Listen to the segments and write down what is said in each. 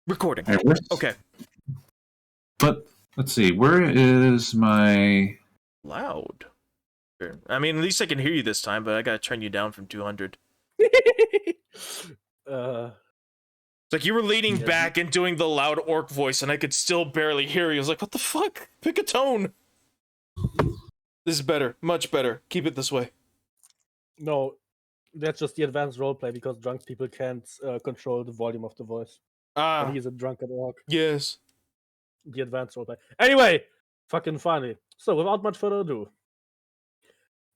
Recording. Hey, Okay. But let's see, where is my Loud. I mean, at least I can hear you this time, but I gotta turn you down from 200. It's like you were leaning back and doing the loud orc voice, and I could still barely hear you. I was like, what the fuck? Pick a tone. This is better. Much better. Keep it this way. No, that's just the advanced roleplay because drunk people can't control the volume of the voice. Ah, And he's a drunken orc. yes. The advanced roleplay. Anyway, fucking funny. So, without much further ado,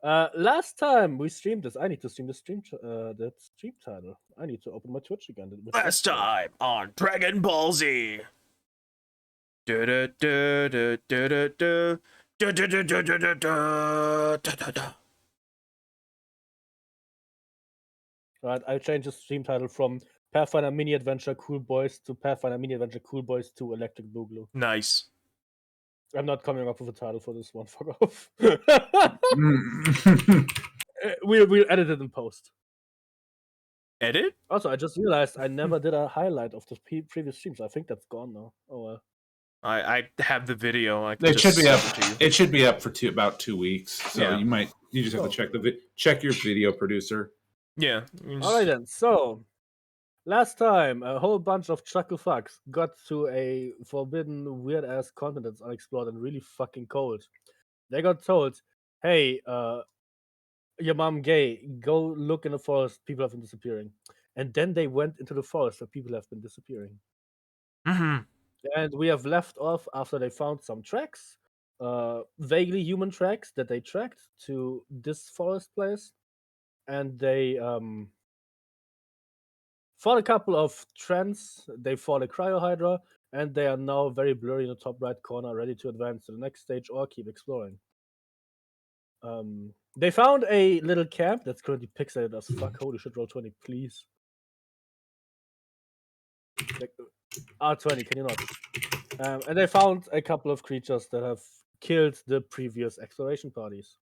last time we streamed this, I need to stream the stream that stream title. I need to open my Twitch again. Last time on Dragon Ball Z. Right, I changed the stream title from Pathfinder Mini Adventure Cool Boys to Pathfinder Mini Adventure Cool Boys to Electric Boogaloo. Nice. I'm not coming up with a title for this one. Fuck off. We'll edit it in post. Edit? Also, I just realized I never did a highlight of the previous streams. I think that's gone now. Oh well. I have the video. it should be up. It should be up for about 2 weeks. So Yeah. you just have to check your video producer. Yeah. Alright then. So last time a whole bunch of chuckle fucks got to a forbidden weird ass continent that's unexplored and really fucking cold. They got told, hey, your mom gay, go look in the forest, people have been disappearing. And then they went into the forest where people have been disappearing. Mm-hmm. And we have left off after they found some tracks, vaguely human tracks that they tracked to this forest place. And they fought a couple of trends, they fought a cryohydra, and they are now very blurry in the top right corner, ready to advance to the next stage or keep exploring. They found a little camp that's currently pixelated as fuck. Holy shit, roll 20, please. Like, R20, can you not? And they found a couple of creatures that have killed the previous exploration parties.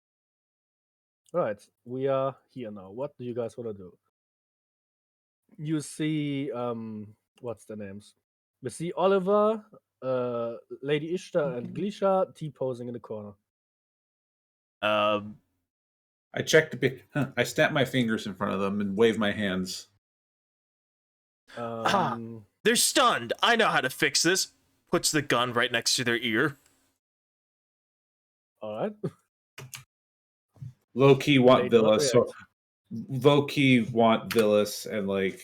Right, we are here now. What do you guys want to do? You see, what's their names? We see Oliver, Lady Ishtar, and Glisha T-posing in the corner. I checked I snap my fingers in front of them and wave my hands. They're stunned. I know how to fix this. Puts the gun right next to their ear. Alright. Low-key want Villas. So low-key want Villas and like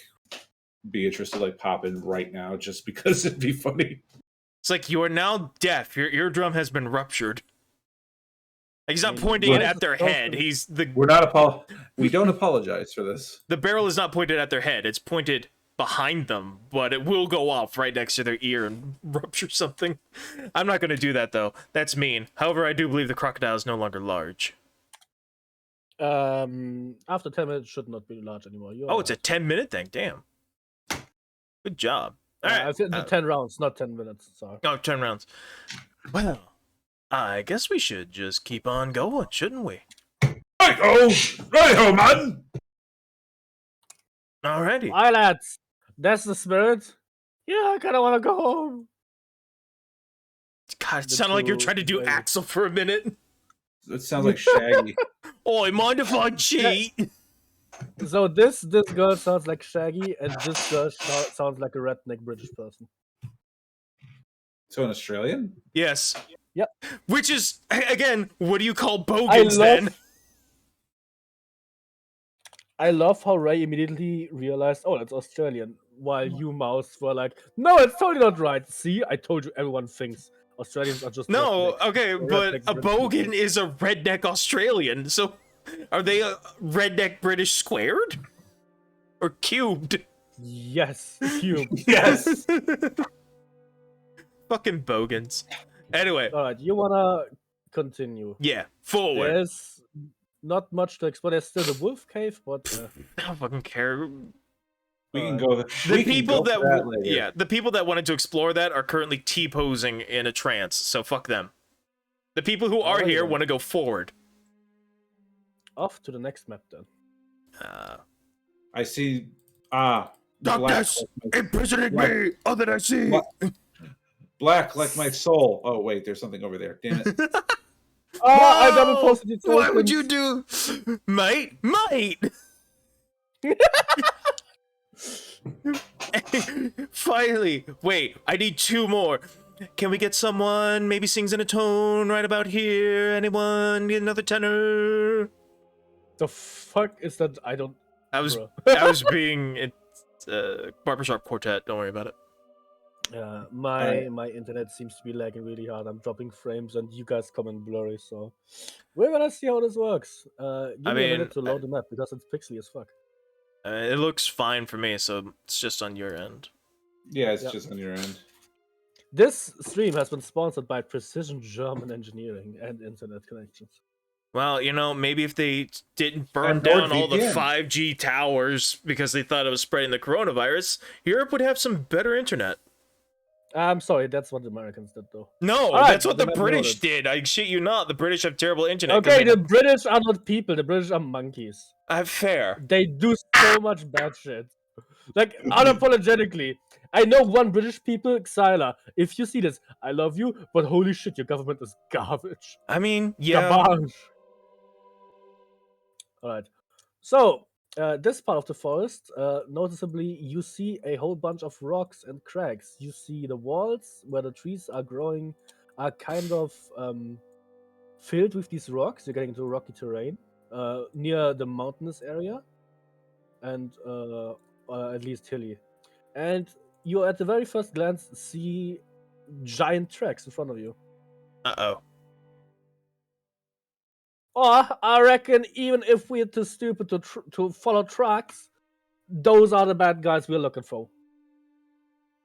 Beatrice to like pop in right now just because it'd be funny. It's like, you are now deaf. Your eardrum has been ruptured. Like, he's not pointing it at their head. We don't apologize for this. The barrel is not pointed at their head. It's pointed behind them, but it will go off right next to their ear and rupture something. I'm not going to do that, though. That's mean. However, I do believe the crocodile is no longer large. After 10 minutes, it should not be large anymore. It's a 10-minute thing. Damn. Good job. All right. I said 10 rounds, not 10 minutes. Sorry. Oh, 10 rounds. Well, I guess we should just keep on going, shouldn't we? Right-ho, man! Alrighty. Aye, lads. That's the spirit. Yeah, I kind of want to go home. God, it sounded like you're trying to do Axel for a minute. It sounds like Shaggy. Oh, mind if I cheat? So this girl sounds like Shaggy, and this girl sounds like a redneck British person. So an Australian? Yes. Yep. Which is, again, what do you call bogans then? I love how Ray immediately realized, oh, that's Australian, while you mouse were like, no, it's totally not right. See, I told you everyone thinks Australians are just No, rednecks. okay, but a bogan is a redneck Australian, so are they a redneck British squared? Or cubed? Yes, cubed. Yes! Fucking bogans. Anyway. Alright, you wanna continue? Yeah, forward. There's not much to explore. There's still the wolf cave, but I don't fucking care. We can go. The people the people that wanted to explore that are currently T-posing in a trance, so fuck them. The people who are here want to go forward. Off to the next map then. I see. Darkness imprisoning me. All that I see. Black like my soul. Oh wait, there's something over there. Damn it. I double posted it. What would you do, mate? Finally. Wait, I need 2 more. Can we get someone maybe sings in a tone right about here? Anyone get another tenor? The fuck is that? I don't. I was being barbershop quartet. Don't worry about it. My internet seems to be lagging really hard. I'm dropping frames and you guys come in blurry, so we're gonna see how this works. Give me a minute to load the map because it's pixely as fuck. It looks fine for me, so it's just on your end. Yeah, it's just on your end. This stream has been sponsored by Precision German Engineering and Internet Connections. Well, you know, maybe if they didn't burn down all the 5G towers because they thought it was spreading the coronavirus, Europe would have some better internet. I'm sorry, that's what the Americans did, though. No, that's what the British did. I shit you not. The British have terrible internet. Okay, the British are not people. The British are monkeys. Fair. They do so much bad shit. Like, unapologetically. I know one British people, Xyla. If you see this, I love you, but holy shit, your government is garbage. I mean, yeah. Garbage. Alright. So, this part of the forest, noticeably, you see a whole bunch of rocks and cracks. You see the walls where the trees are growing are kind of filled with these rocks. You're getting into rocky terrain near the mountainous area, and at least hilly. And you, at the very first glance, see giant tracks in front of you. Uh-oh. Or, I reckon, even if we're too stupid to follow tracks, those are the bad guys we're looking for.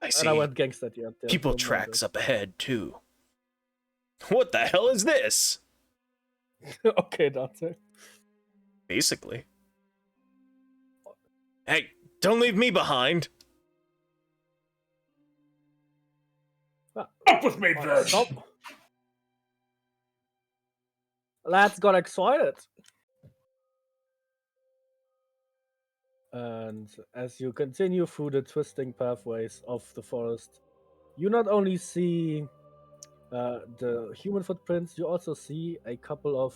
I see. And I went gangster at the end. People tracks up ahead, too. What the hell is this? Okay, Dante. Basically. Hey, don't leave me behind. Up with me, bitch! Lads got excited. And as you continue through the twisting pathways of the forest, you not only see the human footprints, you also see a couple of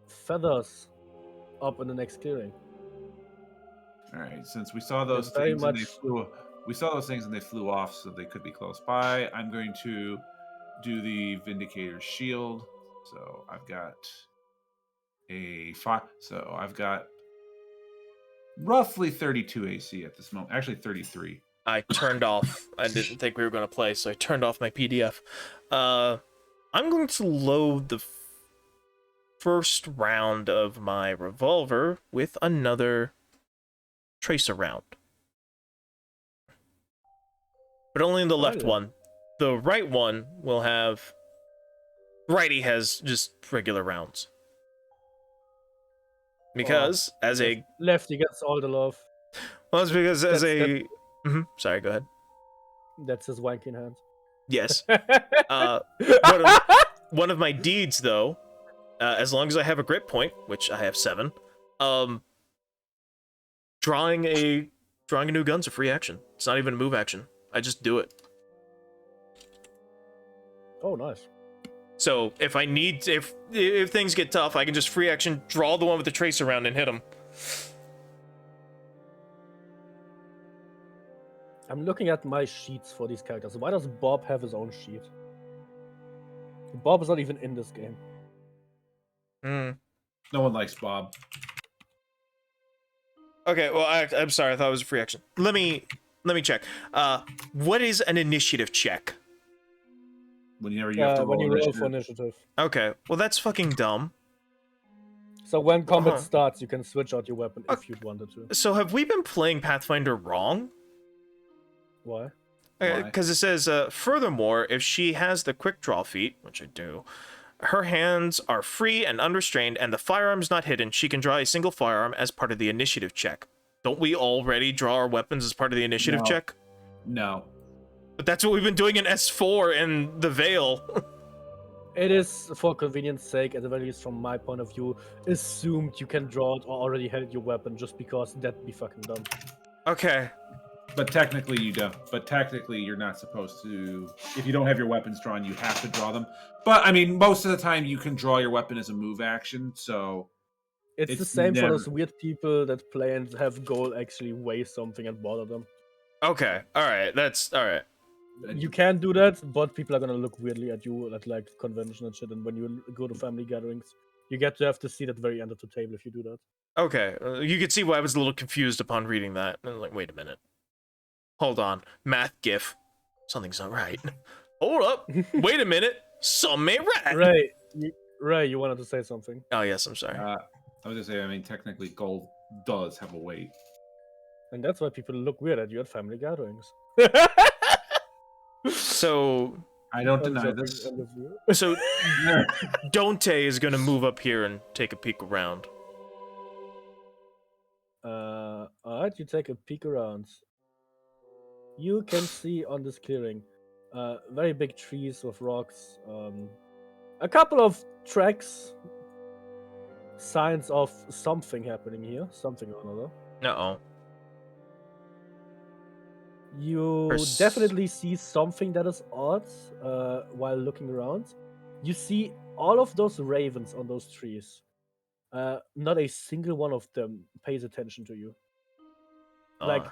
feathers up in the next clearing. All right, since we saw those things and they flew off, so they could be close by. I'm going to do the Vindicator's shield. So I've got a 5. So I've got roughly 32 AC at this moment. Actually, 33. I turned off. I didn't think we were going to play, so I turned off my PDF. I'm going to load the first round of my revolver with another tracer round. But only in the left one. The right one will have... Righty has just regular rounds. Because as a... Lefty gets all the love. Well, it's because as a... Sorry, go ahead. That's his wanking hand. Yes. One of my deeds, though, as long as I have a grip point, which I have 7, drawing a new gun's a free action. It's not even a move action. I just do it. Oh, nice. So if I need, if things get tough, I can just free action draw the one with the tracer around and hit him. I'm looking at my sheets for these characters. Why does Bob have his own sheet? Bob is not even in this game. No one likes Bob. Okay, well, I'm sorry. I thought it was a free action. Let me check. What is an initiative check? Whenever you have to roll for initiative. Okay, well, that's fucking dumb. So when combat starts, you can switch out your weapon if you'd wanted to. So have we been playing Pathfinder wrong? Why? Because it says, furthermore, if she has the quick draw feat, which I do, her hands are free and unrestrained, and the firearm's not hidden. She can draw a single firearm as part of the initiative check. Don't we already draw our weapons as part of the initiative check? No. But that's what we've been doing in S4 and the Veil. It is, for convenience sake, at the very least from my point of view, assumed you can draw it or already held your weapon just because that'd be fucking dumb. Okay. But technically you don't. But technically you're not supposed to. If you don't have your weapons drawn, you have to draw them. But I mean, most of the time you can draw your weapon as a move action. So it's the same for those weird people that play and have goal actually weigh something and bother them. Okay, all right, that's all right. You can do that, but people are gonna look weirdly at you at like convention and shit. And when you go to family gatherings, you get to have the seat at the very end of the table if you do that. Okay, you could see why I was a little confused upon reading that. I was like, wait a minute. Hold on. Math gif. Something's not right. Hold up. Wait a minute. Some ain't right. Ray, you wanted to say something. Oh, yes, I'm sorry. I was just saying, I mean, technically gold does have a weight. And that's why people look weird at you at family gatherings. So... I don't deny this. So, Dante is going to move up here and take a peek around. Alright, you take a peek around. You can see on this clearing very big trees with rocks, a couple of tracks, signs of something happening here, something or another. Uh-oh. You definitely see something that is odd while looking around. You see all of those ravens on those trees. Not a single one of them pays attention to you. Like,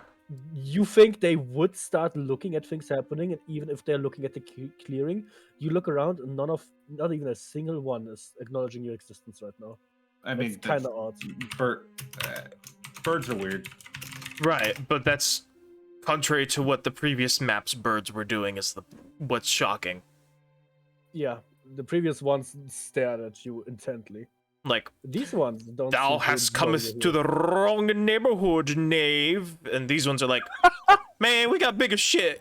you think they would start looking at things happening, and even if they're looking at the clearing, you look around and not even a single one is acknowledging your existence right now. I mean, it's kind of odd. Birds are weird. Right, but that's contrary to what the previous map's birds were doing is what's shocking. Yeah, the previous ones stared at you intently. Like, these ones don't. Thou hast cometh to the wrong neighborhood, knave. And these ones are like, man, we got bigger shit.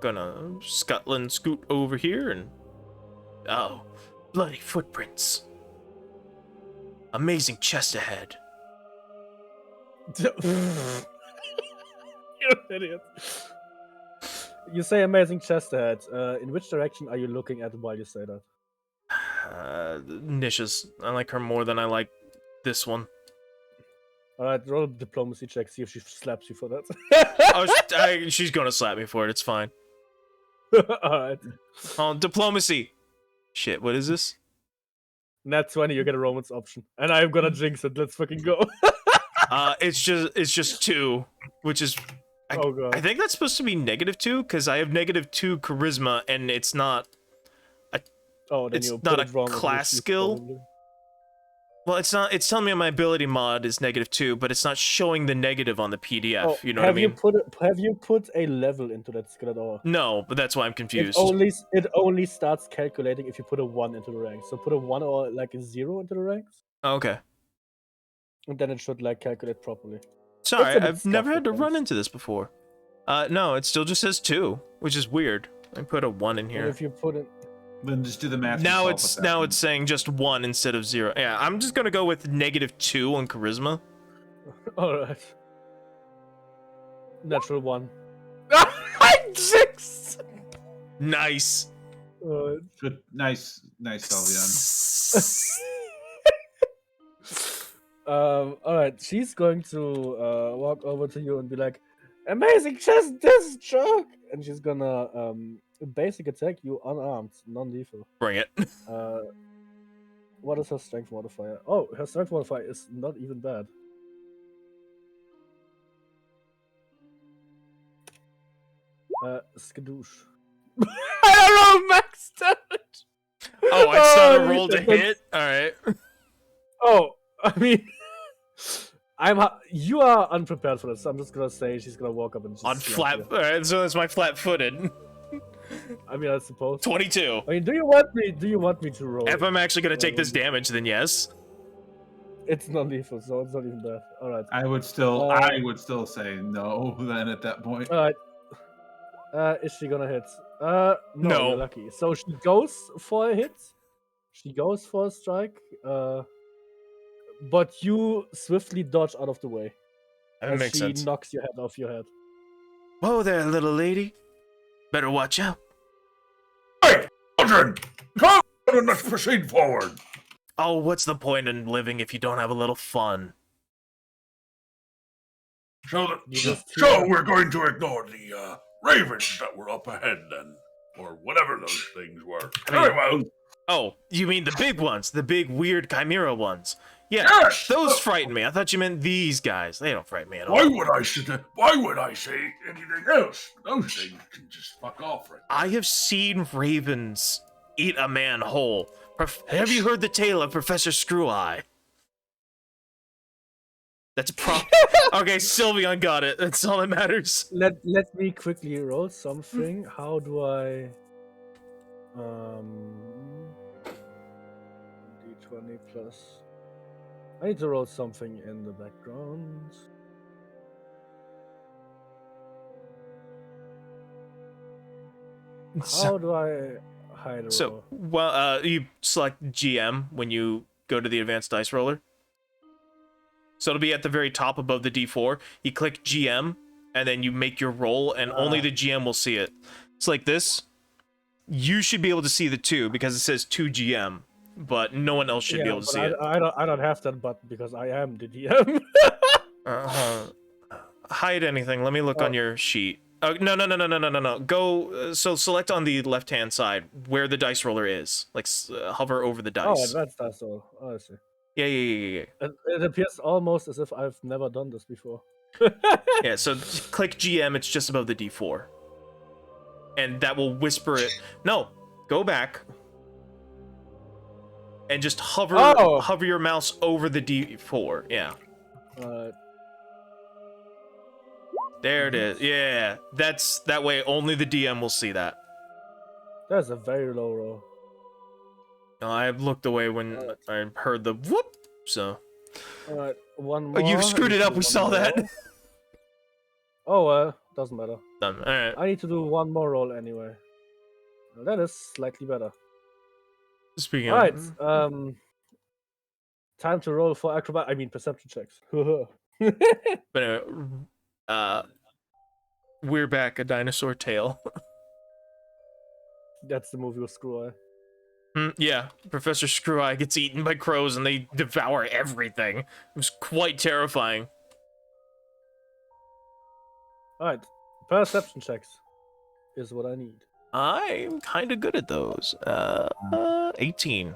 Gonna Scotland scoot over here and... Oh, bloody footprints. Amazing chest ahead. You idiot. You say amazing chest ahead. In which direction are you looking at while you say that? Nisha's. I like her more than I like this one. Alright, roll a diplomacy check, see if she slaps you for that. Oh, she's gonna slap me for it, it's fine. Alright. Oh, diplomacy! Shit, what is this? Nat 20, you get a romance option. And I'm gonna jinx it, let's fucking go. It's just 2, which is... Oh god. I think that's supposed to be -2, because I have -2 charisma, and it's not a... Oh, then it's you not put it wrong a class skill. probably. Well, it's not. It's telling me my ability mod is -2, but it's not showing the negative on the PDF. Oh, you know what I mean? Have you put a level into that skill at all? No, but that's why I'm confused. It only starts calculating if you put a 1 into the ranks. So put a 1 or like a 0 into the ranks. Oh, okay. And then it should like calculate properly. Sorry, I've never had to run into this before. No, it still just says 2, which is weird. I put a 1 in here. And if you put it... Then just do the math. Now it's saying just 1 instead of 0. Yeah, I'm just gonna go with -2 on charisma. Alright. Natural 1. I'm 6! Nice. Good. Nice, Salvian. Alright, she's going to walk over to you and be like, amazing chest disc joke! And she's gonna basic attack you unarmed, non-lethal. Bring it. What is her strength modifier? Oh, her strength modifier is not even bad. Skadoosh. I don't know, max damage! Oh, I still rolled a hit? Alright. Oh, I mean... You are unprepared for this, so I'm just gonna say she's gonna walk up and just... On flat... Alright, so that's my flat-footed. I mean, I suppose. 22. I mean, do you want me to roll? If I'm actually gonna take this damage, then yes. It's not lethal, so it's not even bad. Alright. I would still say no then at that point. Alright. Is she gonna hit? No. You're lucky. So she goes for a hit. She goes for a strike. But you swiftly dodge out of the way. That makes sense. She knocks your head off your head. Whoa there, little lady. Better watch out. Hey, children! Come and let's proceed forward. Oh, what's the point in living if you don't have a little fun? So hear... we're going to ignore the ravens that were up ahead then, or whatever those things were. Very well. Oh, you mean the big ones, the big weird chimera ones? Yeah, Yes! those frighten me. I thought you meant these guys. They don't frighten me at all. Why would I say anything else? Those things can just fuck off right now. I have seen ravens eat a man whole. Have you heard the tale of Professor Screw-Eye? That's Okay, Sylveon got it. That's all that matters. Let me quickly roll something. How do I... D20 plus... I need to roll something in the background. How do I hide a roll? Well, you select GM when you go to the advanced dice roller. So it'll be at the very top above the D4. You click GM, and then you make your roll, and only the GM will see it. It's like this. You should be able to see the 2 because it says 2 GM, but no one else should be able to see it. I don't have that button because I am the DM. Hide anything. Let me look on your sheet. No. Go. So select on the left-hand side where the dice roller is. Like hover over the dice. Oh, advanced dice roll. Oh, I see. Yeah. It appears almost as if I've never done this before. Yeah, so click GM, it's just above the D4. And that will whisper it. No, go back. And just hover your mouse over the D4. Yeah. There it is. Yeah, that way only the DM will see that. That's a very low roll. No, I looked away when I heard the whoop, so. Alright, one more. Oh, you screwed it up, we saw that. Oh, doesn't matter. Done. Alright. I need to do one more roll anyway. Well, that is slightly better. Speaking Alright, of... time to roll for perception checks. But anyway, we're back, A Dinosaur Tale. That's the movie with Screw-Eye. Yeah, Professor Screw-Eye gets eaten by crows and they devour everything. It was quite terrifying. Alright, perception checks is what I need. I'm kind of good at those. 18.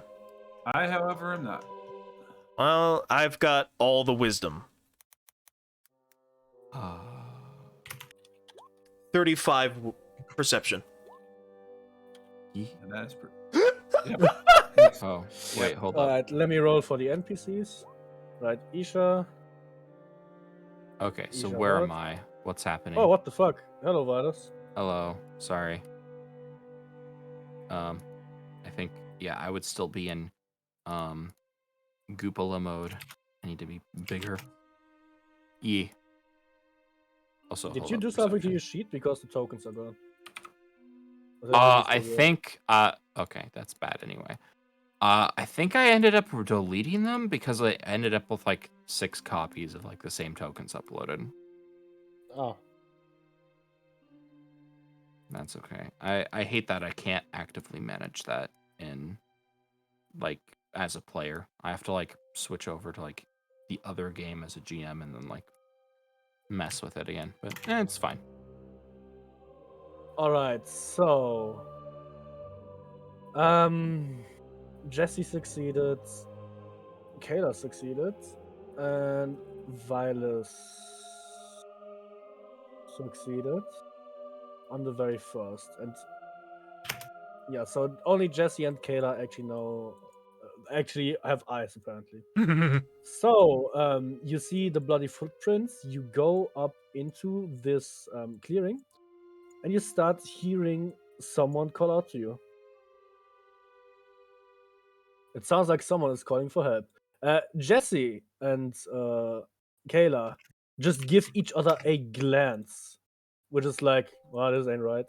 I, however, am not. Well, I've got all the wisdom. 35 perception. And that's Oh, wait, hold on. Alright, let me roll for the NPCs. Right, Isha. Okay, so where am I? What's happening? Oh, what the fuck? Hello, Virus. Hello, sorry. I think, yeah, I would still be in, Goopala mode. I need to be bigger. E. Also, did you do something to your sheet because the tokens are gone? I think, okay, that's bad anyway. I think I ended up deleting them because I ended up with like 6 copies of like the same tokens uploaded. Oh. That's okay. I hate that I can't actively manage that in like as a player. I have to like switch over to like the other game as a GM and then like mess with it again. But it's fine. Alright, so Jesse succeeded, Kayla succeeded, and Vilas succeeded on the very first. And yeah, so only Jesse and Kayla actually have eyes apparently. So you see the bloody footprints, you go up into this clearing, and you start hearing someone call out to you. It sounds like someone is calling for help. Jesse and Kayla just give each other a glance, which is like, well, this ain't right.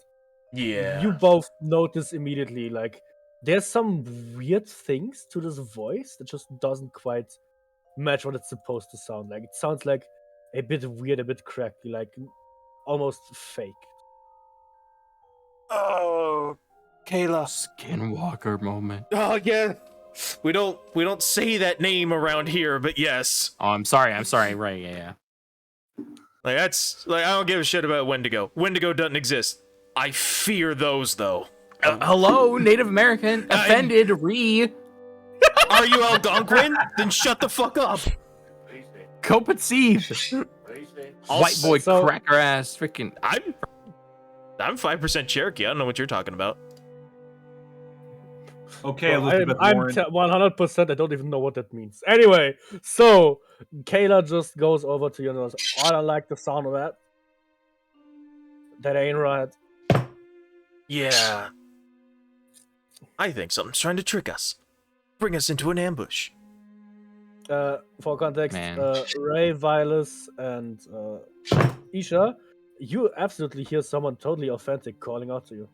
Yeah. You both notice immediately, like, there's some weird things to this voice that just doesn't quite match what it's supposed to sound like. It sounds like a bit weird, a bit crackly, like almost fake. Oh, Kayla. Skinwalker moment. Oh yeah. We don't say that name around here, but yes. Oh, I'm sorry. Right, yeah. Like that's like I don't give a shit about Wendigo. Wendigo doesn't exist. I fear those though. Hello, Native American. Offended. Are you Algonquin? Then shut the fuck up. Kopatseed. White boy cracker ass. Freaking. I'm 5% Cherokee. I don't know what you're talking about. Okay, Well, Elizabeth I'm Warren. 100%. I don't even know what that means. Anyway, so Kayla just goes over to you and goes, I don't like the sound of that. That ain't right. Yeah. I think something's trying to trick us. Bring us into an ambush. For context, Man. Ray, Vilas, and Isha, you absolutely hear someone totally authentic calling out to you.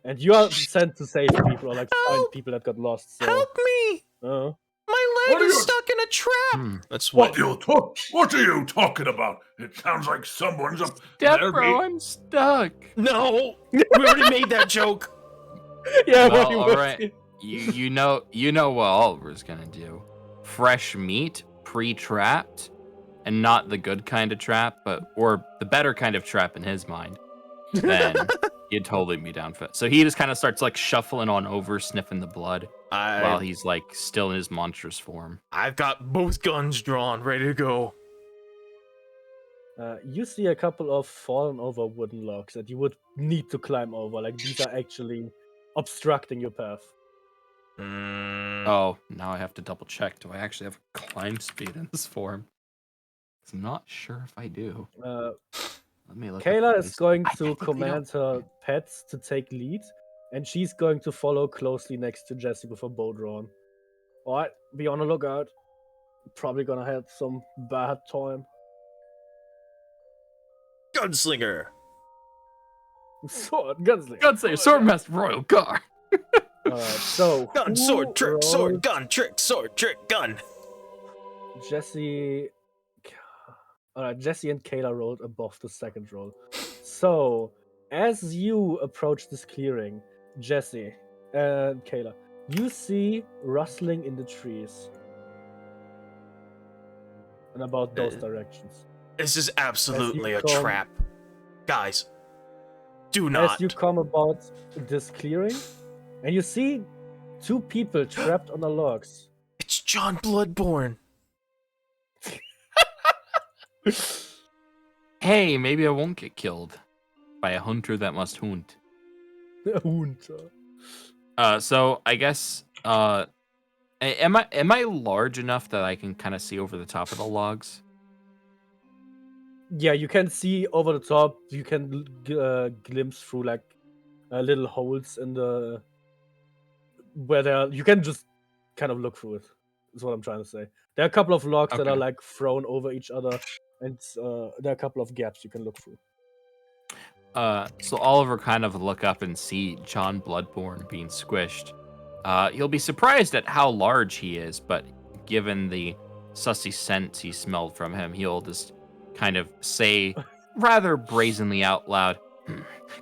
And you are sent to save people or like find people that got lost. So, Help me! My What leg are is you- stuck in a trap. That's What are you talking about? It sounds like someone's up there. Bro, I'm stuck. No, we already made that joke. yeah, Well, what you all were right. saying. You know what Oliver's gonna do. Fresh meat, pre-trapped, and not the good kind of trap, or the better kind of trap in his mind. Then he'd totally be down for it. So he just kind of starts like shuffling on over, sniffing the blood while he's like still in his monstrous form. I've got both guns drawn, ready to go. You see a couple of fallen over wooden logs that you would need to climb over. Like these are actually obstructing your path. Oh, now I have to double check. Do I actually have a climb speed in this form? I'm not sure if I do. Let me look. Kayla is going I to technically command don't. her pets to take lead, and she's going to follow closely next to Jesse with a bow drawn. Alright, be on the lookout. Probably gonna have some bad time. Gunslinger. Gunslinger. Swordmaster Royal Guard. Alright, so Gun, sword, trick, sword, gun, trick, gun. Jesse. Jesse and Kayla rolled above the second roll. So, as you approach this clearing, Jesse and Kayla, you see rustling in the trees. And about those directions. This is absolutely a trap. Guys, do As not. you come about this clearing, and you see two people trapped on the logs. It's John Bloodborne. Hey, maybe I won't get killed by a hunter that must hunt. So I guess am I large enough that I can kind of see over the top of the logs? Yeah, you can see over the top. You can glimpse through like little holes in the where there. You can just kind of look through it. Is what I'm trying to say. There are a couple of logs that are like thrown over each other, and there are a couple of gaps you can look through. So Oliver kind of look up and see John Bloodborne being squished. He'll be surprised at how large he is, but given the sussy scent he smelled from him, he'll just kind of say rather brazenly out loud,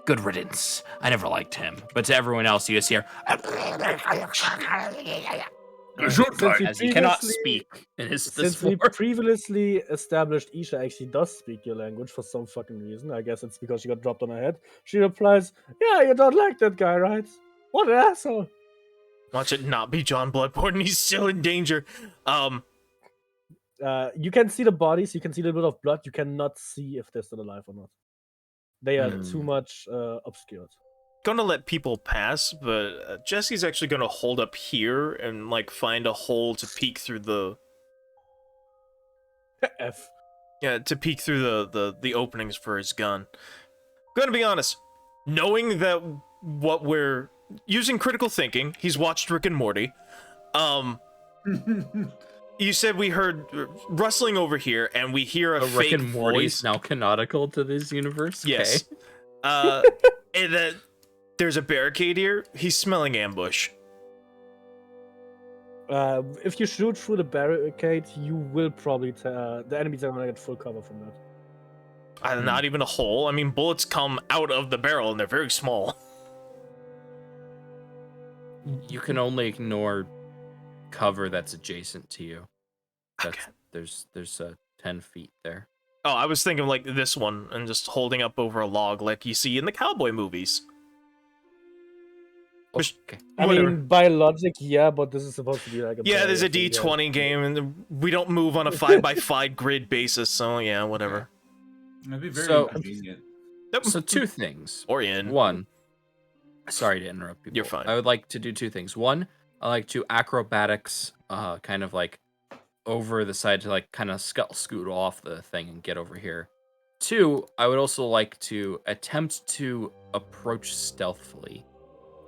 "Good riddance. I never liked him." But to everyone else, you just hear, as he cannot speak in his Since we previously established Isha actually does speak your language for some fucking reason, I guess it's because she got dropped on her head, she replies, "Yeah, you don't like that guy, right? What an asshole." Watch it not be John Bloodborne. He's still in danger. You can see the bodies, you can see a little bit of blood, you cannot see if they're still alive or not. They are too much obscured. Gonna let people pass, but Jesse's actually gonna hold up here and like find a hole to peek through the to peek through the openings for his gun. Gonna be honest, knowing that what we're using critical thinking, he's watched Rick and Morty. You said we heard rustling over here, and we hear a fake Rick and Morty voice. is now canonical to this universe. Yes. And that there's a barricade here. He's smelling ambush. If you shoot through the barricade, you will probably the enemies are gonna get full cover from that. Not even a hole. I mean, bullets come out of the barrel, and they're very small. You can only ignore cover that's adjacent to you. That's, Okay. There's 10 feet there. Oh, I was thinking like this one and just holding up over a log like you see in the cowboy movies. Okay. I mean, by logic, yeah, but this is supposed to be like a yeah, there's a barrier thing, D20 game, and we don't move on a 5x5 grid basis, so yeah, whatever. It'd be very So- inconvenient. So 2 things. Or in. One, sorry to interrupt people. You're fine. I would like to do 2 things. One, I like to acrobatics, kind of like over the side to like kind of scoot off the thing and get over here. 2, I would also like to attempt to approach stealthily,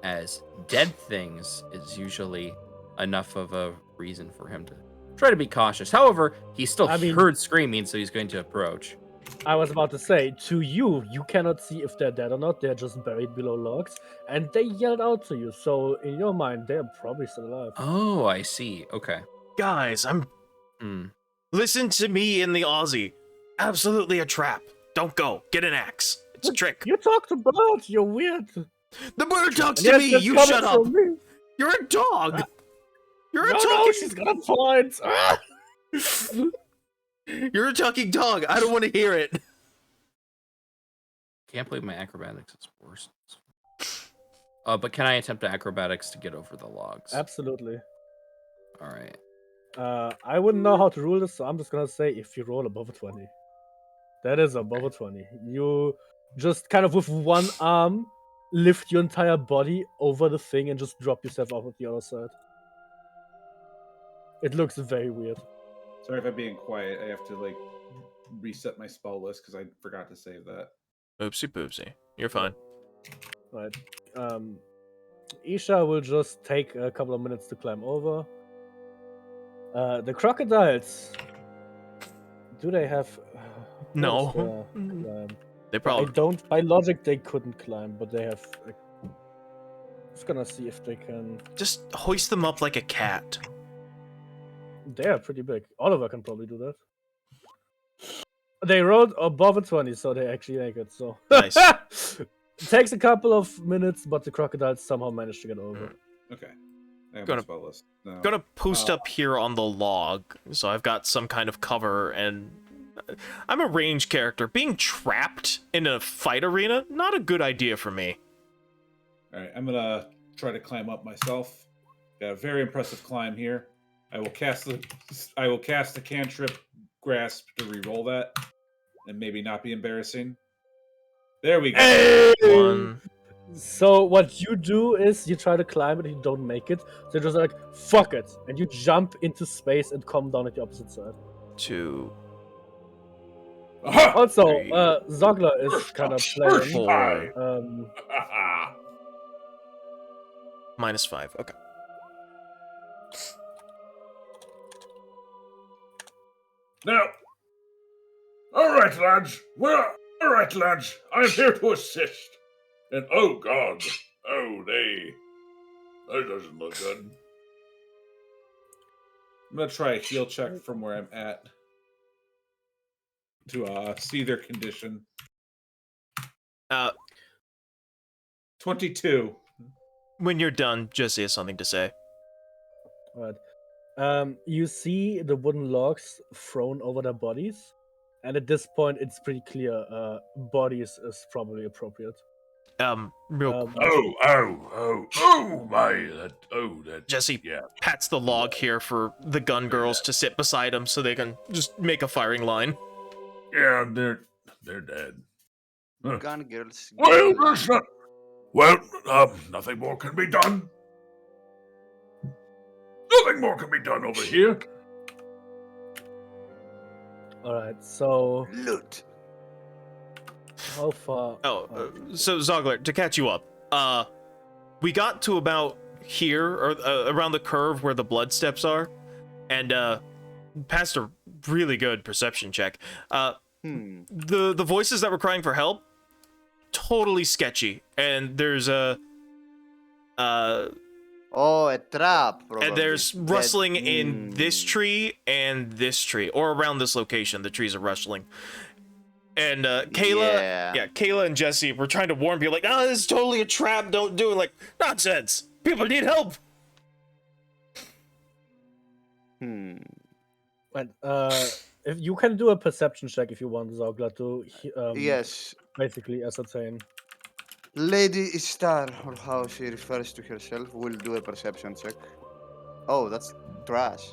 as dead things is usually enough of a reason for him to try to be cautious. However, he still heard screaming, so he's going to approach. I was about to say, to you cannot see if they're dead or not. They're just buried below logs, and they yelled out to you. So in your mind, they're probably still alive. Oh, I see. Okay. Guys, listen to me in the Aussie. Absolutely a trap. Don't go. Get an axe. It's a trick. You talk to birds. You're weird. The bird talks to me. You shut up. You're a dog. You're a talking. No, she's got a point. You're a talking dog. I don't want to hear it. Can't believe my acrobatics is worse. But can I attempt acrobatics to get over the logs? Absolutely. All right. I wouldn't know how to rule this, so I'm just gonna say if you roll above a 20. That is above a 20. You just kind of with one arm lift your entire body over the thing and just drop yourself off at the other side. It looks very weird. Sorry if I'm being quiet. I have to like reset my spell list because I forgot to save that. Oopsie poopsie. You're fine. Right. Isha will just take a couple of minutes to climb over. The crocodiles. Do they have? No. They probably. I don't. By logic, they couldn't climb, but they have. Just gonna see if they can. Just hoist them up like a cat. They are pretty big. Oliver can probably do that. They rolled above a 20, so they actually make it. So nice. It takes a couple of minutes, but the crocodiles somehow managed to get over. Okay. I have my spell list. No. Gonna post up here on the log, so I've got some kind of cover, and I'm a range character. Being trapped in a fight arena, not a good idea for me. All right, I'm gonna try to climb up myself. Got a very impressive climb here. I will cast the cantrip grasp to re-roll that, and maybe not be embarrassing. There we go. Hey! One. So what you do is you try to climb it and you don't make it. So you're just like, fuck it. And you jump into space and come down at the opposite side. 2. Also, 3. Zogler is kind of playing. 4. -5. Okay. Now, all right, lads. All right, lads. I'm here to assist. And oh god, that doesn't look good. I'm gonna try a heal check from where I'm at to see their condition. 22. When you're done, Jesse has something to say. Alright. You see the wooden logs thrown over their bodies, and at this point, it's pretty clear. Bodies is probably appropriate. Real. Jesse pats the log here for the gun girls to sit beside him, so they can just make a firing line. Yeah, they're dead. Gun girls. Well, there's not. Well, nothing more can be done. Nothing more can be done over here. Alright, so Loot. how far? So Zogler, to catch you up, we got to about here, or around the curve where the blood steps are, and passed a really good perception check. The voices that were crying for help, totally sketchy, and there's a a trap. Probably. and there's rustling in this tree and this tree, or around this location. The trees are rustling. And Kayla and Jesse were trying to warn people, like, "Oh, this is totally a trap. Don't do it." Like, nonsense. People need help. And If you can do a perception check if you want, Zogla, to Yes. basically ascertain. Lady Star, or how she refers to herself, will do a perception check. Oh, that's trash.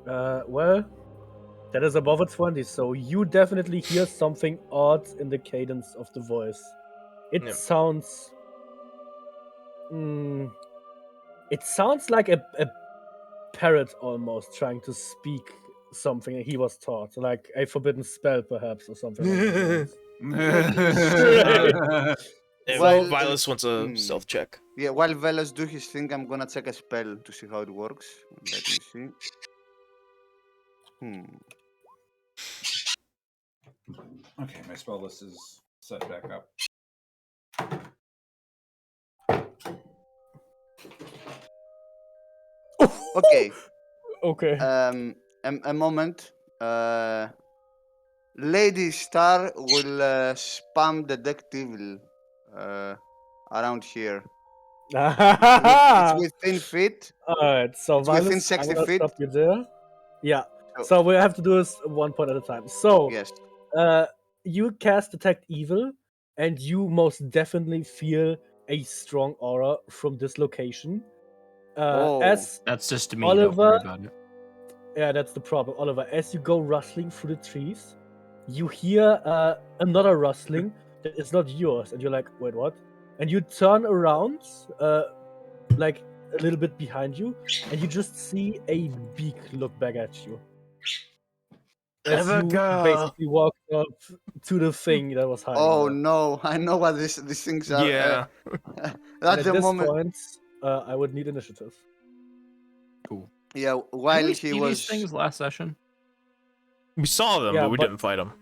Well, that is above a 20, so you definitely hear something odd in the cadence of the voice. It Yep. sounds. It sounds like a parrot almost trying to speak something he was taught, like a forbidden spell, perhaps, or something. Like that. While- Vilas wants a stealth check. Yeah, while Velas do his thing, I'm gonna check a spell to see how it works. Let me see. Okay, my spell list is set back up. Okay. Okay. A moment. Lady Star will spam Detect Evil around here. It's within feet. Alright, so It's within Violence, 60 I'm gonna feet. stop you there. Yeah. Oh. So we have to do this one point at a time. So Yes. you cast Detect Evil, and you most definitely feel a strong aura from this location. As That's just me. Oliver, Don't worry about it. yeah, that's the problem, Oliver. As you go rustling through the trees, you hear another rustling that is not yours, and you're like, "Wait, what?" And you turn around, like a little bit behind you, and you just see a beak look back at you. As Clever you girl. basically walk up to the thing that was hiding Oh there. no! I know what these things are. Yeah. And At at the this moment, point, I would need initiative. Cool. yeah. Didn't While we he see was these things last session? We saw them, Yeah, but we but- didn't fight them.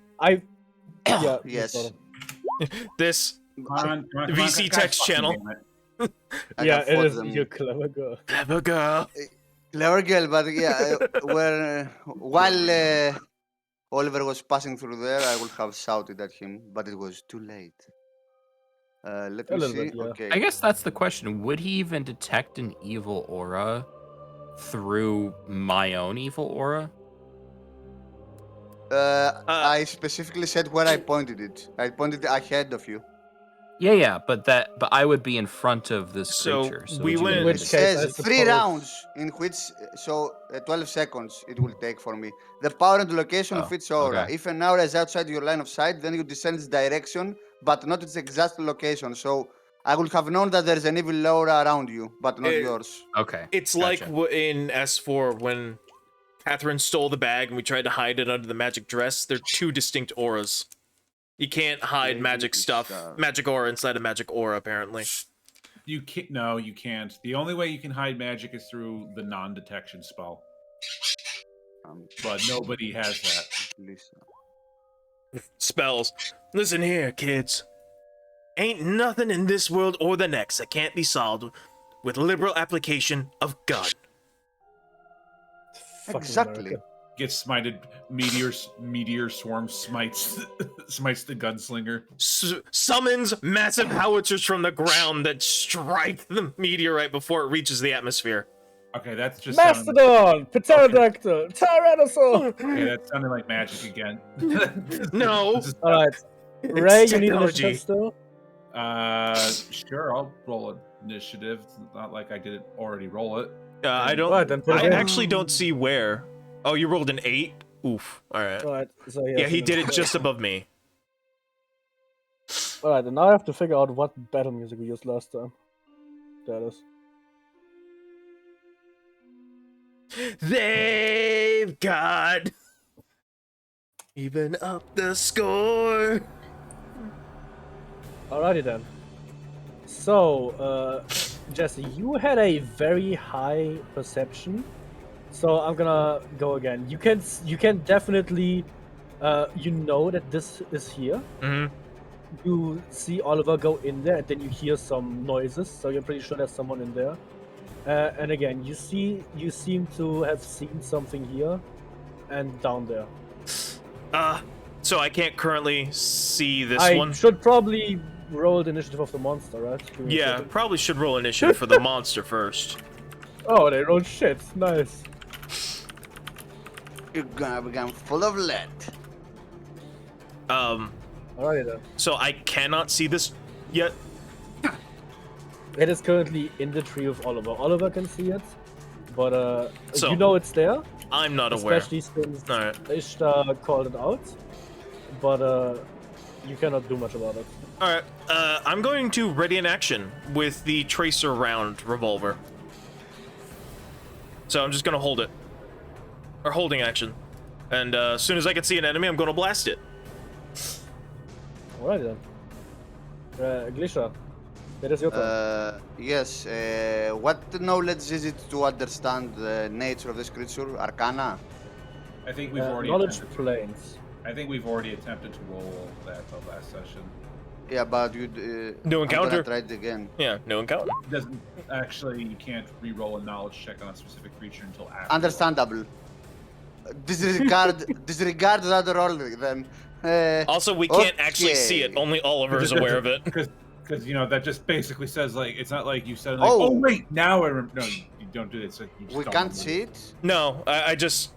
Yeah, yes. This Come on, VC guys, text fucking channel. damn it. I yeah, can it fought is. them. You're clever girl. clever girl. Clever girl, but yeah, while Oliver was passing through there, I would have shouted at him, but it was too late. Let A me little see. bit, yeah. Okay. I guess that's the question. Would he even detect an evil aura through my own evil aura? I specifically said where I pointed it. I pointed it ahead of you. Yeah, but I would be in front of this So, creature. So we would you went- be In able which to- case, It I says 3 suppose- rounds, in which 12 seconds it will take for me. The power and location of Oh, its aura. okay. If an aura is outside your line of sight, then you discern its direction, but not its exact location. So I would have known that there's an evil aura around you, but not yours. Okay. It's gotcha. like in S4 when Catherine stole the bag and we tried to hide it under the magic dress. They're two distinct auras. You can't hide Lady magic stuff, Star. magic aura inside a magic aura, apparently. You can't. No, you can't. The only way you can hide magic is through the non-detection spell. But nobody has that. Lisa. Spells. Listen here, kids. Ain't nothing in this world or the next that can't be solved with liberal application of gun. Fucking Exactly. America. Gets smited. Meteor swarm smites smites the gunslinger. Summons massive howitzers from the ground that strike the meteorite before it reaches the atmosphere. Okay, that's just sounding, Mastodon, Pterodactyl, Tyrannosaur. okay, that sounded like magic again. No. This is- All right, It's Ray, you need technology. initiative still. Sure, I'll roll initiative. It's not like I didn't already roll it. I don't. Alright, then put it I in. actually don't see where. Oh, you rolled an 8. Oof. All right. All right, so Yeah, he did it just above me. All right, and now I have to figure out what battle music we used last time. That is. They've got even up the score. Alrighty then. So, Jesse, you had a very high perception. So I'm gonna go again. You can definitely, you know that this is here. Mm-hmm. You see Oliver go in there, and then you hear some noises. So you're pretty sure there's someone in there. And again, you seem to have seen something here, and down there. So I can't currently see this I one. should probably roll the initiative of the monster, right? Give me a Yeah, second. probably should roll initiative for the monster first. Oh, they rolled shit. Nice. You're gonna become full of lead. Alrighty then. So I cannot see this yet. It is currently in the tree with Oliver. Oliver can see it, but So- you know it's there. I'm not aware. Especially since Alright. Ishtar called it out, but you cannot do much about it. Alright, I'm going to ready an action with the tracer round revolver. So I'm just gonna hold it. Or holding action. And as soon as I can see an enemy, I'm gonna blast it. Alright then. Glisha, it is your turn. Yes. What knowledge is it to understand the nature of this creature? Arcana. I think we've already Knowledge attempted, planes. I think we've already attempted to roll that the last session. Yeah, but you. New I'm gonna encounter. try it again. Yeah, no encounter. It doesn't actually. You can't re-roll a knowledge check on a specific creature until after. Understandable. Disregard that roll then. Also, we can't actually see it. okay. Only Oliver is aware of it. Because that just basically says like it's not like you said like Oh. oh wait now I remember. No, you don't do this. Like, you just We don't can't remember. see it. No, I just...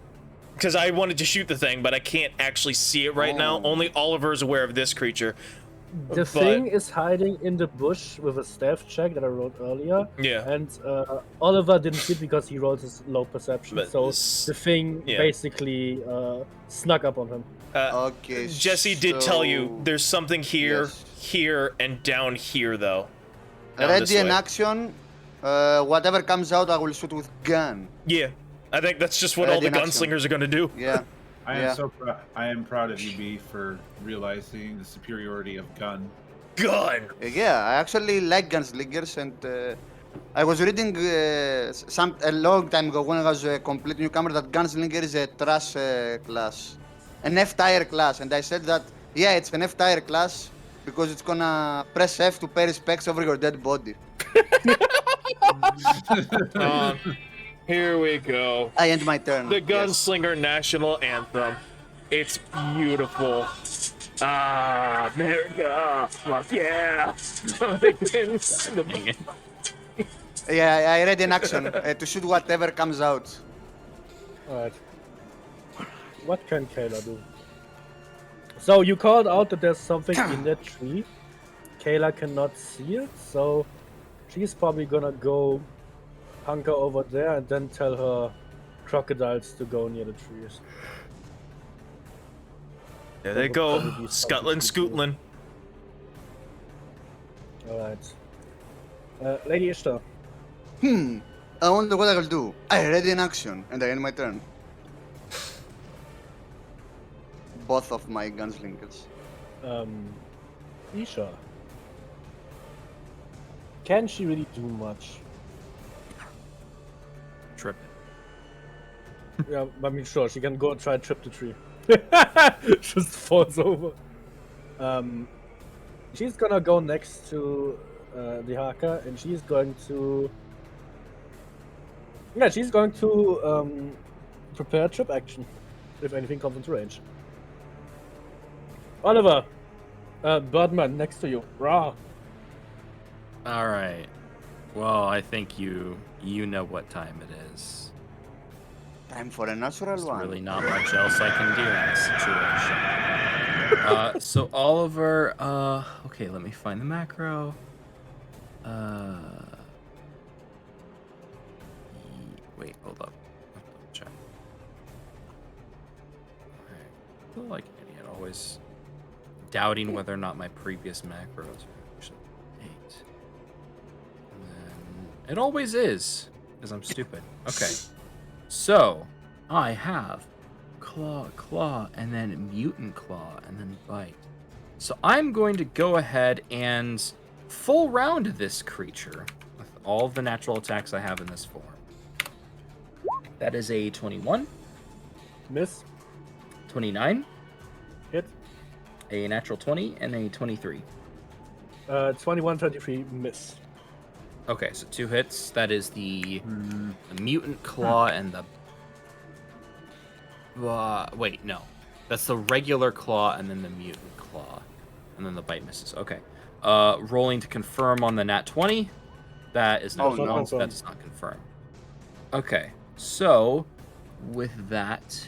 Because I wanted to shoot the thing, but I can't actually see it right now. Oh. Only Oliver is aware of this creature. The thing is hiding in the bush with a stealth check that I rolled earlier, Yeah. and Oliver didn't see it because he rolled his low perception. But So this- the thing yeah. basically snuck up on him. Okay. Jesse did tell you so- there's something here, Yes. here, and down here, though. Down this Ready in way. action. Whatever comes out, I will shoot with gun. Yeah, I think that's just what all Ready the in action. gunslingers are gonna do. Yeah. I am Yeah. so proud. I am proud of you, B, for realizing the superiority of gun. Gun! Yeah, I actually like gunslingers, and I was reading a long time ago when I was a complete newcomer that gunslinger is a trash class, an F-tier class, and I said that yeah, it's an F-tier class because it's gonna press F to pay respects over your dead body. Here we go. I end my turn. The yes. Gunslinger National Anthem. It's beautiful. Ah, America! Fuck yeah! Yeah, I read in action to shoot whatever comes out. Alright. What can Kayla do? So you called out that there's something in that tree. Kayla cannot see it, so she's probably gonna go hunker over there and then tell her crocodiles to go near the trees. There they go. Scotland, Scotland. Alright. Lady Ishtar. I wonder what I will do. I read in action, and I end my turn. Both of my gunslingers. Isha. Can she really do much? Trip. Yeah, I mean, sure, she can go and try and trip the tree. Just falls over. She's gonna go next to the haka, and she's going to. Yeah, she's going to prepare a trip action if anything comes into range. Oliver, Birdman, next to you. Rah. All right. Well, I think you know what time it is. Time for a natural There's one. really not much else I can do in this situation. So Oliver, okay, let me find the macro. Wait, hold up. Check. Alright. I feel like an idiot, always doubting whether or not my previous macros are actually 8. And then it always is, because I'm stupid. Okay. So, I have claw, and then mutant claw, and then bite. So I'm going to go ahead and full round this creature with all of the natural attacks I have in this form. That is a 21, Miss. 29, Hit. a natural 20, and a 23. 21, 23, miss. Okay, so 2 hits. That is the mutant claw and the... wait, no. That's the regular claw and then the mutant claw. And then the bite misses. Okay. Rolling to confirm on the nat 20. That is not Oh, no. that does not confirm. Okay. So, with that,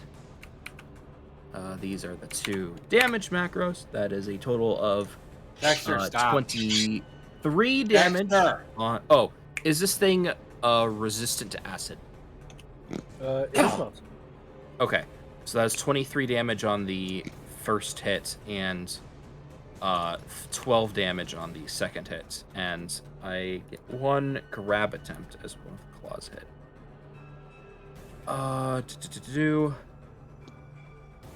These are the 2 damage macros. That is a total of Dexter, stop. 23 damage. Dexter. Oh, is this thing resistant to acid? It is not. Okay, so that's 23 damage on the first hit and 12 damage on the second hit, and I get 1 grab attempt as one of the claws hit. I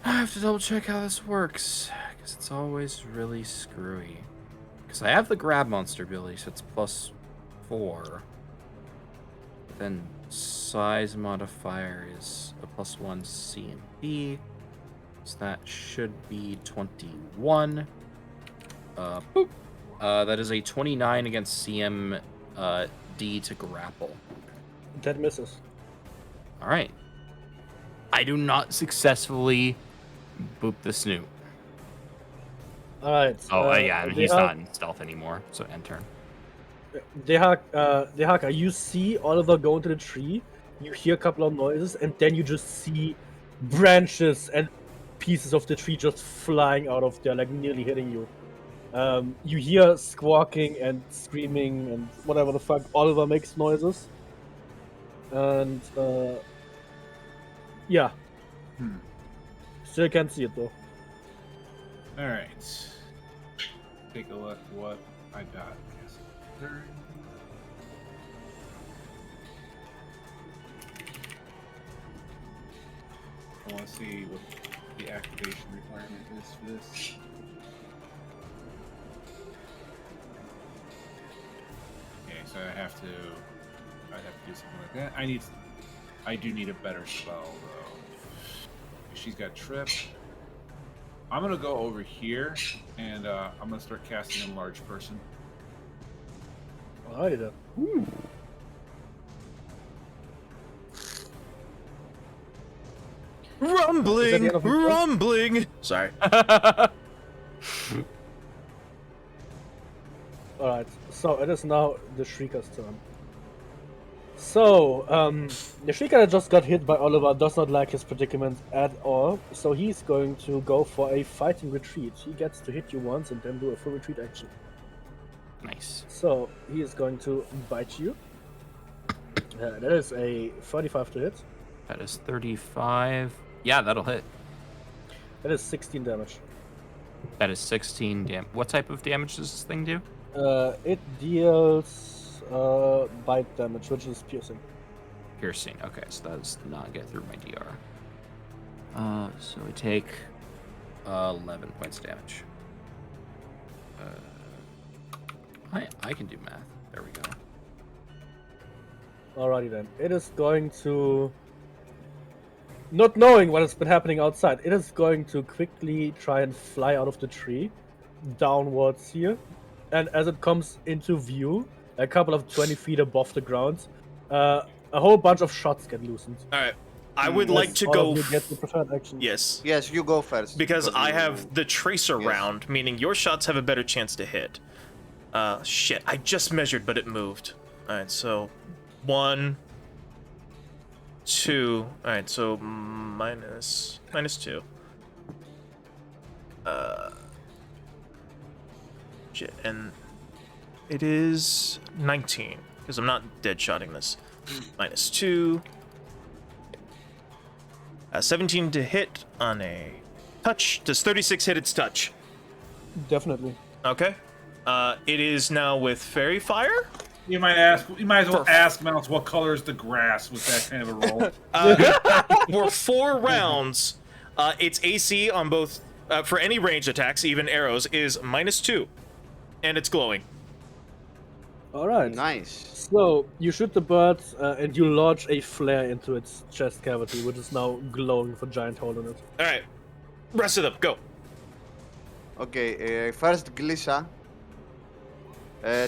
have to double check how this works, because it's always really screwy. Because I have the grab monster ability, so it's +4. But then size modifier is a +1 CMB, so that should be 21. Boop. That is a 29 against CM D to grapple. That misses. All right. I do not successfully boop the snoot. All right. Yeah, and he's not in stealth anymore, so end turn. Dehaka, you see Oliver go into the tree, you hear a couple of noises, and then you just see branches and pieces of the tree just flying out of there, like nearly hitting you. You hear squawking and screaming and whatever the fuck Oliver makes noises. And, yeah. Still can't see it though. All right. Take a look what I got. I want to see what the activation requirement is for this. Okay, so I'd have to do something like that. I do need a better spell though. She's got trip. I'm gonna go over here and I'm gonna start casting Enlarge Person. Alrighty then. Ooh. Rumbling, rumbling. Sorry. Alright, so it is now the Shrieker's turn. So, the Shrieker that just got hit by Oliver does not like his predicament at all, so he's going to go for a fighting retreat. He gets to hit you once and then do a full retreat action. Nice. So, he is going to bite you. That is a 35 to hit. That is 35. Yeah, that'll hit. That is 16 damage. That is 16 damage. What type of damage does this thing do? It deals bite damage, which is piercing. Piercing. Okay, so that does not get through my DR. So we take 11 points of damage. I can do math. There we go. Alrighty then. It is going to... Not knowing what has been happening outside, it is going to quickly try and fly out of the tree, downwards here. And as it comes into view, a couple of 20 feet above the ground, a whole bunch of shots get loosened. All right. I would like to go. You get the preferred action. Yes. Yes, you go first. Because I have the tracer round, meaning your shots have a better chance to hit. Shit. I just measured, but it moved. All right. So, 1, 2. All right. So minus 2. Shit. And it is 19 because I'm not dead shotting this. Minus 2. 17 to hit on a touch. Does 36 hit its touch? Definitely. Okay. It is now with Fairy Fire. You might as well ask Mounts what color is the grass with that kind of a roll. For 4 rounds, its AC on both for any ranged attacks, even arrows, is -2, and it's glowing. All right. Nice. So you shoot the bird and you lodge a flare into its chest cavity, which is now glowing with a giant hole in it. All right, rest of them, go. Okay, first Glissa.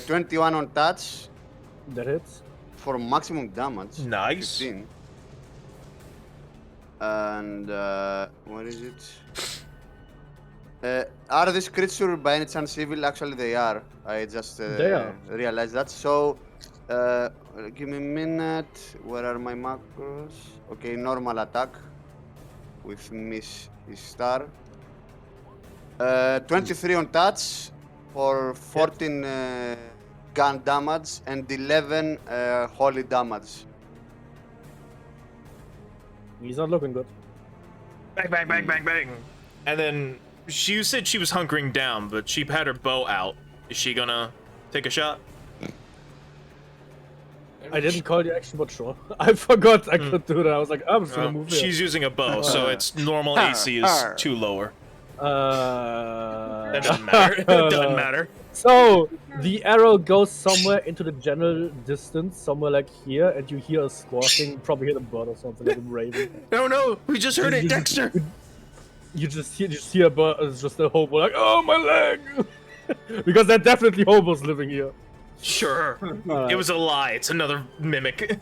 21 on touch. That hits. For maximum damage. Nice. 15. And what is it? Are these creatures by any chance evil? Actually, they are. I just realized that. So, give me a minute. Where are my macros? Okay, normal attack. with miss his star. 23 on touch for 14 gun damage and 11 holy damage. He's not looking good. Bang, bang, bang, bang, bang. And then you said she was hunkering down, but she had her bow out. Is she gonna take a shot? I didn't call the action, but sure. I forgot I could do that. I was like, I'm just gonna move here. She's using a bow, so its normal AC is 2 lower. That doesn't matter. It doesn't matter. So the arrow goes somewhere into the general distance, somewhere like here, and you hear a squawking, probably hit a bird or something, like a raven. No, we just heard it, Dexter. You just hear a bird, it's just a hobo, like, oh, my leg! Because there are definitely hobos living here. Sure. Right. It was a lie. It's another mimic.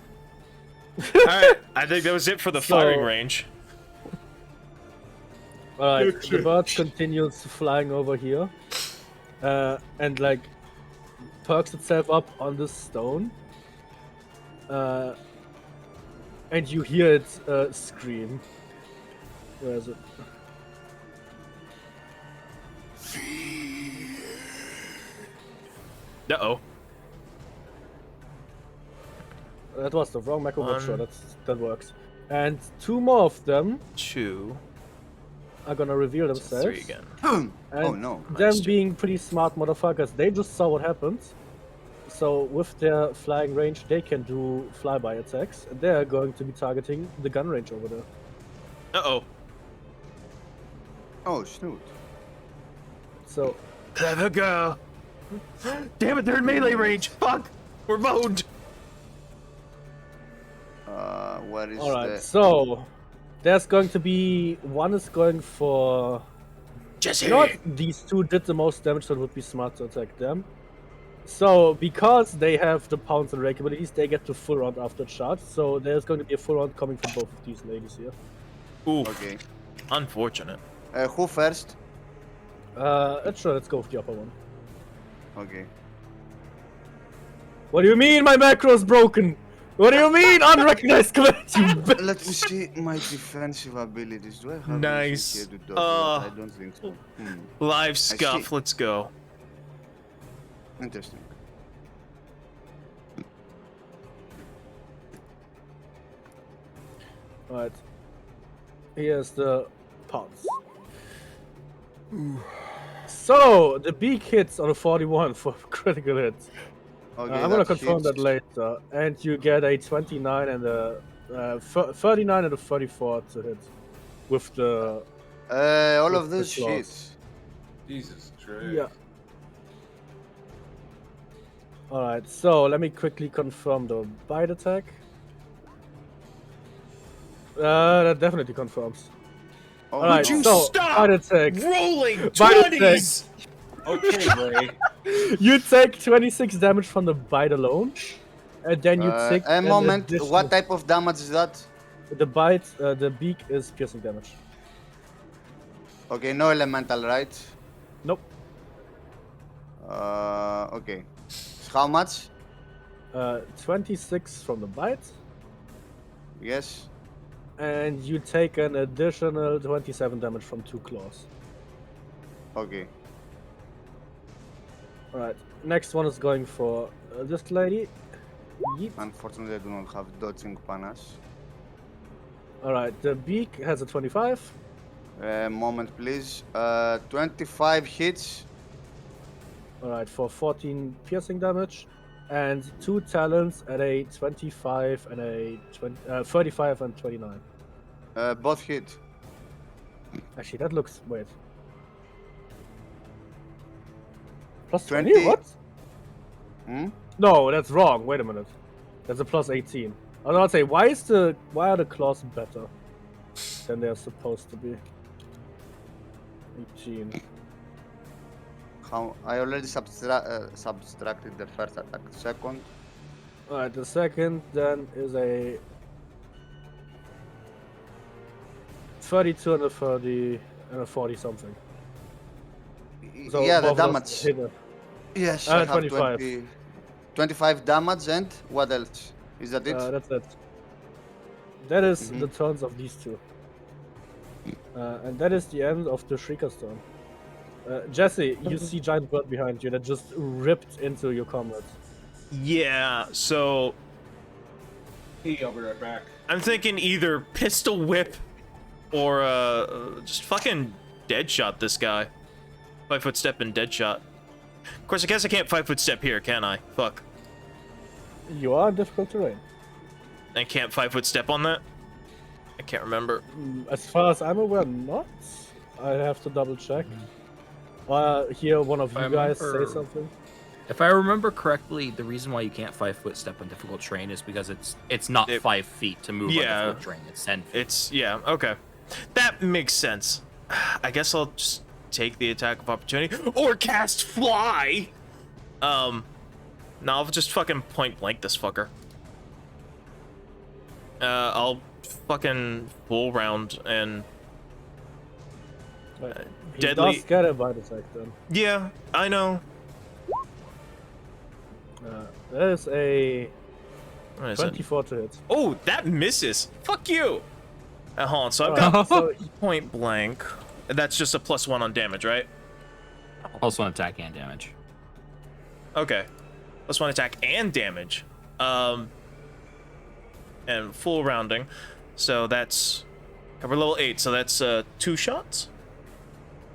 Alright, I think that was it for the firing range. Alright, the bird continues flying over here. And like perks itself up on this stone. And you hear it scream. Where is it? Uh-oh. That was the wrong macro, but sure, that works. And 2 more of them 2. are gonna reveal themselves. 3 again. And Oh no. them being pretty smart motherfuckers, they just saw what happened. So with their flying range, they can do flyby attacks. And they're going to be targeting the gun range over there. Uh-oh. Oh shoot. So Clever girl. Damn it, they're in melee range. Fuck. We're boned. Where is alright, so there's going to be one is going for Jesse. you know what? These 2 did the most damage, so it would be smart to attack them. So because they have the pounce and rake abilities, they get to full round after charge. So there's going to be a full round coming from both of these ladies here. Ooh. Okay. Unfortunate. Who first? Sure, let's go with the upper one. Okay. What do you mean my macro's broken? What do you mean unrecognized command, you bitch? Let me see my defensive abilities. Do I have Nice. anything here to dodge that? I don't think so. Live see. scuff. Let's go. Interesting. Alright. Here's the parts. So, the beak hits on a 41 for critical hits. Okay, I'm gonna that confirm hits. that later. And you get a 29 and a 39 and a 34 to hit. With the... All with of the those claws. hits. Jesus Christ. Yeah. Alright, so let me quickly confirm the bite attack. That definitely confirms. Oh, Alright, you so stop bite attack. Rolling Bite 20s. Okay, Ray. You take 26 damage from the bite alone. And then you take a an moment. additional- What type of damage is that? The bite, the beak is piercing damage. Okay, no elemental, right? Nope. Okay. How much? 26 from the bite. Yes. And you take an additional 27 damage from 2 claws. Okay. Alright, next one is going for this lady. Yeet. Unfortunately, I do not have dodging panache. Alright, the beak has a 25. Moment, please. 25 hits. Alright, for 14 piercing damage. And 2 talons at a 25 and a 35 and 29. Both hit. Actually, that looks... Wait. Plus 20? 20. What? Hmm? No, that's wrong. Wait a minute. That's a plus 18. I was about to say, why are the claws better than they're supposed to be? 18. How? I already subtracted the first attack. Second. Alright, the second then is a 32 and a 30 and a 40 something. So Yeah, the both of those damage. hit her. Yes, I have 25. 25 damage and what else? Is that it? That's it. That is Mhm. the turns of these 2. And that is the end of the Shrieker's turn. Jesse, you see giant bird behind you that just ripped into your comrades. Yeah, so Hey, I'll be right back. I'm thinking either pistol whip or just fucking dead shot this guy. 5 foot step and dead shot. Of course, I guess I can't 5 foot step here, can I? Fuck. You are in difficult terrain. I can't 5 foot step on that? I can't remember. As far as I'm aware, not. I have to double check. Hear one of you guys say something. If I remember correctly, the reason why you can't 5 foot step on difficult terrain is because it's not 5 feet to move on difficult terrain. It's 10 feet. It's, yeah, okay. That makes sense. I guess I'll just take the attack of opportunity or cast fly. No, I'll just fucking point blank this fucker. I'll fucking full round and He deadly. does get a bite attack then. Yeah, I know. That is a What is 24 to hit. Oh, that misses. Fuck you. Hold on. So I've got So point blank. That's just a +1 on damage, right? Also on attack and damage. Okay. +1 attack and damage. And full rounding. So that's cover level 8. So that's 2 shots.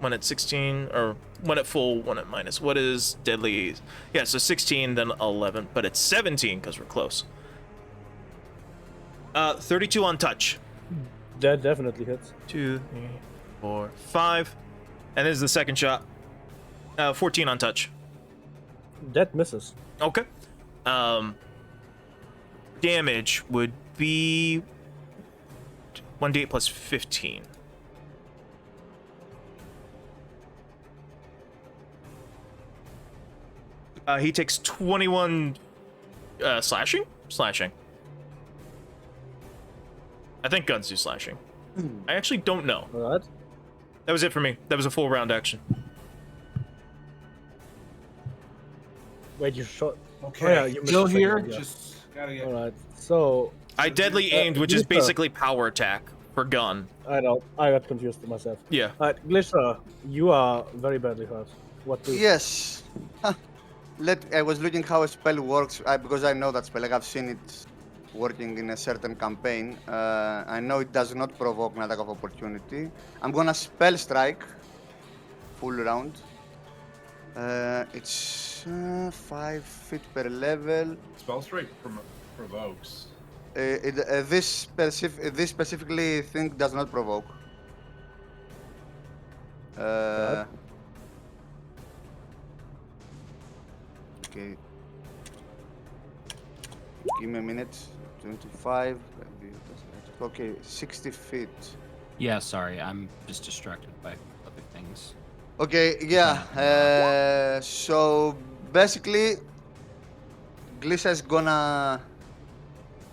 One at 16, or one at full, one at minus. What is deadly? Yeah, so 16, then 11, but it's 17 because we're close. 32 on touch. that definitely hits. 2, 3, 4, 5. And this is the second shot. 14 on touch. That misses. Okay. Damage would be 1d8 plus 15. He takes 21 slashing? Slashing. I think guns do slashing. I actually don't know. Alright. That was it for me. That was a full round action. Wait, you shot. Okay, Oh, yeah, you missed still the second here. one, yeah. Just gotta get. Alright, so I deadly aimed, which is Lisa. basically power attack for gun. I know, I got confused myself. Yeah. Alright, Glisha, you are very badly hurt. What do you Yes. I was looking how a spell works because I know that spell. Like I've seen it working in a certain campaign. I know it does not provoke an attack of opportunity. I'm gonna spell strike. Full round. It's 5 feet per level. Spell strike provokes. This specifically thing does not provoke. Okay. Give me a minute. 25. Okay, 60 feet. Yeah, sorry, I'm just distracted by other things. Okay, yeah. So basically, Glisha is gonna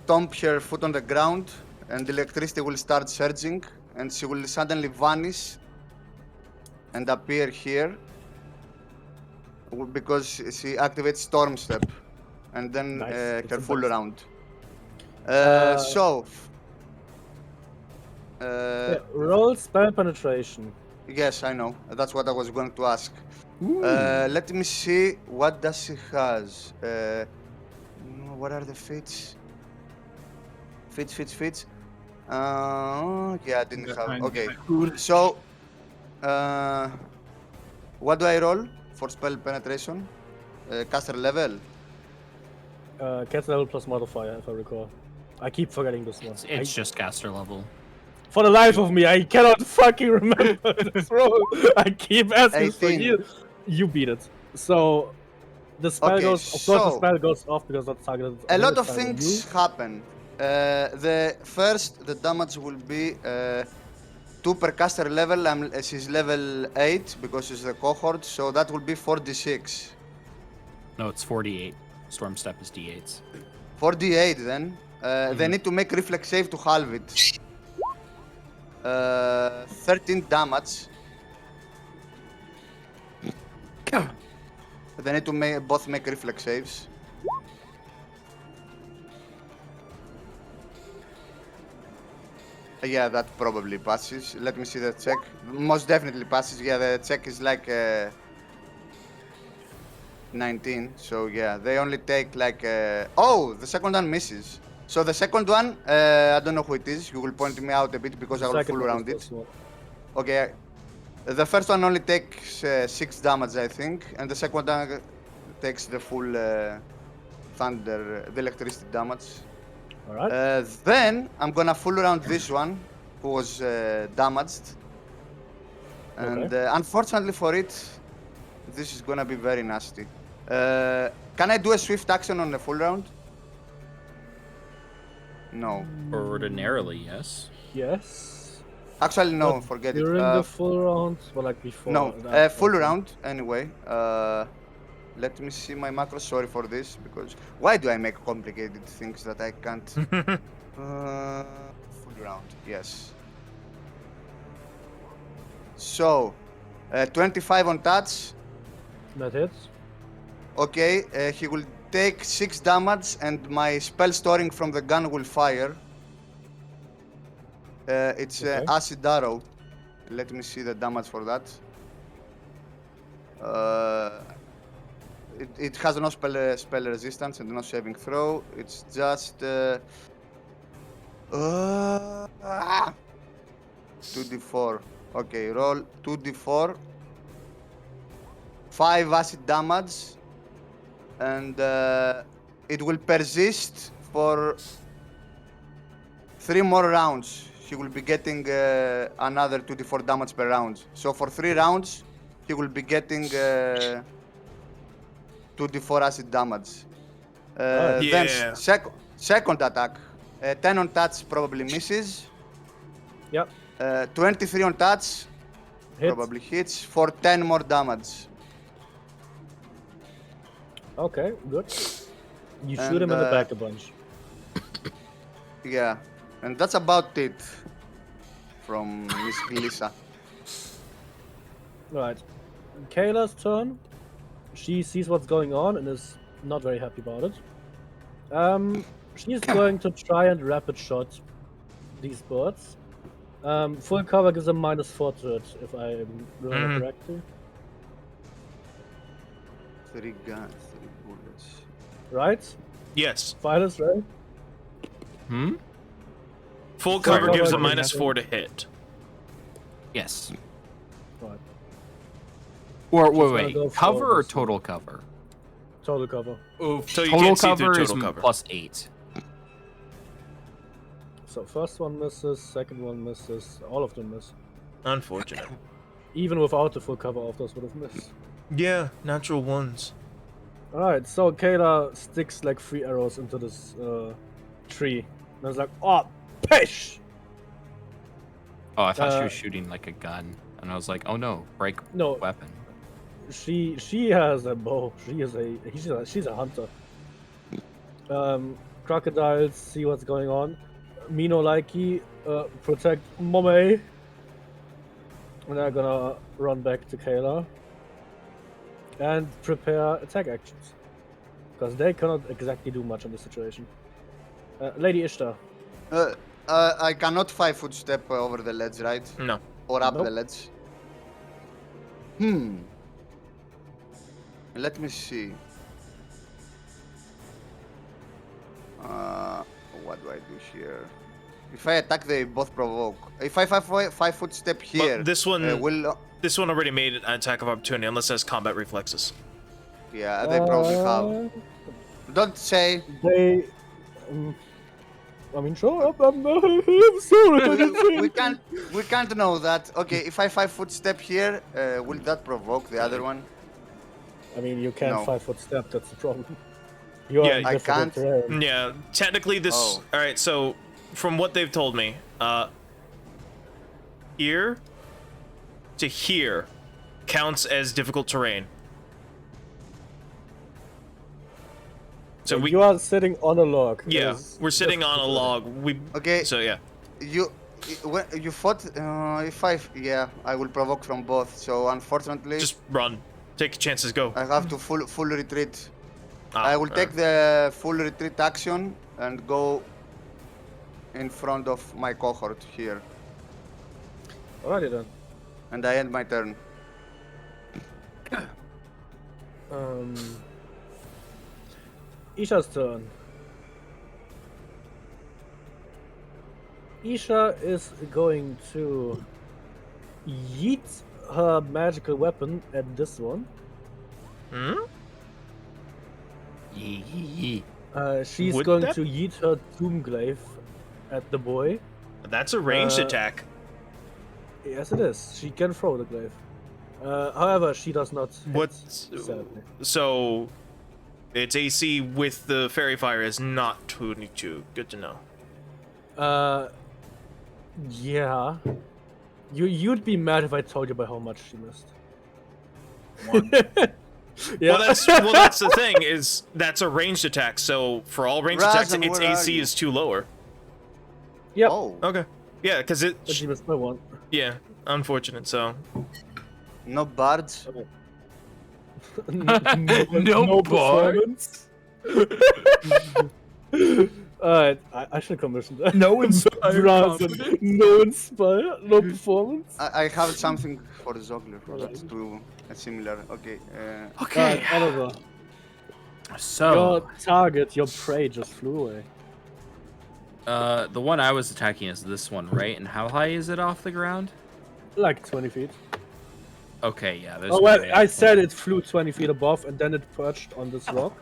stomp her foot on the ground, and the electricity will start surging, and she will suddenly vanish and appear here because she activates Storm Step, and then Nice. her It's full nice. round. Yeah, roll spell penetration. Yes, I know. That's what I was going to ask. Let me see. What does she has? What are the feats? Feats. Yeah, I didn't have. Okay. So, what do I roll for spell penetration? Caster level. Cast level plus modifier, if I recall. I keep forgetting this one. It's just caster level. For the life of me, I cannot fucking remember this roll. I keep asking for 18. you. You beat it. So the spell Okay, goes. Of course, the so- spell goes off because that's targeted. A lot of targeted things you. happen. The damage will be 2 per caster level. She's level 8 because she's the cohort, so that will be 4d6. No, it's 48. Storm step is d8s. 4d8 then. They need to make reflex save to halve it. 13 damage. They need to both make reflex saves. Yeah, that probably passes. Let me see the check. Most definitely passes. Yeah, the check is like 19. So yeah, they only take like. Oh, the second one misses. So the second one, I don't know who it is. You will point me out a bit because The I will second fool one is around it. this one. Okay. The first one only takes 6 damage, I think, and the second one takes the full thunder, the electricity damage. All right. Then I'm gonna fool around this one, who was damaged. And unfortunately for it, this is gonna be very nasty. Can I do a swift action on the full round? No. Ordinarily, yes. Yes. Actually, no. Not Forget it. during the full round, but like before. No. and after, Full I think. round anyway. Let me see my macro. Sorry for this, because why do I make complicated things that I can't? Full round. Yes. So, 25 on touch. That hits. Okay, he will take 6 damage and my spell storing from the gun will fire. It's acid arrow. Let me see the damage for that. It has no spell resistance and no saving throw. It's just 2d4. Okay, roll 2d4. 5 acid damage. And it will persist for 3 more rounds. He will be getting another 2d4 damage per round. So for 3 rounds, he will be getting 2d4 acid damage. Then second attack, 10 on touch probably misses. Yep. 23 on touch probably hits for 10 more damage. Okay, good. You shoot him in the back a bunch. Yeah, and that's about it from Miss Glissa. Right. Kayla's turn. She sees what's going on and is not very happy about it. She's going to try and rapid shot these birds. Full cover gives a -4 to it, if I remember correctly. 3 guns, 3 bullets. Right? Yes. Finals, right? Full cover gives a -4 to hit. Yes. Right. Or wait, cover or total cover? Total cover. Oof. So you Total can't see through cover is total cover. +8. So first one misses, second one misses, all of them miss. Unfortunate. Even without the full cover, all of those would have missed. Yeah, natural ones. Alright, so Kayla sticks like 3 arrows into this tree. And I was like, oh, pish! Oh, I thought she was shooting like a gun, and I was like, oh no, break weapon. She has a bow. She's a hunter. Crocodiles see what's going on. Mino likey protect Mommy. And they're gonna run back to Kayla and prepare attack actions. Because they cannot exactly do much in this situation. Lady Ishtar. I cannot 5-foot step over the ledge, right? No. Or up the ledge. Let me see. What do I do here? If I attack, they both provoke. If I 5-foot step here, but this one will. This one already made an attack of opportunity, unless it has combat reflexes. Yeah, they probably have. Don't say. They. I mean, sure. I'm sorry. We can't know that. Okay, if I 5-foot step here, will that provoke the other one? I mean, you can't No. 5-foot step. That's the problem. You are I can't. terrain. Yeah, technically this. Oh. All right, so from what they've told me, here to here counts as difficult terrain. So you are sitting on a log. Yeah, we're sitting on a log. Okay. So yeah. You fought. I will provoke from both. So unfortunately, Just run. Take chances. Go. I have to full retreat. I will take the full retreat action and go in front of my cohort here. Alrighty then. And I end my turn. Isha's turn. Isha is going to yeet her magical weapon at this one. She's Would going that- to yeet her Doomglaive at the boy. That's a ranged attack. Yes, it is. She can throw the glaive. However, she does not hit, What's sadly. so? Its AC with the fairy fire is not 22. Good to know. Yeah. You'd be mad if I told you by how much she missed. One. Yeah. Well, that's the thing is that's a ranged attack. So for all ranged attacks, Razan, its where are AC you? is 2 lower. Yep. Oh, Okay. Yeah, because it. But she missed by one. Yeah, unfortunate. So no bards. No performance. Alright, I should commission that. No inspire confidence. No inspire, no performance. I have something for Zogler for that too. Similar. Okay. Okay. Oliver, So your target, your prey just flew away. the one I was attacking is this one, right? And how high is it off the ground? Like 20 feet. Okay, yeah. There's Oh, no well, way I can- said it flew 20 feet above and then it perched on this rock.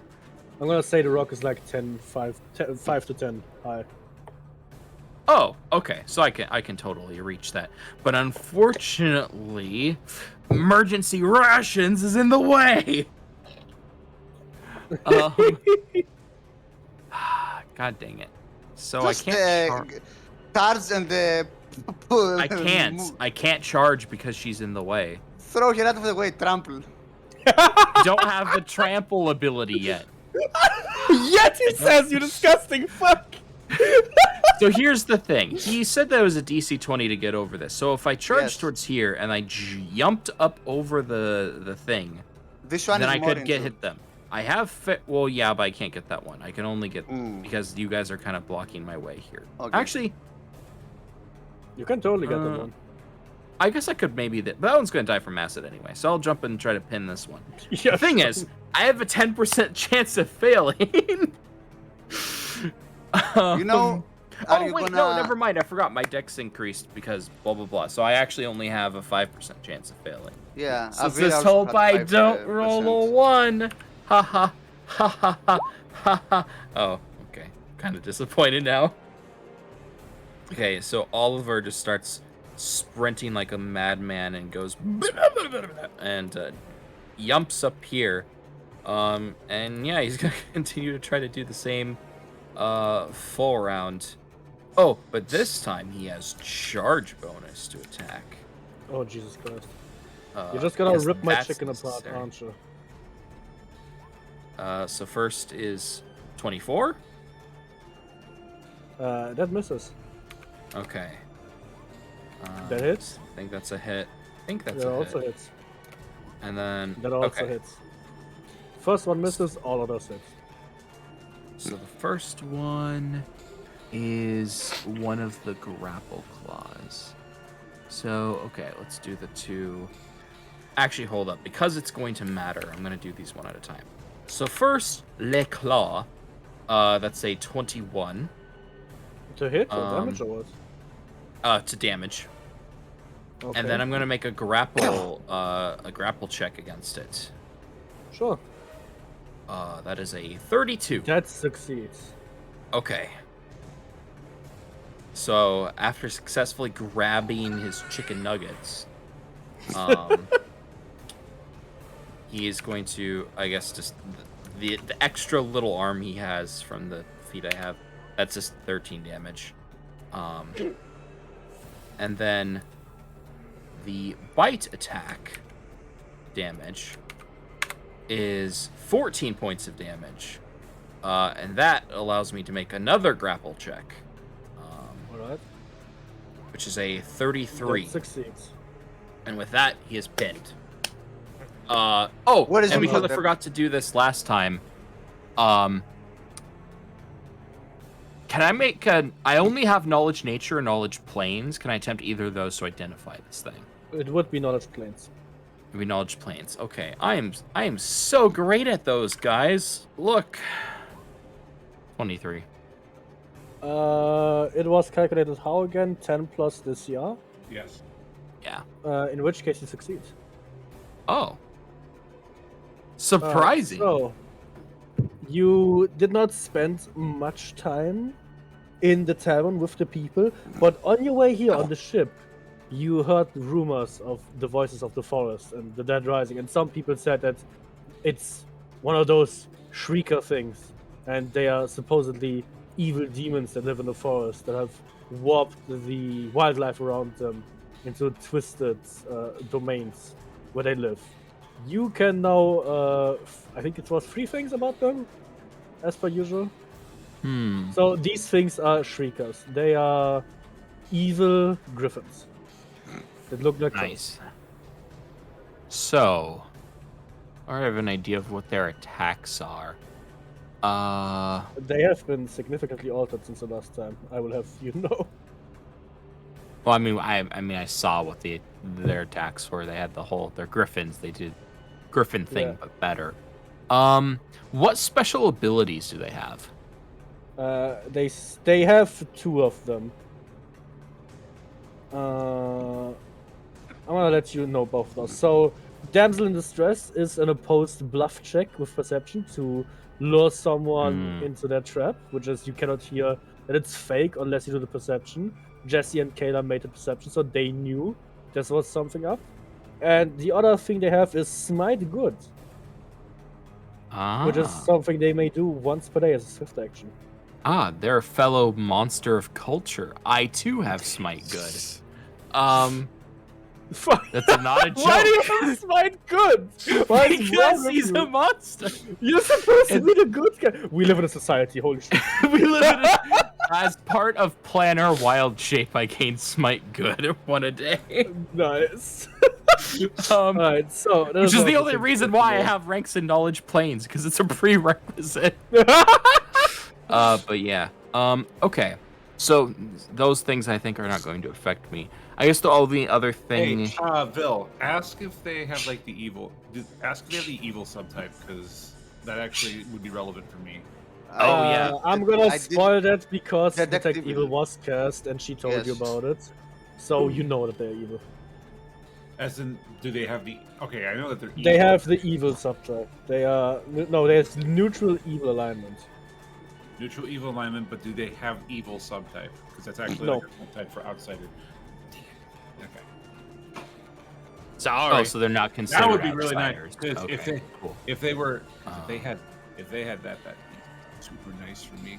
I'm gonna say the rock is like 5 to 10 high. Oh, okay. So I can totally reach that. But unfortunately, emergency rations is in the way. God dang it. So just I can't cards and the. I can't charge because she's in the way. Throw her out of the way. Trample. Don't have the trample ability yet. Yet he says, you disgusting fuck! So here's the thing. He said that it was a DC 20 to get over this. So if I charge Yes. towards here and I jumped up over the thing, This one then is I more could get into- hit them. I have fit. Well, yeah, but I can't get that one. I can only get because you guys are kind of blocking my way here. Okay. Actually, You can totally get that one. I guess I could maybe. But that one's gonna die from acid anyway. So I'll jump and try to pin this one. Yeah, The thing is, I have a 10% chance of failing. You know. Are Oh you wait, gonna... no, never mind. I forgot my dex increased because blah blah blah. So I actually only have a 5% chance of failing. Yeah. So Avila this also hope had I don't 5%. roll a 1. Ha ha ha ha ha ha ha. Oh, okay. Kind of disappointed now. Okay, so Oliver just starts sprinting like a madman and goes and yumps up here. And yeah, he's gonna continue to try to do the same full round. Oh, but this time he has charge bonus to attack. Oh, Jesus Christ. You're just gonna because rip my that's chicken apart, necessary. aren't you? So first is 24. That misses. Okay. That hits? I think that's a hit. I think that's That a also hit. hits. And then That also okay. hits. First one misses, all of those hits. So the first one is one of the grapple claws. So okay, let's do the 2. Actually, hold up. Because it's going to matter, I'm gonna do these one at a time. So first, Le Claw. That's a 21. To hit or damage or what? To damage. Okay. And then I'm gonna make a grapple check against it. Sure. That is a 32. That succeeds. Okay. So after successfully grabbing his chicken nuggets, he is going to, I guess, just the extra little arm he has from the feet I have. That's just 13 damage. And then the bite attack damage is 14 points of damage. And that allows me to make another grapple check, Alright. which is a 33. That succeeds. And with that, he is pinned. Oh, What is and it because I called? forgot to do this last time, Can I make a... I only have knowledge nature and knowledge planes. Can I attempt either of those to identify this thing? It would be knowledge planes. It would be knowledge planes. Okay, I am so great at those, guys. Look. 23. It was calculated how again? 10 plus this year? Yes. Yeah. In which case you succeed. Oh. Surprising. So, you did not spend much time in the tavern with the people, but on your way here on the ship, you heard rumors of the voices of the forest and the dead rising, and some people said that it's one of those shrieker things, and they are supposedly evil demons that live in the forest that have warped the wildlife around them into twisted domains where they live. You can know, I think it was 3 things about them, as per usual. So these things are shriekers. They are evil griffins that look like nice. So, I have an idea of what their attacks are. They have been significantly altered since the last time. I will have you know. Well, I mean, I saw what their attacks were. They had their griffins. They did griffin thing, but better. What special abilities do they have? They have 2 of them. I'm gonna let you know both of those. So, Damsel in Distress is an opposed bluff check with perception to lure someone into their trap, which is you cannot hear that it's fake unless you do the perception. Jesse and Kayla made the perception, so they knew this was something up. And the other thing they have is Smite Good, which is something they may do once per day as a swift action. They're a fellow monster of culture. I too have Smite Good. That's not a joke. Why do you have Smite Good? Because he's a monster. You're supposed to be the good guy. We live in a society, holy shit. We live in a... As part of Planner Wild Shape, I gained Smite Good 1 a day. Nice. Alright, so... Which is the only reason why I have ranks in Knowledge Planes, because it's a prerequisite. But yeah. Okay. So, those things I think are not going to affect me. I guess the only other thing... Hey, Vil, ask if they have, like, the evil... Ask if they have the evil subtype, because that actually would be relevant for me. Oh, yeah. I'm gonna spoil that because Detect Evil was cast and she told you about it. So you know that they're evil. As in, do they have the... Okay, I know that they're evil. They have the evil subtype. They are... No, there's neutral evil alignment. Neutral evil alignment, but do they have evil subtype? Because that's actually like a subtype for outsider. Okay. Sorry. Oh, so they're not considered That would be outsiders. really nice. Okay, if they were, if they had that, that'd be super nice for me.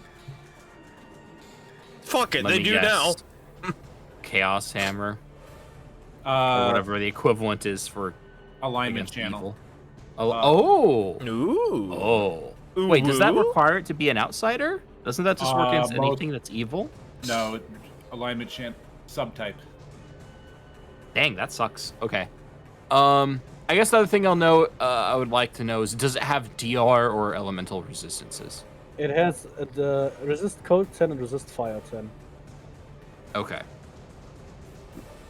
Fuck it, Let they me do guess. now. Chaos Hammer. Or whatever the equivalent is for alignment channel. Oh. Ooh. Oh. Wait, does that require it to be an outsider? Doesn't that just work against anything that's evil? No, alignment channel subtype. Dang, that sucks. Okay. I guess the other thing I would like to know is, does it have DR or elemental resistances? It has the resist cold 10 and resist fire 10. Okay.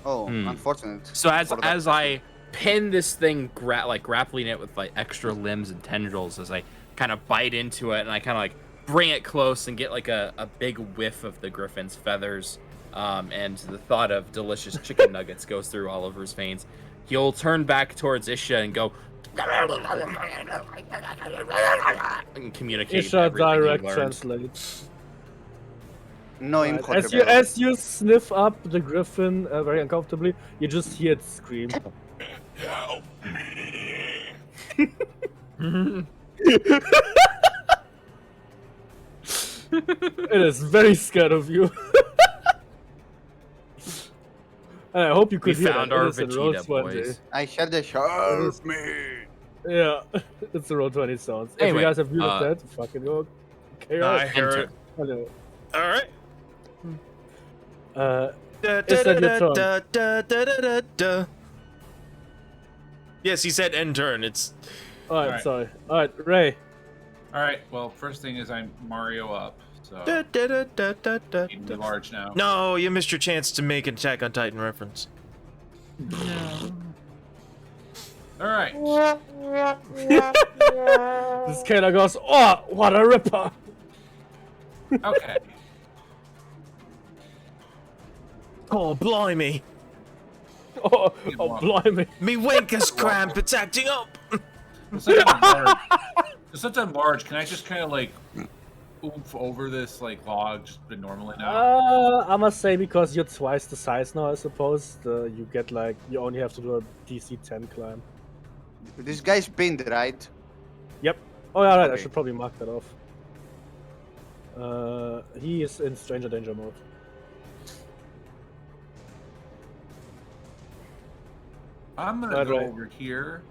Oh, unfortunate. So as I pin this thing, grappling it with like extra limbs and tendrils, as I kind of bite into it and I kind of like bring it close and get like a big whiff of the griffin's feathers, and the thought of delicious chicken nuggets goes through Oliver's veins. He'll turn back towards Isha and go and communicate. Isha direct translates. No incorrigible. As you sniff up the griffin very uncomfortably, you just hear it scream. Help me! It is very scared of you. And I hope you could hear found that. our It is in roll Vegeta 20. boys. I heard the help me. Yeah, it's the roll 20 sounds. Anyway, if you guys have muted that, fucking go. Okay, I hear it. Hello. All right. Is that your turn? Yes, he said end turn. It's Alright, Alright. sorry. Alright, Ray. All right. Well, first thing is I'm Mario up, So Da, da, da, da, da, da, even da. large now. No, you missed your chance to make an Attack on Titan reference. No. All right. This Scalar goes, oh, what a ripper! Okay. Oh, blimey. Oh, Yeah, oh well. blimey. Me wanker's cramp, it's acting up. Since I'm large, since I'm large, can I just kind of like oomph over this like log just normally now? I must say, because you're twice the size now, I suppose, you get like, you only have to do a DC 10 climb. This guy's pinned, right? Yep. Oh, yeah, right, I Okay. should probably mark that off. He is in Stranger Danger mode. I'm gonna Right, go right. over here,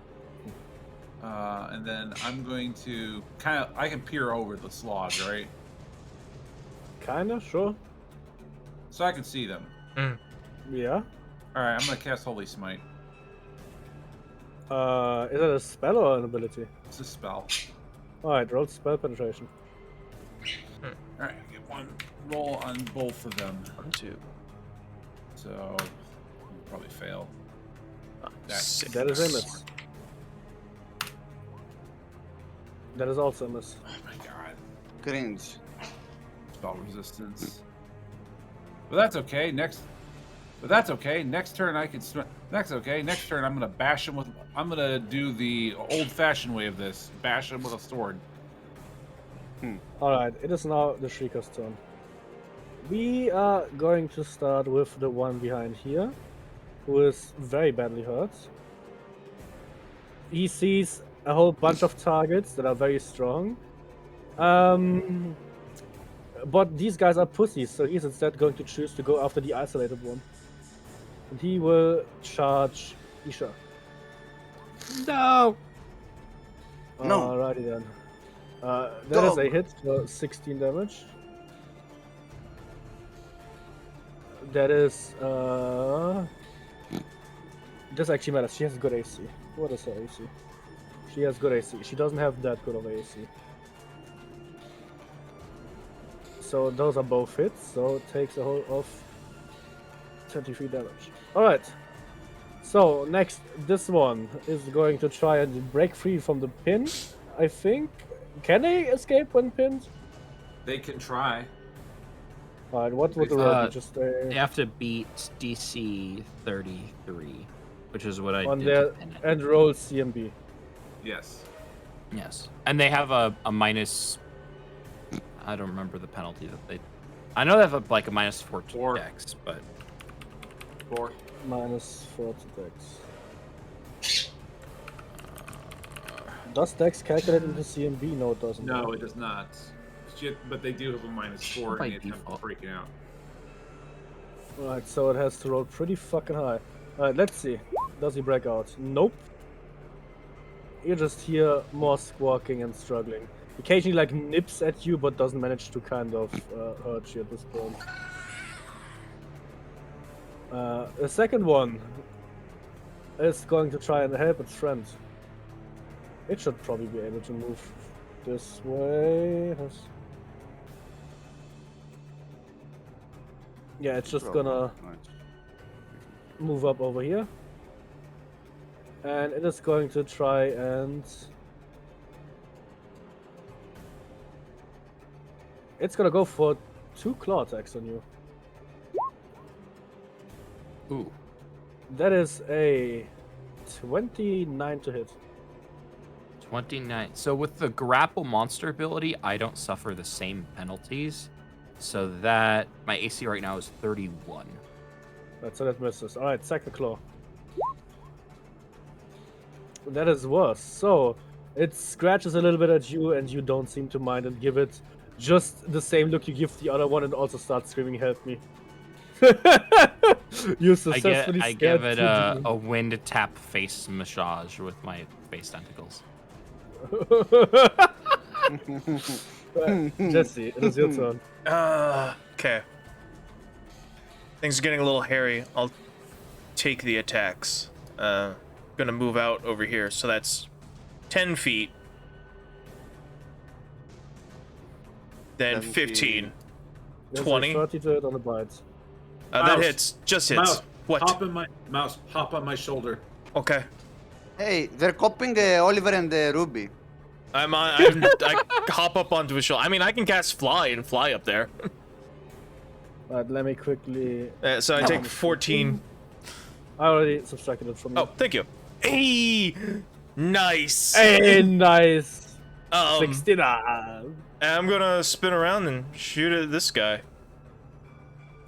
and then I'm going to I can peer over the slog, right? Kinda, sure. So I can see them. Yeah. All right, I'm gonna cast Holy Smite. Is it a spell or an ability? It's a spell. Alright, roll spell penetration. All right, I get one roll on both of them. 1, 2. So I'll probably fail. That's That is a miss. That is also a miss. Oh my god. Cringe. Spell resistance. But that's okay. Next turn I can. Next turn I'm gonna bash him with. I'm gonna do the old-fashioned way of this. Bash him with a sword. Alright, it is now the Shrieker's turn. We are going to start with the one behind here, who is very badly hurt. He sees a whole bunch of targets that are very strong. But these guys are pussies, so he's instead going to choose to go after the isolated one. And he will charge Isha. No. No. Alrighty then. That is a Dog. hit for 16 damage. That is this actually matters. She has good AC. What is her AC? She has good AC. She doesn't have that good of AC. So those are both hits, so it takes a whole of 23 damage. Alright. So next, this one is going to try and break free from the pin, I think. Can they escape when pinned? They can try. Alright, what would the roll be? Just They have to beat DC 33, which is what I on did. their To pin it. and roll CMB. Yes. Yes, and they have a minus. I don't remember the penalty that they. I know they have like a minus 4 to Four. dex, but 4. Minus 4 to dex. Does dex calculate into CMB? No, it doesn't. No, it does not. Shit, but they do have a -4 By in the attempt default. of breaking out. Alright, so it has to roll pretty fucking high. Alright, let's see. Does he break out? Nope. You just hear more squawking and struggling. Occasionally, like, nips at you, but doesn't manage to kind of hurt you at this point. The second one is going to try and help its friend. It should probably be able to move this way. Yeah, it's just gonna move up over here. And it is going to try and... It's gonna go for 2 claw attacks on you. ooh, That is a 29 to hit. 29. So with the grapple monster ability, I don't suffer the same penalties. So that my AC right now is 31. Right, so that misses. Alright, second claw. That is worse. So it scratches a little bit at you and you don't seem to mind and give it just the same look you give the other one and also start screaming, "Help me." You successfully I scared give it two a wind tap face massage with my face tentacles. Right, Jesse, it is your turn. Okay. Things are getting a little hairy. I'll take the attacks. Gonna move out over here, so that's 10 feet. then Doesn't 15. There's 20. a 30 to it on the bite. That Mouse. hits. Just hits. Mouse, What? hop on my shoulder. Okay. Hey, they're copying Oliver and Ruby. I hop up onto his shoulder. I mean, I can cast fly and fly up there. Alright, let me quickly... So I take 14. I already subtracted it from you. Oh, thank you. Hey! Nice! Hey, nice! 69. I'm gonna spin around and shoot at this guy.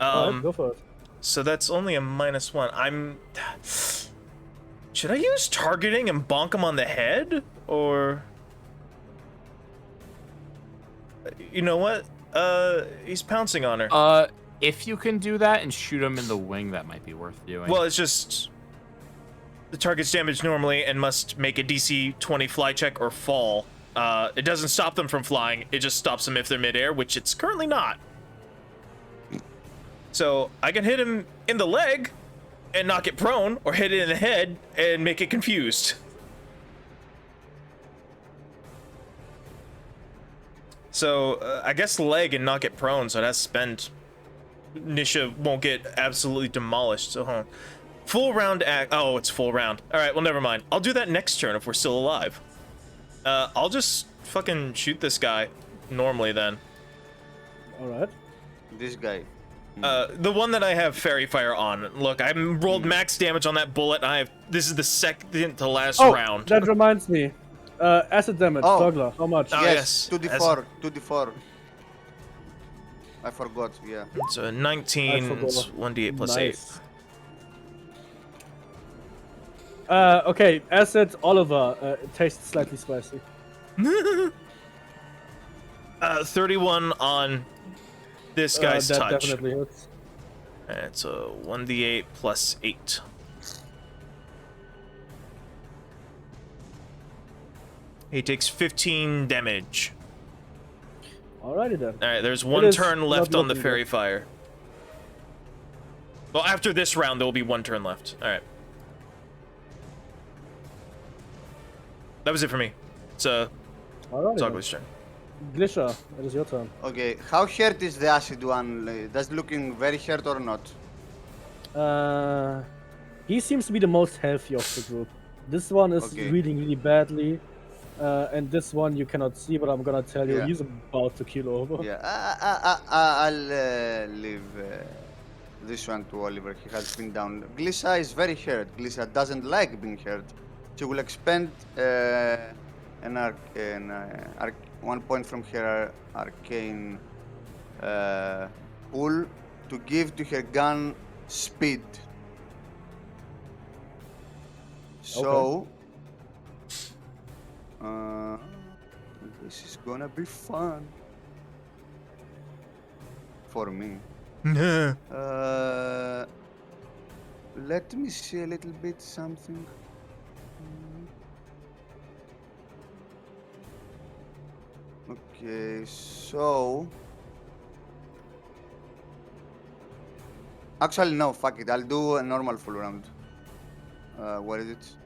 Alright, go for it. So that's only a -1. Should I use targeting and bonk him on the head? Or... You know what? He's pouncing on her. If you can do that and shoot him in the wing, that might be worth doing. Well, it's just... The target's damaged normally and must make a DC 20 fly check or fall. It doesn't stop them from flying, it just stops them if they're midair, which it's currently not. So, I can hit him in the leg and knock it prone, or hit it in the head and make it confused. So, I guess leg and knock it prone, so that's spent. Nisha won't get absolutely demolished, so hold on. Full round act. Oh, it's full round. Alright, well, never mind. I'll do that next turn if we're still alive. I'll just fucking shoot this guy normally then. Alright. This guy. The one that I have Fairy Fire on. Look, I rolled max damage on that bullet, and this is the second to last round. That reminds me. Acid damage, Toggler, how much? Yes, 2d4, 2d4. I forgot, yeah. So 19, 1d8 plus 8. Okay, acid Oliver, it tastes slightly spicy. 31 on this guy's that touch. Definitely hits. It's a 1d8 plus 8. He takes 15 damage. Alrighty then. Alright, there's one turn left on the Fairy Fire. Well, after this round, there will be one turn left. Alright. That was it for me. It's Zogly's turn. Glisha, it is your turn. Okay, how hurt is the acid one? Does it looking very hurt or not? He seems to be the most healthy of the group. This one is bleeding really badly. And this one you cannot see, but I'm gonna tell you, he's about to kill over. Yeah, I'll leave this one to Oliver. He has been down. Glissa is very hurt. Glissa doesn't like being hurt. She will expend 1 point from her arcane pool to give to her gun speed. So, this is gonna be fun for me. Let me see a little bit something. Okay, so actually no, fuck it. I'll do a normal full round. Where is it?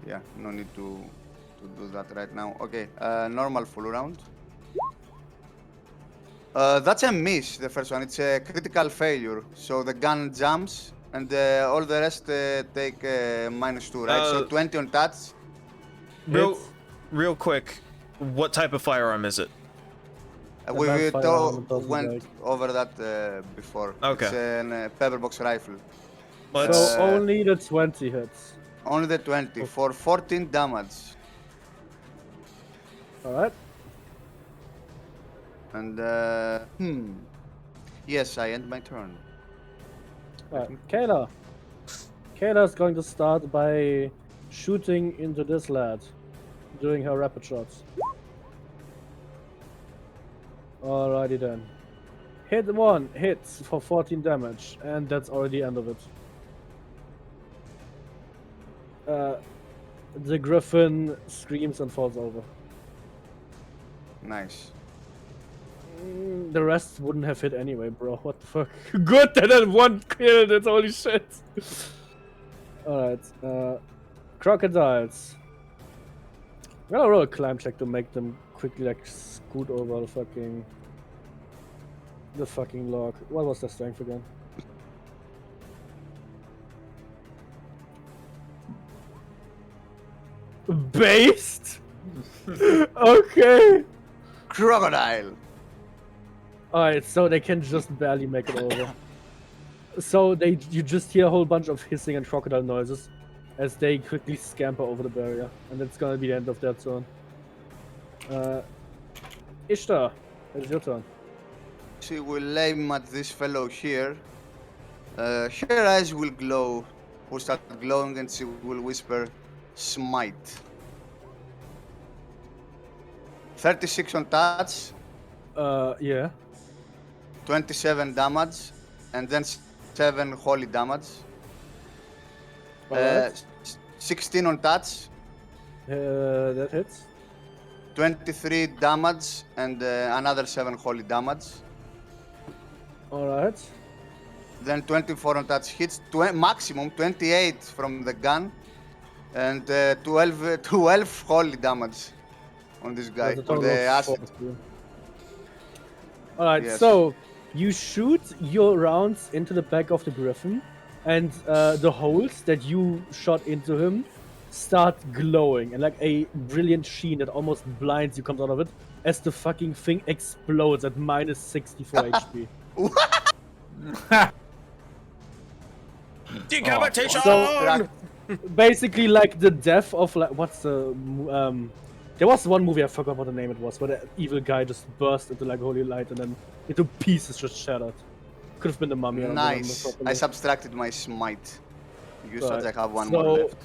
Yeah, no need to do that right now. Okay, normal full round. That's a miss, the first one. It's a critical failure. So the gun jumps and all the rest take -2, right? So 20 on touch. Real quick, what type of firearm is it? We went over that before. Okay. It's a pepperbox rifle. So only the 20 hits. Only the 20 for 14 damage. Alright. And yes, I end my turn. Alright, Kayla. Kayla's going to start by shooting into this lad, doing her rapid shots. Alrighty then. Hit 1, hits for 14 damage, and that's already the end of it. The griffin screams and falls over. Nice. The rest wouldn't have hit anyway, bro. What the fuck? Good that I one killed it, holy shit. Alright, crocodiles. gonna roll a climb check to make them quickly like scoot over the fucking log. What was their strength again? Based? Okay. Crocodile. Alright, so they can just barely make it over. So you just hear a whole bunch of hissing and crocodile noises as they quickly scamper over the barrier, and it's gonna be the end of their turn. Ishtar, it's your turn. She will aim at this fellow here. Her eyes will glow, will start glowing, and she will whisper, "Smite." 36 on touch. Yeah. 27 damage, and then 7 holy damage. Alright. 16 on touch. That hits. 23 damage, and another 7 holy damage. Alright. Then 24 on touch hits, maximum 28 from the gun, and 12 holy damage on this guy. That's a For total the of acid. 4. Alright, Yes. so you shoot your rounds into the back of the griffin, and the holes that you shot into him start glowing, and like a brilliant sheen that almost blinds you comes out of it as the fucking thing explodes at minus 64 HP. Decapitation! So basically, like the death of like what's the there was one movie I forgot what the name it was, where the evil guy just burst into like holy light and then into pieces just shattered. Could have been the mummy. I don't remember Nice. properly. I subtracted my smite. You Right. said I have one So- more left.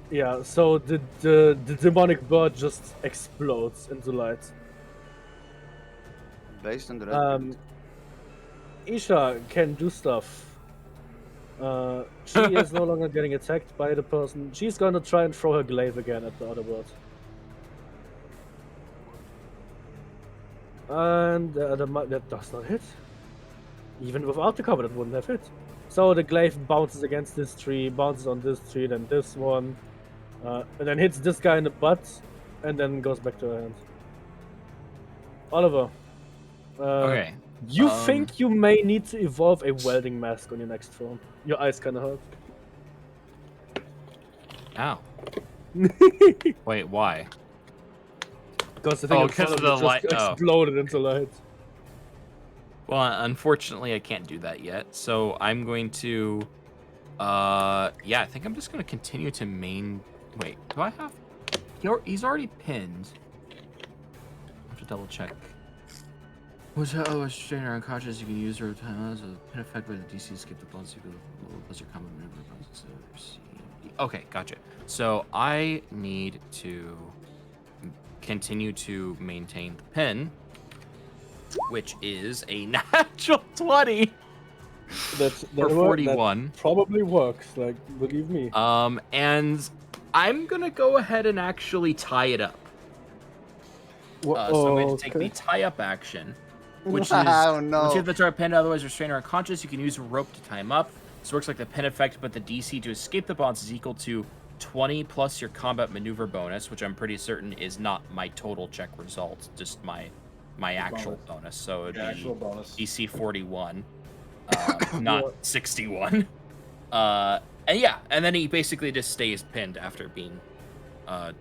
Yeah, so the demonic bird just explodes into light. Based on the red Isha can do stuff. She is no longer getting attacked by the person. She's gonna try and throw her glaive again at the other bird. And that does not hit. Even without the cover, that wouldn't have hit. So the glaive bounces against this tree, bounces on this tree, then this one, and then hits this guy in the butt, and then goes back to her hand. Oliver. Okay. You think you may need to evolve a welding mask on your next form. Your eyes kind of hurt. Ow. Wait, why? Because the thing in front because of of you the light. just exploded into light. Well, unfortunately, I can't do that yet. So I'm going to, yeah, I think I'm just going to continue to main. Wait, do I have? He's already pinned. I have to double check. Was strainer unconscious? You can use her time as a pin effect by the DC. Skip the bonus. You can plus your combat maneuver. Okay, gotcha. So I need to continue to maintain the pin, which is a natural 20 That for 41. That probably works, like, believe me. And I'm gonna go ahead and actually tie it up. So I'm going to take the tie up action, which is Oh, no. once you have the target pinned, otherwise restrained or unconscious, you can use a rope to tie him up. This works like the pin effect, but the DC to escape the bonds is equal to 20 plus your combat maneuver bonus, which I'm pretty certain is not my total check result, just my actual bonus. So it'd be DC 41, not 61. And yeah, and then he basically just stays pinned after being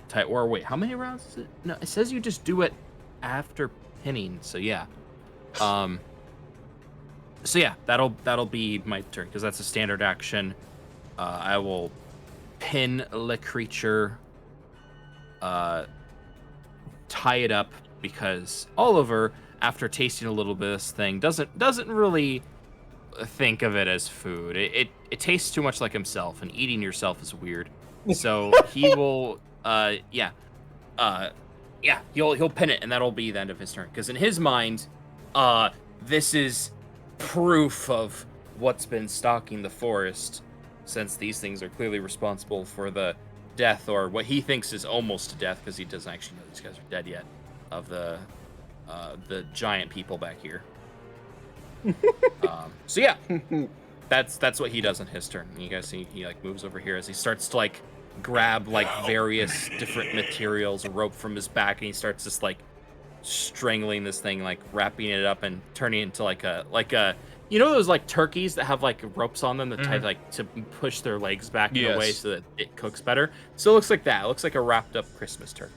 tight. Or wait, how many rounds is it? No, it says you just do it after pinning. So yeah. So yeah, that'll be my turn because that's a standard action. I will pin the creature, tie it up because Oliver, after tasting a little bit of this thing, doesn't really think of it as food. It tastes too much like himself, and eating yourself is weird. So he will, he'll pin it, and that'll be the end of his turn. Because in his mind, this is proof of what's been stalking the forest, since these things are clearly responsible for the death, or what he thinks is almost death, because he doesn't actually know these guys are dead yet, of the giant people back here. So yeah, that's what he does on his turn. And you guys see he like moves over here as he starts to like grab like various different materials, rope from his back, and he starts just like strangling this thing, like wrapping it up and turning it into like a you know those like turkeys that have like ropes on them that tie like to push their legs back in a way so that it cooks better. So it looks like that. It looks like a wrapped up Christmas turkey.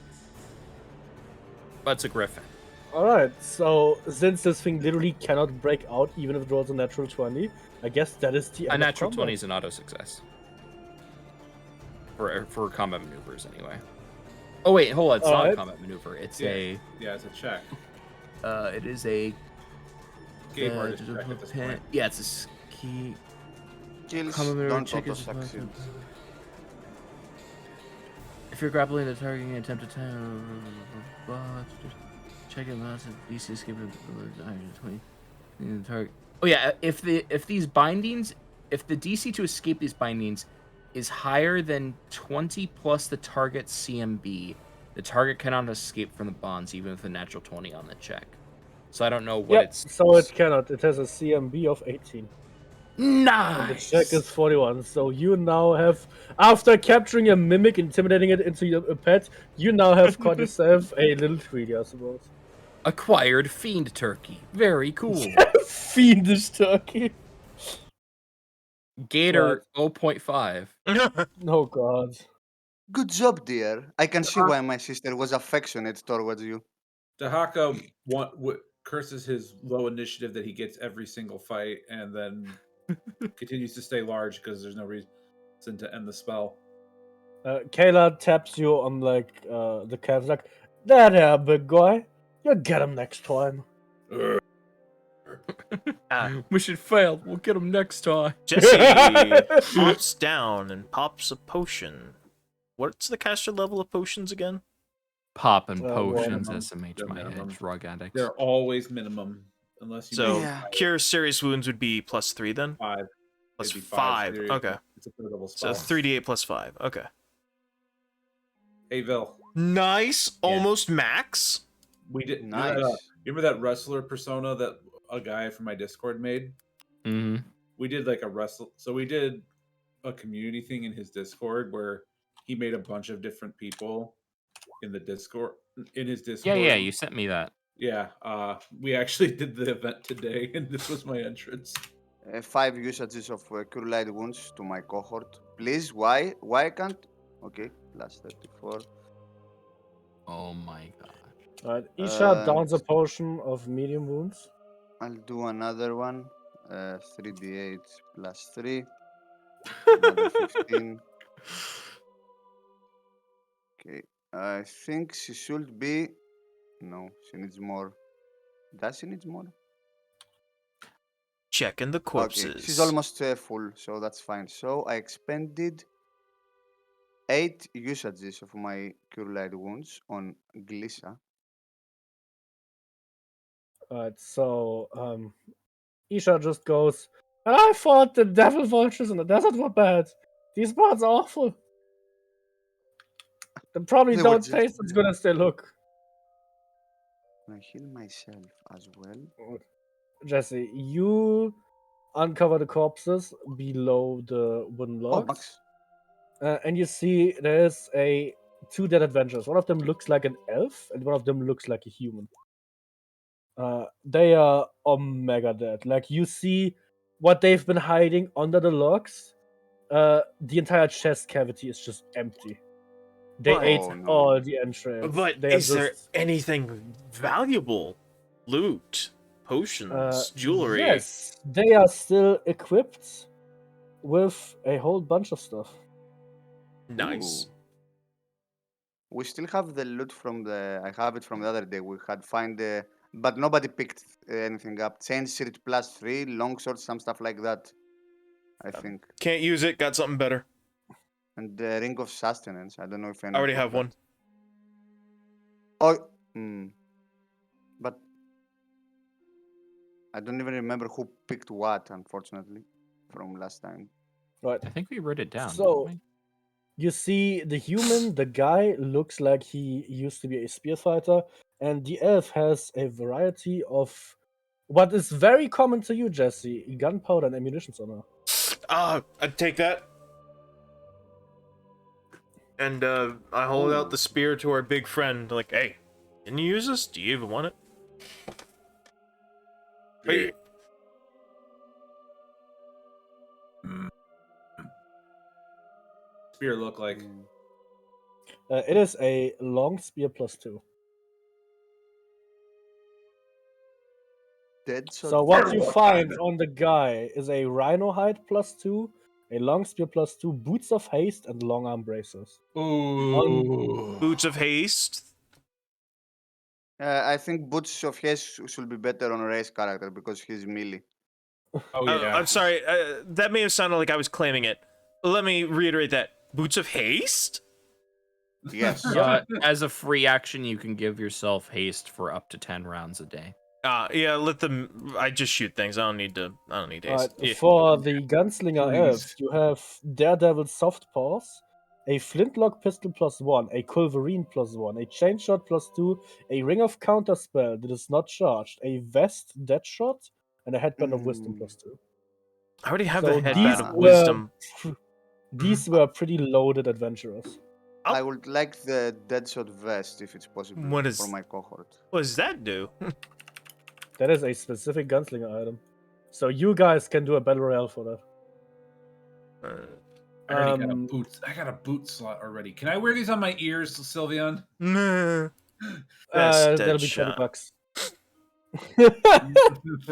But it's a griffin. Alright, so since this thing literally cannot break out even if it rolls a natural 20, I guess that is the end A of natural combat. 20 is an auto success. For combat maneuvers anyway. Oh wait, hold on, it's not a combat maneuver. It's it's a check. It is a Game artist check at this point. Yeah, it's a ski. Kills Combat don't check auto is succeed. If you're grappling the target and attempt to check it mouse and DC skip the target. Oh yeah, if these bindings, if the DC to escape these bindings is higher than 20 plus the target's CMB, the target cannot escape from the bonds even with a natural 20 on the check. So I don't know what it's. So it cannot. It has a CMB of 18. Nice. And the check is 41. So you now have, after capturing a mimic, intimidating it into a pet, you now have caught yourself a little treaty, I suppose. Acquired fiend turkey. Very cool. Fiendish turkey. Gator 0.5. Oh god. Good job, dear. I can see why my sister was affectionate towards you. Dahaka curses his low initiative that he gets every single fight, and then continues to stay large because there's no reason to end the spell. Kayla taps you on like the calves, like, there, big guy. You'll get him next time. Mission failed. We'll get him next time. Jesse pops down and pops a potion. What's the caster level of potions again? Pop and potions, minimum. SMH, They're my minimum. head, drug addicts. They're always minimum, unless you. So Yeah. cure serious wounds would be +3 then. 5. Plus It'd be 5. so Okay. It's a third level So spell. 3d8 plus 5. Okay. Hey, Vil. Nice. Almost max. We did. Nice. You remember that wrestler persona that a guy from my Discord made? Mm-hmm. We did like a wrestle. So we did a community thing in his Discord where he made a bunch of different people in the Discord. In his Discord. Yeah, you sent me that. Yeah. We actually did the event today, and this was my entrance. 5 usages of Cure Light Wounds to my cohort. Please, why? Why I can't? Okay, plus 34. Oh my god. Alright, Isha downs a potion of medium wounds. I'll do another one. 3d8 plus 3. Another 15. Okay, I think she should be... No, she needs more. Does she need more? Checking the corpses. Okay, she's almost full, so that's fine. So I expended 8 usages of my Cure Light Wounds on Glissa. Alright, so Isha just goes, and I thought the devil vultures in the desert were bad. These birds are awful. They probably They were don't just taste as good as they look. I heal myself as well. Jesse, you uncover the corpses below the wooden Oh, logs. Max. And you see there's two dead adventurers. One of them looks like an elf, and one of them looks like a human. They are omega dead. Like, you see what they've been hiding under the logs. The entire chest cavity is just empty. They ate all the entrails. But they is there anything valuable? Loot, potions, jewelry? Yes, they are still equipped with a whole bunch of stuff. Nice. Ooh. We still have the loot from the... I have it from the other day. We had find the... But nobody picked anything up. Chain shirt plus 3, longsword, some stuff like that. I think. Can't use it. Got something better. And the ring of sustenance. I don't know if anyone... I already have one. Oh, but I don't even remember who picked what, unfortunately, from last time. Right. I think we wrote it down. So, didn't you see the human, the guy looks like he used to be a spear fighter, and the elf has a variety of what is very common to you, Jesse, gunpowder and ammunition on her. I'd take that. And I hold out the spear to our big friend, like, hey, can you use this? Do you even want it? Hey. Spear look like? It is a long spear +2. Dead So what you find on the guy is a rhino hide +2, a long spear +2, boots of haste, and long arm bracers. Ooh. Boots of haste. I think Boots of Haste should be better on a race character because he's melee. Oh yeah. I'm sorry. That may have sounded like I was claiming it. Let me reiterate that. Boots of haste? Yes. As a free action, you can give yourself haste for up to 10 rounds a day. Yeah, let them. I just shoot things. I don't need haste. Yeah. For the Gunslinger Please. elves, you have Daredevil Soft Paws, a Flintlock Pistol +1, a Culverine +1, a Chain Shot +2, a Ring of Counterspell that is not charged, a Vest Deadshot, and a Headband of Wisdom +2. I already have So the headband these of were- wisdom. These were pretty loaded adventurers. I would like the Deadshot Vest if it's possible What is- for my cohort. What does that do? That is a specific Gunslinger item. So you guys can do a battle royale for that. I already got a boot. I got a boot slot already. Can I wear these on my ears, Sylveon? Nah. Best That'll be Deadshot. $20.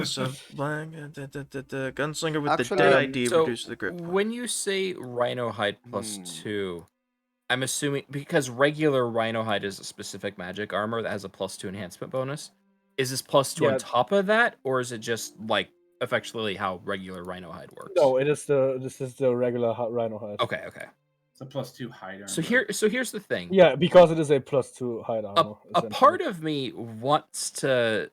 So, gunslinger with Actually, the dead ID So reduces the grip. when you say Rhino Hide +2, I'm assuming because regular Rhino Hide is a specific magic armor that has a +2 enhancement bonus. Is this +2 Yeah. on top of that, or is it just like effectively how regular Rhino Hide works? No, this is the regular Rhino hide. Okay. It's a +2 hide armor. So here's the thing. Yeah, because it is a +2 hide armor. A part of me wants to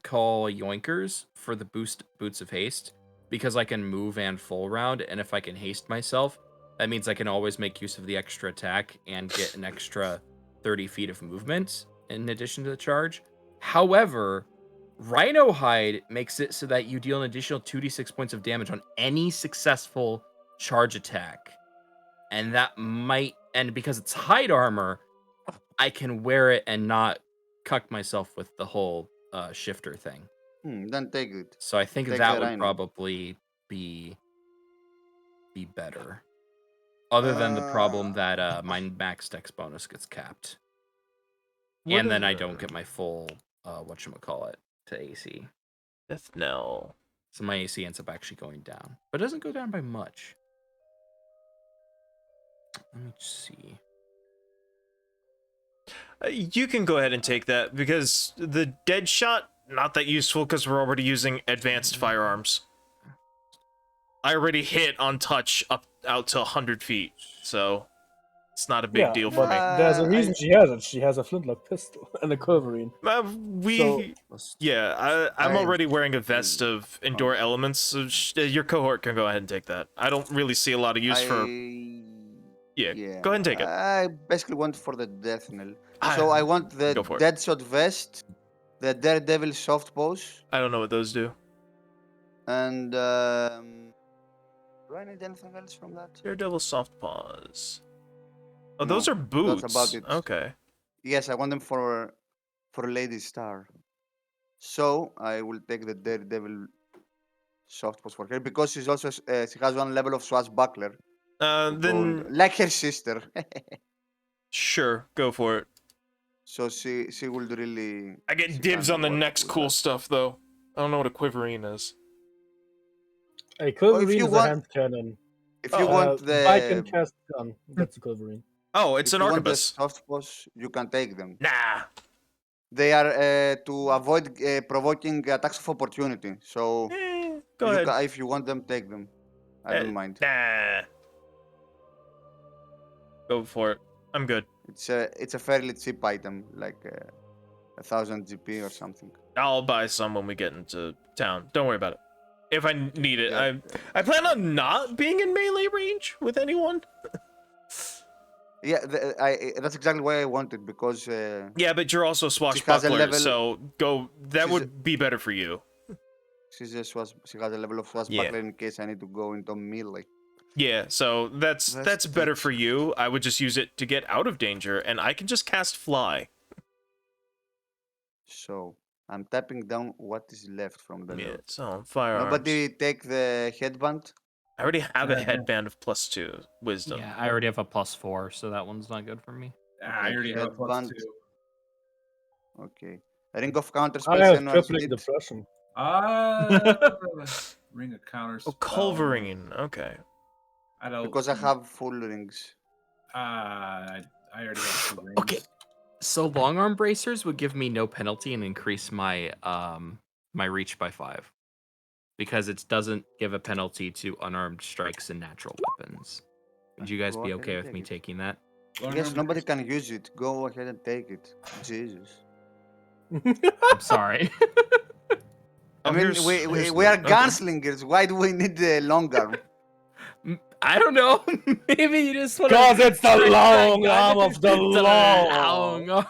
call yoinkers for the boots of haste because I can move and full round, and if I can haste myself, that means I can always make use of the extra attack and get an extra 30 feet of movement in addition to the charge. However, Rhino Hide makes it so that you deal an additional 2d6 points of damage on any successful charge attack. And because it's hide armor, I can wear it and not cuck myself with the whole shifter thing. Then take it. So I think Take that the would Rhino. probably be better. Other than the problem that my max dex bonus gets capped. And then I don't get my full whatchamacallit to AC. Death knell. So my AC ends up actually going down. But it doesn't go down by much. Let me see. You can go ahead and take that because the dead shot not that useful because we're already using advanced firearms. I already hit on touch out to 100 feet, so it's not a big deal for me. There's a reason she has it. She has a flintlock pistol and a culverine. I'm already wearing a vest of endure elements, so your cohort can go ahead and take that. I don't really see a lot of use for. Yeah, go ahead and take it. I basically want for the death knell. So I want the Deadshot Vest, the Daredevil Soft Pose. I don't know what those do. And do I need anything else from that? Daredevil Soft Paws. Oh, no, those are boots. That's about it. Okay. Yes, I want them for Lady Star. So I will take the Daredevil Soft Pose for her because she's also she has one level of swashbuckler. Then like her sister. Sure, go for it. So she would really. I get dibs on the next cool stuff though. I don't know what a quiverine is. A culverine is a hand cannon. If you want the I can cast gun. That's a culverine. Oh, it's an arquebus. If you want the soft pose, you can take them. Nah. They are to avoid provoking attacks of opportunity. So go ahead. If you want them, take them. I don't mind. Nah. Go for it. I'm good. It's a fairly cheap item, like 1,000 GP or something. I'll buy some when we get into town. Don't worry about it. If I need it, yeah. I plan on not being in melee range with anyone. Yeah, that's exactly why I wanted because. Yeah, but you're also swashbuckler, so go. That would be better for you. She has a level of swashbuckler in case I need to go into melee. Yeah, so that's better for you. I would just use it to get out of danger, and I can just cast fly. So I'm tapping down what is left from the Yeah, loot. so firearms. Nobody take the headband. I already have a headband of +2 wisdom. Yeah, I already have a +4, so that one's not good for me. I already have a +2. Okay. Ring of counter I spells. have Anyone crippling need? depression. Ring of counter Oh, spell. culvering. Okay. I don't. Because I have full rings. I already have 2 rings. Okay. So long arm bracers would give me no penalty and increase my my reach by 5. Because it doesn't give a penalty to unarmed strikes and natural weapons. Would you guys Go be ahead okay and with take me it. taking that? Yes, nobody can use it. Go ahead and take it. Jesus. I'm sorry. I mean, here's we loot. are Okay. gunslingers. Why do we need the long arm? I don't know. Maybe you just want to. Because it's the long arm of the law. long arm.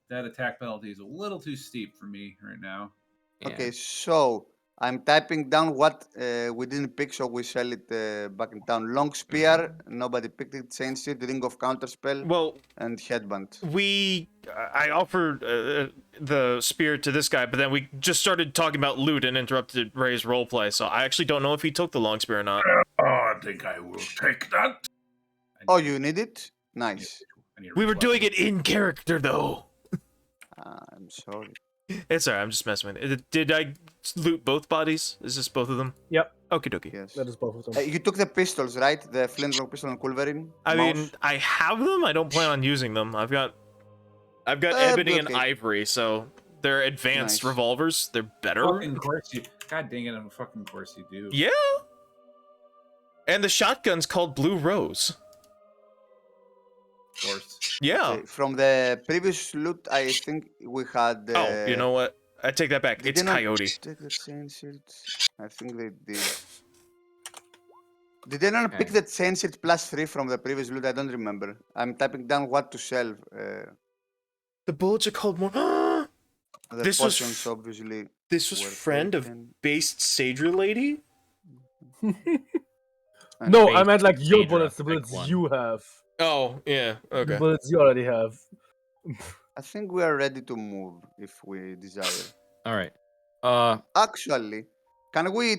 That attack penalty is a little too steep for me right now. Yeah. Okay, so I'm typing down what we didn't pick, so we sell it back in town. Long spear, nobody picked it. Chain shield, ring of counterspell, Well, and headband. I offered the spear to this guy, but then we just started talking about loot and interrupted Ray's roleplay, so I actually don't know if he took the long spear or not. I think I will take that. Oh, you need it? Nice. We were doing it in character, though. I'm sorry. It's alright, I'm just messing with it. Did I loot both bodies? Is this both of them? Yep, Okie dokie. Yes. that is both of them. You took the pistols, right? The flintlock pistol and Culverin? I mean, mouse? I have them. I don't plan on using them. I've got ebony and okay. ivory, so they're advanced Nice. revolvers. They're better. Fucking course you. God dang it! Of fucking course you do. Yeah. And the shotgun's called Blue Rose. Of course. Yeah. Okay, from the previous loot, I think we had. Oh, you know what? I take that back. Did It's they not Coyote. take the chain shield? I think they did. Did they not Okay. pick the chain shield +3 from the previous loot? I don't remember. I'm typing down what to sell. The bullets are called more. The This was potions, obviously. This was were friend of taken. based Sadra lady. No, I meant like your Phaedra, bullets, the pick bullets one. you have. Oh yeah. The Okay. bullets you already have. I think we are ready to move if we desire. All right. Actually, can we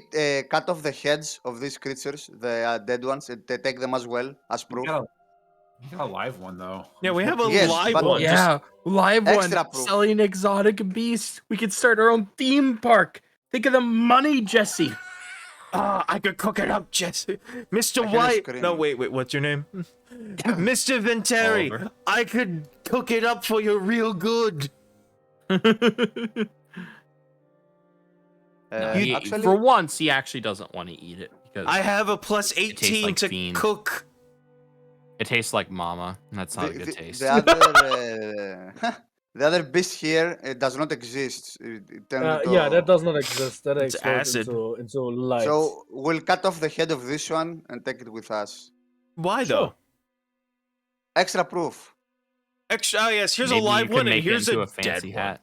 cut off the heads of these creatures, the dead ones, and take them as well as proof? You got a live one though. Yeah, we have a Yes, live but- one. Yeah, live Extra one proof. selling exotic beasts. We could start our own theme park. Think of the money, Jesse. I could cook it up, Jesse. Mr. I hear a White. scream. No, wait. What's your name? Mr. Venteri. Oliver. I could cook it up for you real good. Actually, for once, he actually doesn't want to eat it because I have a plus tastes 18 like to fiend. cook. it tastes like mama. And that's not a good taste. The other, the other beast here does not exist. It turned into- Yeah, that does not exist. That It's explodes acid. into light. So we'll cut off the head of this one and take it with us. Why Sure. though? Extra proof. Extra. Oh yes, here's Maybe a live you can one, and make it here's into a, a fancy dead hat.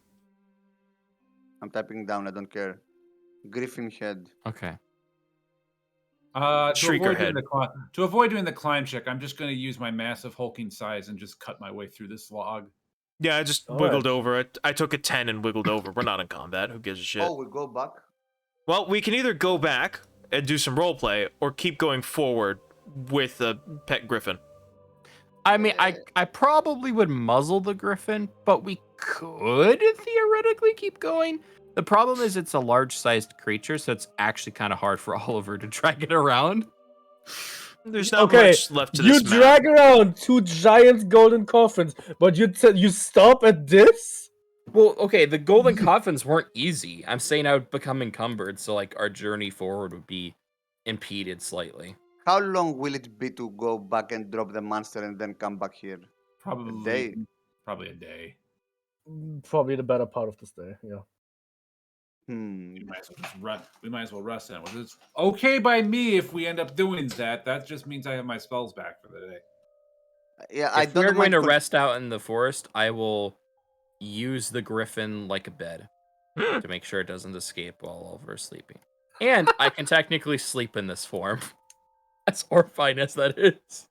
I'm typing down. I don't care. Griffin head. Okay. To Shrieker avoid, doing head. to avoid doing the climb check, I'm just going to use my massive hulking size and just cut my way through this log. one. Yeah, I just All wiggled right. over it. I took a 10 and wiggled over. We're not in combat. Who gives a shit? Oh, we go back. Well, we can either go back and do some roleplay, or keep going forward with a pet griffin. I mean, I probably would muzzle the griffin, but we could theoretically keep going. The problem is it's a large-sized creature, so it's actually kind of hard for Oliver to drag it around. There's not Okay, much left to you this map. drag around 2 giant golden coffins, but you stop at this? Well, okay, the golden coffins weren't easy. I'm saying I would become encumbered, so like our journey forward would be impeded slightly. How long will it be to go back and drop the monster and then come back here? Probably a day. Probably the better part of this day, yeah. We might as well just run. We might as well rest then. Which is okay by me if we end up doing that. That just means I have my spells back for the day. Yeah, I If don't we're going mind to rest out in the forest, I will use the griffin like a bed to make sure it doesn't escape while Oliver's sleeping. And I can technically sleep in this form. As horrifying as that is.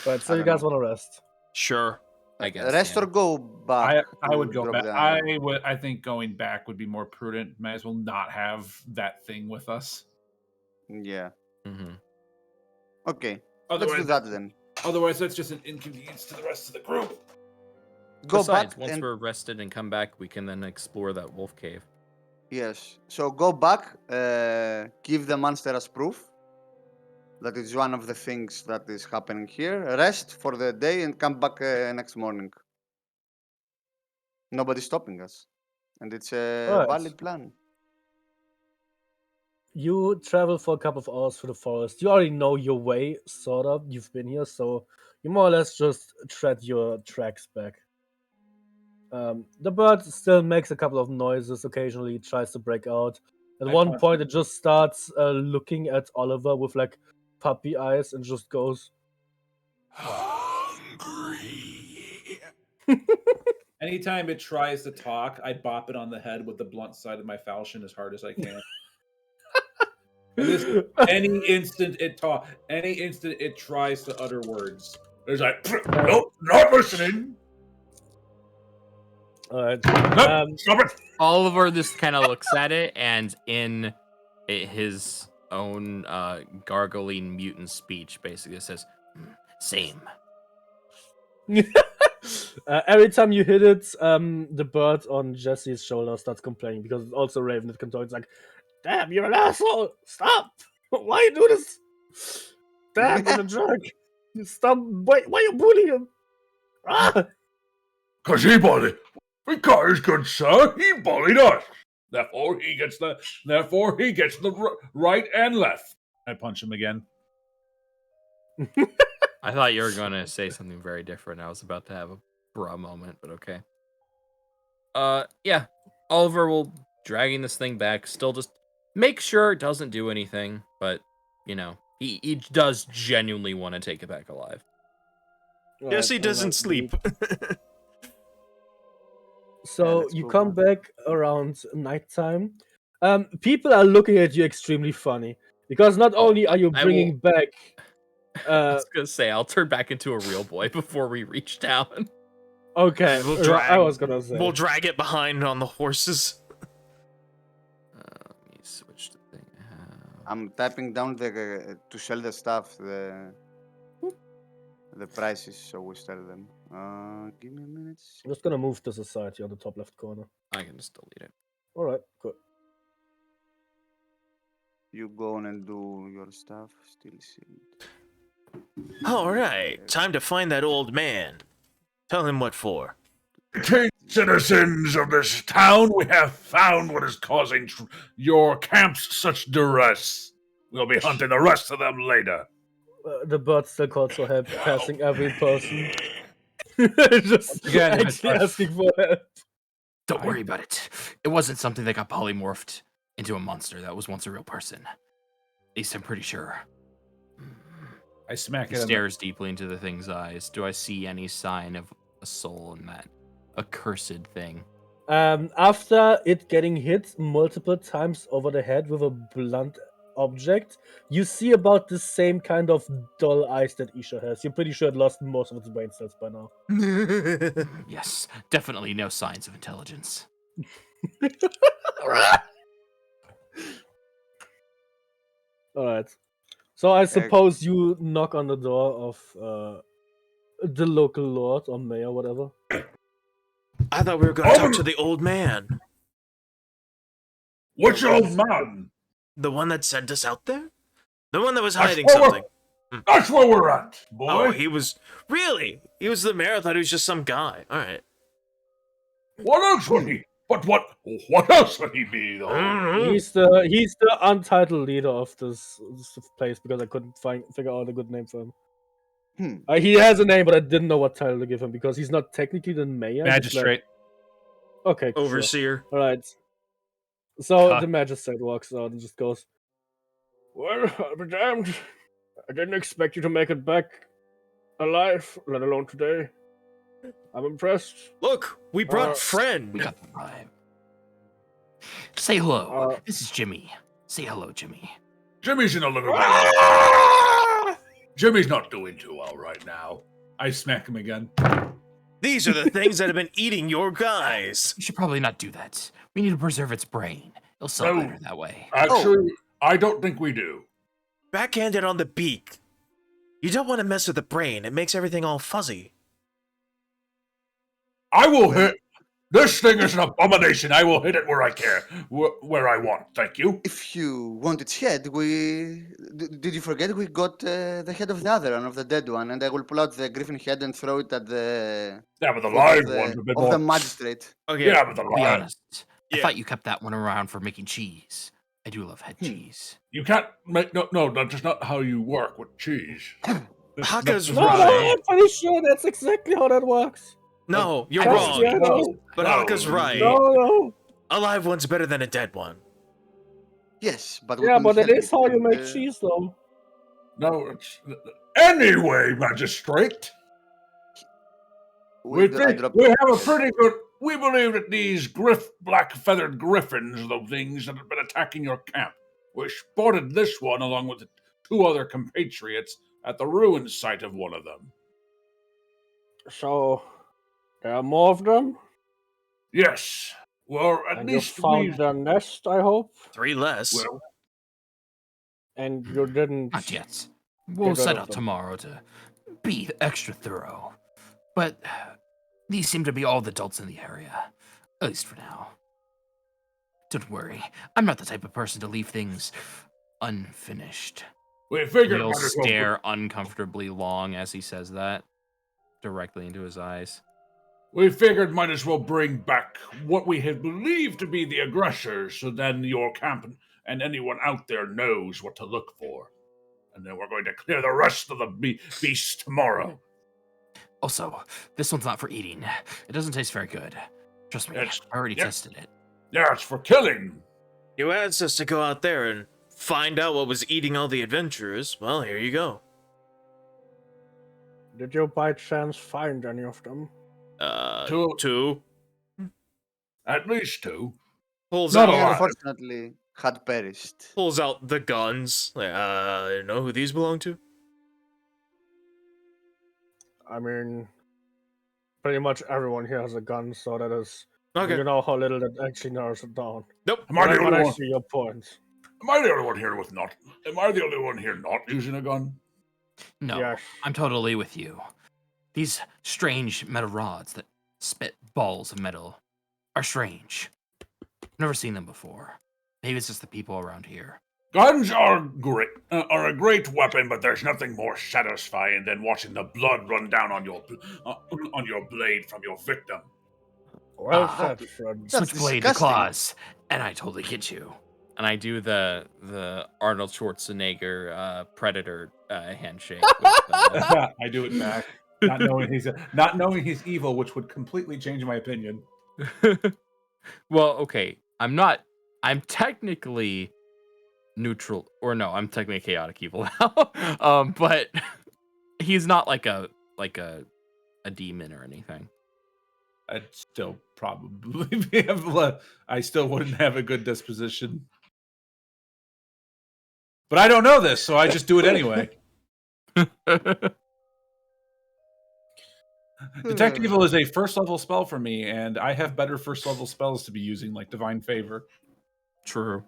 Right, so I you don't guys know. want to rest? Sure. I guess. Rest yeah. or go back. I would to go drop back. the- I think going back would be more prudent. Might as well not have that thing with us. Yeah. Mm-hmm. Okay. Let's Otherwise, do that then. Otherwise, that's just an inconvenience to the rest of the group. Go Besides, back once and we're rested and come back, we can then explore that wolf cave. yes. So go back. Give the monster as proof that it's one of the things that is happening here. Rest for the day and come back next morning. Nobody's stopping us, and it's a Alright. valid plan. You travel for a couple of hours through the forest. You already know your way, sort of. You've been here, so you more or less just tread your tracks back. The bird still makes a couple of noises occasionally, it tries to break out. At I one punch point, it just starts looking at Oliver with like puppy eyes and just goes, Hungry. Anytime it tries to talk, I bop it on the head with the blunt side of my falchion as hard as I can. And this, any instant it tries to utter words. There's like, nope, not listening. Alright. Nope, stop it. Oliver just kind of looks at it, and in his own gargling mutant speech, basically says, "Same." Every time you hit it, the bird on Jesse's shoulder starts complaining because it's also Raven that can talk. It's like, damn, you're an asshole! Stop! Why you do this? Damn, you're a jerk! Stop! Why you bully him? Ah! Because he bullied. Because, good sir, he bullied us. Therefore, he gets the right and left. I punch him again. I thought you were going to say something very different. I was about to have a bra moment, but okay. Yeah. Oliver will dragging this thing back. Still just make sure it doesn't do anything, but you know, he does genuinely want to take it back alive. Yes, he doesn't sleep. So let's you go come back around nighttime. People are looking at you extremely funny because not only are you I bringing back. I was gonna say I'll turn back into a real boy before we reach town. Okay, I was gonna say We'll drag it behind on the horses. Let me switch the thing. I'm typing down the to sell the stuff, the prices, so we sell them. Give me a minute. I'm just gonna move to society on the top left corner. I can just delete it. All right, good. You go on and do your stuff. Still sealed. All right, time to find that old man. Tell him what for. King citizens of this town, we have found what is causing your camps such duress. We'll be hunting the rest of them later. The bird still calls for help, passing every person. Just Again, actually asking for help. Don't worry about it. It wasn't something that got polymorphed into a monster. That was once a real person. At least I'm pretty sure. I smack He it. stares deeply into the thing's eyes. Do I see any sign of a soul in that accursed thing? After it getting hit multiple times over the head with a blunt object, you see about the same kind of dull eyes that Isha has. You're pretty sure it lost most of its brain cells by now. Yes, definitely no signs of intelligence. Alright. So I suppose you knock on the door of the local lord or mayor, whatever. I thought we were going to talk to the old man. Which old man? The one that sent us out there? The one that was That's hiding where something. That's where we're at, boy. Oh, he was... Really? He was the mayor? I thought he was just some guy. All right. What else would he? But what else would he be, though? He's the untitled leader of this place because I couldn't figure out a good name for him. He has a name, but I didn't know what title to give him because he's not technically the mayor. Magistrate. Okay, Overseer. Sure. All right. So Cut. the magistrate walks out and just goes, "Well, I'll be damned. I didn't expect you to make it back alive, let alone today. I'm impressed." Look, we brought friend. We got the vibe. Say hello. This is Jimmy. Say hello, Jimmy. Jimmy's in a little bit. Jimmy's not doing too well right now. I smack him again. These are the things that have been eating your guys. You should probably not do that. We need to preserve its brain. It'll sell better that way. Actually, I don't think we do. Backhand it on the beak. You don't want to mess with the brain. It makes everything all fuzzy. I will hit. This thing is an abomination. I will hit it where I care, where I want. Thank you. If you want its head, did you forget we got the head of the other one, of the dead one, and I will pull out the griffin head and throw it at the But the live one's a bit of more. the magistrate. Okay. Yeah, but the To be live. honest, I thought you kept that one around for making cheese. I do love head cheese. You can't make no. That's just not how you work with cheese. Haka's No, right. I'm pretty sure that's exactly how that works. No, you're Yes, wrong. yeah, no. But No. Haka's right. No. A live one's better than a dead one. Yes, but Yeah, but it couldn't is how you help make it, cheese, though. No, it's anyway, magistrate. We I think dropped we it. have a pretty good. We believe that these black feathered griffins, the things that have been attacking your camp, we spotted this one along with the 2 other compatriots at the ruin site of one of them. So, there are more of them? Yes. Well, at And least you found we. their nest, I hope? 3 less. Well, And you didn't... Not yet. We'll Get rid set of out them. tomorrow to be extra thorough. But these seem to be all the adults in the area, at least for now. Don't worry, I'm not the type of person to leave things unfinished. we figured. He'll might as well stare uncomfortably long as he says that, directly into his eyes. We figured might as well bring back what we had believed to be the aggressors, so then your camp and anyone out there knows what to look for. And then we're going to clear the rest of the beasts tomorrow. Also, this one's not for eating. It doesn't taste very good. Trust me, It's- I already yeah. tested it. Yeah, it's for killing. You asked us to go out there and find out what was eating all the adventurers. Well, here you go. Did you by chance find any of them? 2. At least 2. Pulls Not a out. lot. Unfortunately, had perished. Pulls out the guns. You know who these belong to? I mean, pretty much everyone here has a gun, so that is... Okay. You know how little that actually narrows it down. Nope. Am I the But only I one? see your point. Am I the only one here with not? Am I the only one here not using a gun? No, Yes. I'm totally with you. These strange metal rods that spit balls of metal are strange. Never seen them before. Maybe it's just the people around here. Guns are great, are a great weapon, but there's nothing more satisfying than watching the blood run down on your blade from your victim. Well Ah. said, friend. That's Switchblade to disgusting. claws, and I totally get you. And I do the Arnold Schwarzenegger Predator handshake. With, I do it back, not knowing he's evil, which would completely change my opinion. well, okay, I'm technically neutral, or no, I'm technically chaotic evil now. But he's not like a demon or anything. I'd still probably I still wouldn't have a good disposition. But I don't know this, so I just do it anyway. Detect Evil is a first level spell for me, and I have better first level spells to be using, like Divine Favor. True.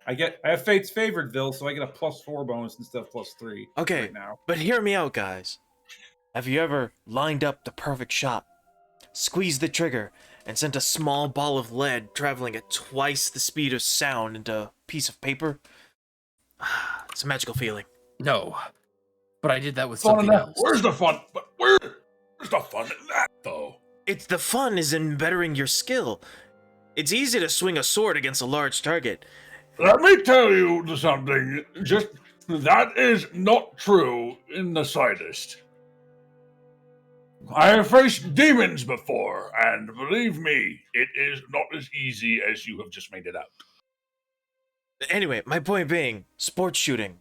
I have Fate's Favoredville, so I get a +4 bonus instead of +3. Okay. Right now. But hear me out, guys. Have you ever lined up the perfect shot, squeezed the trigger, and sent a small ball of lead traveling at twice the speed of sound into a piece of paper? It's a magical feeling. No, but I did that with Fun in something that. else. Where's the fun? But where's the fun in that, though? It's the fun is in bettering your skill. It's easy to swing a sword against a large target. Let me tell you something. Just that is not true in the slightest. I have faced demons before, and believe me, it is not as easy as you have just made it out. Anyway, my point being, sports shooting. You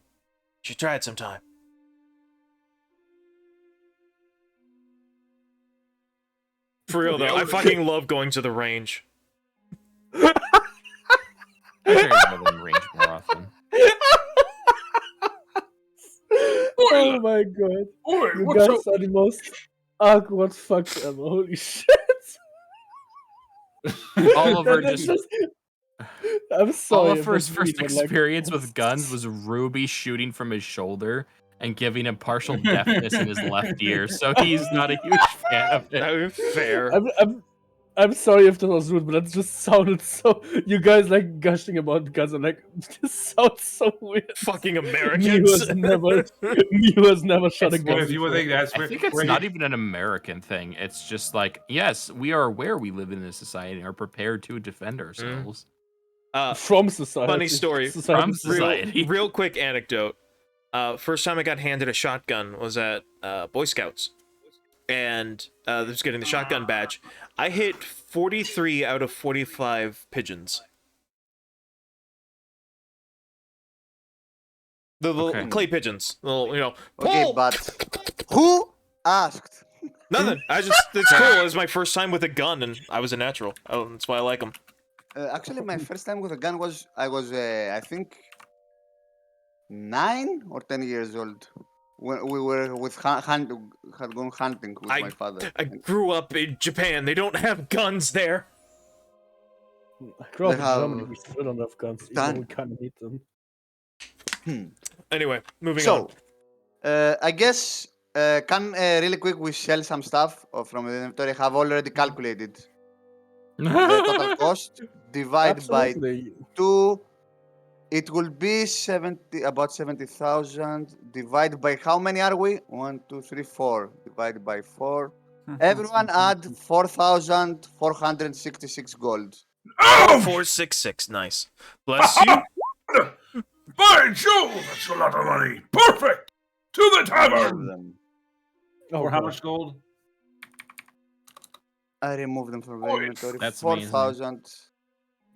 should try it sometime. For real though, I fucking love going to the range. I carry more than range my god. Oi, You what's guys up? are the most awkward fucks ever. Holy shit. Oliver That's just I'm sorry. Oliver's that's me, first but, like, experience with guns was Ruby shooting from his shoulder and giving him partial deafness in his left ear, so he's not a huge fan of it. Fair. I'm sorry if that was rude, but that just sounded so. You guys like gushing about guns. I'm like, this sounds so weird. Fucking Me Americans. who has never shot a It's- gun. Well, if you would think that's I where, think it's where not he- even an American thing. It's just like, yes, we are aware we live in this society and are prepared to defend ourselves. From society. Funny story. From Real, society. real quick anecdote. First time I got handed a shotgun was at Boy Scouts, and was getting the shotgun badge. I hit 43 out of 45 pigeons. The little Okay. clay pigeons. Little, Okay, pull! but who asked? Nothing. It's cool. It's my first time with a gun, and I was a natural. Oh, that's why I like them. Actually, my first time with a gun was I think 9 or 10 years old when we were with had gone hunting with my father. I grew up in Japan. They don't have guns there. I grew up They in Germany. have We still don't have guns. Even done- though we kind of need them. Anyway, moving So, on. I guess can really quick we sell some stuff from the inventory. I have already calculated the total cost. Divide by Absolutely. 2. It will be about 70,000. Divide by how many are we? 1, 2, 3, 4. Divide by 4. Everyone add 4,466 gold. Oh! 466. Nice. Bless you. By Jove, that's a lot of money. Perfect. To the Of tavern. them. Oh, for how God. much gold? I removed them from the Oh, inventory. That's amazing. 4,000.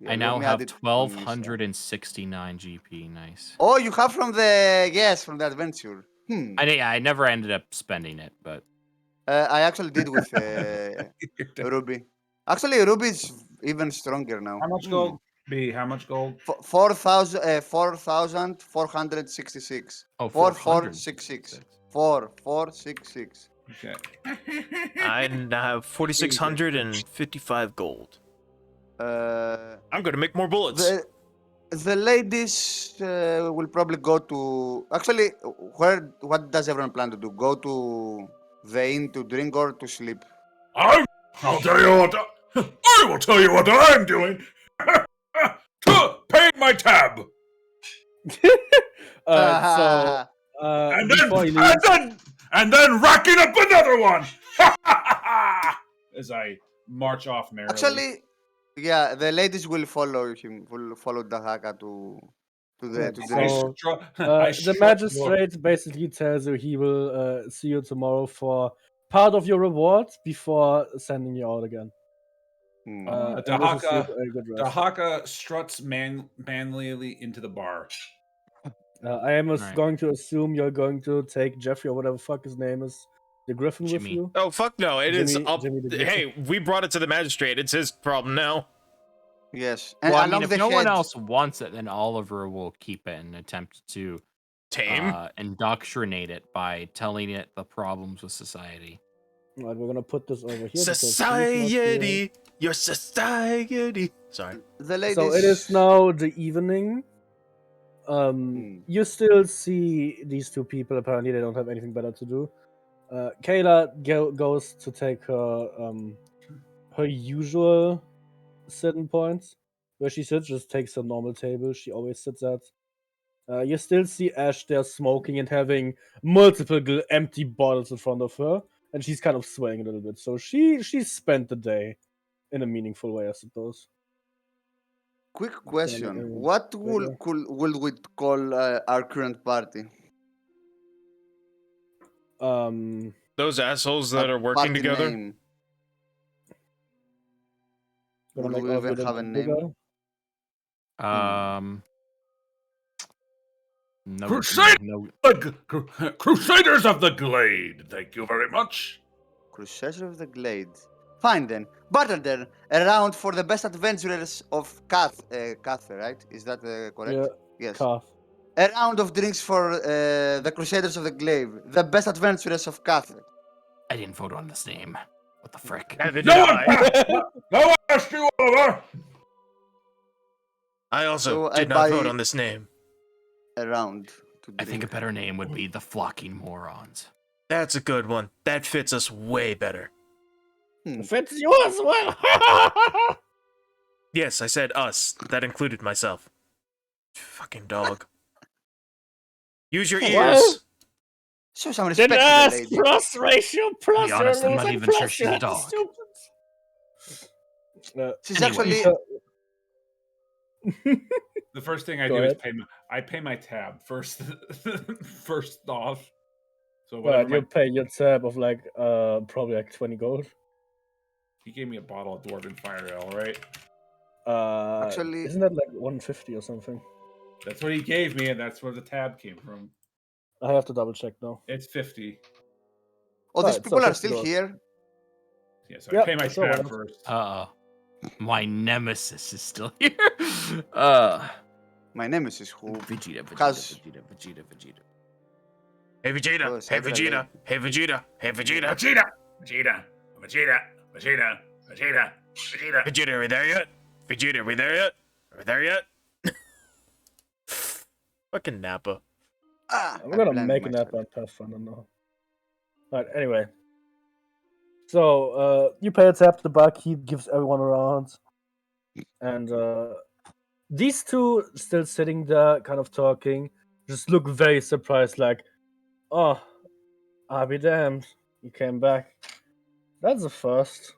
I now have 1,269 GP. Nice. Oh, you have from the adventure. I never ended up spending it, but I actually did with Ruby. Actually, Ruby is even stronger now. How much gold? B, how much gold? 4,466. oh, 4,466. 4,466. Okay. I have 4,655 gold. I'm gonna make more bullets. The ladies will probably go to. Actually, what does everyone plan to do? Go to the inn to drink or to sleep? I'll tell you what. I will tell you what I'm doing. To pay my tab. So, And before he leaves, and then racking up another one. As I march off merrily. Actually, yeah, the ladies will follow him. Will follow Dahaka to Right, the so- drink. the magistrate basically tells you he will see you tomorrow for part of your reward before sending you out again. Hmm. And wishes you a good rest. Dahaka struts manlily into the bar. I am Right. going to assume you're going to take Jeffrey or whatever fuck his name is, the Griffin with Jimmy. you. Oh fuck no! It is Jimmy- up. Jimmy the Griffin. Hey, we brought it to the magistrate. It's his problem now. Yes, and well, I along mean, if the no head, one else wants it, then Oliver will keep it and attempt to Tame. indoctrinate it by telling it the problems with society. Alright, we're gonna put this over here. because he's not here. Society. Your society. Sorry. the ladies. So it is now the evening. Hmm. You still see these two people. Apparently, they don't have anything better to do. Kayla goes to take her usual sitting points where she sits. Just takes her normal table she always sits at. You still see Ash there smoking and having multiple empty bottles in front of her, and she's kind of swaying a little bit. So she spent the day in a meaningful way, I suppose. Quick question: uh, what later. will we call our current party? Those assholes that Our are working party together. name. Gonna Will make we all of even you have a little name? bigger. No, Crusade! no, Crusaders of the Glade. Thank you very much. Crusader of the Glade. Fine then. Bartender, around for the best adventurers of Cath, right? Is that correct? Yeah, Yes. Calf. A round of drinks for the Crusaders of the Glaive, the best adventurers of Cathay. I didn't vote on this name. What the frick? Neither did No one, I. no one asked you, Oliver. I also So I did not vote buy- on this name. A round to I drink. think a better name would be the Flocking Morons. That's a good one. That fits us way better. Fits you as well. Yes, I said us. That included myself. Fucking dog. Use your Well, ears. Show some Then respect to the us lady. plus ratio plus be honest, I'm not losing even plus sure she's a you're dog. stupid. She's Anyway. actually The first thing I Go do is ahead. pay my tab first. First off. So Well, whatever you pay your tab of like probably like 20 gold. he gave me a bottle of Dwarven Fire Ale, right? Actually- isn't that like 150 or something? That's what he gave me, and that's where the tab came from. I have to double check now. It's 50. Oh, these Right, so people are $50. still here. Yeah, so Yep, I pay my so tab what? first. My nemesis is still here. My nemesis who Vegeta, has- Vegeta. Hey Vegeta. Oh, Hey Sandra Vegeta. Lee. Hey Vegeta. Hey Vegeta. Vegeta, are we there yet? Vegeta, are we there yet? Are we there yet? Fucking Nappa. I'm I gonna blinded make an myself. app on Pathfinder now. Alright, anyway. So, you pay a tab to the barkeep, gives everyone a round. And these two still sitting there, kind of talking, just look very surprised, like, oh, I'll be damned. You came back. That's a first.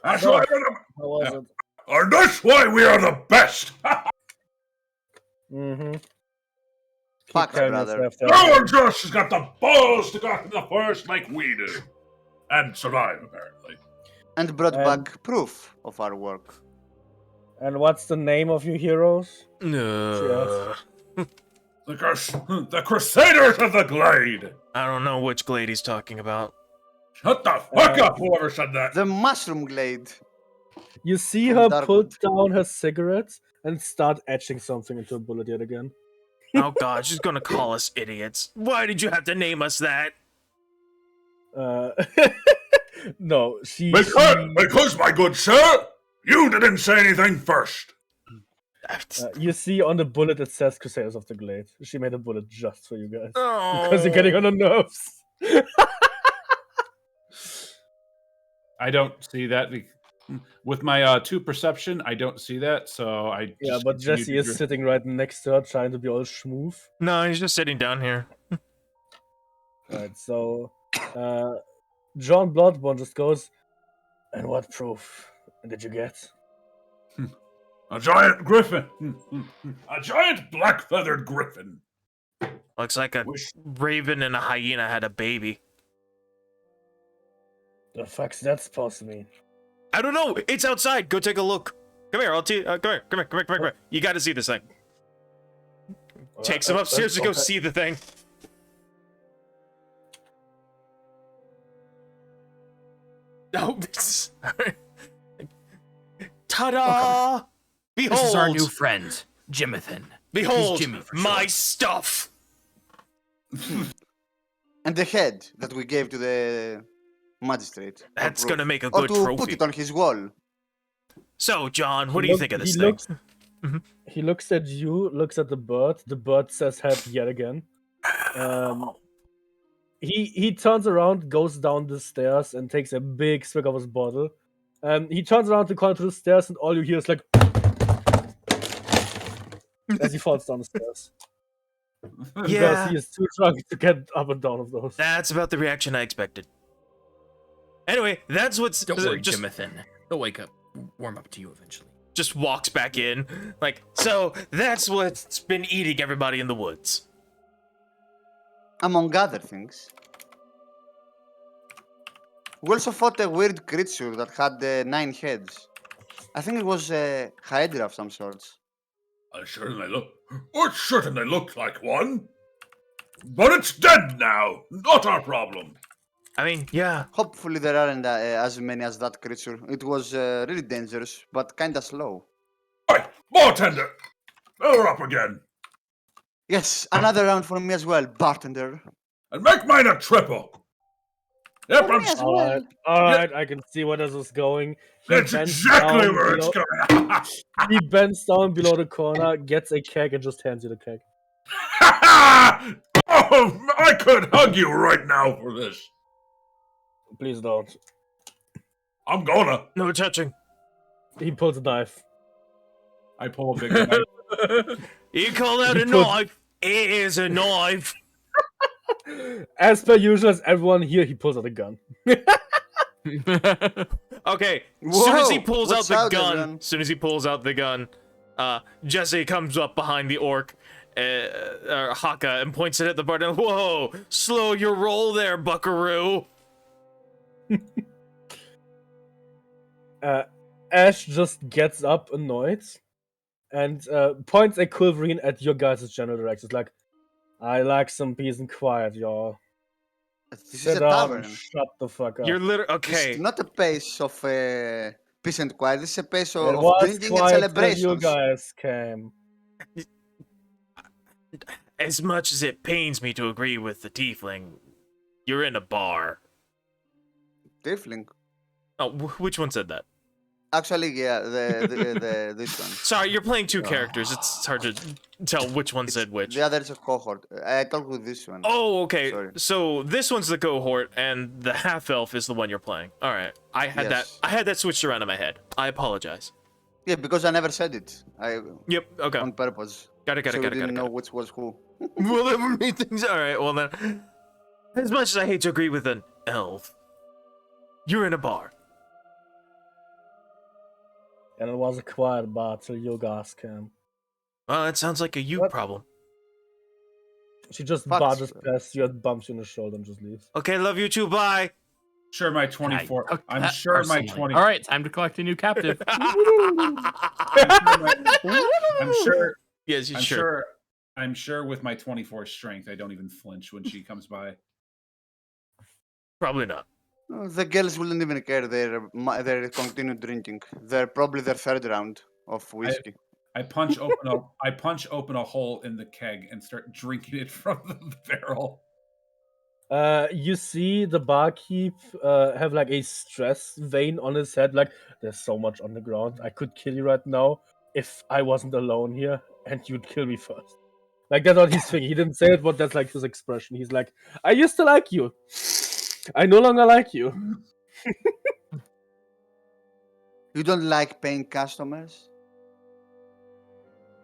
That's So, why how was it? and that's why we are the best. Mm-hmm. Fuck, brother. No one just has got the balls to go to the first like we do. And survive, apparently. And brought And- back proof of our work. And what's the name of your heroes? No. The Crusaders of the Glade. I don't know which glade he's talking about. Shut the fuck up, whoever said that. The Mushroom Glade. You see From her Darkwood. put down her cigarettes and start etching something into a bullet yet again. Oh god, she's gonna call us idiots. Why did you have to name us that? No, she. Because, my good sir, you didn't say anything first. You see on the bullet it says Crusaders of the Glade. She made a bullet just for you guys. Oh. Because you're getting on her nerves. I don't see that. With my 2 perception, I don't see that, so I Yeah, just but continue Jesse to is drift. sitting right next to her trying to be all smooth. No, he's just sitting down here. Right, so John Bloodborne just goes, and what proof did you get? A giant griffin. A giant black-feathered griffin. Looks like a raven and a hyena had a baby. The fuck's that supposed to mean? I don't know. It's outside. Go take a look. Come here. Come here. You got to see this thing. Takes him upstairs to go see the thing. Oh, this ta-da! Behold, This is our new friend, Jimathan. behold Jimmy for my short. stuff. And the head that we gave to the magistrate. for That's proof. gonna make a Or good to trophy. put it on his wall. So, John, what do you think of this thing? He looks at you, looks at the bird. The bird says help yet again. He turns around, goes down the stairs, and takes a big swig of his bottle. He turns around to climb to the stairs, and all you hear is like as he falls down the stairs. Because Yeah, he is too drunk to get up and down of those. that's about the reaction I expected. Anyway, that's what's Don't worry, just Jimathan. He'll wake up, warm up to you eventually. just walks back in. Like, so that's what's been eating everybody in the woods. Among other things. We also fought a weird creature that had 9 heads. I think it was a hydra of some sorts. It certainly looked like one. But it's dead now. Not our problem. I mean, yeah, Hopefully there aren't as many as that creature. It was really dangerous, but kinda slow. Hey, bartender! Fill her up again. Yes, another round for me as well, bartender. And make mine a triple. Yep, For I'm me as All well. right, all right. I can see where this is going. He That's bends exactly down where it's below- going. He bends down below the corner, gets a keg, and just hands you the keg. Oh, I could hug you right now for this. Please don't. I'm gonna. No touching. He pulls a knife. I pull a bigger knife. You call that a You could- knife? It is a knife. As per usual, as everyone here, he pulls out a gun. Okay, as soon as he Whoa, pulls out watch the out, gun, everyone. as soon as he pulls out the gun, Jesse comes up behind the orc, Haka, and points it at the bartender. Whoa, slow your roll there, buckaroo. Ash just gets up, annoyed, and points a culverin at your guys' general directions. Like, I like some peace and quiet, y'all. This is Sit a down tavern. and shut the fuck up. You're literally This okay. is not a pace of peace and quiet. This is a pace It of was drinking and quiet till you celebrations. guys came. As much as it pains me to agree with the tiefling, you're in a bar. Tiefling. Oh, which one said that? Actually, yeah, this one. Sorry, you're playing two characters. It's hard to tell which one said which. The other is a cohort. I talked with this one. Oh, okay. Sorry. So this one's the cohort, and the half elf is the one you're playing. All right, I had Yes. that switched around in my head. I apologize. Yeah, because I never said it. Yep. Okay. On purpose. Got it. So we didn't know which was who. Whatever made things. All right. Well then, as much as I hate to agree with an elf, you're in a bar. And it was a quiet bar till you guys came. Well, it sounds like a you What? problem. She just Facts. barges past you and bumps you in the shoulder and just leaves. Okay, love you too. Bye. Sure, my 24. took I'm that sure my personally. 20. All right, time to collect a new captive. I'm sure. Yes, you I'm sure. sure. I'm sure with my 24 strength, I don't even flinch when she comes by. Probably not. The girls wouldn't even care. They continue drinking. They're probably their third round of whiskey. I punch open a hole in the keg and start drinking it from the barrel. You see the barkeep have like a stress vein on his head. Like, there's so much on the ground. I could kill you right now if I wasn't alone here, and you'd kill me first. Like, that's what he's thinking. He didn't say it, but that's like his expression. He's like, I used to like you. I no longer like you. You don't like paying customers?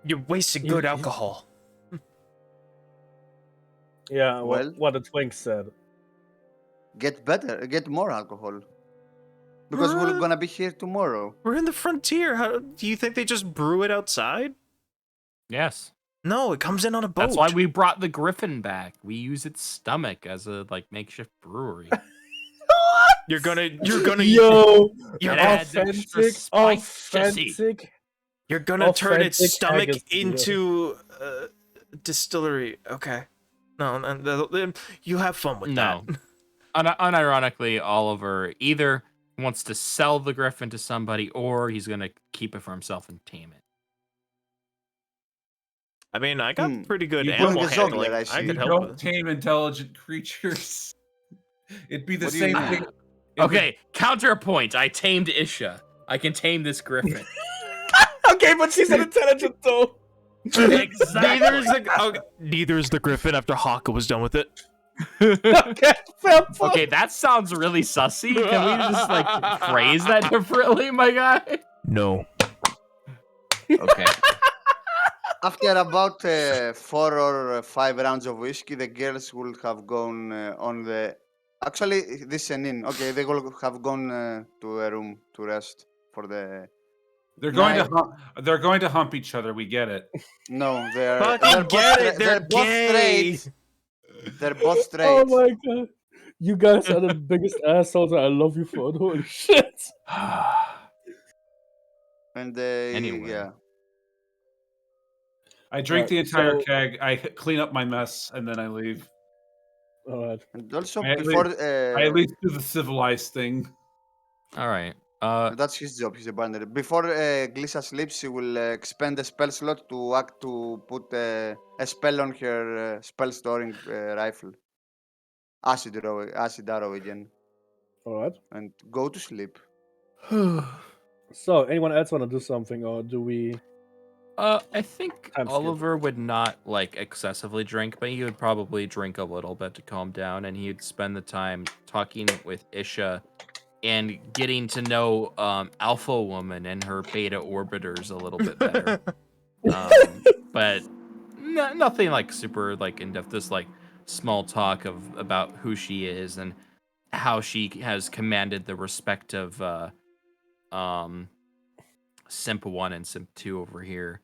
You're wasting You- good you- alcohol. Yeah, Well- what the twink said. Get better. Get more alcohol. Because we're gonna be here tomorrow. We're in the frontier. How do you think they just brew it outside? Yes. No, it comes in on a boat. That's why we brought the griffin back. We use its stomach as a makeshift brewery. You're gonna Yo, you're, It gonna- adds extra spice, Jesse. authentic. you're gonna turn its authentic stomach haggis beer. into distillery. Okay. No, you have fun with No. that. Unironically, Oliver either wants to sell the griffin to somebody or he's going to keep it for himself and tame it. I mean, I got pretty good You're animal pulling a Zogler, handling. I I see. You could help don't with it. tame intelligent creatures. It'd be the What do you same mean? thing. Okay, counterpoint. I tamed Isha. I can tame this griffin. Okay, but she's an intelligent though. Exactly. Neither is the griffin after Haka was done with it. Okay, fair point. Okay, that sounds really sussy. Can we just phrase that differently, my guy? No. Okay. After about 4 or 5 rounds of whiskey, the girls will have gone on the... Actually, this is an inn. Okay, they will have gone to a room to rest for the... They're going to hump each other. We get it. No, they're... Fucking get it. They're both gay. straight. They're both straight. Oh my god. You guys are the biggest assholes. I love you for it. Holy shit. And Anyway. yeah. I drink the Right, entire so- keg. I clean up my mess, and then I leave. Alright. And also I at before... I at least do the civilized thing. All right. That's his job. He's a banner. Before Glissa sleeps, she will expend a spell slot to put a spell on her spell storing rifle. Acid arrow again. All right. And go to sleep. So, anyone else want to do something, or do we? I think Time skip. Oliver would not like excessively drink, but he would probably drink a little bit to calm down, and he'd spend the time talking with Isha and getting to know Alpha Woman and her beta orbiters a little bit better. But nothing like super like in depth. Just like small talk about who she is and how she has commanded the respect of Simp 1 and Simp 2 over here.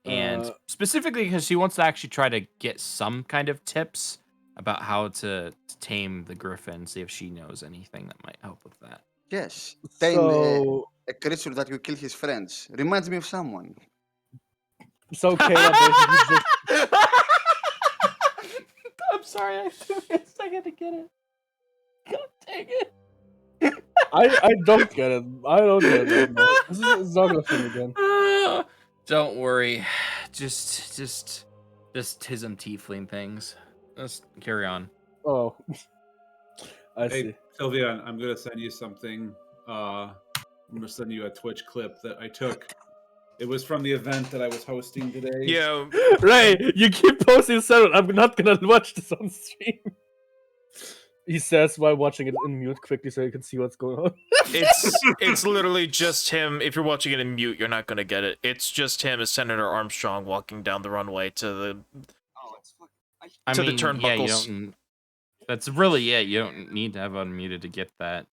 And specifically because she wants to actually try to get some kind of tips about how to tame the griffin, see if she knows anything that might help with that. Yes. Tame So, a creature that will kill his friends. Reminds me of someone. so Kayla basically just. I'm sorry, I took a second to get it. God dang it. I don't get it. I don't get it. No. This is Zogla thing again. Don't worry. Just tism tiefling things. Let's carry on. Oh. I Hey, see. Sylvia, I'm going to send you something. I'm going to send you a Twitch clip that I took. It was from the event that I was hosting today. Yeah. Ray, you keep posting several. I'm not gonna watch this on stream. He says while watching it in mute quickly so you can see what's going on. It's literally just him. If you're watching it in mute, you're not gonna get it. It's just him as Senator Armstrong walking down the runway to the the turnbuckles. Yeah, that's really it. You don't need to have unmuted to get that.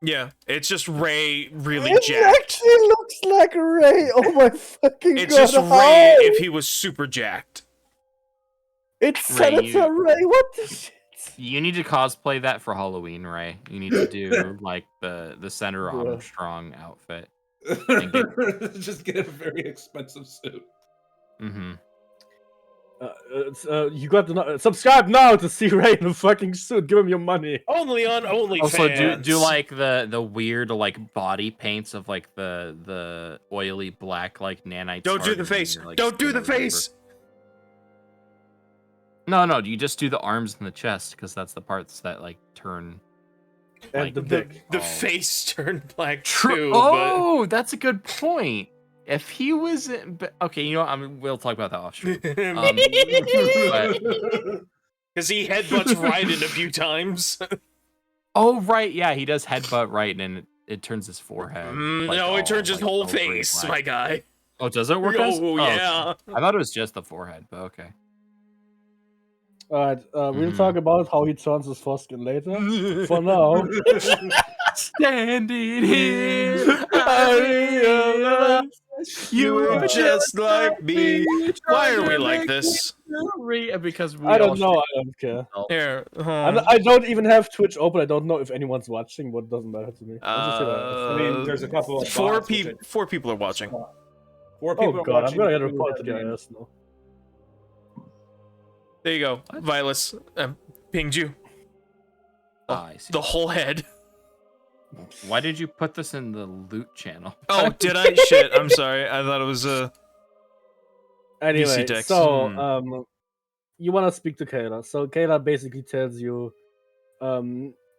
Yeah, it's just Ray really It jacked. actually looks like Ray. Oh my fucking It's god! just Ray if he was super jacked. It's Ray, Senator Ray. What the shit? You need to cosplay that for Halloween, Ray. You need to do like the Senator Bruh. Armstrong outfit. Just get a very expensive suit. Mm-hmm. You got to subscribe now to see Ray in a fucking suit. Give him your money. Only on OnlyFans. Also, do like the weird like body paints of like the oily black like nanites. Don't do the face. Don't do the face. No, you just do the arms and the chest because that's the parts that like turn. And like, the dick. The face turned black too. Oh, that's a good point. If he was okay, you know what? We'll talk about that off stream. Because he headbutts Raiden a few times. Oh right, yeah, he does headbutt Raiden, and it turns his forehead. No, it turns his whole face, my guy. Oh, does it work? Oh yeah. Okay. I thought it was just the forehead, but okay. Alright, we'll talk about how he turns his foreskin later. For now, standing here, I realize you were just like me. Why are we like this? Because we I don't know. I don't care. Here, I don't even have Twitch open. I don't know if anyone's watching. What doesn't matter to me. I'll just say that. I mean, there's a couple of four bots, people are watching. 4 people Oh are god, I'm watching. gonna get reported. Yeah, yes, no. There you go, Vilas. Pinged you. I see. The whole head. Why did you put this in the loot channel? Oh, did I? Shit, I'm sorry. I thought it was Anyway, VC text. so you want to speak to Kayla. So Kayla basically tells you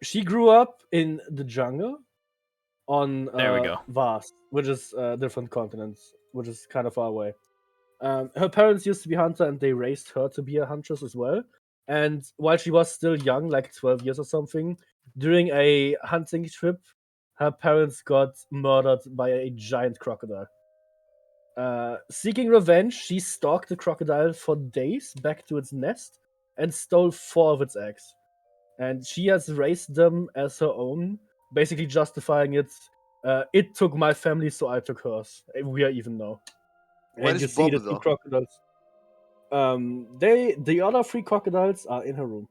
she grew up in the jungle on There we go. Vast, which is different continents, which is kind of far away. Her parents used to be hunter, and they raised her to be a huntress as well. And while she was still young, like 12 years or something, during a hunting trip, her parents got murdered by a giant crocodile. Seeking revenge, she stalked the crocodile for days back to its nest and stole 4 of its eggs. And she has raised them as her own, basically justifying it. It took my family, so I took hers. We are even now. Where And you is see Bob, the 2 though? crocodiles. The other 3 crocodiles are in her room.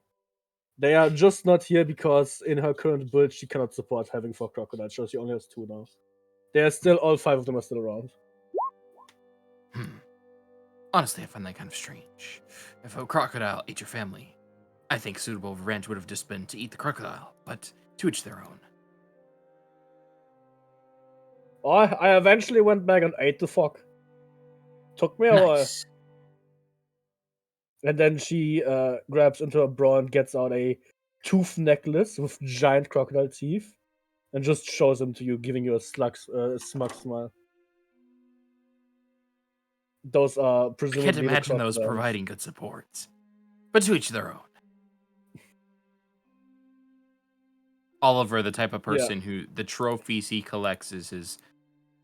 They are just not here because in her current build she cannot support having 4 crocodiles, so she only has 2 now. They are still, all 5 of them are still around. Honestly, I find that kind of strange. If a crocodile ate your family, I think suitable revenge would have just been to eat the crocodile, but to each their own. I eventually went back and ate the fuck. Took me a while. Nice. And then she grabs into her bra and gets out a tooth necklace with giant crocodile teeth and just shows them to you, giving you a smug smile. Those are I presumably can't imagine those crocodiles. providing good supports. But to each their own. Oliver, the type of person who the trophies he collects is his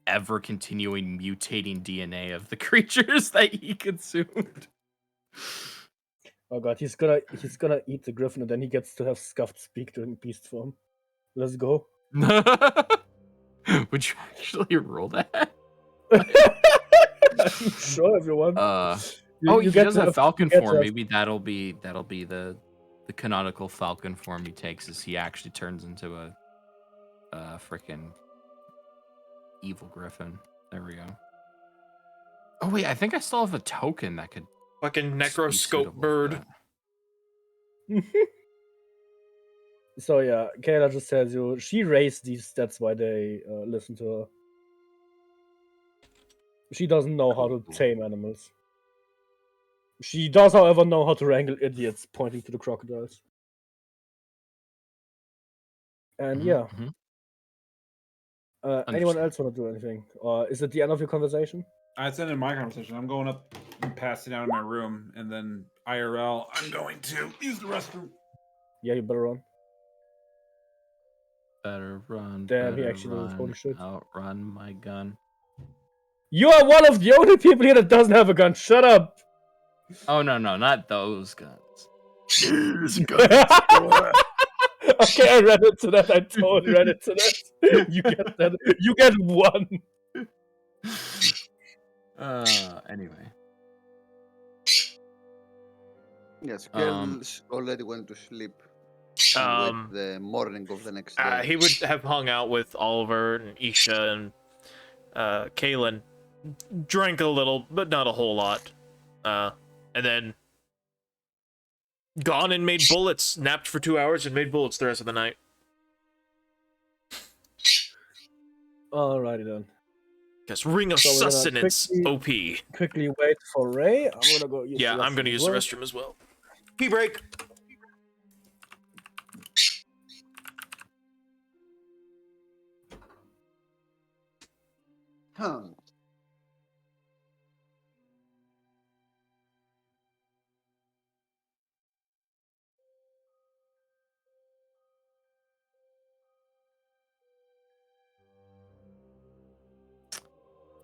ever continuing mutating DNA of the creatures that he consumed. Oh god, he's gonna eat the griffin and then he gets to have scuffed speak during beast form. Let's go. Would you actually roll that? I'm sure everyone. He does have falcon form. Maybe that'll be the canonical falcon form he takes, as he actually turns into a freaking evil griffin. There we go. Oh wait, I think I still have a token that could fucking necroscope bird. So yeah, Kayla just tells you she raised these. That's why they listen to her. She doesn't know how to tame animals. She does, however, know how to wrangle idiots, pointing to the crocodiles. And yeah. Anyone else want to do anything? Or is it the end of your conversation? It's the end of my conversation. I'm going up and passing out in my room, and then IRL, I'm going to use the restroom. Yeah, you better run. Better run. Damn, he better actually run, moved. Holy shit. Outrun my gun. You are one of the only people here that doesn't have a gun. Shut up. Oh, no, not those guns. These guns. Okay, I read into that. I totally read into that. You get that. You get one. Anyway. Yes, girls already went to sleep. Wait the morning of the next day. He would have hung out with Oliver and Isha and Kaylin. Drank a little, but not a whole lot. And then gone and made bullets. Napped for 2 hours and made bullets the rest of the night. Alrighty then. Because Ring of Sustenance, OP. Quickly wait for Ray. I'm gonna go use the restroom. I'm gonna use the restroom as well. Pee break.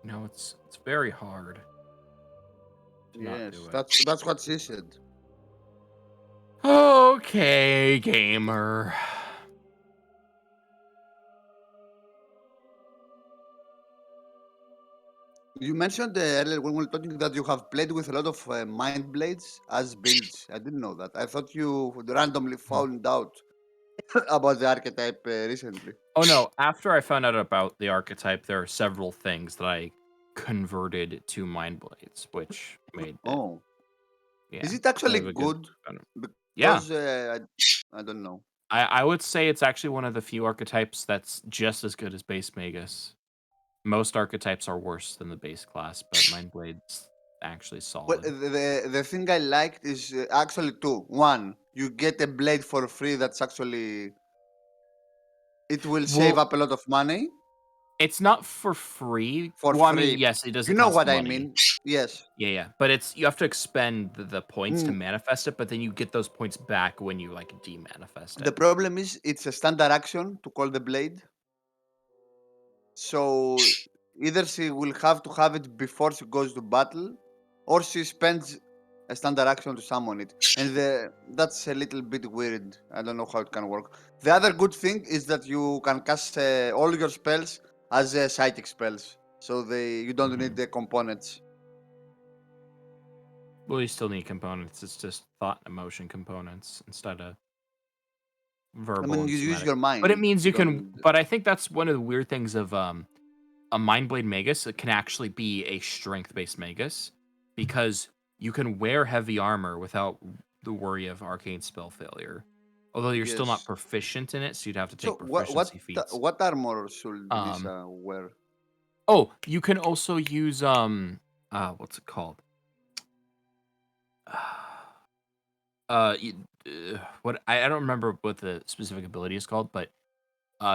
No, it's very hard. Yes, that's what she said. Okay, gamer. You mentioned earlier when we were talking that you have played with a lot of mind blades as builds. I didn't know that. I thought you randomly found out about the archetype recently. Oh no, after I found out about the archetype, there are several things that I converted to mind blades, which made it. Oh. Yeah, is it actually good? Because I don't know. I would say it's actually one of the few archetypes that's just as good as base Magus. Most archetypes are worse than the base class, but Mind Blade's actually solid. Well, the thing I liked is actually two. One, you get a blade for free. That's actually it will save up a lot of money. It's not for free. For free. I mean, yes, it does. You know what I mean? Yes. Yeah. But you have to expend the points to manifest it, but then you get those points back when you like demanifest it. The problem is it's a standard action to call the blade. So either she will have to have it before she goes to battle, or she spends a standard action to summon it. And that's a little bit weird. I don't know how it can work. The other good thing is that you can cast all your spells as psychic spells. So you don't need the components. Well, you still need components. It's just thought and emotion components instead of verbal. I mean, you use your mind. But it means you can. But I think that's one of the weird things of a Mind Blade Magus. It can actually be a strength-based Magus because you can wear heavy armor without the worry of arcane spell failure. Although you're still not proficient in it, so you'd have to take proficiency feats. What armor should Lisa wear? Oh, you can also use what's it called? What I don't remember what the specific ability is called, but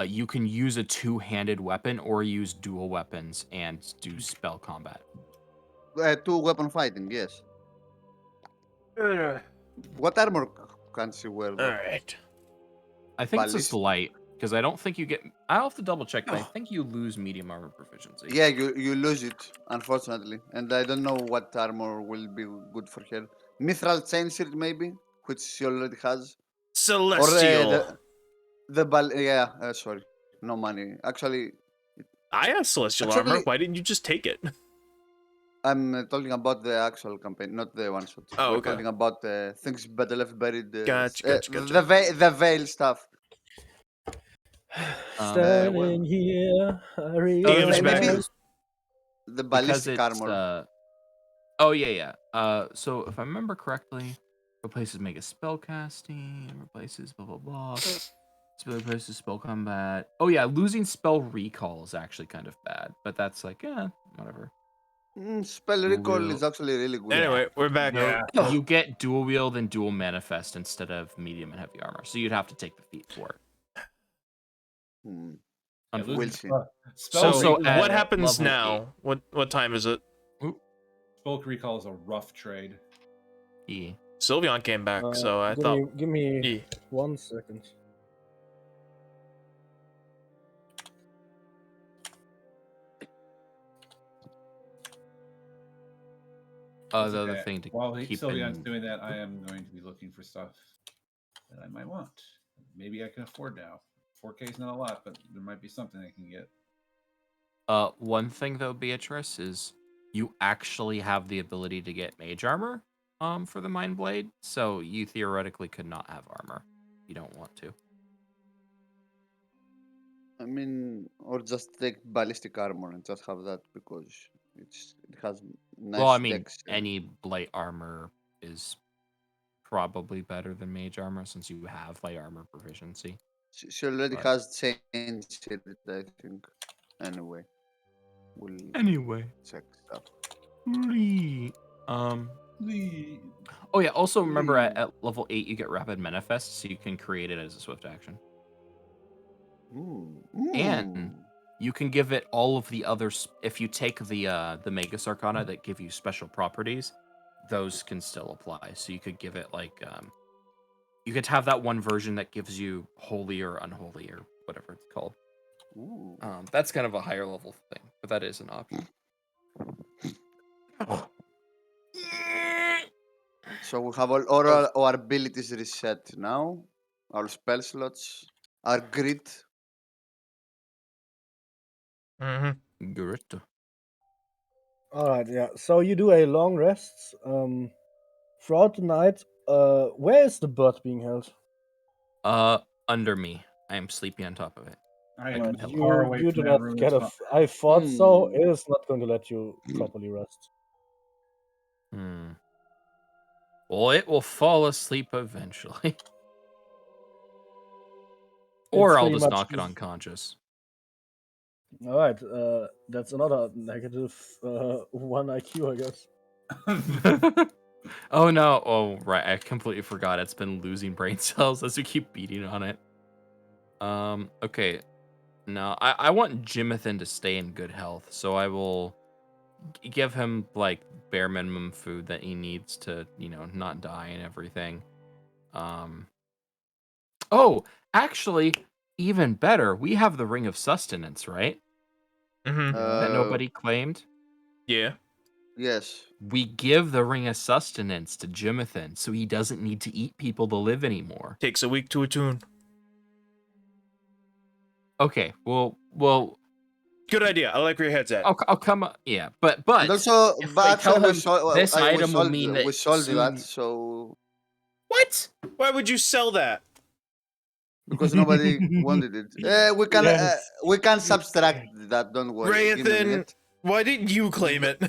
you can use a two-handed weapon or use dual weapons and do spell combat. Two weapon fighting, yes. What armor can she wear? All Though? right. I think it's just Ballistic? light because I don't think you get. I'll have to double check, but I think you lose medium armor proficiency. Yeah, you lose it, unfortunately. And I don't know what armor will be good for her. Mithril chain shield, maybe, which she already has. Celestial. Or the bal. Yeah, sorry, no money. Actually, I have celestial armor. Why didn't you just take it? I'm talking about the actual campaign, not the one shot. Oh, We're okay. talking about things better left buried. Gotcha. The veil stuff. Standing here, I Oh, realize maybe- The Because ballistic it's armor. oh yeah. So if I remember correctly, replaces mega spell casting, replaces blah blah blah. Replaces spell combat. Oh yeah, losing spell recall is actually kind of bad, but that's like whatever. Spell recall is actually really good. Anyway, we're back. Yeah. You get dual wield and dual manifest instead of medium and heavy armor, so you'd have to take the feat for it. Hmm. Unfortunately. We'll see. So Also, what at happens level now? What time is it? Bulk recall is a rough trade. E. Sylveon came back, so I thought. Give me E. 1 second. The That's other okay. thing to While keep Sylveon's in... doing that, I am going to be looking for stuff that I might want. Maybe I can afford now. 4K is not a lot, but there might be something I can get. One thing though, Beatrice, is you actually have the ability to get mage armor for the Mind Blade, so you theoretically could not have armor if you don't want to. I mean, or just take ballistic armor and just have that because it has nice. Well, I mean, decks. any blight armor is probably better than mage armor since you have light armor proficiency. She already but- has changed it, I think. Anyway, we'll check stuff. Oh yeah, also remember at level 8 you get rapid manifest, so you can create it as a swift action. And you can give it all of the others. If you take the Magus Arcana that give you special properties, those can still apply. So you could give it like you could have that one version that gives you holy or unholy or whatever it's called. That's kind of a higher level thing, but that is an option. So we have all our abilities reset now. Our spell slots, our grit. Mm-hmm. Grit. All right, yeah. So you do a long rest. Throughout the night, where is the bird being held? Under me. I am sleeping on top of it. I Right, am hello. far away you from do that not room. get It's a. not- I thought so. It is not going to let you properly rest. Well, it will fall asleep eventually. Or It's I'll pretty just much knock it just- unconscious. All right, that's another negative 1 IQ, I guess. Oh no. Oh, right. I completely forgot. It's been losing brain cells as we keep beating on it. Okay. No, I want Jimathan to stay in good health, so I will give him like bare minimum food that he needs to, not die and everything. Oh, actually, even better, we have the Ring of Sustenance, right? Mm-hmm. That nobody claimed. Yeah. Yes. We give the Ring of Sustenance to Jimathan, so he doesn't need to eat people to live anymore. Takes a week to attune. Okay, well, good idea. I like where your head's at. I'll come up. Yeah, but And also, if but I tell actually, him this item will mean that we sold soon... that. So What? Why would you sell that? because nobody wanted it, we can Yes. we can subtract that. Don't worry. Give me a Rayathan, minute. why didn't you claim it?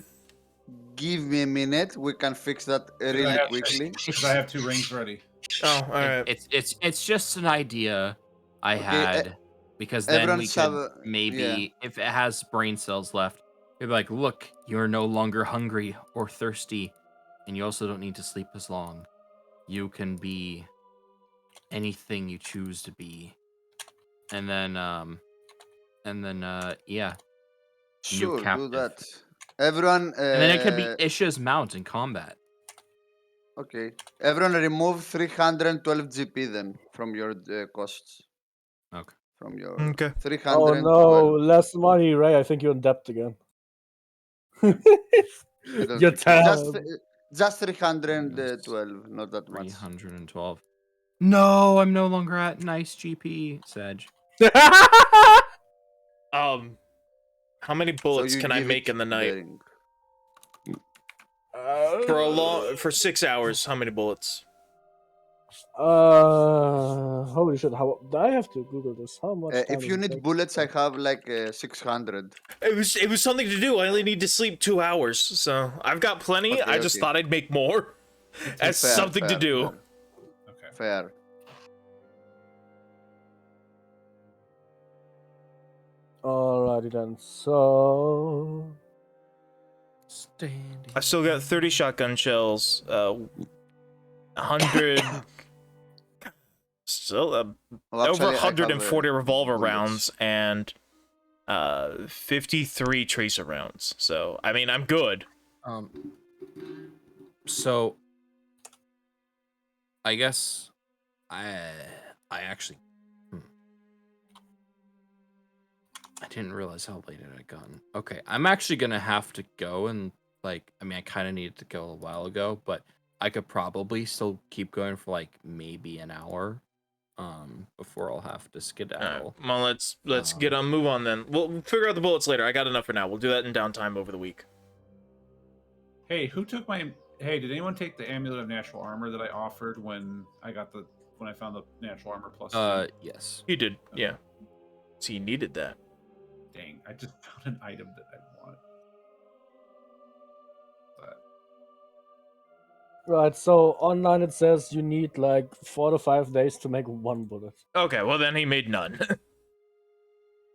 Give me a minute. We can fix that really quickly. Because I have 2 rings ready. Oh, all right. It's just an idea I Okay, had. Because then Everyone we have, could maybe, yeah. if it has brain cells left, it'd be like, look, you're no longer hungry or thirsty, and you also don't need to sleep as long. You can be anything you choose to be. And then, yeah, new Sure, do captive. that. Everyone. And then it could be Isha's mount in combat. Okay. Everyone remove 312 GP then from your costs. Okay. From your Okay. 312. Oh no, less money, Ray. I think you're in debt again. I don't You're think so. terrible. Just 312, not that much. 312. No, I'm no longer at nice GP, Sedge. How many bullets can I make in the night? For 6 hours, how many bullets? Holy shit! How I have to Google this? How much? Time If you need bullets, I have like 600. It was something to do. I only need to sleep 2 hours, so I've got plenty. Okay, I just thought I'd make more. As something to do. Okay. Fair. Alrighty then. So I still got 30 shotgun shells, 100, still over 140 revolver rounds, and 53 tracer rounds. So I mean, I'm good. So I guess I actually I didn't realize how late it had gotten. Okay, I'm actually gonna have to go, and like, I mean, I kind of needed to go a while ago, but I could probably still keep going for like maybe an hour, before I'll have to skedaddle. Well, let's get on, move on then. We'll figure out the bullets later. I got enough for now. We'll do that in downtime over the week. Hey, who took my? Hey, did anyone take the amulet of natural armor that I offered when I found the natural armor plus? Yes. You did, yeah. So you needed that. Dang, I just found an item that I want. But right, so online it says you need like 4 to 5 days to make 1 bullet. Okay, well then he made none.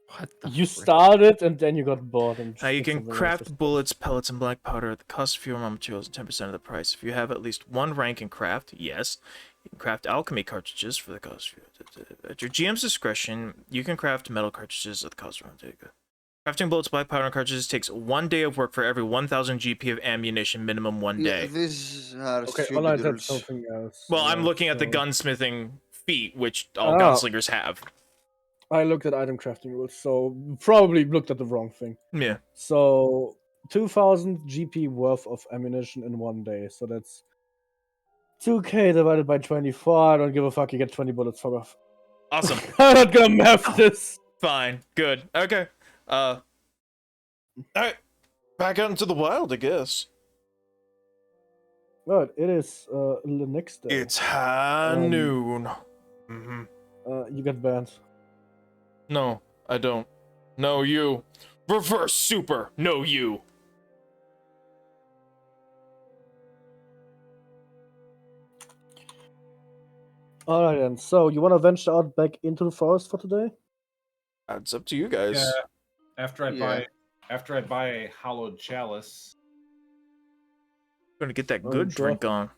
What the You frick? started and then you got bored. And You did can something else craft with bullets, pellets, and black powder at the cost of fuel raw materials and 10% of the price. If you have at least 1 rank in craft, yes, you can craft alchemy cartridges for the cost of fuel. At your GM's discretion, you can craft metal cartridges at the cost of raw. Crafting bullets, black powder, and cartridges takes 1 day of work for every 1,000 GP of ammunition, minimum 1 day. These are Okay, stupid online said rules. something else. Well, I'm looking at the so- gunsmithing feat, which all gunslingers have. I looked at item crafting rules, so probably looked at the wrong thing. Yeah. So 2,000 GP worth of ammunition in 1 day. So that's 2K divided by 24. I don't give a fuck. You get 20 bullets. Fuck off. Awesome. I'm not gonna math this. Fine. Good. Okay. Alright. Back out into the wild, I guess. Right, it is the next day. It's high noon. Mm-hmm. You get banned. No, I don't. No, you. Reverse super. No, you. Alright then, so you wanna venture out back into the forest for today? It's up to you guys. yeah, after I buy a hollowed chalice. Gonna get that good drink on.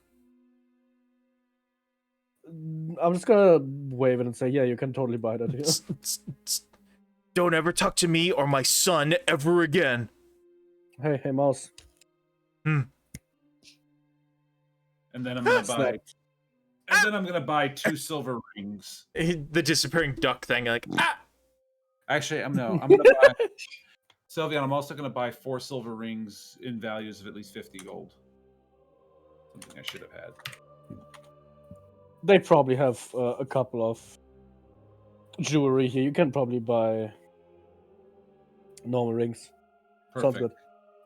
I'm just gonna wave it and say, yeah, you can totally buy that here. Don't ever talk to me or my son ever again. Hey, mouse. And then I'm gonna buy. And then I'm gonna buy 2 silver rings. The disappearing duck thing, like Actually, I'm gonna buy. Sylvian, I'm also gonna buy 4 silver rings in values of at least 50 gold. Something I should have had. They probably have a couple of jewelry here. You can probably buy normal rings. Perfect. Sounds good.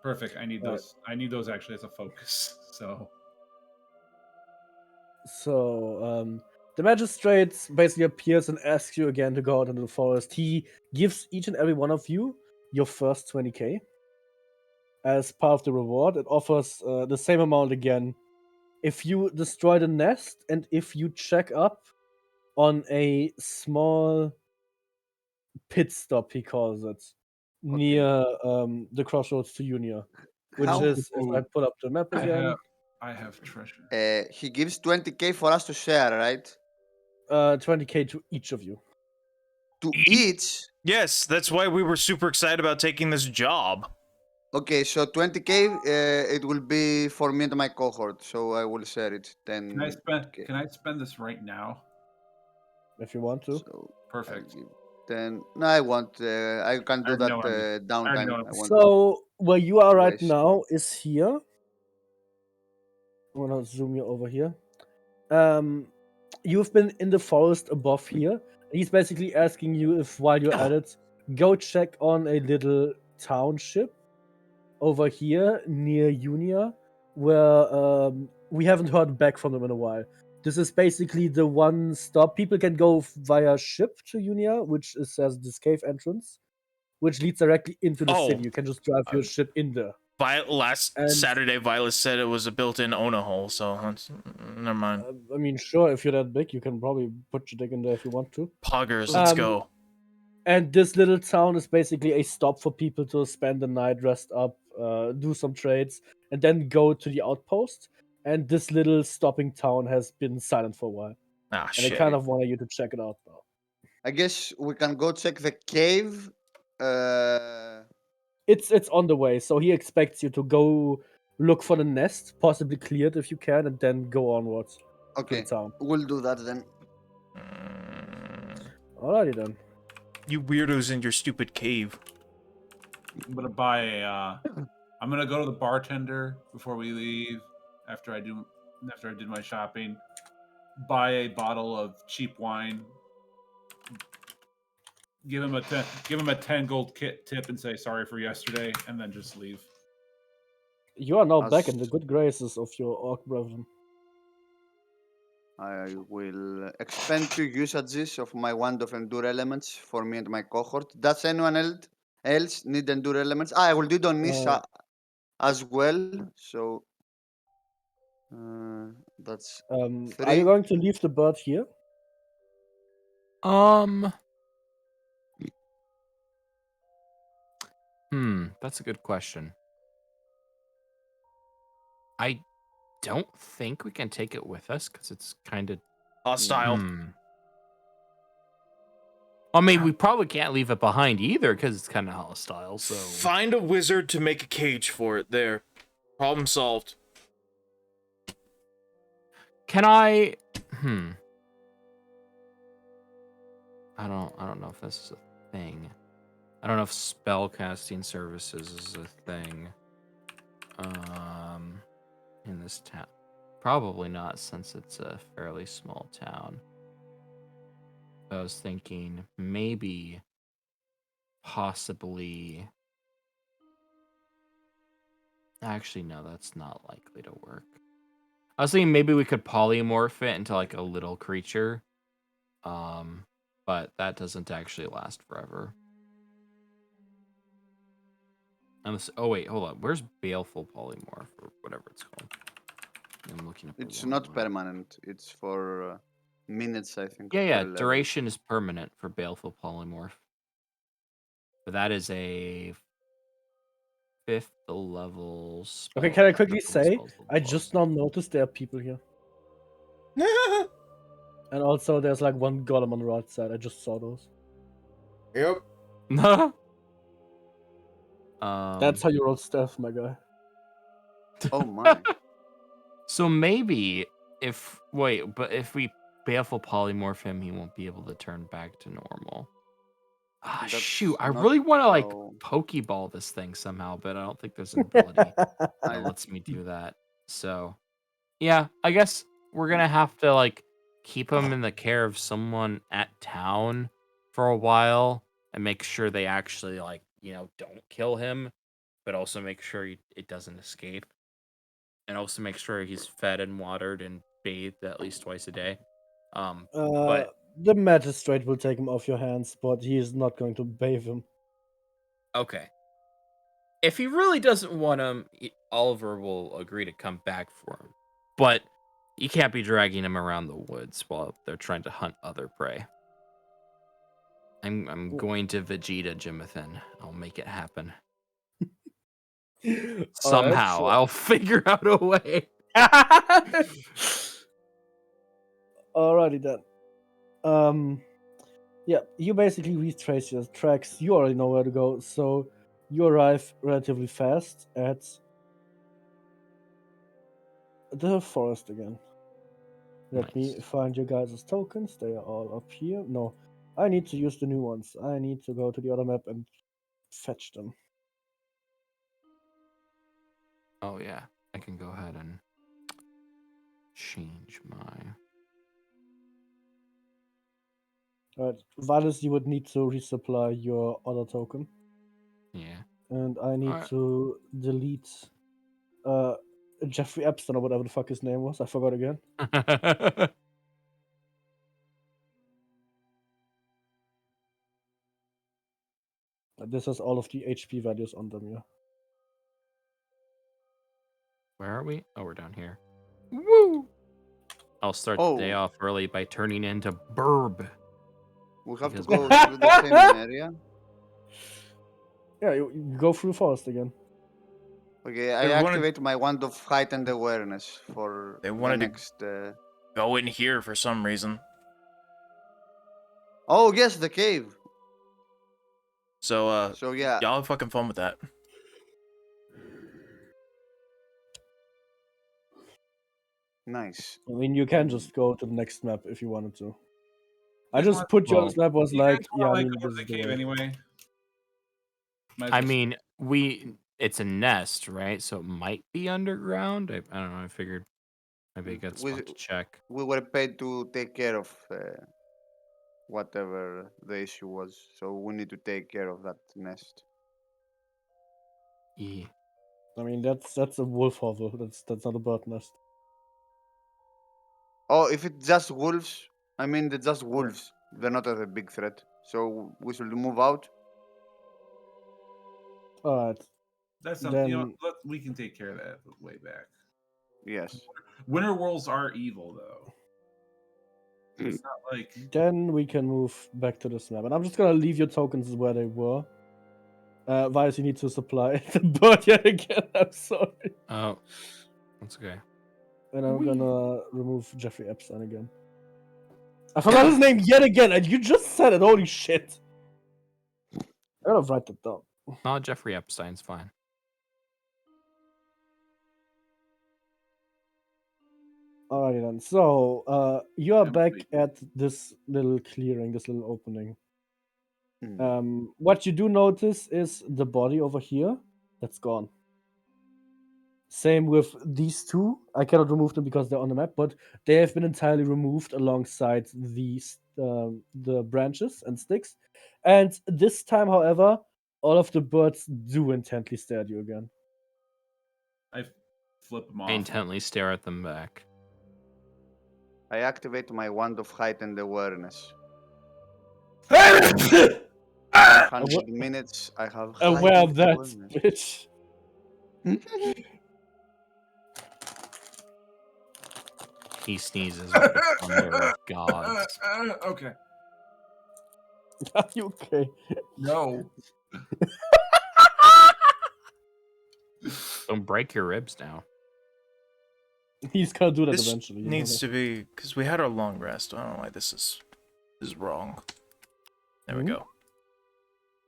Perfect. I need those. I need those actually as a focus. So, the magistrate basically appears and asks you again to go out into the forest. He gives each and every one of you your first 20k as part of the reward. It offers the same amount again if you destroy the nest and if you check up on a small pit stop, he calls it, near the crossroads to Unia, which How? is, if I pull up the map again, I have treasure. He gives 20k for us to share, right? 20k to each of you. To each? Yes, that's why we were super excited about taking this job. Okay, so 20k, it will be for me and my cohort, so I will share it. 10. Can I spend this right now? If you want to. So Perfect. I'll give 10. No, I want. I can do that downtime. I want. So where you are right waste. now is here. I'm gonna zoom you over here. You've been in the forest above here. He's basically asking you if, while you're at it, go check on a little township over here near Unia, where we haven't heard back from them in a while. This is basically the one stop. People can go via ship to Unia, which has this cave entrance, which leads directly into the city. You can just drive your ship in there. Last Saturday, Violet said it was a built-in Ona hole, so never mind. I mean, sure, if you're that big, you can probably put your dick in there if you want to. Poggers, let's go. And this little town is basically a stop for people to spend the night, rest up, do some trades, and then go to the outpost. And this little stopping town has been silent for a while. Ah, and I kind of wanted you to check it out, though. I guess we can go check the cave. It's on the way, so he expects you to go look for the nest, possibly clear it if you can, and then go onwards Okay, to the town. We'll do that then. Alrighty then. You weirdos in your stupid cave. I'm gonna buy a. I'm gonna go to the bartender before we leave. After I did my shopping, buy a bottle of cheap wine. Give him a 10 gold tip and say sorry for yesterday, and then just leave. You are now back in the good graces of your orc brethren. I will expend 2 usages of my wand of endure elements for me and my cohort. Does anyone else need endure elements? I will do it on Nissa as well. So that's 3. Are you going to leave the bird here? That's a good question. I don't think we can take it with us because it's kind of hostile. I mean, we probably can't leave it behind either because it's kind of hostile. So find a wizard to make a cage for it. There, problem solved. Can I? I don't know if this is a thing. I don't know if spellcasting services is a thing. In this town, probably not, since it's a fairly small town. I was thinking maybe, possibly. Actually, no, that's not likely to work. I was thinking maybe we could polymorph it into like a little creature. But that doesn't actually last forever. Oh wait, hold on. Where's Baleful Polymorph or whatever it's called? I'm looking up. It's not permanent. It's for minutes, I think. Yeah. Duration is permanent for Baleful Polymorph. But that is a 5th level spell. Okay, can I quickly say, I just now noticed there are people here. And also, there's like one golem on the right side. I just saw those. Yep. That's how you roll stealth, my guy. Oh my. So maybe if we Baleful Polymorph him, he won't be able to turn back to normal. Shoot, I really want to like Pokeball this thing somehow, but I don't think there's an ability that lets me do that. So yeah, I guess we're gonna have to like keep him in the care of someone at town for a while and make sure they actually like, don't kill him, but also make sure it doesn't escape. And also make sure he's fed and watered and bathed at least twice a day. But the magistrate will take him off your hands, but he is not going to bathe him. Okay. If he really doesn't want him, Oliver will agree to come back for him. But you can't be dragging him around the woods while they're trying to hunt other prey. I'm going to Vegeta, Jimothan. I'll make it happen. Somehow, sure. I'll figure out a way. Alrighty then. Yeah, you basically retrace your tracks. You already know where to go, so you arrive relatively fast at the forest again. Let me Nice. find your guys' tokens. They are all up here. No, I need to use the new ones. I need to go to the other map and fetch them. Oh yeah, I can go ahead and change my. Right, Valis, you would need to resupply your other token. Yeah. And I need Alright. to delete Jeffrey Epstein or whatever the fuck his name was. I forgot again. This has all of the HP values on them, yeah. Where are we? Oh, we're down here. Woo! I'll start the day off early by turning into Burb. We have to Because go through the same area. Yeah, you go through the forest again. Okay, I activate my wand of heightened awareness for They the wanted next. go in here for some reason. Oh yes, the cave. So So yeah, y'all have fucking fun with that. nice. I mean, you can just go to the next map if you wanted to. I just put you on this map was You like, guys yeah, I wanna, mean, go this to is the the cave way. anyway. Might as I well- mean, it's a nest, right? So it might be underground. I don't know. I figured maybe a good spot to check. We were paid to take care of whatever the issue was, so we need to take care of that nest. Yeah. I mean, that's a wolf hovel. That's not a bird nest. Oh, if it's just wolves, I mean, they're just wolves. They're not a big threat, so we should move out. All right. That's something. Then We can take care of that way back. Yes. Winter wolves are evil, though. It's not like. then we can move back to this map, and I'm just gonna leave your tokens where they were. Vice, you need to supply the bird yet again. I'm sorry. Oh, that's okay. And I'm gonna remove Jeffrey Epstein again. I forgot his name yet again, and you just said it. Holy shit! I gotta write that down. No, Jeffrey Epstein's fine. Alrighty then. So, you are back at this little clearing, this little opening. What you do notice is the body over here that's gone. Same with these two. I cannot remove them because they're on the map, but they have been entirely removed alongside these the branches and sticks. And this time, however, all of the birds do intently stare at you again. I flip them off. I intently stare at them back. I activate my wand of heightened awareness. 100 minutes. I have aware of heightened that, awareness. bitch. He sneezes with the thunder of gods. Okay. Are you okay? No. Don't break your ribs now. He's gonna do that This eventually. needs to be because we had our long rest. I don't know why this is wrong. There we go.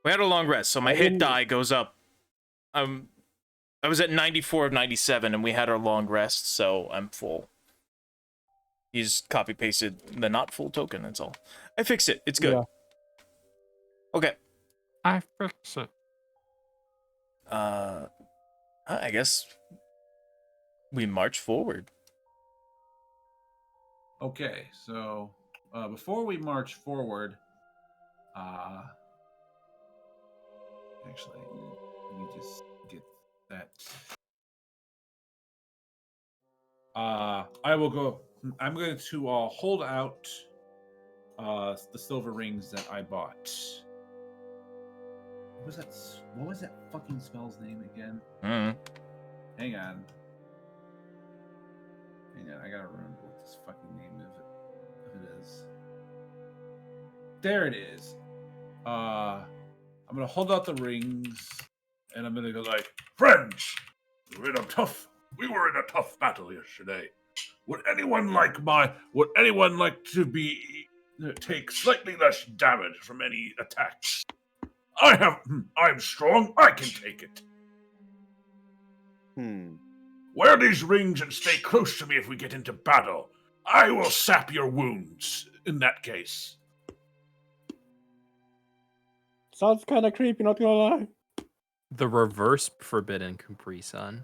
We had a long rest, so my hit die goes up. I was at 94 of 97, and we had our long rest, so I'm full. He's copy pasted the not full token. That's all. I fixed it. It's good. Yeah. Okay. I fix it. I guess we march forward. Okay, so before we march forward, actually, let me just get that. I will go. I'm going to hold out the silver rings that I bought. What was that fucking spell's name again? Hang on. I gotta remember what this fucking name is. If it is. There it is. I'm gonna hold out the rings, and I'm gonna go like, friends, we were in a tough battle yesterday. Would anyone like to take slightly less damage from any attacks? I'm strong. I can take it. Wear these rings and stay close to me if we get into battle. I will sap your wounds in that case. Sounds kind of creepy, not gonna lie. The reverse forbidden Capri Sun.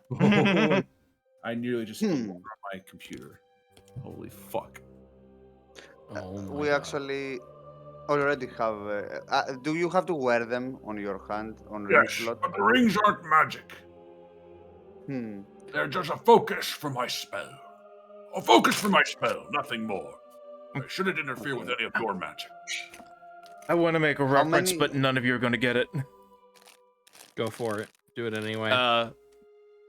I nearly just spilled water on my computer. Holy fuck. Oh my We God. actually already have. Do you have to wear them on your hand on ring Yes, slot? but the rings aren't magic. They're just a focus for my spell. A focus for my spell, nothing more. I shouldn't interfere with any of your magic. I want to make a reference, many- but none of you are going to get it. Go for it. Do it anyway.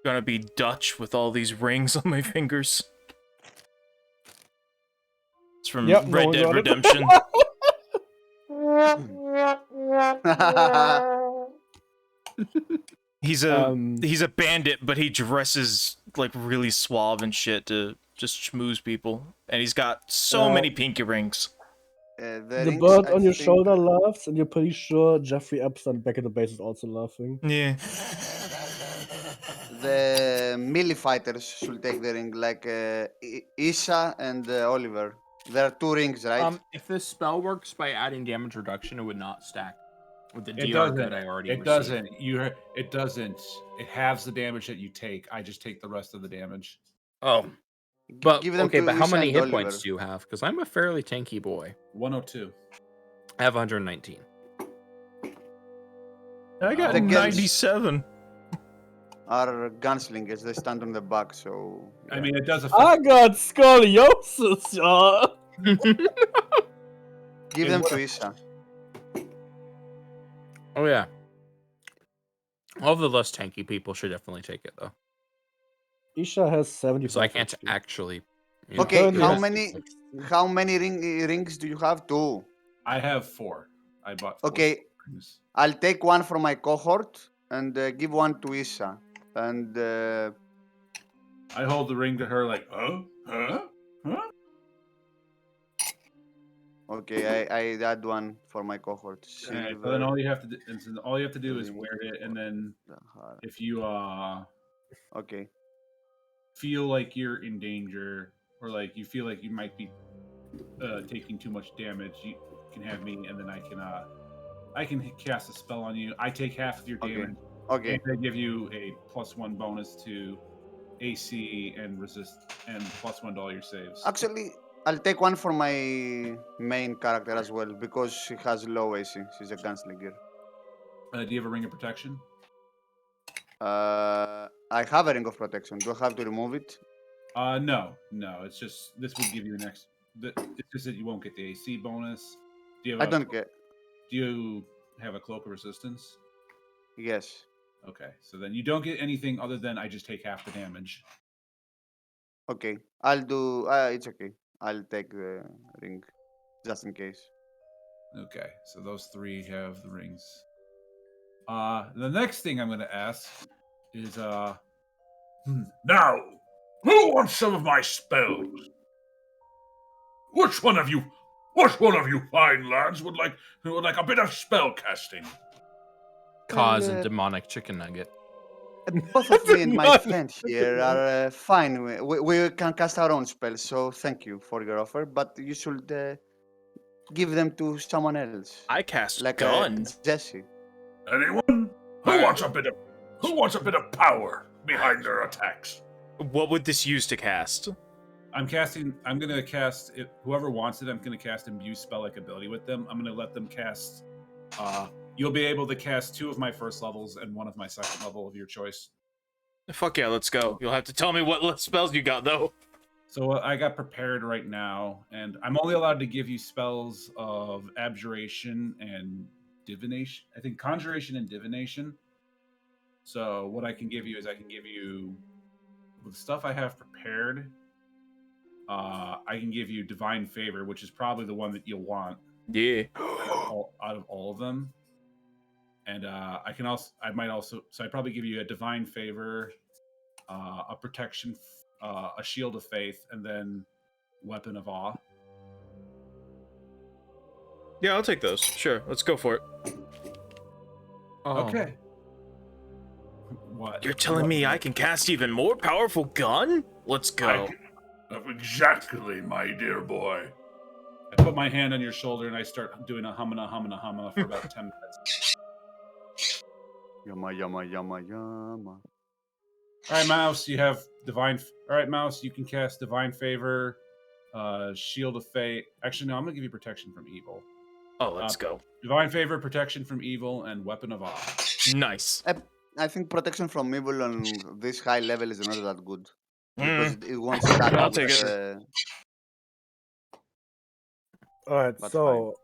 Gonna be Dutch with all these rings on my fingers. It's from Red Dead Redemption. He's a bandit, but he dresses like really suave and shit to just schmooze people. And he's got so many pinky rings. The bird on your shoulder laughs, and you're pretty sure Jeffrey Epstein back at the base is also laughing. Yeah. The melee fighters should take the ring, like Isha and Oliver. There are 2 rings, right? If this spell works by adding damage reduction, it would not stack with the It DR doesn't. good I already It received. doesn't. It doesn't. It halves the damage that you take. I just take the rest of the damage. Oh. But Give them okay, to but how Isha many and hit Oliver. points do you have? Because I'm a fairly tanky boy. 102. I have 119. I got 97. Are gunslingers, they stand on the back, so... I mean, it does affect... I got scoliosis, y'all! Give them to Isha. Oh, yeah. All the less tanky people should definitely take it, though. Isha has 75. So I can't actually... Okay, Currently how many rings do you have? 2. I have 4. I bought 4 Okay, rings. I'll take one for my cohort and give one to Isha. And I hold the ring to her like, huh? okay, I add one for my cohort. Alright, so then all you have to do, is wear it, and then if you okay, feel like you're in danger, or like you feel like you might be taking too much damage, you can have me, and then I can cast a spell on you. I take half of your damage. Okay. And I give you a +1 bonus to AC and resist, and +1 to all your saves. Actually, I'll take one for my main character as well because she has low AC. She's a gunslinger. Do you have a ring of protection? I have a ring of protection. Do I have to remove it? No. It's just this would give you an extra. It's just that you won't get the AC bonus. Do you have I don't get. Do you have a cloak of resistance? Yes. Okay, so then you don't get anything other than I just take half the damage. Okay, I'll do. It's okay. I'll take the ring, just in case. Okay, so those 3 have the rings. The next thing I'm going to ask is, now, who wants some of my spells? Which one of you fine lads would like a bit of spell casting? Cause and demonic chicken nugget. Both of me and my friend here are fine. We can cast our own spells, so thank you for your offer. But you should give them to someone else. I cast like guns. Jesse. Anyone? Who wants a bit of power behind their attacks? What would this use to cast? I'm going to cast, whoever wants it, I'm going to cast Imbue Spell-like ability with them. I'm going to let them cast, you'll be able to cast 2 of my first levels and 1 of my second level of your choice. Fuck yeah, let's go. You'll have to tell me what spells you got, though. So I got prepared right now, and I'm only allowed to give you spells of Abjuration and Divination. I think Conjuration and Divination. So what I can give you is I can give you, with the stuff I have prepared, I can give you Divine Favor, which is probably the one that you'll want. Yeah. all of them. And I might also, so I'd probably give you a divine favor, a protection, a shield of faith, and then weapon of awe. Yeah, I'll take those. Sure, let's go for it. Oh. Okay. What? You're telling me I can cast even more powerful gun? Let's go. Exactly, my dear boy. I put my hand on your shoulder and I start doing a humana for about 10 minutes. Yama, yama, yama, yama. All right, Mouse, you have divine. All right, Mouse, you can cast divine favor, shield of fate. Actually, no, I'm gonna give you protection from evil. Oh, let's go. Divine favor, protection from evil, and weapon of awe. Nice. I think protection from evil on this high level is not that good. Because it won't stack I'll up take with, it. Alright, But so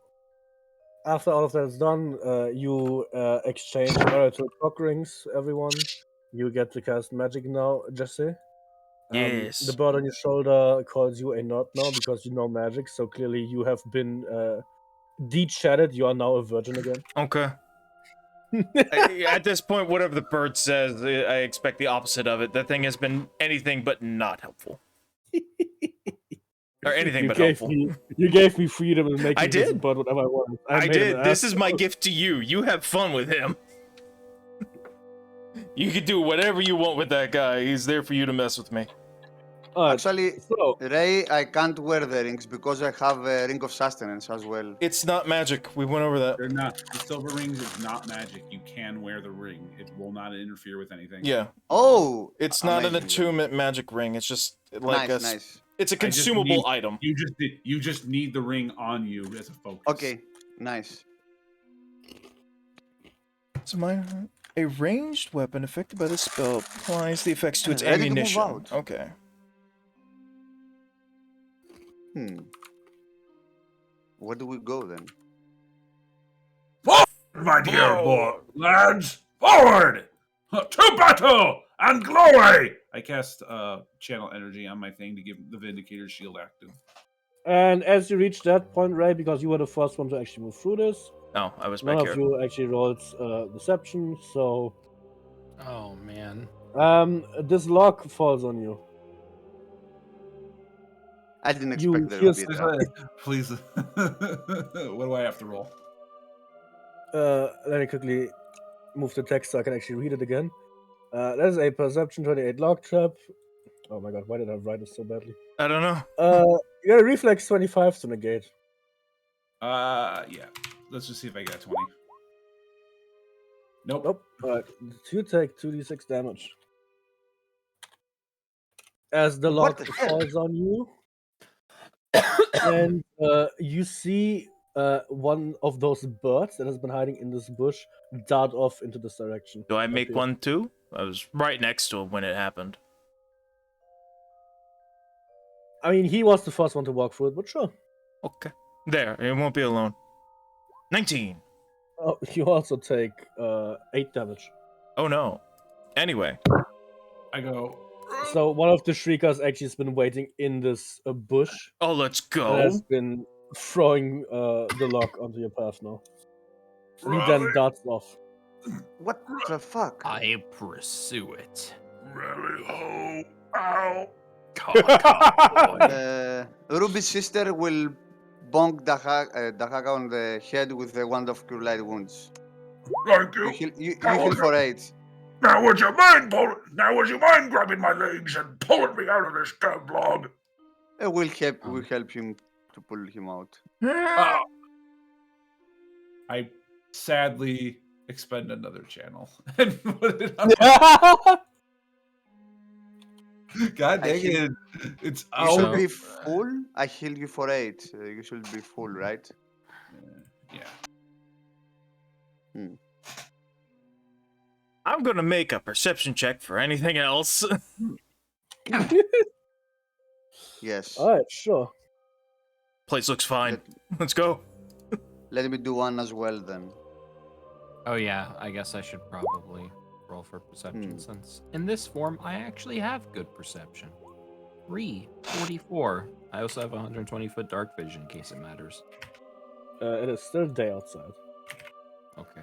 after all of that is done, you exchange oracle clock rings, everyone. You get to cast magic now, Jesse. Yes. The bird on your shoulder calls you a nerd now because you know magic, so clearly you have been de-chatted. You are now a virgin again. Okay. At this point, whatever the bird says, I expect the opposite of it. The thing has been anything but not helpful. Or anything but helpful. You gave me freedom and making I this did. bird whatever I wanted. I made him did. an This is my asshole. gift to you. You have fun with him. You can do whatever you want with that guy. He's there for you to mess with me. Alright, Actually, so Ray, I can't wear the rings because I have a ring of sustenance as well. It's not magic. We went over that. They're not. The silver rings is not magic. You can wear the ring. It will not interfere with anything. Yeah. Oh! It's not an amazing. attunement magic ring. It's just like Nice. It's a I just consumable need- item. You just need the ring on you as a focus. Okay, nice. It's a ranged weapon affected by the spell applies the effects to its Ready to move ammunition. out. Okay. Where do we go then? My dear boy, lads, forward to battle and glory. I cast channel energy on my thing to give the Vindicator shield active. and as you reach that point, Ray, because you were the first one to actually move through this, Oh, I was back none here. of you actually rolled deception, so Oh man. this lock falls on you. I didn't You expect there hear to be a trap. Please. What do I have to roll? Let me quickly move the text so I can actually read it again. That is a perception 28 lock trap. Oh my god, why did I write it so badly? I don't know. You got a reflex 25 to negate. Yeah. Let's just see if I get a 20. Nope. Nope. Alright, you take 2d6 damage. As the What lock the hell? falls on you, and you see one of those birds that has been hiding in this bush dart off into this direction. Do I up make here. one too? I was right next to him when it happened. I mean, he was the first one to walk through it, but sure. Okay. There, it won't be alone. 19. Oh, you also take 8 damage. Oh no. Anyway. I go. So one of the shriekers actually has been waiting in this bush Oh, let's and go. has been throwing the lock onto your path now. He then Really? darts off. What the fuck? I pursue it. Really? Oh, ow. Ruby's sister will bonk Dahaka on the head with the wand of cure light wounds. Thank You you. heal for 8. Now would you mind grabbing my legs and pulling me out of this damn log? We'll help him to pull him out. I sadly expend another channel and put it on. God dang it! It's You should out. be full. I heal you for 8. You should be full, right? Yeah. I'm gonna make a perception check for anything else. Yes. Alright, sure. Place looks fine. Let's go. Let me do one as well then. Oh yeah, I guess I should probably roll for perception since in this form I actually have good perception. 44. I also have 120-foot dark vision in case it matters. It is still day outside. Okay.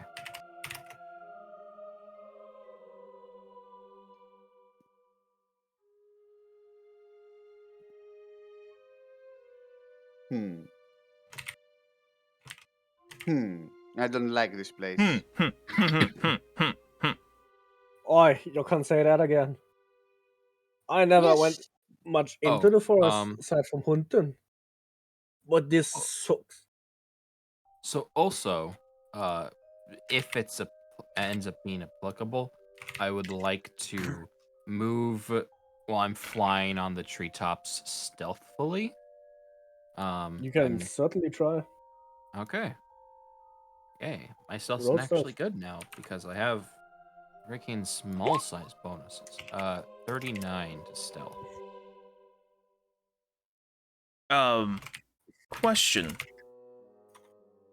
I don't like this place. Oi, you can't say that again. I never went much into the forest aside from hunting. But this sucks. So also, if it's ends up being applicable, I would like to move while I'm flying on the treetops stealthily. You can certainly try. Okay. Okay, my stealth's Roll actually stealth. good now because I have freaking small size bonuses. 39 to stealth. Question.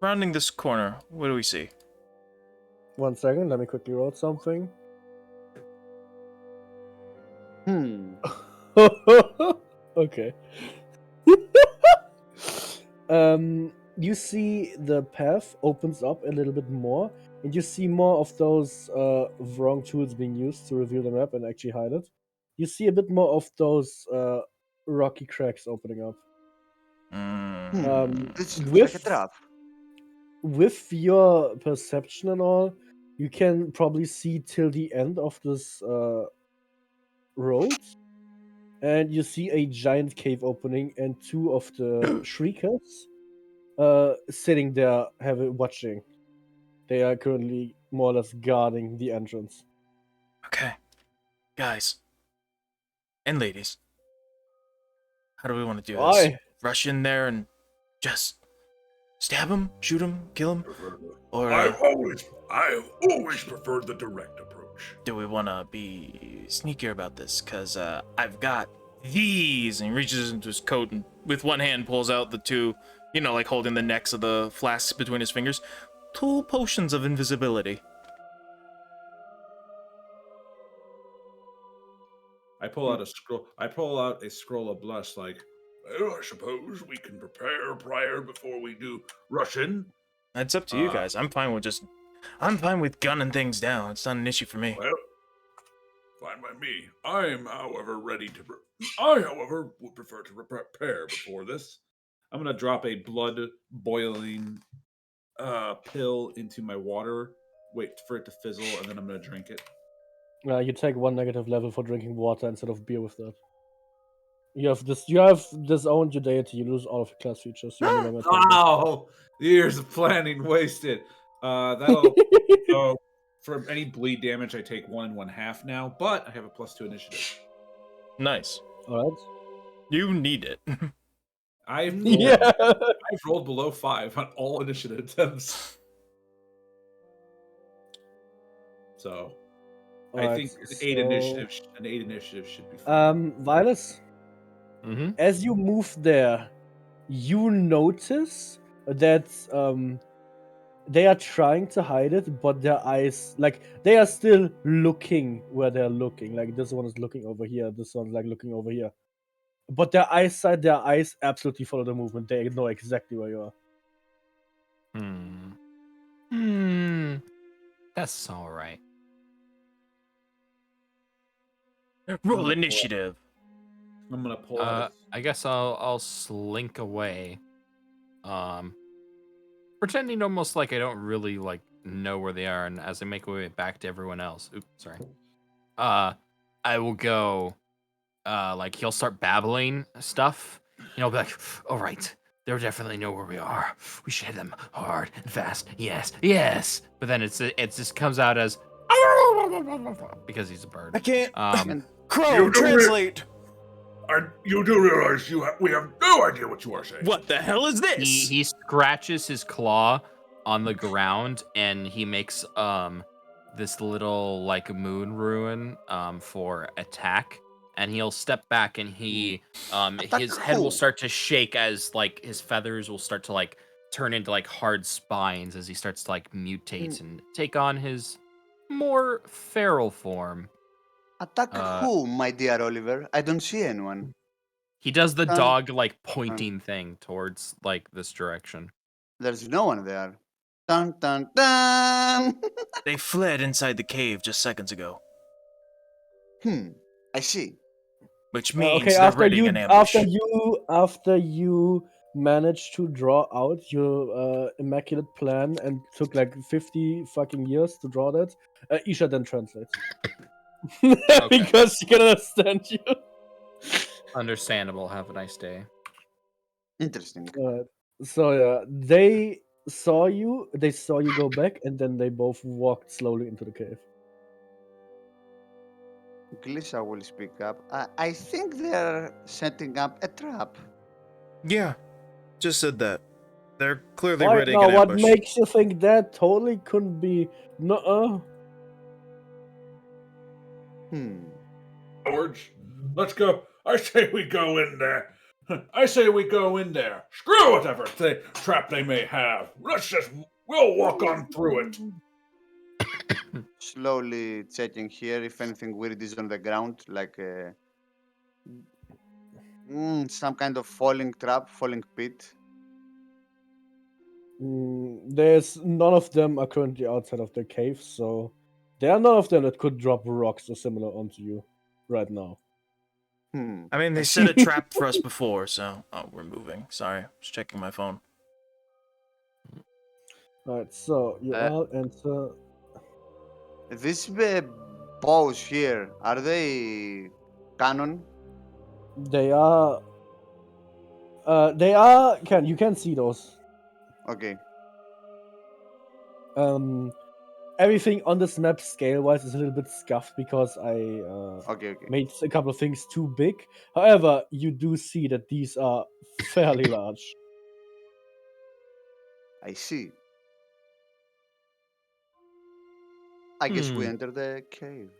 Rounding this corner, what do we see? 1 second, let me quickly roll something. Okay. You see the path opens up a little bit more, and you see more of those wrong tools being used to reveal the map and actually hide it. You see a bit more of those rocky cracks opening up. This looks like a trap. With your perception and all, you can probably see till the end of this road, and you see a giant cave opening and two of the shriekers sitting there watching. They are currently more or less guarding the entrance. Okay. Guys. And ladies. How do we want to do this? Rush in there and just stab him, shoot him, kill him? Or I've always preferred the direct approach. do we want to be sneakier about this? Because I've got these. And he reaches into his coat and with one hand pulls out the two, like holding the necks of the flasks between his fingers. 2 potions of invisibility. I pull out a scroll. I pull out a scroll of bless. Like, well, I suppose we can prepare prior before we do rush in. It's up to you guys. I'm fine with gunning things down. It's not an issue for me. Well, fine by me. I, however, would prefer to prepare before this. I'm gonna drop a blood boiling pill into my water. Wait for it to fizzle, and then I'm gonna drink it. You take 1 negative level for drinking water instead of beer with that. You have disowned your deity. You lose all of your class features. You no longer Wow! Years of planning wasted. That'll so for any bleed damage, I take 1 1/2 now, but I have a +2 initiative. Nice. All right. You need it. I've rolled below 5 on all initiative attempts. So I think an 8 initiative should be fine. Violet, as you move there, you notice that they are trying to hide it, but their eyes, they are still looking where they're looking. Like, this one is looking over here, this one's looking over here. But their eyes absolutely follow the movement. They know exactly where you are. That's all right. Roll initiative. I'm gonna pull out. I guess I'll slink away, pretending almost like I don't really know where they are, and as I make my way back to everyone else, I will go. He'll start babbling stuff. Be like, "All right, they definitely know where we are. We should hit them hard and fast. Yes, yes." But then it just comes out as because he's a bird. I can't. Crow, translate. You do realize we have no idea what you are saying. What the hell is this? He scratches his claw on the ground and he makes this little moon ruin for attack, and he'll step back and his head will start to shake as his feathers will start to turn into hard spines as he starts to mutate and take on his more feral form. Attack who, my dear Oliver? I don't see anyone. He does the dog pointing thing towards this direction. There's no one there. Dun dun dun. They fled inside the cave just seconds ago, I see. which means Okay, they're readying an ambush. after you managed to draw out your immaculate plan and took like 50 fucking years to draw that, Isha then translates. Because she can understand you. Understandable. Have a nice day. Interesting. So yeah, they saw you go back, and then they both walked slowly into the cave. Glissa will speak up. I think they're setting up a trap. Yeah, just said that. They're clearly Right readying now, an what ambush. makes you think that totally couldn't be? Nuh-uh. George, let's go. I say we go in there. I say we go in there. Screw whatever trap they may have. We'll walk on through it. Slowly checking here if anything weird is on the ground, like some kind of falling trap, falling pit. There's none of them are currently outside of the cave, so there are none of them that could drop rocks or similar onto you right now. I mean, they set a trap for us before, so... Oh, we're moving. Sorry, just checking my phone. Alright, so you all enter. These bows here, are they canon? They are. You can see those. Okay. Everything on this map scale-wise is a little bit scuffed because I Okay. made a couple of things too big. However, you do see that these are fairly large. I see. I guess we enter the cave.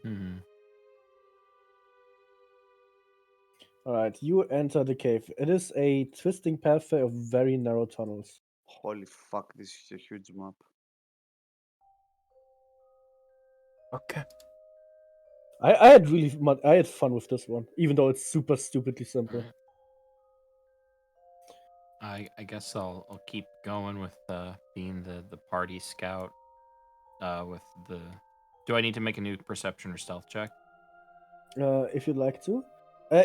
Alright, you enter the cave. It is a twisting pathway of very narrow tunnels. Holy fuck, this is a huge map. Okay. I had fun with this one, even though it's super stupidly simple. I guess I'll keep going with being the party scout. With the, do I need to make a new perception or stealth check? If you'd like to.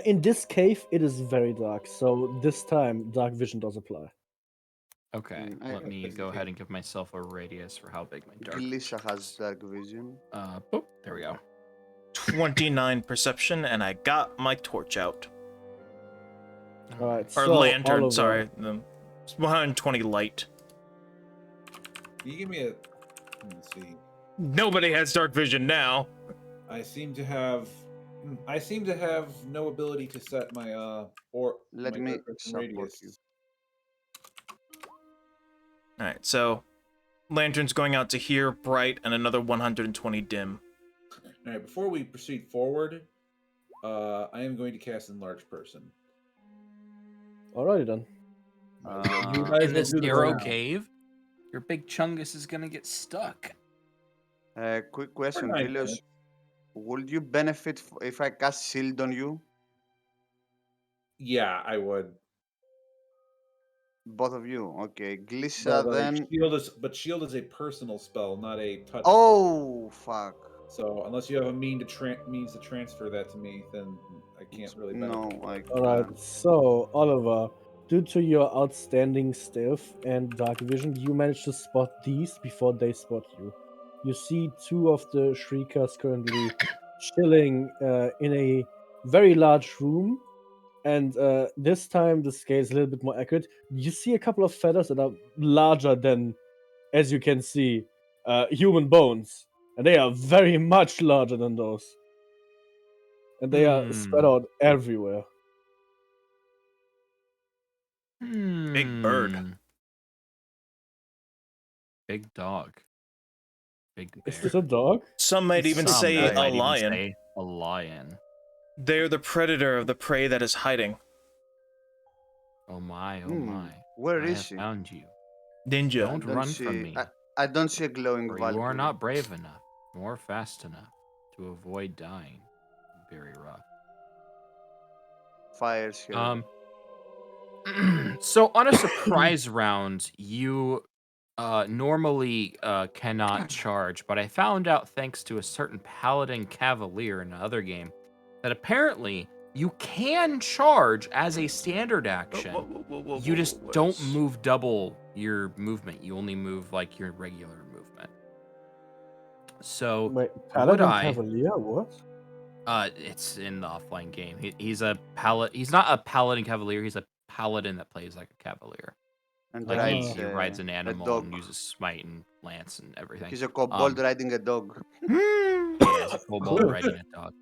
In this cave, it is very dark, so this time dark vision does apply. Okay, let me go ahead and give myself a radius for how big my dark Glissa has dark vision. Boop, there we go. 29 perception, and I got my torch out. Alright, Or so lantern, Oliver, sorry. 120 light. Can you give me a... Let's see. Nobody has dark vision now. I seem to have no ability to set my Let my me dark vision support radius. you. Alright, so lantern's going out to here, bright, and another 120 dim. All right, before we proceed forward, I am going to cast Enlarge Person. Alrighty then. You guys In this will do the narrow round. cave, your big chungus is gonna get stuck. Quick question, For 9 Kilios. minutes. Would you benefit if I cast shield on you? Yeah, I would. Both of you, okay. Glissa But, then. shield is a personal spell, not a touch. Oh fuck! So unless you have a means to transfer that to me, then I can't really benefit. No, I Alright, can't. so Oliver, due to your outstanding stealth and dark vision, you managed to spot these before they spot you. You see two of the Shriekers currently chilling in a very large room, and this time the scale is a little bit more accurate. You see a couple of feathers that are larger than, as you can see, human bones, and they are very much larger than those. And they are spread out everywhere. Big bird. Big dog. Big bear. Is this a dog? Some might even Some say a might even lion. say a lion. They're the predator of the prey that is hiding. Oh my, oh my. Where I is have she? found you. Ninja. Don't run from me. I don't see a glowing For Valkyrie. you are not brave enough, nor fast enough, to avoid dying. Very rough. Fires here. So on a surprise round, you normally cannot charge, but I found out thanks to a certain Paladin Cavalier in another game that apparently you can charge as a standard action. You just don't move double your movement. You only move like your regular movement. So Wait, would Paladin I? Cavalier? What? It's in the offline game. He's a paladin. He's not a Paladin Cavalier. He's a Paladin that plays like a Cavalier. And Like rides, he rides an a animal dog. and uses smite and lance and everything. He's a kobold riding a dog. He is a kobold riding a dog.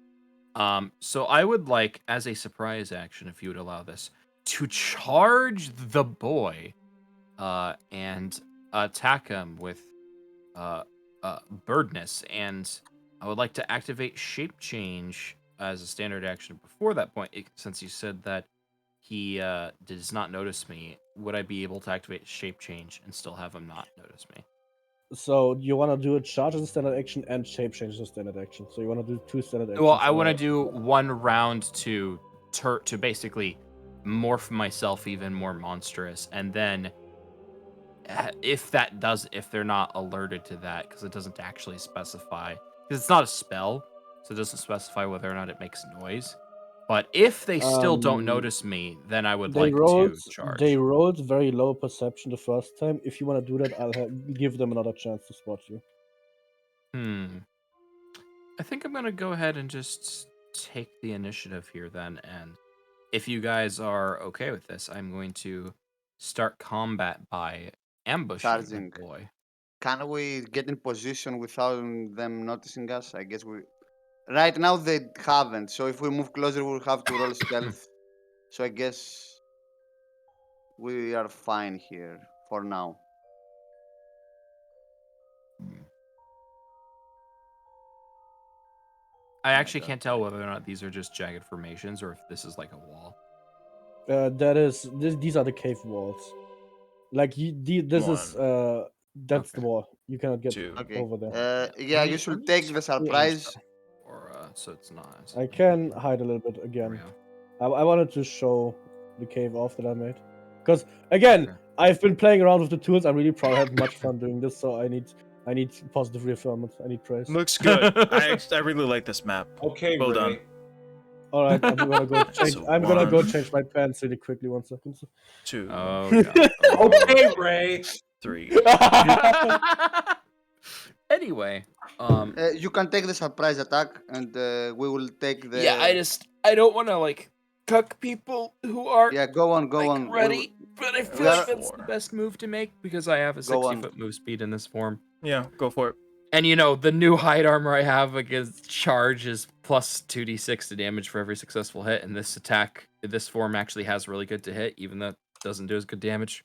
So I would like, as a surprise action, if you would allow this, to charge the boy, and attack him with, birdness, and I would like to activate shape change as a standard action before that point, since you said that he does not notice me. Would I be able to activate shape change and still have him not notice me? So you want to do a charge as a standard action and shape change as a standard action. So you want to do 2 standard actions. Well, I want to do one round to basically morph myself even more monstrous, and then if they're not alerted to that, because it doesn't actually specify, because it's not a spell, so it doesn't specify whether or not it makes noise. But if they still don't notice me, then I would like to charge. They rolled very low perception the first time. If you want to do that, I'll give them another chance to spot you. I think I'm gonna go ahead and just take the initiative here then, and if you guys are okay with this, I'm going to start combat by ambushing the boy. Can we get in position without them noticing us? I guess we... Right now they haven't, so if we move closer we'll have to roll stealth. So I guess we are fine here for now. I actually can't tell whether or not these are just jagged formations or if this is like a wall. These are the cave walls. Like that's the wall. You cannot get over there. Yeah, you should take the surprise. Or so it's not. I can hide a little bit again. I wanted to show the cave off that I made, because again, I've been playing around with the tools. I'm really proud. I had much fun doing this, so I need positive reaffirmation. I need praise. Looks good. I really like this map. Okay, well Ray. done. All right, I'm gonna go change. I'm gonna go change my pants really quickly. 1 second. 2. Oh god. Okay, Ray. 3. Anyway, you can take the surprise attack, and we will take the. Yeah, I don't want to like cuck people who are go on ready, but I feel like that's the best move to make because I have a 60-foot move speed in this form. Yeah, go for it. And you know, the new hide armor I have against charge is plus 2d6 to damage for every successful hit, and this attack, this form actually has really good to hit, even though it doesn't do as good damage.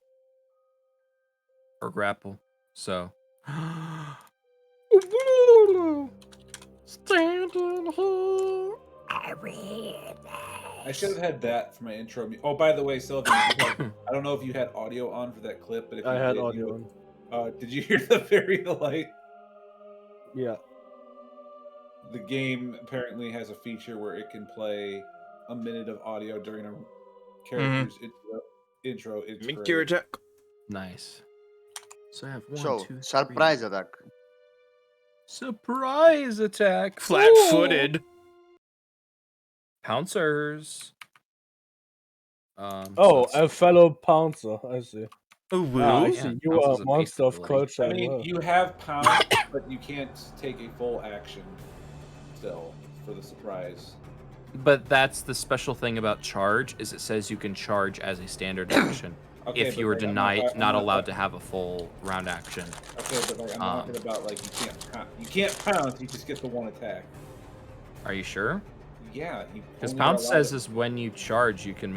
Or grapple. So. Standing here. I should have had that for my intro. Oh, by the way, Sylvan, I don't know if you had audio on for that clip, but if I you had did, audio on. Did you hear the Bury the Light? Yeah. The game apparently has a feature where it can play a minute of audio during a character's intro. It's Make great. your attack. Nice. So I have 1, 2, 3. Surprise attack. Surprise attack. Flat-footed. Pouncers. A fellow pouncer. I see. Ooh, I see. You are a monster of culture. I mean, you have pounce, but you can't take a full action still for the surprise. But that's the special thing about charge, is it says you can charge as a standard action. Okay, if you were denied, not allowed to have a full round action. Okay, but like, I'm talking about like you can't pounce. You just get the one attack. Are you sure? Yeah. Because pounce says is when you charge, you can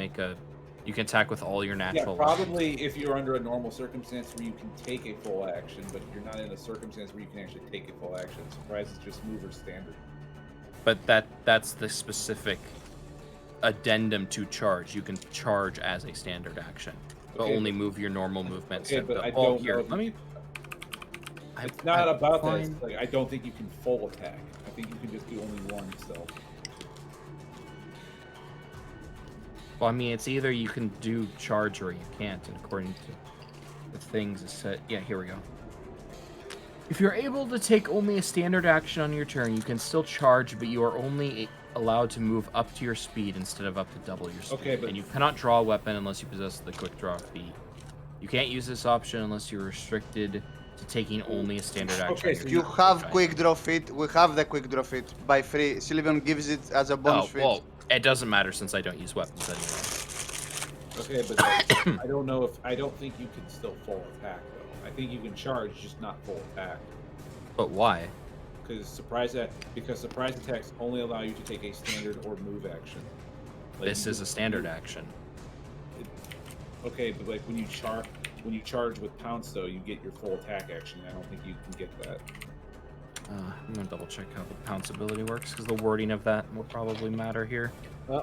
attack with all your natural. Yeah, probably if you're under a normal circumstance where you can take a full action, but you're not in a circumstance where you can actually take a full action. Surprise is just move or standard. But that's the specific addendum to charge. You can charge as a standard action. But only move your normal movement. Okay, but I don't here. know. Let me. It's not about that. It's like, I don't think you can full attack. I think you can just do only one still. Well, I mean, it's either you can do charge or you can't, and according to the things it said. Yeah, here we go. If you're able to take only a standard action on your turn, you can still charge, but you are only allowed to move up to your speed instead of up to double your speed. Okay, but... And you cannot draw a weapon unless you possess the quick draw feat. You can't use this option unless you're restricted to taking only a standard action. Okay, so You have quick draw feat. We have the quick draw feat by free. Sylveon gives it as a bonus feat. Well, it doesn't matter since I don't use weapons anyway. Okay, but I don't think you can still full attack though. I think you can charge, just not full attack. But why? Because surprise attacks only allow you to take a standard or move action. Like, This is a standard action. Okay, but like when you charge with pounce though, you get your full attack action. I don't think you can get that. I'm gonna double check how the pounce ability works because the wording of that will probably matter here.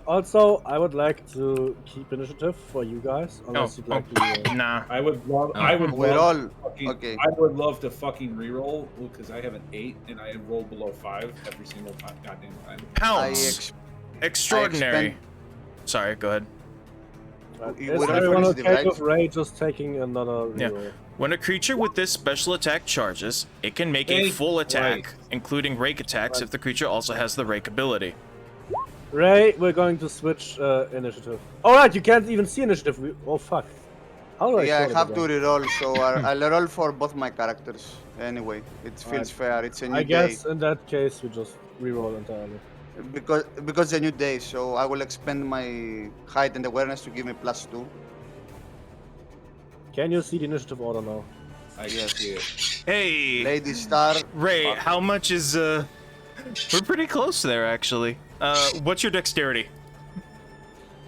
Also, I would like to keep initiative for you guys, unless you'd like to. Nah. I would love. Okay. I would love to fucking reroll because I have an 8 and I roll below 5 every single time. Goddamn time. Pounce. Extraordinary. Sorry, go ahead. Is everyone okay with Ray just taking another reroll? Yeah. When a creature with this special attack charges, it can make a full attack, including rake attacks if the creature also has the rake ability. Ray, we're going to switch initiative. Alright, you can't even see initiative. Oh fuck. How do I I have to reroll, so I'll roll for both my characters. Anyway, it feels fair. It's a new day. I guess in that case we just reroll entirely. Because it's a new day, so I will expend my height and awareness to give me +2. Can you see the initiative order now? I see it. Hey, Lady Star. Ray, how much is We're pretty close there, actually. What's your dexterity?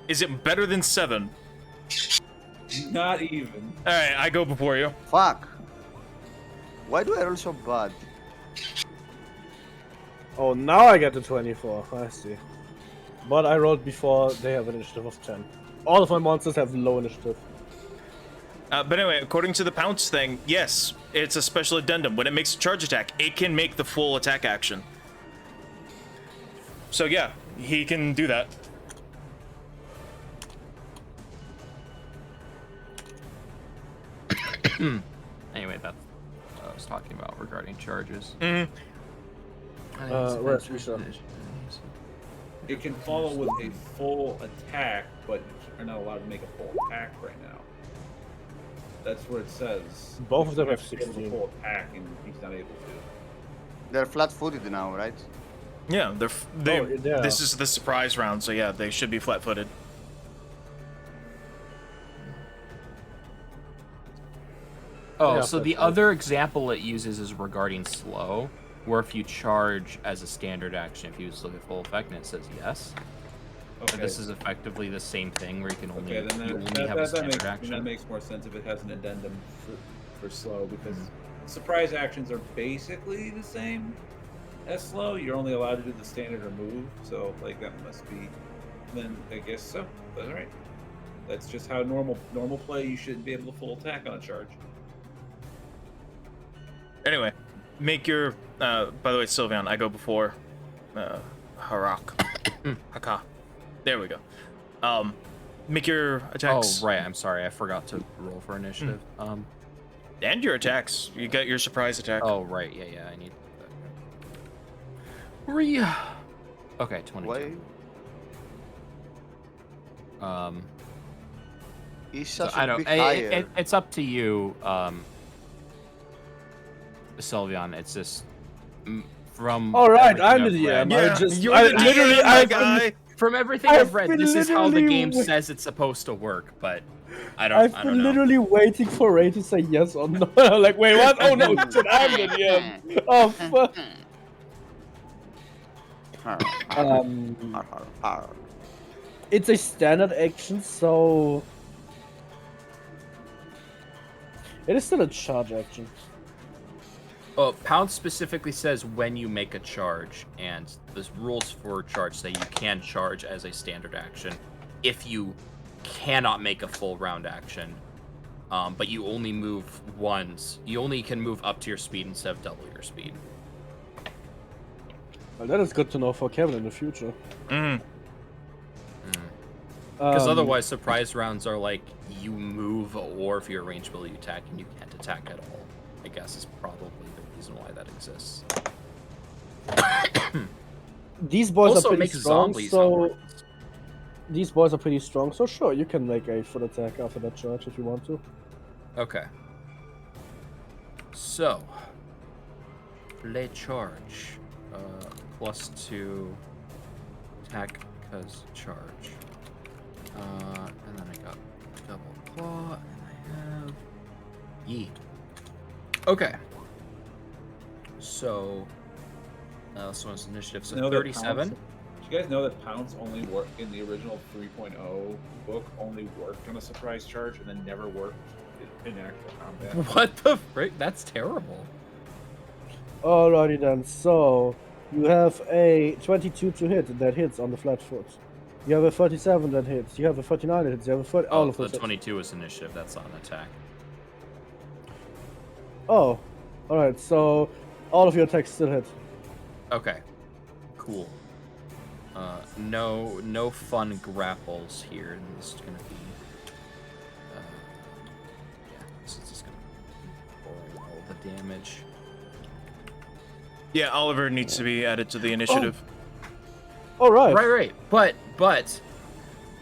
Is it better than 7? Not even. All right, I go before you. Fuck. Why do I roll so bad? Oh, now I get the 24. I see. But I rolled before they have an initiative of 10. All of my monsters have low initiative. But anyway, according to the pounce thing, yes, it's a special addendum. When it makes a charge attack, it can make the full attack action. So yeah, he can do that. Anyway, that's what I was talking about regarding charges. Mm-hmm. Where's Risha? It can follow with a full attack, but you're not allowed to make a full attack right now. That's where it says. Both of them have He's able to 16. full attack, and he's not able to. They're flat-footed now, right? Yeah, yeah. This is the surprise round, so yeah, they should be flat-footed. Oh, Yeah, so the other example it uses is regarding slow, where if you charge as a standard action, if you just look at full effect and it says yes. Okay. So this is effectively the same thing where you can only, Okay, then you only have a standard action. that makes more sense if it has an addendum for slow, because surprise actions are basically the same as slow. You're only allowed to do the standard or move, so like that must be. Then I guess so. That's all right. That's just how normal play. You should be able to full attack on a charge. Anyway, make your. By the way, Sylveon, I go before. Harak. Haka. There we go. Make your attacks. Oh right, I'm sorry, I forgot to roll for initiative. And your attacks. You got your surprise attack. Oh right, yeah, I need. Okay, 22. Why? He's So such I a don't. big higher. It's up to you, Sylveon. It's just from. All right, everything I'm I've the DM. read- From everything I've read, this is how the game literally- says it's supposed to work, but I don't. I've I been don't know. literally waiting for Ray to say yes or no. Like, wait, what? Oh no, it's an I'm the DM. Oh fuck. It's a standard action, so it is still a charge action. Oh, Pounce specifically says when you make a charge, and the rules for charge say you can charge as a standard action if you cannot make a full round action, but you only move once. You only can move up to your speed instead of double your speed. Well, that is good to know for Kevin in the future. Because otherwise, surprise rounds are like you move, or if you're a ranged ability, you attack, and you can't attack at all. I guess is probably the reason why that exists. These boys Also, are pretty makes strong, zombies so worthless. these boys are pretty strong. So sure, you can make a full attack after that charge if you want to. Okay. So, play charge. +2 attack because charge. And then I got double claw, and I have yeet. Okay. So, this one's initiative. So 37. Do you guys know that pounce only worked in the original 3.0 book? Only worked on a surprise charge and then never worked in actual combat. What the frick? That's terrible. Alrighty then. So you have a 22 to hit that hits on the flat foot. You have a 37 that hits. You have a 39 that hits. You have a 40. All of the those hits. 22 is initiative. That's not an attack. Oh, alright. So all of your attacks still hit. Okay. Cool. No fun grapples here. And this is gonna be. Yeah, this is just gonna be all the damage. Yeah, Oliver needs to be added to the initiative. All right. Right. But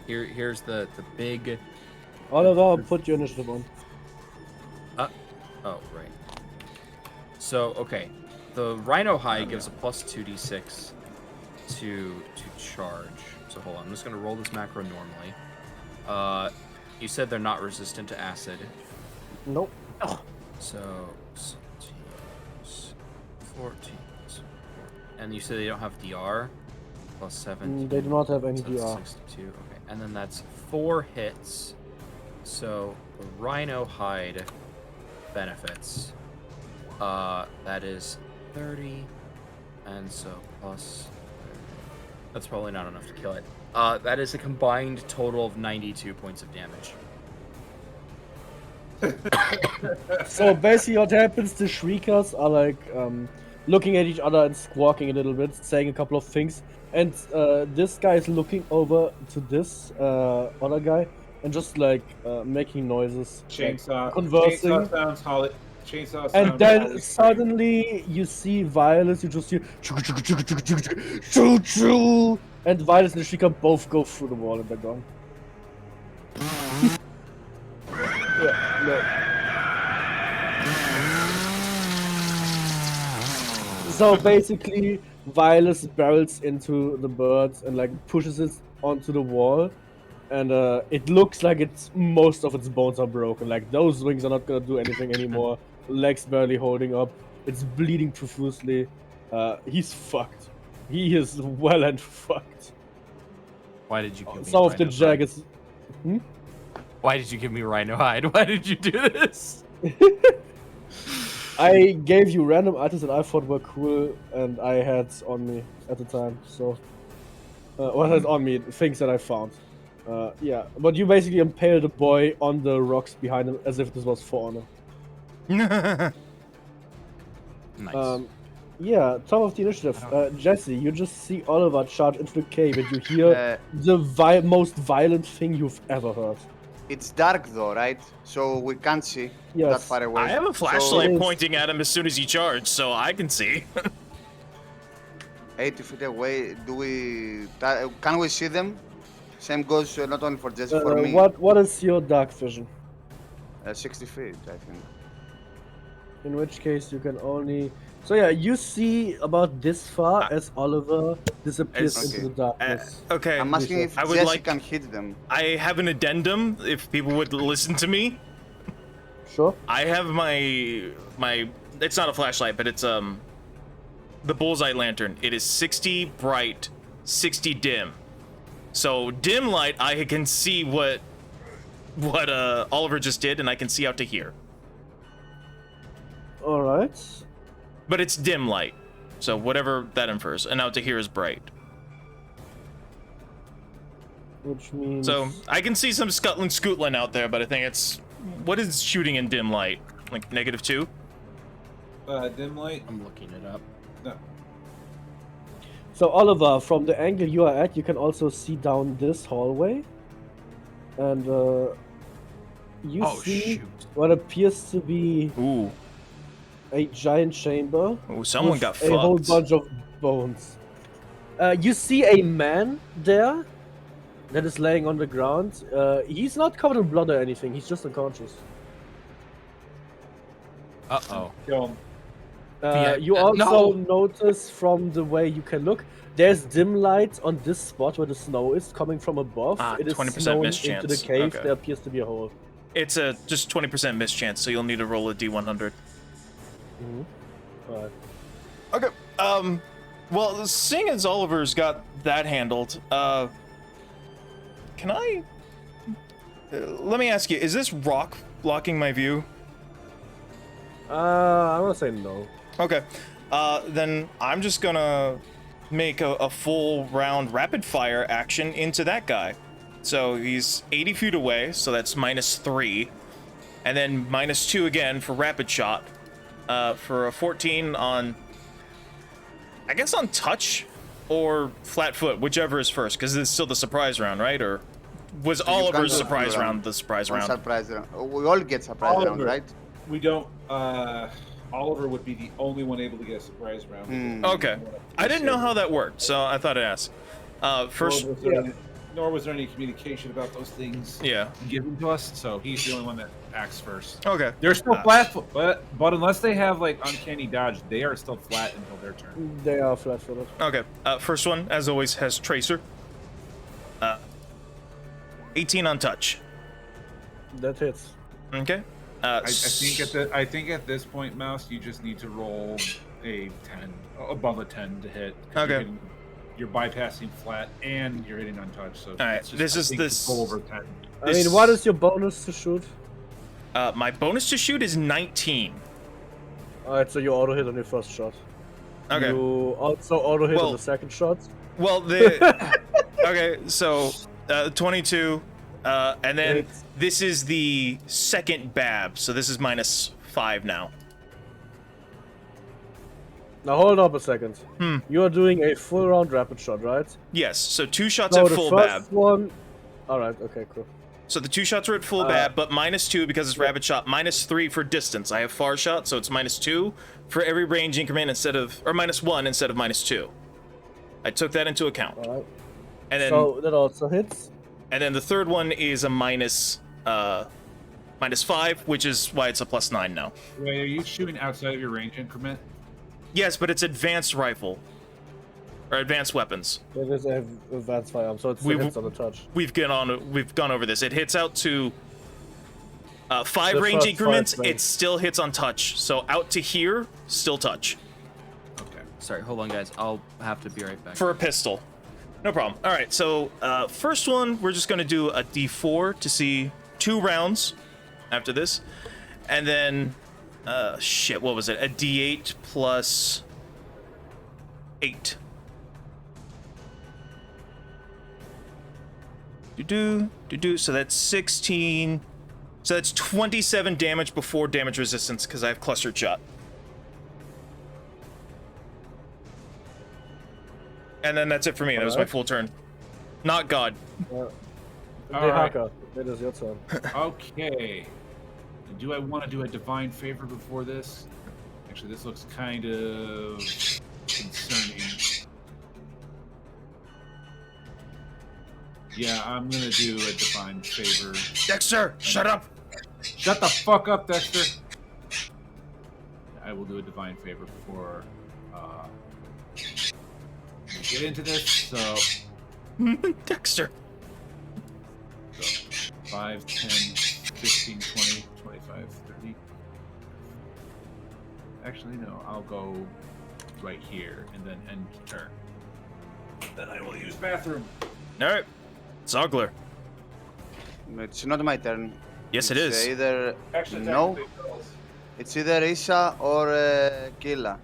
here's the big. Oliver, put your initiative on. Oh, right. So, okay. The Rhino Hide gives a +2d6 to charge. So, hold on. I'm just going to roll this macro normally. You said they're not resistant to acid. Nope. So, 14. And you said they don't have DR? +7. They do not have any So that's DR. 62. Okay. And then that's 4 hits. So, the Rhino Hide benefits. That is 30, and so plus 30. That's probably not enough to kill it. That is a combined total of 92 points of damage. So basically what happens, the Shriekers are like looking at each other and squawking a little bit, saying a couple of things, and this guy is looking over to this other guy and just like making noises, Chainsaw, like, conversing. Chainsaw sounds Holly. Chainsaw sounds And then Holly suddenly you see Violet, you just hear choo choo, and Violet and the Shrieker both go through the wall and they're gone. Yeah, no. So basically, Violet barrels into the bird and like pushes it onto the wall, and it looks like most of its bones are broken. Like those wings are not gonna do anything anymore. Legs barely holding up. It's bleeding profusely. He's fucked. He is well and fucked. Why did you give me Some of the Rhino Hide? jagged. Why did you give me Rhino Hide? Why did you do this? I gave you random items that I thought were cool and I had on me at the time. So, what had on me? Things that I found. Yeah, but you basically impaled the boy on the rocks behind him as if this was for honor. Nice. Yeah, top of the initiative. Jesse, you just see Oliver charge into the cave and you hear the most violent thing you've ever heard. It's dark though, right? So we can't see that Yes. far away. I have a flashlight So- pointing at him as soon as he charged, so I can see. 80 feet away. Can we see them? Same goes not only for Jesse, for me. What is your dark vision? 60 feet, I think. In which case you can only. So yeah, you see about this far as Oliver disappears Okay. into the darkness. Okay. I'm asking if I would Jesse like- can hit them. I have an addendum, if people would listen to me. Sure. I have my it's not a flashlight, but it's the bullseye lantern. It is 60 bright, 60 dim. So dim light, I can see what Oliver just did, and I can see out to here. All right. But it's dim light, so whatever that infers, and out to here is bright. Which means. So I can see some scootling out there, but I think it's what is shooting in dim light, like -2. dim light. I'm looking it up. No. So Oliver, from the angle you are at, you can also see down this hallway. And you see shoot. what appears to be Ooh. a giant chamber. Ooh, someone with got a whole fucked. bunch of bones. You see a man there that is laying on the ground. He's not covered in blood or anything. He's just unconscious. Uh-oh. Kill him. Yeah, You also notice from the way you can look, there's dim light on this spot where the snow is coming from above. It is 20% snowing miss into the chance. cave. Okay. There appears to be a hole. It's a just 20% miss chance, so you'll need to roll a d100. Alright. Okay. Well, seeing as Oliver's got that handled, can I? Let me ask you: is this rock blocking my view? I'm gonna say no. Okay. Then I'm just gonna make a full round rapid fire action into that guy. So he's 80 feet away, so that's -3, and then -2 again for rapid shot. For a 14 on, I guess on touch or flat foot, whichever is first, because it's still the surprise round, right? Or was So you can't Oliver's do surprise full round the surprise One round? surprise round. We all get surprise round, Oliver. right? We don't. Oliver would be the only one able to get a surprise round. Hmm. Okay. I didn't know how that worked, so I thought I'd ask. First, Nor was there any communication about those things yeah. given to us, so he's the only one that acts first. Okay. They're still flat, but unless they have like uncanny dodge, they are still flat until their turn. They are flat-footed. Okay. First one, as always, has Tracer. 18 on touch. That hits. Okay. I think at this point, Mouse, you just need to roll a 10, above a 10 to hit. Okay. You're bypassing flat and you're hitting untouched. So all right. This is this. Roll over 10. I mean, what is your bonus to shoot? My bonus to shoot is 19. Alright, so you auto hit on your first shot. Okay. You also auto hit Well- on the second shot. Well, the okay. So 22, and then It's- this is the second bab. So this is -5 now. Now hold up a second. Hmm. You are doing a full round rapid shot, right? Yes. So 2 shots So at the full first bab. one. Alright, okay, cool. So the 2 shots are at full bab, but -2 because it's rapid shot, -3 for distance. I have far shot, so it's -2 for every range increment instead of, or -1 instead of -2. I took that into account. Alright. And then, So that also hits. and then the third one is a -5, which is why it's a +9 now. Wait, are you shooting outside of your range increment? Yes, but it's advanced rifle. Or advanced weapons. It is a advanced firearm, so it still hits on the touch. We've gone over this. It hits out to 5 The range first increments. 5 range. It still hits on touch. So out to here, still touch. Okay. Sorry, hold on, guys. I'll have to be right back. For a pistol. No problem. All right, so first one, we're just going to do a D4 to see 2 rounds after this. And then, shit, what was it? A D8 plus 8. So that's 16. So that's 27 damage before damage resistance because I have clustered shot. And then that's it for me. That was my Alright. full turn. Not God. Alright. Dehaka, it is your turn. Okay. Do I want to do a divine favor before this? Actually, this looks kind of concerning. Yeah, I'm gonna do a divine favor. Dexter, shut up. Shut the fuck up, Dexter. I will do a divine favor before we get into this. So, Dexter. 5, 10, 15, 20, 25, 30. Actually, no, I'll go right here and then end turn. Then I will use bathroom. All right. Zogler. It's not my turn. Yes, it It's is. either Actually, no. technically, Bills. It's either Isa or Killa.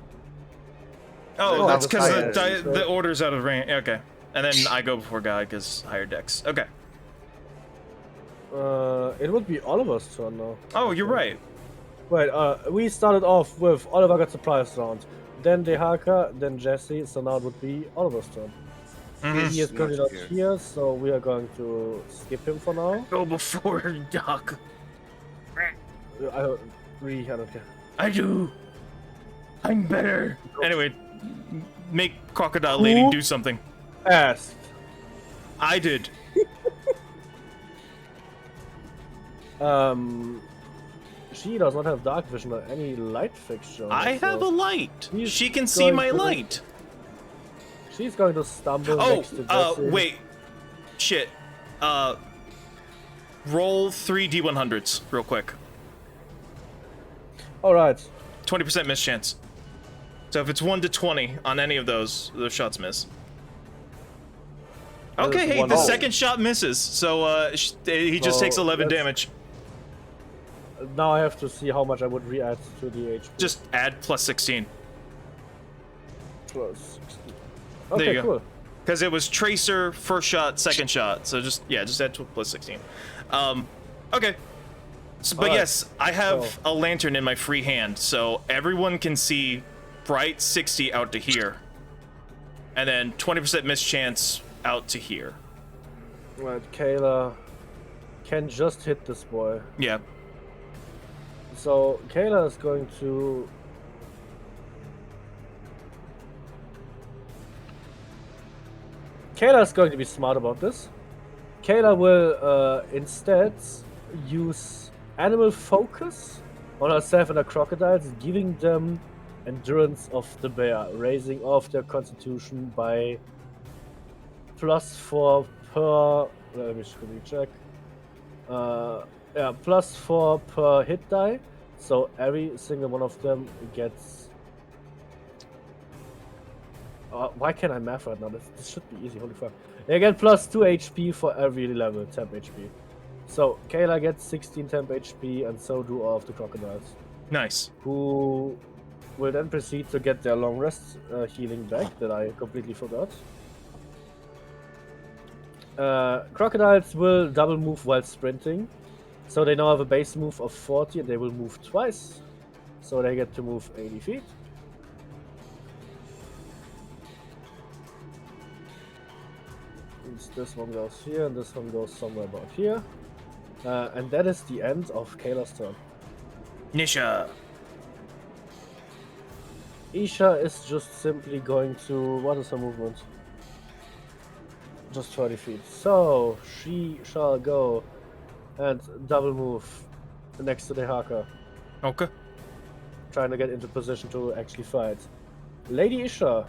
Oh, Oh, that's the because fire. the order's out of range. Okay. And then I go before God because higher dex. Okay. It would be Oliver's turn now. Oh, you're right. Wait, we started off with Oliver got surprise round, then Dehaka, then Jesse, so now it would be Oliver's turn. He is currently not here, so we are going to skip him for now. Go before Doc. I really don't care. I do. I'm better. Anyway, make Crocodile Lady do something. Asked. I did. She does not have dark vision or any light fixture. I have a light. She can see my light. She's going to stumble next to Jesse. Wait. Shit. Roll 3 D100s real quick. Alright. 20% miss chance. So if it's 1 to 20 on any of those shots miss. Okay, hey, the second shot misses, so he just takes 11 damage. Now I have to see how much I would re-add to the HP. Just add plus 16. Plus 16. Okay, there you cool. go. Because it was Tracer, first shot, second shot. So just add to plus 16. Okay. So, but yes, I have a lantern in my free hand, so everyone can see bright 60 out to here. And then 20% miss chance out to here. Right, Kayla can just hit this boy. Yeah. So Kayla is going to be smart about this. Kayla will instead use animal focus on herself and her crocodiles, giving them endurance of the bear, raising off their constitution by +4 per. Let me check. Yeah, +4 per hit die. So every single one of them gets. Why can't I math right now? This should be easy. Holy fuck! They get +2 HP for every level, temp HP. So Kayla gets 16 temp HP, and so do all of the crocodiles. Nice. Who will then proceed to get their long rest healing back that I completely forgot. Crocodiles will double move while sprinting. So they now have a base move of 40 and they will move twice. So they get to move 80 feet. This one goes here and this one goes somewhere about here. And that is the end of Kayla's turn. Nisha. Isha is just simply going to... What is her movement? Just 30 feet. So she shall go and double move next to the Haka. Okay. Trying to get into position to actually fight. Lady Ishtar.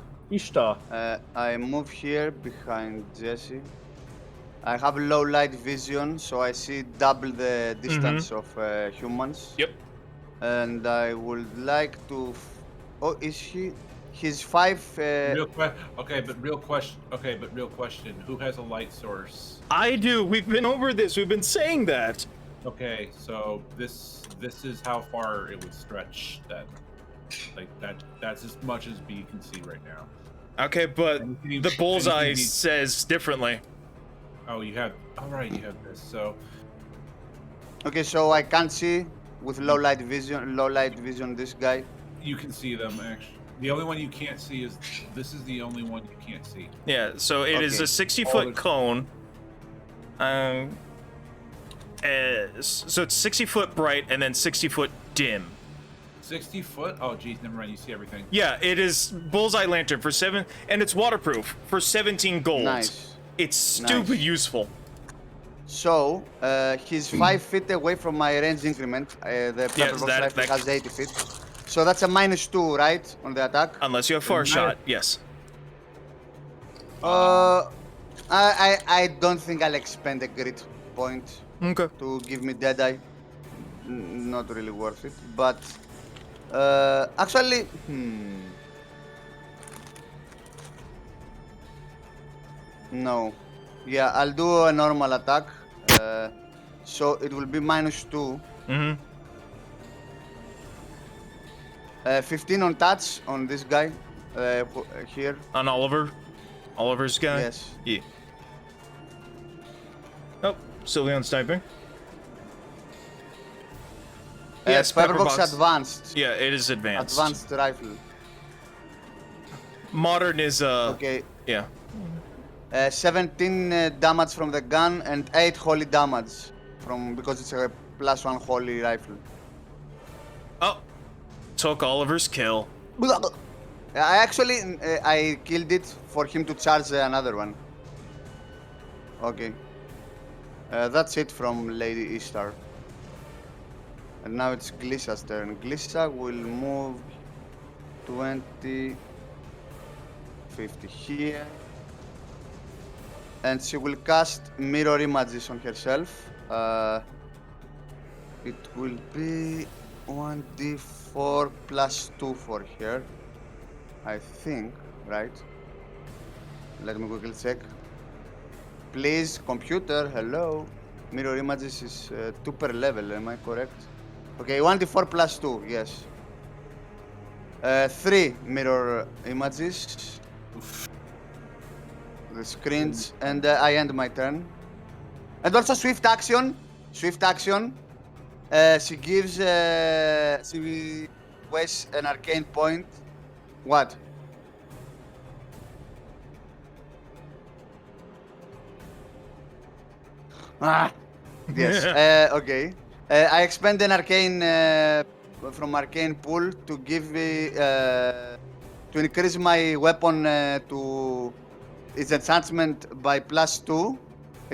I move here behind Jesse. I have low light vision, so I see double the distance of humans. Yep. And I would like to. Oh, is he? He's 5. Real question. Who has a light source? I do. We've been over this. We've been saying that. Okay, so this is how far it would stretch then. Like that's as much as B can see right now. Okay, but the bullseye says differently. Oh, you have. All right, you have this. So. Okay, so I can't see with low light vision. This guy. You can see them actually. The only one you can't see is this. Is the only one you can't see. Yeah. So it is a 60-foot cone. So it's 60-foot bright and then 60-foot dim. 60 foot? Oh, geez, never mind. You see everything. Yeah, it is bullseye lantern for 7, and it's waterproof for 17 gold. Nice. It's stupid useful. So he's 5 feet away from my range increment. The purple box rifle has 80 feet. So that's a -2, right, on the attack? Unless you have far shot, yes. I don't think I'll expend a grit point to give me Deadeye. Not really worth it, but actually, no. Yeah, I'll do a normal attack. So it will be -2. 15 on touch on this guy here. On Oliver's guy? Yes. Yeah. Oh, Sylveon sniping. Yes, Pepperbox advanced. Yeah, it is advanced. Advanced rifle. Modern is Okay. Yeah. 17 damage from the gun and 8 holy damage from because it's a +1 holy rifle. Oh, took Oliver's kill. I actually I killed it for him to charge another one. Okay. That's it from Lady Ishtar. And now it's Glissa's turn. Glissa will move 20, 50 here. And she will cast mirror images on herself. It will be 1d4 +2 for her. I think, right? Let me quickly check. Please, computer, hello. Mirror images is 2 per level, am I correct? Okay, 1d4 +2, yes. 3 mirror images. The screens, and I end my turn. And also swift action. Swift action. She gives. She wastes an arcane point. What? Ah. Yes. Okay. I expend an arcane from arcane pool to give me to increase my weapon to its enhancement by +2.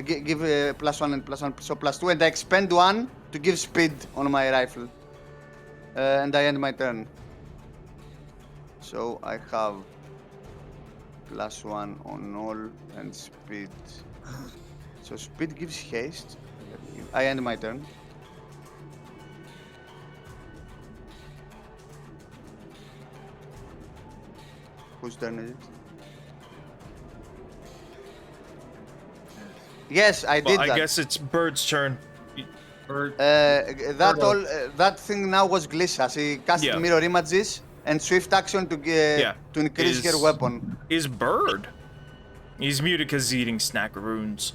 Give +1 and +1, so +2, and I expend 1 to give speed on my rifle. And I end my turn. So I have +1 on all and speed. So speed gives haste. I end my turn. Whose turn is it? Yes, I did that. I guess it's Bird's turn. Bird. That thing now was Glissa. She cast mirror images and swift action to increase her weapon. Is Bird? He's muted because he's eating snackaroons.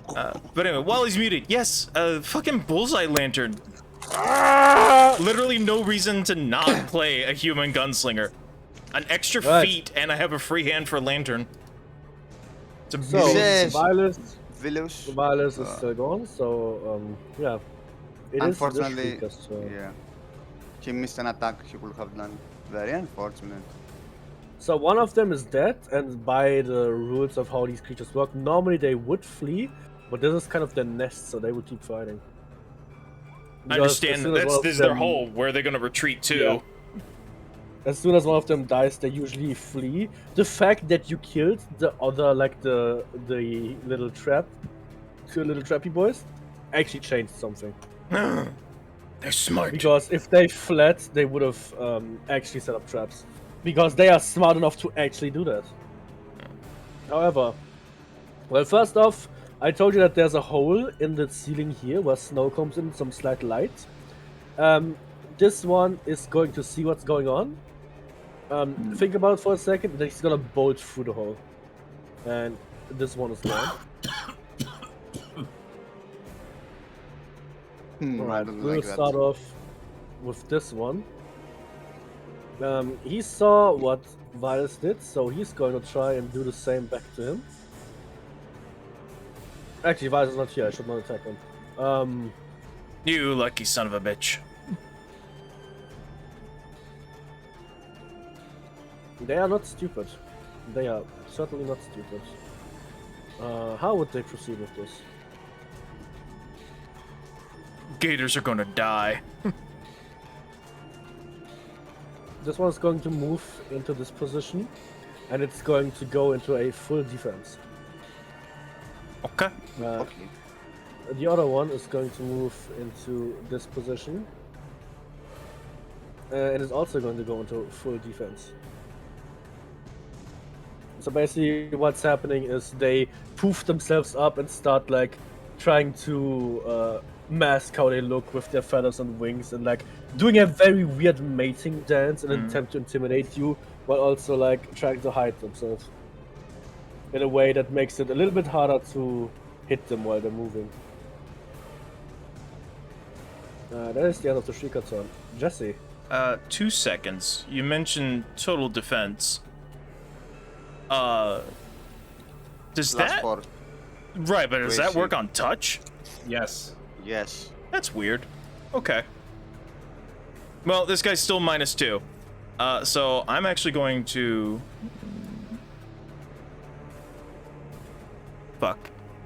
But anyway, while he's muted, yes, fucking bullseye lantern. Literally no reason to not play a human gunslinger. An extra feat, and I have a free hand for lantern. So, Violus is still gone, so, yeah. Unfortunately, yeah. He missed an attack he could have done. Very unfortunate. So one of them is dead, and by the rules of how these creatures work, normally they would flee, but this is kind of their nest, so they would keep fighting. I understand. This is their hole. Where they're gonna retreat to. Yeah. As soon as one of them dies, they usually flee. The fact that you killed the other, like the little trappy boys, actually changed something. They're smart. Because if they fled, they would have actually set up traps. Because they are smart enough to actually do that. However, well, first off, I told you that there's a hole in the ceiling here where snow comes in, some slight light. This one is going to see what's going on. Think about it for a second, then he's gonna bolt through the hole. And this one is gone. Alright, we'll start off with this one. He saw what Violus did, so he's going to try and do the same back to him. Actually, Violus is not here, I should not attack him. You lucky son of a bitch. They are not stupid. They are certainly not stupid. How would they proceed with this? Gators are gonna die. This one's going to move into this position, and it's going to go into a full defense. Okay. Okay. The other one is going to move into this position, and is also going to go into full defense. So basically what's happening is they poof themselves up and start like trying to mask how they look with their feathers and wings, and like doing a very weird mating dance in an attempt to intimidate you, while also like trying to hide themselves in a way that makes it a little bit harder to hit them while they're moving. That is the end of the Shrieker turn. Jesse. 2 seconds. You mentioned total defense. Does Plus that 4. right? But does that Crazy. work on touch? Yes. Yes. That's weird. Okay. Well, this guy's still -2. So I'm actually going to... Fuck.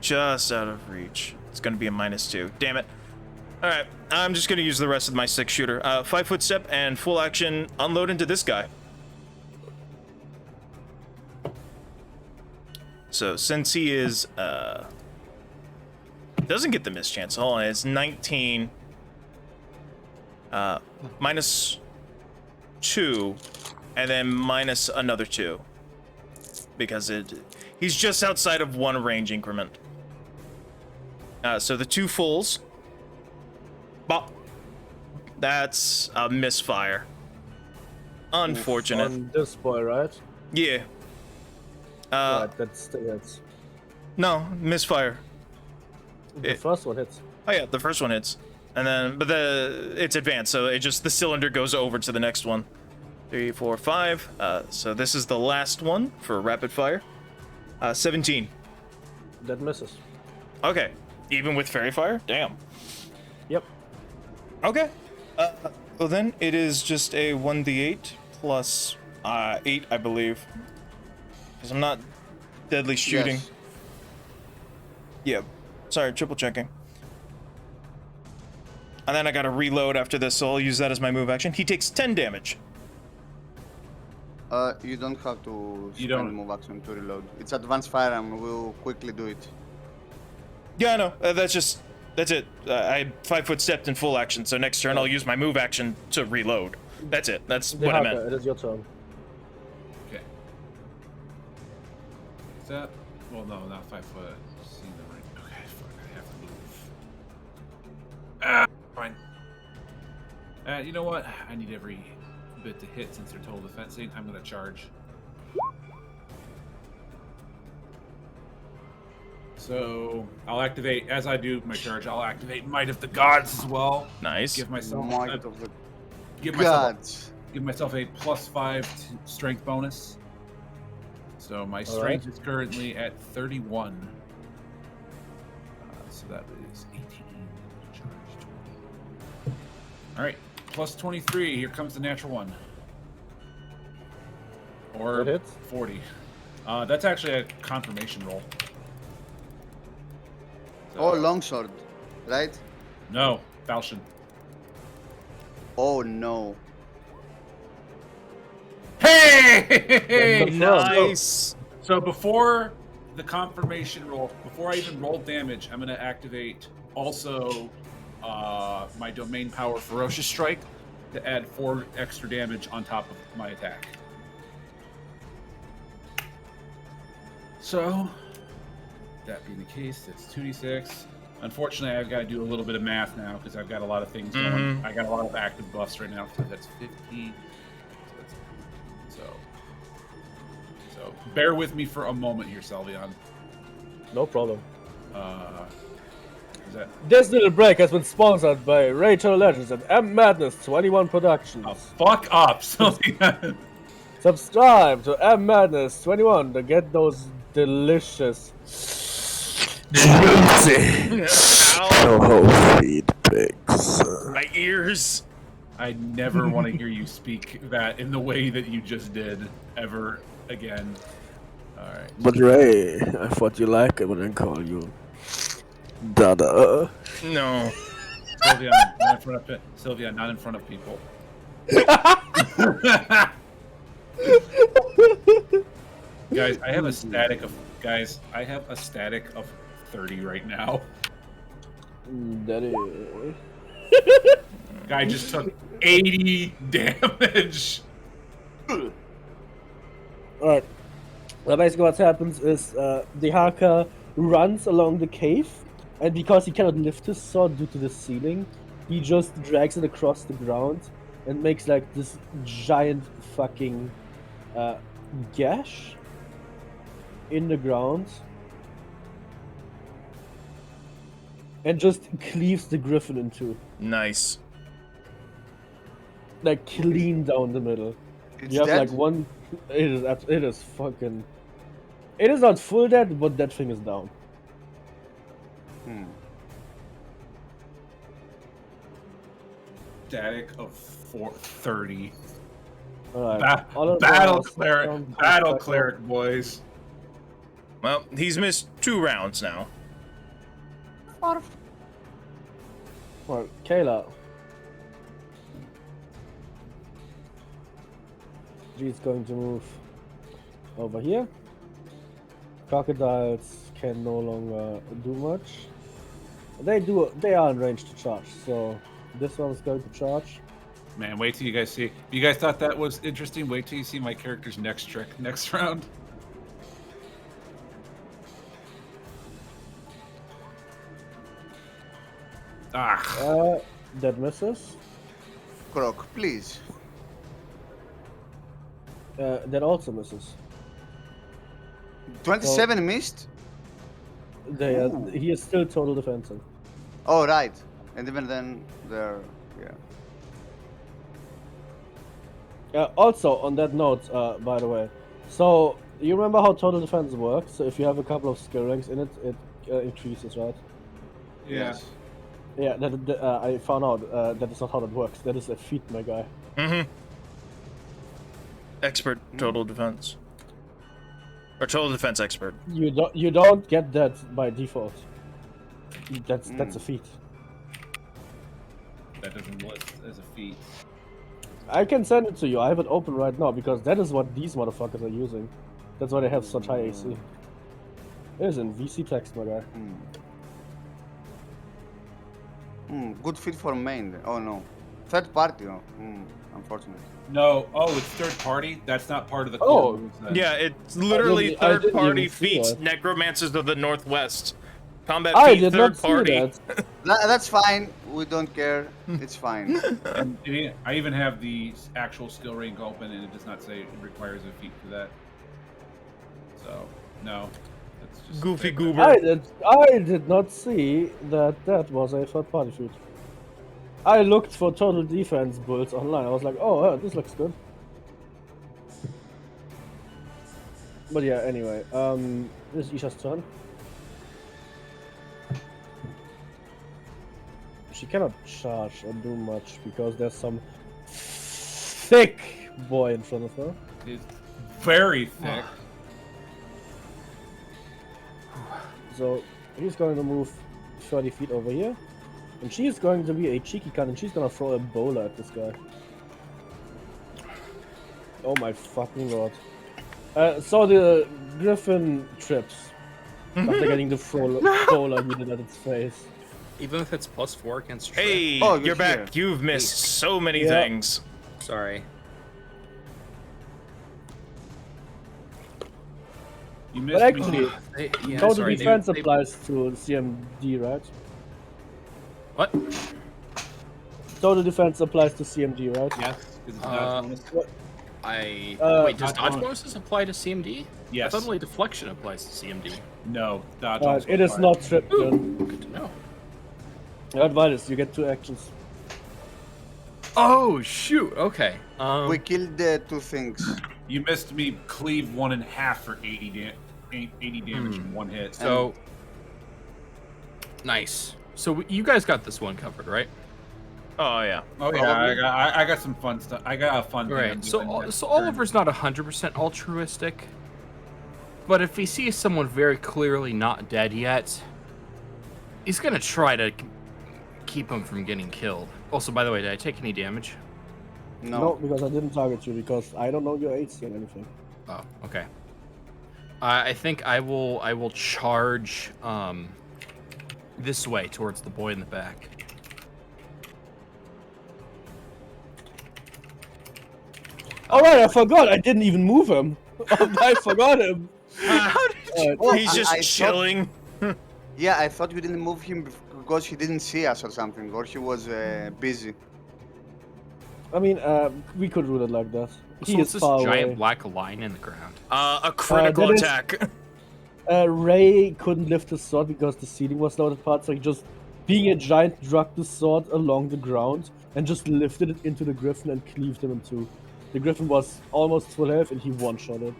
Just out of reach. It's going to be a -2. Damn it. Alright, I'm just going to use the rest of my 6-shooter. 5-foot step and full action unload into this guy. So since he is... doesn't get the mischance. Hold on, it's 19... -2, and then minus another 2, because he's just outside of 1 range increment. So the 2 fulls. Bop. That's a misfire. Unfortunate. On this boy, right? Yeah. Right, that still hits. No, misfire. The first one hits. Oh yeah, the first one hits. And then, but it's advanced, so the cylinder goes over to the next one. 3, 4, 5. So this is the last one for rapid fire. 17. That misses. Okay, even with fairy fire? Damn. Yep. Okay. Well then, it is just a 1d8 plus 8, I believe. Because I'm not deadly shooting. Yes. Yeah. Sorry, triple checking. And then I gotta reload after this, so I'll use that as my move action. He takes 10 damage. You don't have to You spend don't. move action to reload. It's advanced firearm. We'll quickly do it. Yeah, I know. That's it. I 5-foot stepped in full action, so next turn I'll use my move action to reload. That's it. That's what I meant. It is your turn. Okay. Is that? Well, no, not 5 foot. See the ring. Okay, fuck. I have to move. Fine. You know what? I need every bit to hit since they're total defensing. I'm gonna charge. So I'll activate, as I do my charge, I'll activate Might of the Gods as well. Nice. Give myself, Might of the give myself, gods. give myself a +5 strength bonus. So my strength is currently at 31. So that is 18. Charge 20. All right, +23. Here comes the natural one. Or That hits? 40. That's actually a confirmation roll. So, Oh, longsword, right? No, falchion. Oh no. Hey! Nice. So before the confirmation roll, before I even roll damage, I'm going to activate also my domain power Ferocious Strike to add 4 extra damage on top of my attack. So, that being the case, that's 2d6. Unfortunately, I've got to do a little bit of math now because I've got a lot of things going. I got a lot of active buffs right now. So that's 15. So bear with me for a moment here, Selvion. No problem. Is that? This little break has been sponsored by Rachel Legends and M Madness 21 Productions. Oh, fuck up, Selvion. Subscribe to M Madness 21 to get those delicious. Ow. Oh, feed pigs. My ears. I never want to hear you speak that in the way that you just did ever again. All right. But Ray, I thought you liked it when I call you Dada. No. Sylvia, not in front of Sylvia, not in front of people. Guys, I have a static of 30 right now. That is. Guy just took 80 damage. Alright. Well, basically, what happens is the Haka runs along the cave, and because he cannot lift his sword due to the ceiling, he just drags it across the ground and makes like this giant fucking gash in the ground. And just cleaves the griffin in two. Nice. Like clean down the middle. It's You have dead? like one. It is fucking. It is not full dead, but that thing is down. Static of 430. Alright. Battle cleric, boys. Well, he's missed 2 rounds now. Well, Kayla. She's going to move over here. Crocodiles can no longer do much. They are in range to charge, so this one's going to charge. Man, wait till you guys see. If you guys thought that was interesting, wait till you see my character's next trick next round. That misses. Croc, please. That also misses. 27 missed? He is still total defensive. Oh, right. And even then, they're... Yeah. Also, on that note, by the way, so you remember how total defense works? So if you have a couple of skill ranks in it, it increases, right? Yes. Yeah, I found out that is not how that works. That is a feat, my guy. Mm-hmm. Expert total defense. Or total defense expert. You don't get that by default. That's a feat. That doesn't list as a feat. I can send it to you. I have it open right now because that is what these motherfuckers are using. That's why they have such high AC. It is in VC text, my guy. Good fit for main. Oh no. Third party, oh. Unfortunate. No, it's third party? That's not part of the Oh, moves then. Yeah, it's literally third party feats, Necromancers of the Northwest. Combat feat, third party. That's fine. We don't care. It's fine. I even have the actual skill rank open, and it does not say it requires a feat for that. So, no. That's just Goofy goober. I did not see that was a third party feat. I looked for total defense builds online. I was like, oh, this looks good. But yeah, anyway, this is Isha's turn. She cannot charge or do much because there's some thick boy in front of her. It's very thick. So he's going to move 30 feet over here. And she's going to be a cheeky cunt and she's gonna throw a bowler at this guy. Oh my fucking lord. So the griffin trips after getting the bowler needed at its face. Even if it's +4 against trip. Hey, you're back. You've missed so many things. Sorry. You missed But actually, me. total defense applies to CMD, right? What? Total defense applies to CMD, right? Yes. Is it dodge bonus? Wait, does dodge bonuses apply to CMD? Yes. I thought only deflection applies to CMD. No, dodge also It is applies. not tripped then. Good to know. Advice, you get 2 actions. Oh shoot! Okay. We killed the 2 things. You missed me cleave 1 in half for 80 damage in 1 hit. So nice. So you guys got this one covered, right? Oh yeah. Oh yeah, I got some fun stuff. I got a fun thing. Right. So Oliver's not 100% altruistic, but if he sees someone very clearly not dead yet, he's gonna try to keep him from getting killed. Also, by the way, did I take any damage? No, because I didn't target you because I don't know your AC or anything. Oh, okay. I think I will charge this way towards the boy in the back. All right, I forgot. I didn't even move him. I forgot him. How did you? He's just I chilling. Yeah, I thought we didn't move him because he didn't see us or something, or he was busy. I mean, we could rule it like that. So He what's is this far giant away. black line in the ground? A critical that is- attack. Ray couldn't lift his sword because the ceiling was loaded apart, so he just, being a giant, dragged the sword along the ground and just lifted it into the griffin and cleaved him in 2. The griffin was almost full health and he one-shot it.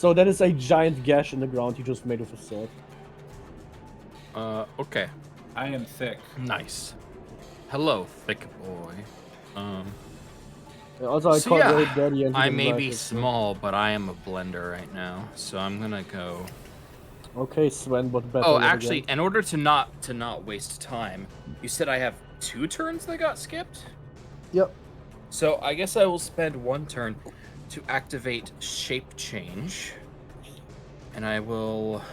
So that is a giant gash in the ground you just made with a sword. Okay. I am thick. Nice. Hello, thick boy. Also, I So called yeah, Ray Daddy and he I didn't may like be it, so- small, but I am a blender right now. So I'm gonna go. Okay, Sven, what better Oh, yet actually, again? in order to not waste time, you said I have 2 turns that got skipped. Yep. So I guess I will spend 1 turn to activate shape change, and I will.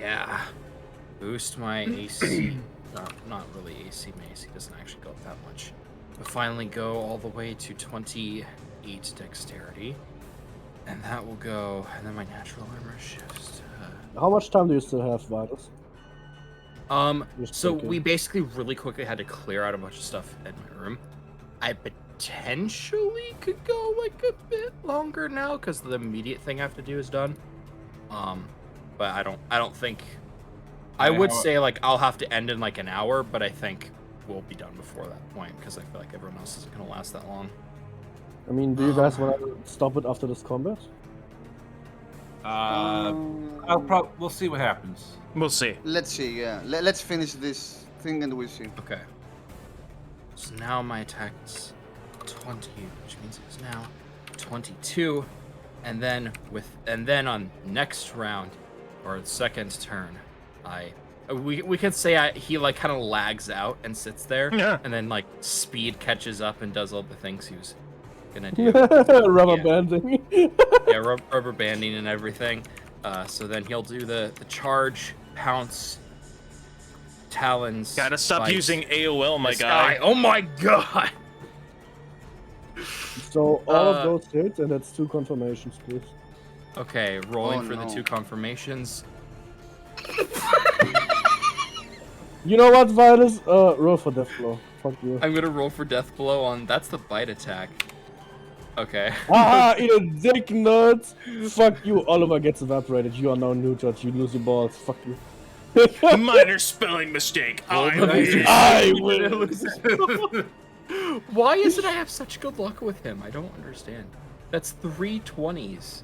Yeah, boost my AC. Not really AC. My AC doesn't actually go up that much. But finally go all the way to 28 dexterity, and that will go. And then my natural armor shifts. How much time do you still have, Vitus? Just So checking. we basically really quickly had to clear out a bunch of stuff in my room. I potentially could go like a bit longer now because the immediate thing I have to do is done. But I don't think. I would say like I'll have to end in like an hour, but I think we'll be done before that point because I feel like everyone else isn't gonna last that long. I mean, do you guys want to stop it after this combat? We'll see what happens. We'll see. Let's see, yeah. Let's finish this thing and we'll see. Okay. So now my attack is 20, which means it's now 22, and then on next round or the second turn, we could say he like kind of lags out and sits there, Yeah. and then like speed catches up and does all the things he was gonna do. Rubber Yeah. banding. Yeah, rubber banding and everything. So then he'll do the charge, pounce, talons. Gotta stop bite, using AOL, my this guy. Oh my god! So all of those hits, and that's 2 confirmations, please. Okay, rolling Oh, for the no. 2 confirmations. You know what, Vitus? Roll for death blow. Fuck you. I'm gonna roll for death blow on. That's the bite attack. Okay. Ah, eat a dick, nuts! Fuck you. Oliver gets evaporated. You are now neutered. You lose your balls. Fuck you. Minor spelling mistake. I will. Why is it I have such good luck with him? I don't understand. That's 3 20s.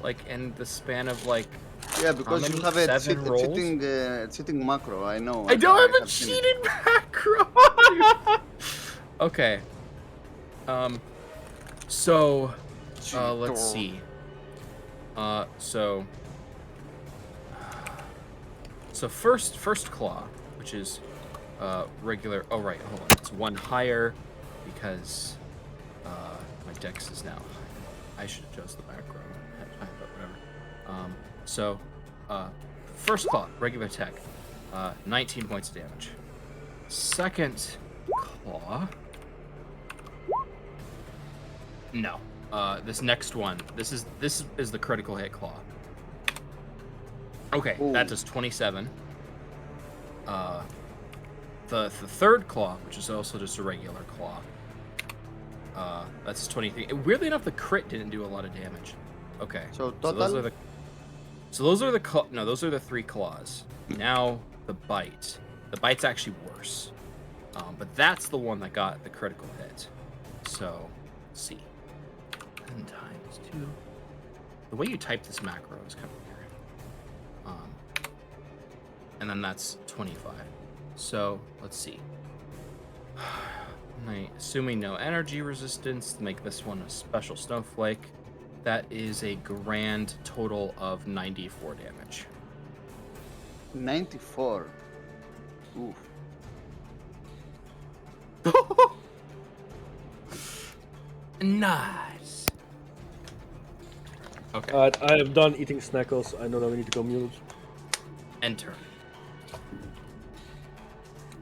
Like, in the span of, like... Yeah, because many? you have a 7 rolls? cheating macro, I know. I don't have a have seen it. cheated macro! Okay. So... let's see. So first claw, which is regular. Oh right, hold on. It's 1 higher because my dex is now higher. I should adjust the macro ahead of time, but whatever. So first claw, regular attack, 19 points of damage. Second claw. No. This next one. This is the critical hit claw. Okay, Ooh. that does 27. The third claw, which is also just a regular claw. That's 23. And weirdly enough, the crit didn't do a lot of damage. Okay. So those total? are the. So those are the no, those are the 3 claws. Now the bite. The bite's actually worse. But that's the one that got the critical hit. So, let's see. 10 times 2. The way you type this macro is kind of weird. And then that's 25. So, let's see. Assuming no energy resistance, to make this one a special snowflake, that is a grand total of 94 damage. 94. Oof. Nice. Okay. Alright, I am done eating snackles. I know that we need to go mute. Enter.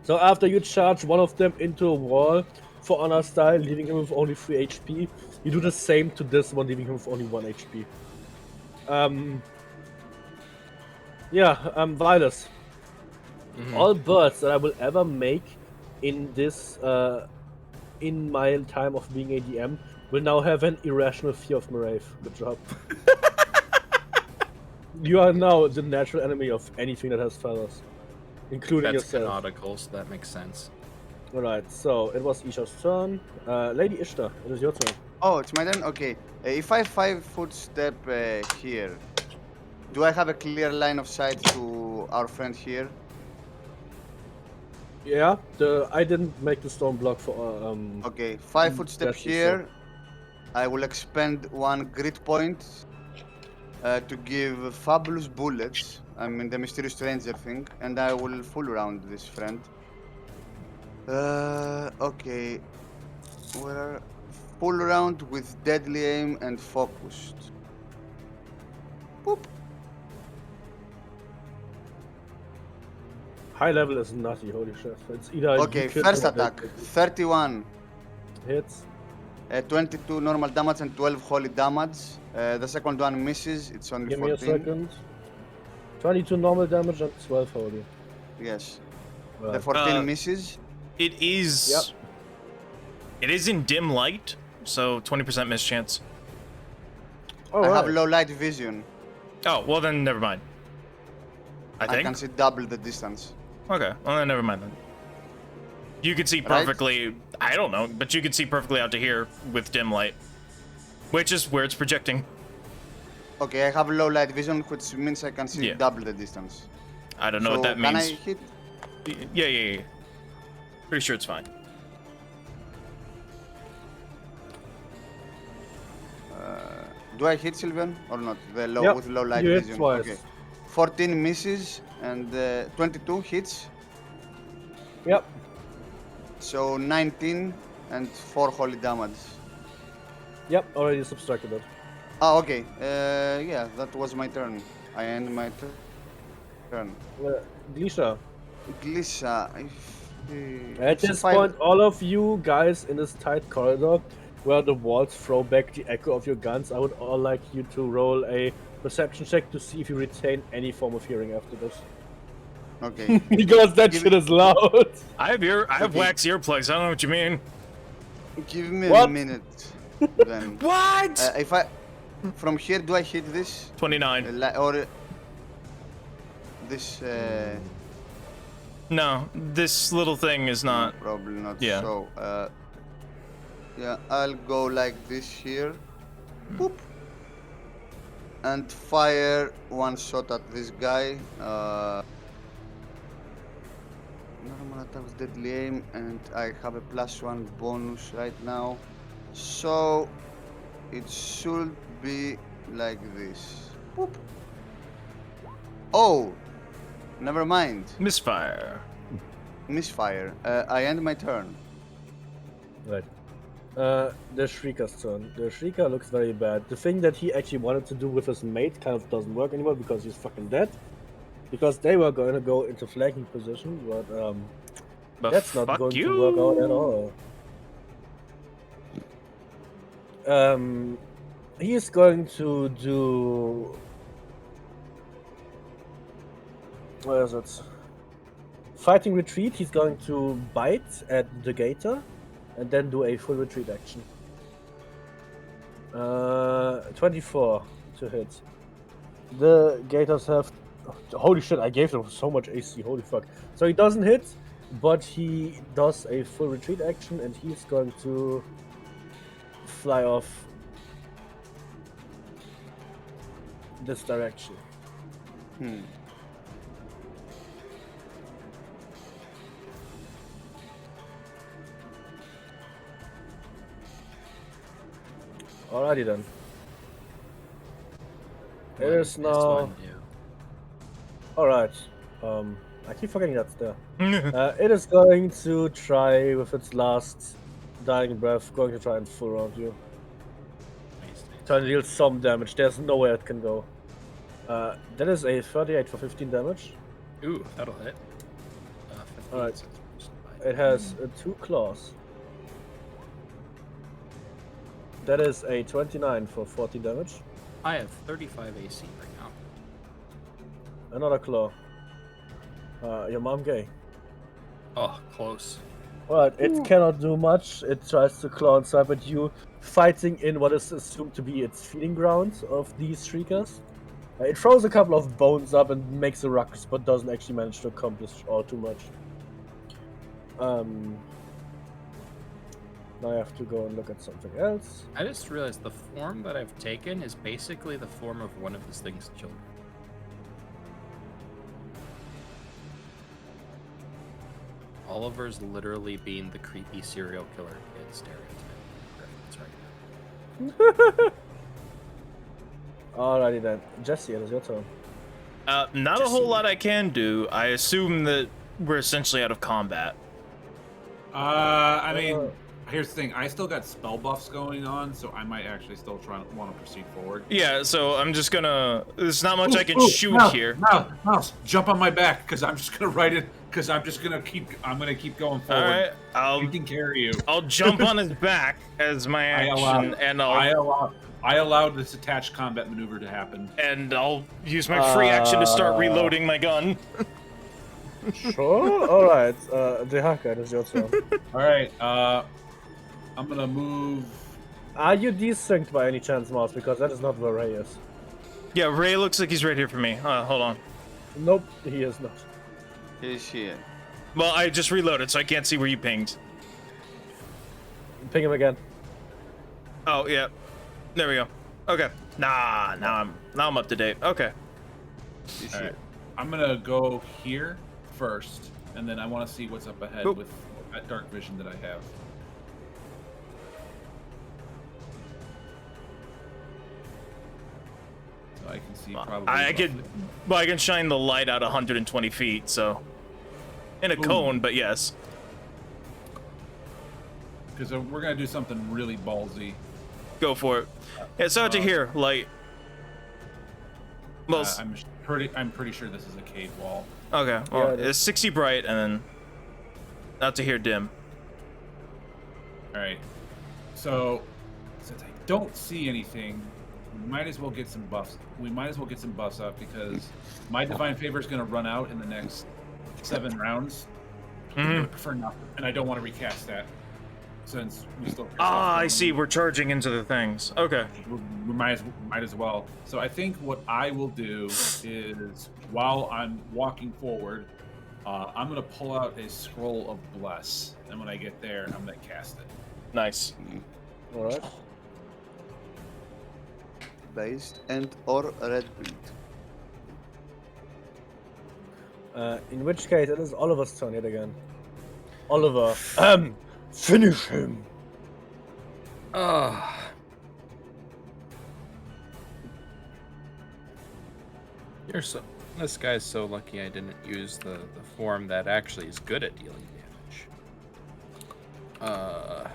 So after you charge one of them into a wall for honor style, leaving him with only 3 HP, you do the same to this one, leaving him with only 1 HP. Vitus. All birds that I will ever make in this, in my time of being a DM, will now have an irrational fear of Marave. Good job. You are now the natural enemy of anything that has feathers, including That's yourself. canonical, so that makes sense. Alright, so it was Isha's turn. Lady Ishtar, it is your turn. Oh, it's my turn? Okay. If I 5-foot step here, do I have a clear line of sight to our friend here? Yeah, I didn't make the stone block for Okay, 5-foot step Jesse, here. I will expend 1 grit point to give fabulous bullets. I mean the mysterious stranger thing, and I will full round this friend. Okay. Where full round with deadly aim and focused. Boop. High level is nutty, holy shit. It's either Okay, you kill first or attack. they- 31. hits. 22 normal damage and 12 holy damage. The second one misses. It's only Give me 14. a second. 22 normal damage and 12 holy. Yes. The Right. 14 misses. It is. Yep. It is in dim light, so 20% miss chance. All I right. have low light vision. Oh, well then never mind. I I think. can see double the distance. Okay, well then never mind then. You could see Right? perfectly. I don't know, but you could see perfectly out to here with dim light, which is where it's projecting. Okay, I have low light vision, which means I can see Yeah. double the distance. I don't know So what that can means. I hit? Yeah. Pretty sure it's fine. Do I hit Sylvian or not? The low Yep, with low light you hit vision. twice. Okay. 14 misses and 22 hits. Yep. So 19 and 4 holy damage. Yep, already subtracted it. Oh, okay. Yeah, that was my turn. I end my turn. Glisha. Glissa. At this point, all of you guys in this tight corridor where the walls throw back the echo of your guns, I would all like you to roll a perception check to see if you retain any form of hearing after this. Okay. Because that Give shit me- is loud. I have Okay. wax earplugs. I don't know what you mean. Give me a What? minute. Then. What? If I from here, do I hit this 29. or this? No, this little thing is not. Probably not. Yeah. So, yeah, I'll go like this here. Boop. And fire one shot at this guy. Normal attack with deadly aim, and I have a +1 bonus right now. So, it should be like this. Boop. Oh! Never mind. Misfire. Misfire. I end my turn. Right. The Shrieker's turn. The Shrieker looks very bad. The thing that he actually wanted to do with his mate kind of doesn't work anymore because he's fucking dead. Because they were going to go into flanking position, but that's not fuck going you. to work out at all. He's going to do. Where is it? Fighting retreat. He's going to bite at the gator, and then do a full retreat action. 24 to hit. The gators have. Holy shit! I gave them so much AC. Holy fuck! So he doesn't hit, but he does a full retreat action, and he's going to fly off this direction. Alrighty then. It is now. Alright. I keep forgetting that's there. It is going to try with its last dying breath, going to try and full round you. Try and deal some damage. There's nowhere it can go. That is a 38 for 15 damage. Ooh, that'll hit. Alright. It has 2 claws. That is a 29 for 14 damage. I have 35 AC right now. Another claw. Your mom gay. Oh, close. Alright, it cannot do much. It tries to claw and swipe at you, fighting in what is assumed to be its feeding ground of these shriekers. It throws a couple of bones up and makes a ruckus, but doesn't actually manage to accomplish all too much. Now I have to go and look at something else. I just realized the form that I've taken is basically the form of one of this thing's children. Oliver's literally being the creepy serial killer kid stereotype. That's right. Alrighty then. Jesse, it is your turn. Not a whole lot I can do. I assume that we're essentially out of combat. I mean, here's the thing. I still got spell buffs going on, so I might actually still want to proceed forward. Yeah, so I'm just gonna... There's not much I can shoot here. Mouse, jump on my back, because I'm just gonna ride it. Because I'm just gonna keep going forward. All right, we can carry you. I'll jump on his back as my action, I allowed this attached combat maneuver to happen. And I'll use my free action to start reloading my gun. Sure. All right. Dehaka, it is your turn. All right. I'm gonna move. Are you desynced by any chance, Mouse? Because that is not where Ray is. Yeah, Ray looks like he's right here for me. Hold on. Nope, he is not. He's here. Well, I just reloaded, so I can't see where you pinged. Ping him again. Oh yeah, there we go. Okay. Now I'm up to date. Okay. All right. I'm gonna go here first, and then I want to see what's up ahead with that dark vision that I have. So I can see probably. I can shine the light out 120 feet, so in a cone, but yes. Because we're gonna do something really ballsy. Go for it. Yeah, it's out to here, light. Well, I'm pretty sure this is a cave wall. Okay, well, it's 60 bright and then out to here dim. All right. So since I don't see anything, we might as well get some buffs. We might as well get some buffs up because my divine favor is going to run out in the next 7 rounds. I prefer not, and I don't want to recast that since we still. I see. We're charging into the things. Okay. We might as well. So I think what I will do is while I'm walking forward, I'm gonna pull out a scroll of bless, and when I get there, I'm gonna cast it. Nice. All right. Based and or red build. In which case, it is Oliver's turn yet again. Oliver, finish him. This guy's so lucky I didn't use the form that actually is good at dealing damage.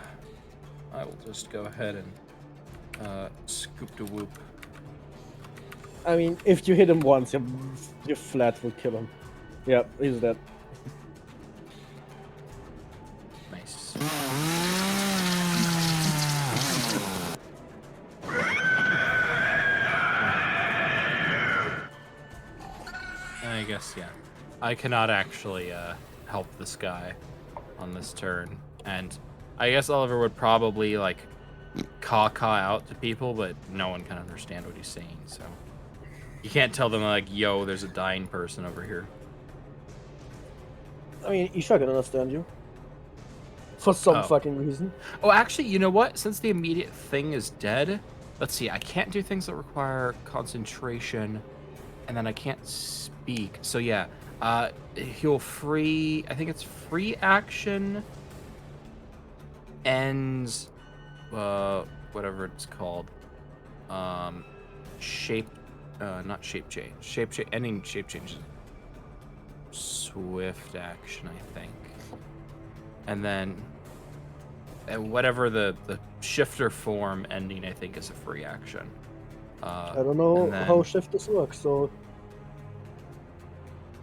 I will just go ahead and scoop to whoop. I mean, if you hit him once, your flat will kill him. Yeah, he's dead. Nice. I guess, yeah. I cannot actually help this guy on this turn. And I guess Oliver would probably, like, caw out to people, but no one can understand what he's saying, so... You can't tell them, like, yo, there's a dying person over here. I mean, Isha can understand you. For some fucking reason. Oh, actually, you know what? Since the immediate thing is dead, let's see, I can't do things that require concentration, and then I can't speak. So, yeah, he'll free... I think it's free action... ends... whatever it's called. Shape... not shape change. Ending shape change. Swift action, I think. And then whatever the shifter form ending, I think, is a free action. I don't know how shifters work, so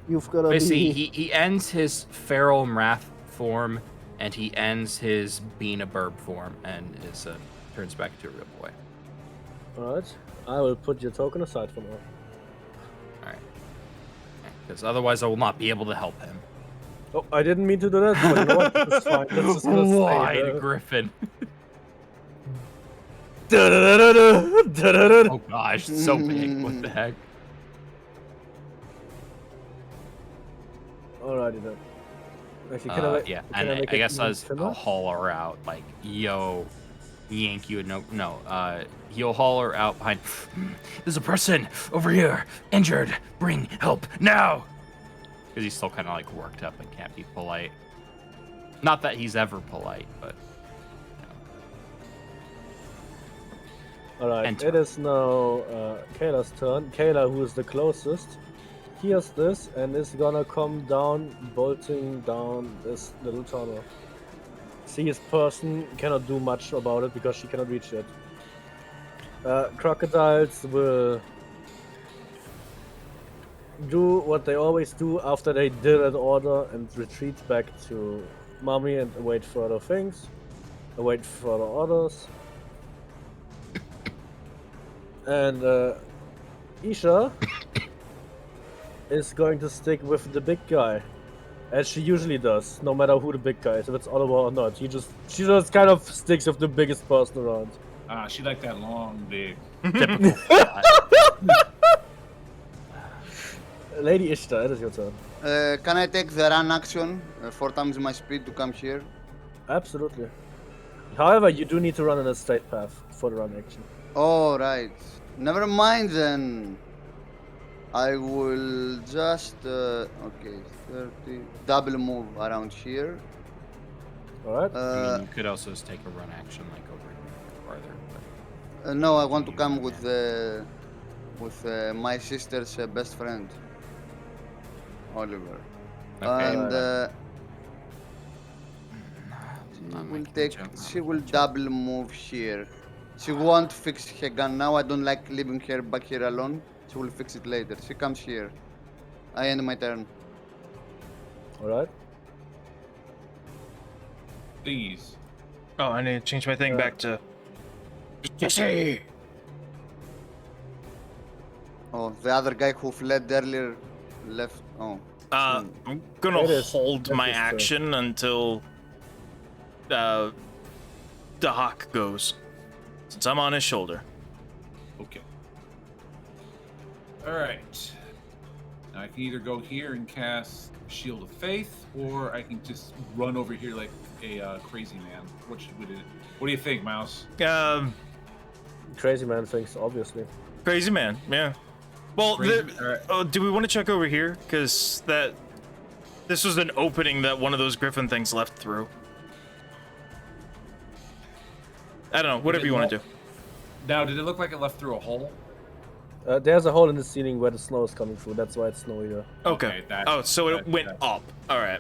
you've got to basically, he ends his feral wrath form, and he ends his being a burb form, and turns back to a real boy. Alright. I will put your token aside for now. Alright. Because otherwise I will not be able to help him. Oh, I didn't mean to do that, but you know what? It's fine. Let's just Why, Griffin? Oh gosh, it's so big. What the heck? Alrighty then. Yeah, and I guess I'll haul her out. Like, yo, yank you. No. He'll haul her out behind. There's a person over here, injured. Bring help now. Because he's still kind of like worked up and can't be polite. Not that he's ever polite, but. Alright, it is now Kayla's turn. Kayla, who is the closest, hears this and is gonna come down, bolting down this little tunnel. See's person cannot do much about it because she cannot reach it. Crocodiles will do what they always do after they did an order and retreat back to Mommy and await further things, await further orders. And Isha is going to stick with the big guy, as she usually does, no matter who the big guy is, if it's Oliver or not. She just kind of sticks with the biggest person around. She like that long dick. Typical. Lady Ishtar, it is your turn. Can I take the run action 4 times my speed to come here? Absolutely. However, you do need to run in a straight path for the run action. Oh, right. Never mind then. I will just, okay, 30, double move around here. Alright. I mean, you could also just take a run action like over here farther. But... No, I want to come with my sister's best friend, Oliver. Okay. And she will double move here. She won't fix her gun now. I don't like leaving her back here alone. She will fix it later. She comes here. I end my turn. Alright. Please. Oh, I need to change my thing back to Jesse. Oh, the other guy who fled earlier left. Oh. I'm gonna hold my action until the hawk goes, since I'm on his shoulder. Okay. All right. Now I can either go here and cast Shield of Faith, or I can just run over here like a crazy man. What do you think, Mouse? Crazy man thinks, obviously. Crazy man, yeah. Well, do we want to check over here? Because this was an opening that one of those griffin things left through. I don't know, whatever you want to do. Now, did it look like it left through a hole? There's a hole in the ceiling where the snow is coming through. That's why it's snowy here. Okay. So it went up. All right.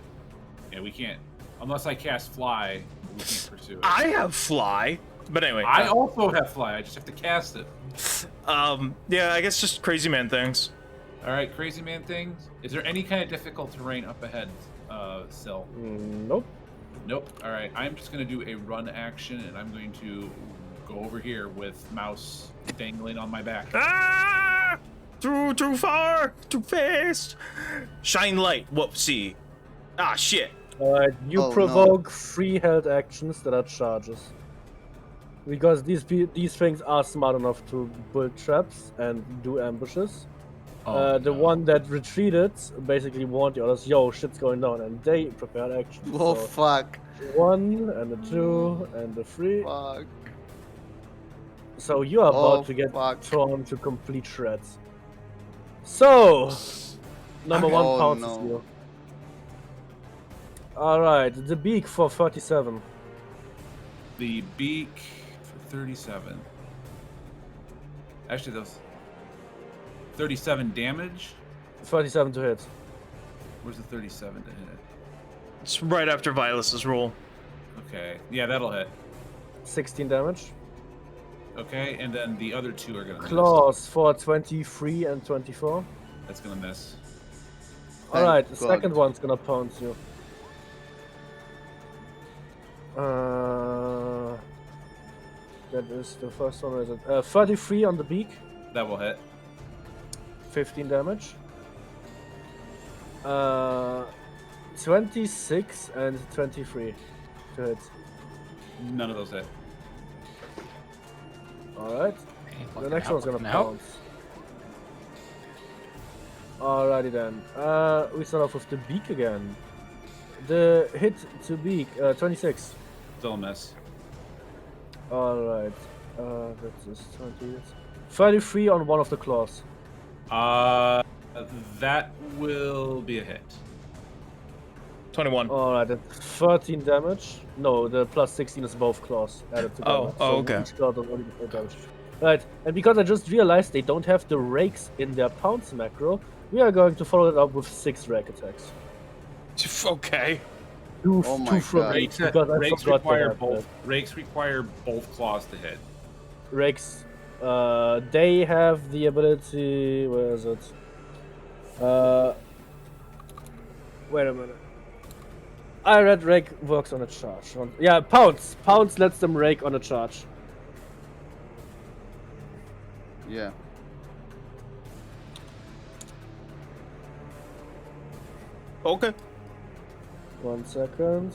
Yeah, we can't. Unless I cast Fly, we can't pursue it. I have Fly, but anyway. I also have Fly. I just have to cast it. Yeah, I guess just crazy man things. All right, crazy man things. Is there any kind of difficult terrain up ahead, Sil? Nope. Nope. All right, I'm just gonna do a run action, and I'm going to go over here with Mouse dangling on my back. Ah! Too far, too fast. Shine light. Whoopsie. Ah, shit. Alright, you provoke 3 held actions that are charges. Because these things are smart enough to build traps and do ambushes. The one that retreated basically warned the others, yo, shit's going down, and they prepared action. Oh, so fuck. 1 and a 2 and a 3. Fuck. So you are about to get torn to complete shreds. So, number 1 pounces you. Alright, the beak for 37. The beak for 37. Actually, those 37 damage? 37 to hit. Where's the 37 to hit? It's right after Vilas's roll. Okay, yeah, that'll hit. 16 damage. Okay, and then the other 2 are gonna Claws for 23 and 24. That's gonna miss. Alright, the second one's gonna pounce you. That is the first one, is it? 33 on the beak. That will hit. 15 damage. 26 and 23 to hit. None of those hit. Alright. The next one's gonna pounce. Alrighty then. We start off with the beak again. The hit to beak, 26. Still a miss. Alright. That's just 20. 33 on one of the claws. That will be a hit. 21. Alright, that's 13 damage. No, the plus 16 is both claws added together. Okay. Each claw does only 4 damage. Right, and because I just realized they don't have the rakes in their pounce macro, we are going to follow it up with 6 rake attacks. Okay. Two Oh my from God. each, because I Rakes forgot to require have both. Rakes require both claws to hit. rakes. They have the ability. Where is it? Wait a minute. I read rake works on a charge. Yeah, pounce. Pounce lets them rake on a charge. Yeah. Okay. 1 second.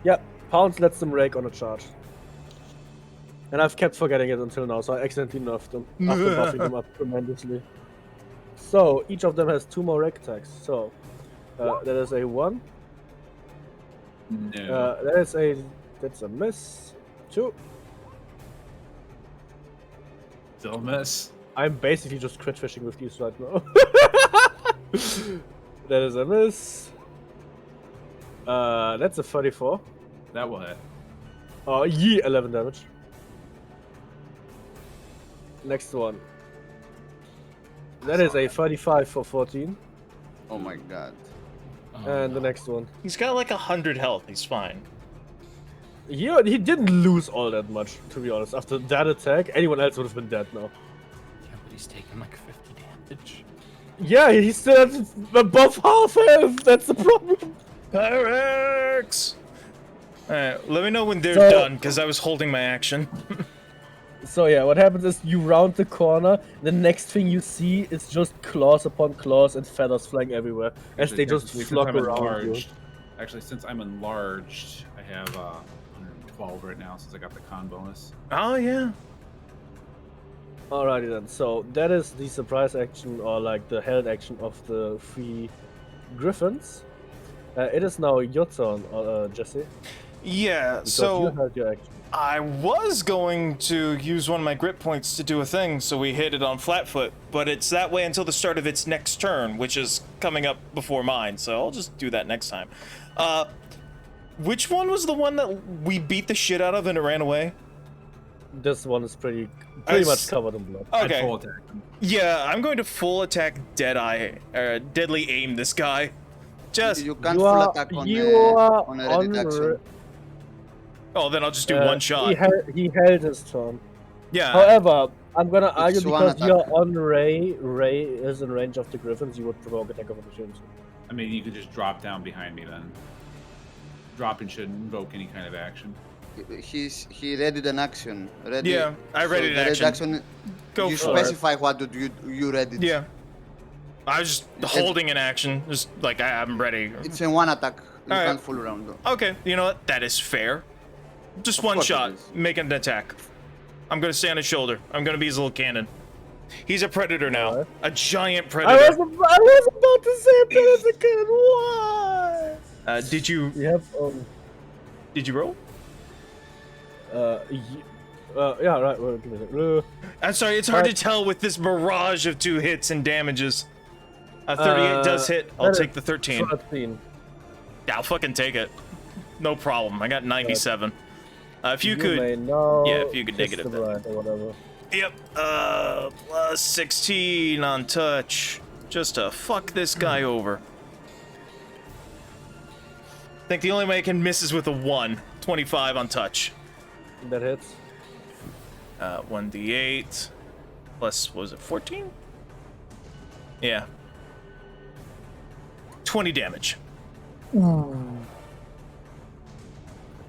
Yeah, pounce lets them rake on a charge. And I've kept forgetting it until now, so I accidentally nerfed them after buffing them up tremendously. So each of them has 2 more rake attacks. So that is a 1. No. That's a miss. 2. Still a miss. I'm basically just crit fishing with these right now. That is a miss. That's a 34. That will hit. Oh, 11 damage. Next one. That is a 35 for 14. Oh my god. And the next one. He's got like 100 health. He's fine. He didn't lose all that much, to be honest. After that attack, anyone else would have been dead now. Yeah, but he's taking like 50 damage. Yeah, he's still at above half health. That's the problem. Pyrex! Alright, let me know when they're So- done, because I was holding my action. So yeah, what happens is you round the corner, the next thing you see is just claws upon claws and feathers flying everywhere as they just Since flock I'm around you. enlarged- Actually, since I'm enlarged, I have 112 right now since I got the con bonus. Oh, yeah. Alrighty then, so that is the surprise action or like the held action of the 3 griffins. It is now your turn, Jesse. Yeah, Because so you held your action. I was going to use one of my grit points to do a thing, so we hit it on Flatfoot, but it's that way until the start of its next turn, which is coming up before mine, so I'll just do that next time. Which one was the one that we beat the shit out of and it ran away? This one is pretty It's- much covered in blood. I'd Okay. full attack him. Yeah, I'm going to full attack deadly aim this guy. Just, You can't You full are, attack on you a, are on a ready action. oh, then I'll just do one shot. He held his turn. Yeah. However, I'm gonna argue It's one because you're attack. on Ray. Ray is in range of the griffins. You would provoke attack of opportunity. I mean, you could just drop down behind me then. Dropping shouldn't invoke any kind of action. He readied an action. Ready. Yeah, I readied the an ready action. Go you for it. specify what you readied. Yeah. I was just holding an action, just like I'm ready. It's in one attack. You Alright. can't full round though. Okay, you know what? That is fair. Just Of one course it shot, is. make an attack. I'm gonna stay on his shoulder. I'm gonna be his little cannon. He's a predator now. Alright. A giant I predator. was about to say that again. Why? Did you You have roll? yeah, right. Well, give me a second. I'm sorry, it's hard to tell with this barrage of 2 hits and damages. 38 does hit. I'll that take is the 13. 13. Yeah, I'll fucking take it. No problem. I got 97. If you may could, now yeah, if you could kiss negative the that. bride or whatever. Yep. Plus 16 on touch. Just to fuck this guy over. I think the only way I can miss is with a 1. 25 on touch. That hits. 1d8. Plus, what was it, 14? Yeah. 20 damage.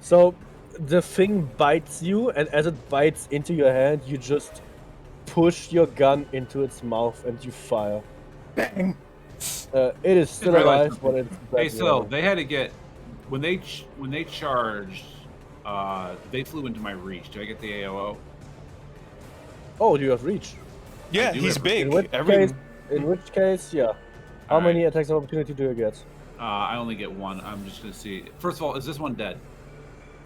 So the thing bites you, and as it bites into your hand, you just push your gun into its mouth and you fire. Bang. It is still Right, alive, like- but it's Hey, badly so alive. they had to get when they charged. They flew into my reach. Do I get the AOO? Oh, you have reach. Yeah, do he's have- big. In which case, yeah. How many attacks of opportunity do you get? I only get one. I'm just gonna see. First of all, is this one dead?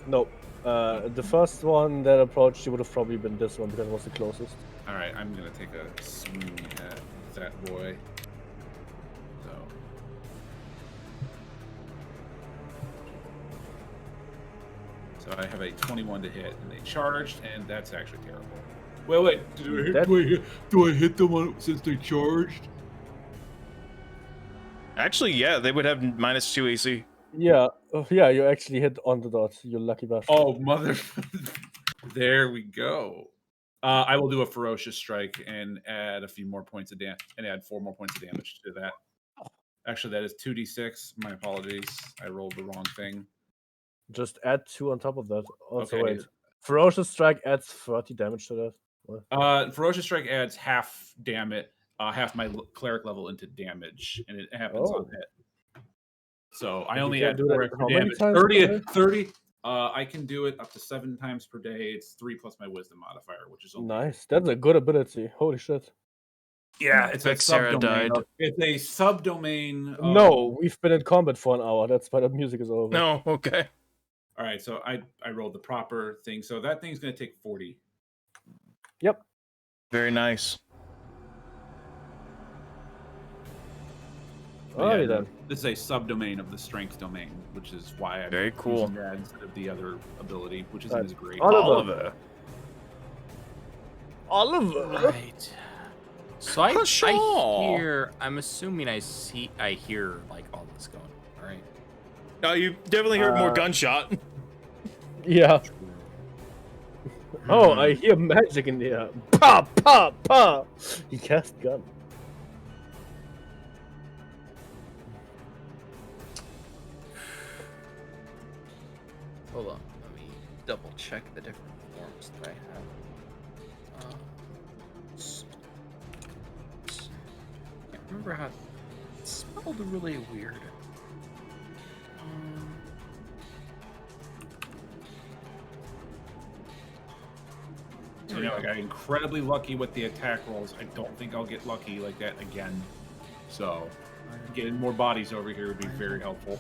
No. The first one that approached you would have probably been this one because it was the closest. All right, I'm gonna take a swing at that boy. So I have a 21 to hit, and they charged, and that's actually terrible. Wait. Do I hit them since they charged? Actually, yeah, they would have -2 AC. Yeah, yeah, you actually hit on the dot. You lucky bastard. Oh, mother! There we go. I will do a ferocious strike and add a few more points of damage, and add 4 more points of damage to that. Actually, that is 2d6. My apologies. I rolled the wrong thing. Just add 2 on top of that. Also, Okay. wait. Ferocious Strike adds 30 damage to that. What? Ferocious Strike adds half half my cleric level into damage, and it happens on hit. So I only add 4 extra damage. 30. I can do it up to 7 times per day. It's 3 plus my wisdom modifier, which is only nice. That's a good ability. Holy shit. Yeah, it's a Vexera died. subdomain. It's a subdomain. No, we've been in combat for an hour. That's why the music is over. No, okay. All right, so I rolled the proper thing. So that thing's going to take 40. Yep. Very nice. Alrighty then. This is a subdomain of the strength domain, which is why I'm very cool using that instead of the other ability, which isn't as great. Oliver. Right. So I hear. I'm assuming I hear like all this going on. Right. No, you definitely heard more gunshot. Yeah. Oh, I hear magic in the air. Pa pa pa. He cast gun. Hold on. Let me double check the different forms that I have. Can't remember how it spelled really weird. So I got incredibly lucky with the attack rolls. I don't think I'll get lucky like that again. So getting more bodies over here would be very helpful.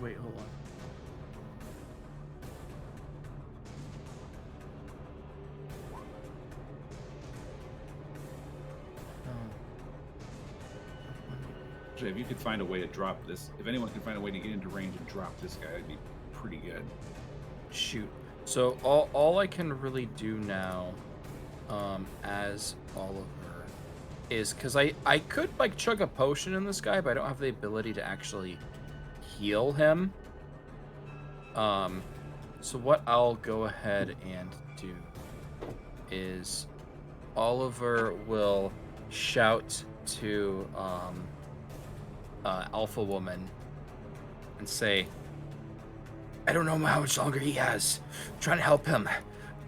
Wait, hold on. Actually, if you could find a way to drop this, if anyone can find a way to get into range and drop this guy, it'd be pretty good. Shoot. So all I can really do now, as Oliver, is because I could like chug a potion in this guy, but I don't have the ability to actually heal him. So what I'll go ahead and do is Oliver will shout to Alpha Woman and say, I don't know how much longer he has. I'm trying to help him.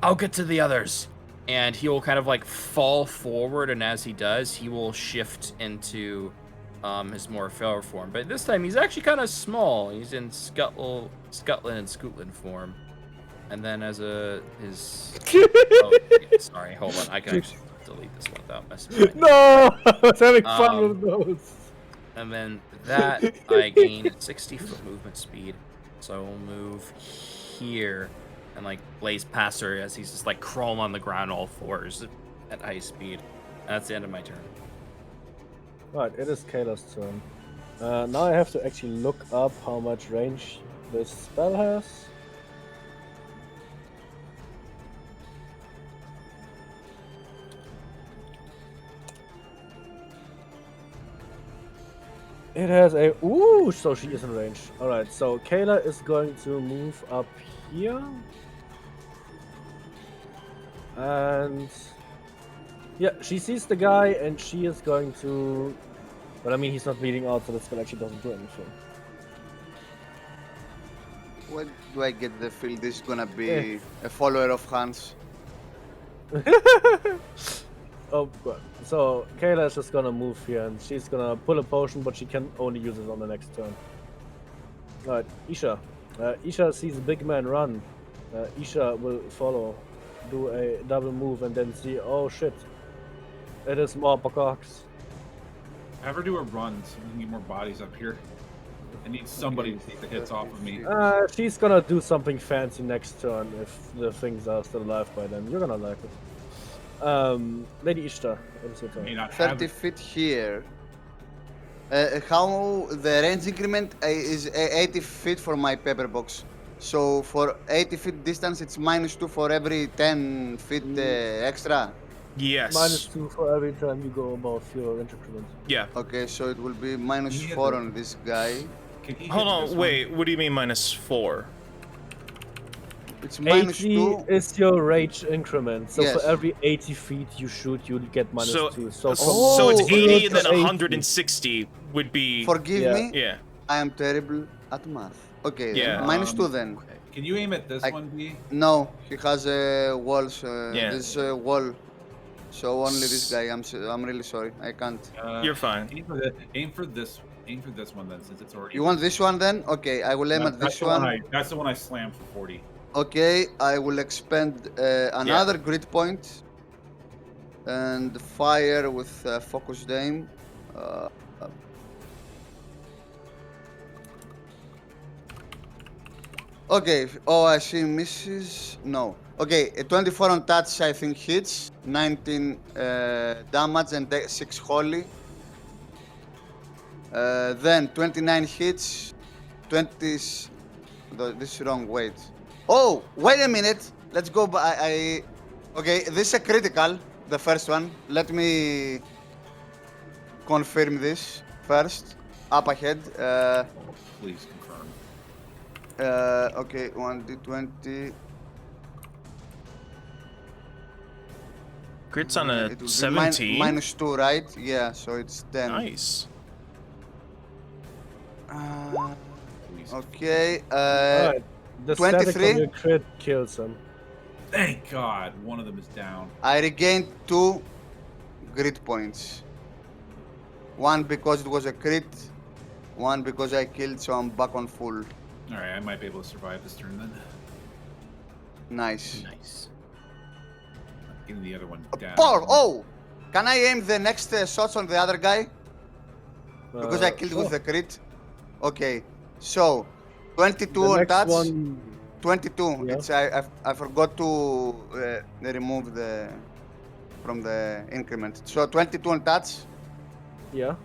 I'll get to the others. And he will kind of like fall forward, and as he does, he will shift into his more feral form. But this time he's actually kind of small. He's in Scutland and Scootland form. And then as his oh, yeah, sorry, hold on. I can actually delete this one without messing with it. No! I was having fun with those. And then that I gain 60-foot movement speed. So we'll move here and like blaze past her as he's just like crawling on the ground all fours at high speed. That's the end of my turn. Right, it is Kayla's turn. Now I have to actually look up how much range this spell has. It has a... Ooh, so she is in range. Alright, so Kayla is going to move up here. And... yeah, she sees the guy and she is going to... But I mean, he's not bleeding out, so the spell actually doesn't do anything. What do I get the feel this is gonna be a follower of Hans? Oh, good. So Kayla is just gonna move here and she's gonna pull a potion, but she can only use it on the next turn. Alright, Isha. Isha sees a big man run Isha will follow, do a double move, and then see. Oh shit! It is more Bokox. Have her do a run so we can get more bodies up here. I need somebody to take the hits off of me. She's gonna do something fancy next turn if the things are still alive by then. You're gonna like it. Lady Ishtar, what is your turn? May not 30 feet here. How the range increment is 80 feet for my paper box. So for 80 feet distance, it's -2 for every 10 feet extra. Yes. -2 for every time you go above your increment. Yeah. Okay, so it will be -4 on this guy. Hold on, wait. What do you mean -4? It's 80 -2. is your rage increment. So Yes. for every 80 feet you shoot, you'll get -2. So So it's 80 and then 80. 160 would be. Forgive Yeah. me, Yeah. I am terrible at math. Okay, Yeah. then, -2 then. Can you aim at this one, B? No, he has walls. Yeah. This wall. So only this guy. I'm really sorry. I can't. You're fine. Aim for this. Aim for this one then, since it's already. You want this one then? Okay, I will aim at this one. That's the one I slammed for 40. Okay, I will expend another grid point and fire with focused aim. Okay, oh, I see misses. No. Okay, 24 on touch, I think hits. 19 damage and 6 holy. Then 29 hits. 20. This is wrong, wait. Oh, wait a minute. Let's go by. Okay, this is a critical, the first one. Let me confirm this first. Up ahead. Please confirm. Okay, 1d20. Grit's on It a will be -17. -2, right? Yeah, so it's 10. Nice. Please. Okay, Alright. The static 23? on your crit kills him. Thank God, one of them is down. I regained 2 grit points. One because it was a crit, one because I killed, so I'm back on full. All right, I might be able to survive this turn then. Nice. Nice. Getting the other one down. Oh! Can I aim the next shots on the other guy? Because I killed with the crit? Okay, so 22 the on next touch. one, 22. Yeah. It's I forgot to remove the from the increment. So 22 on touch, yeah.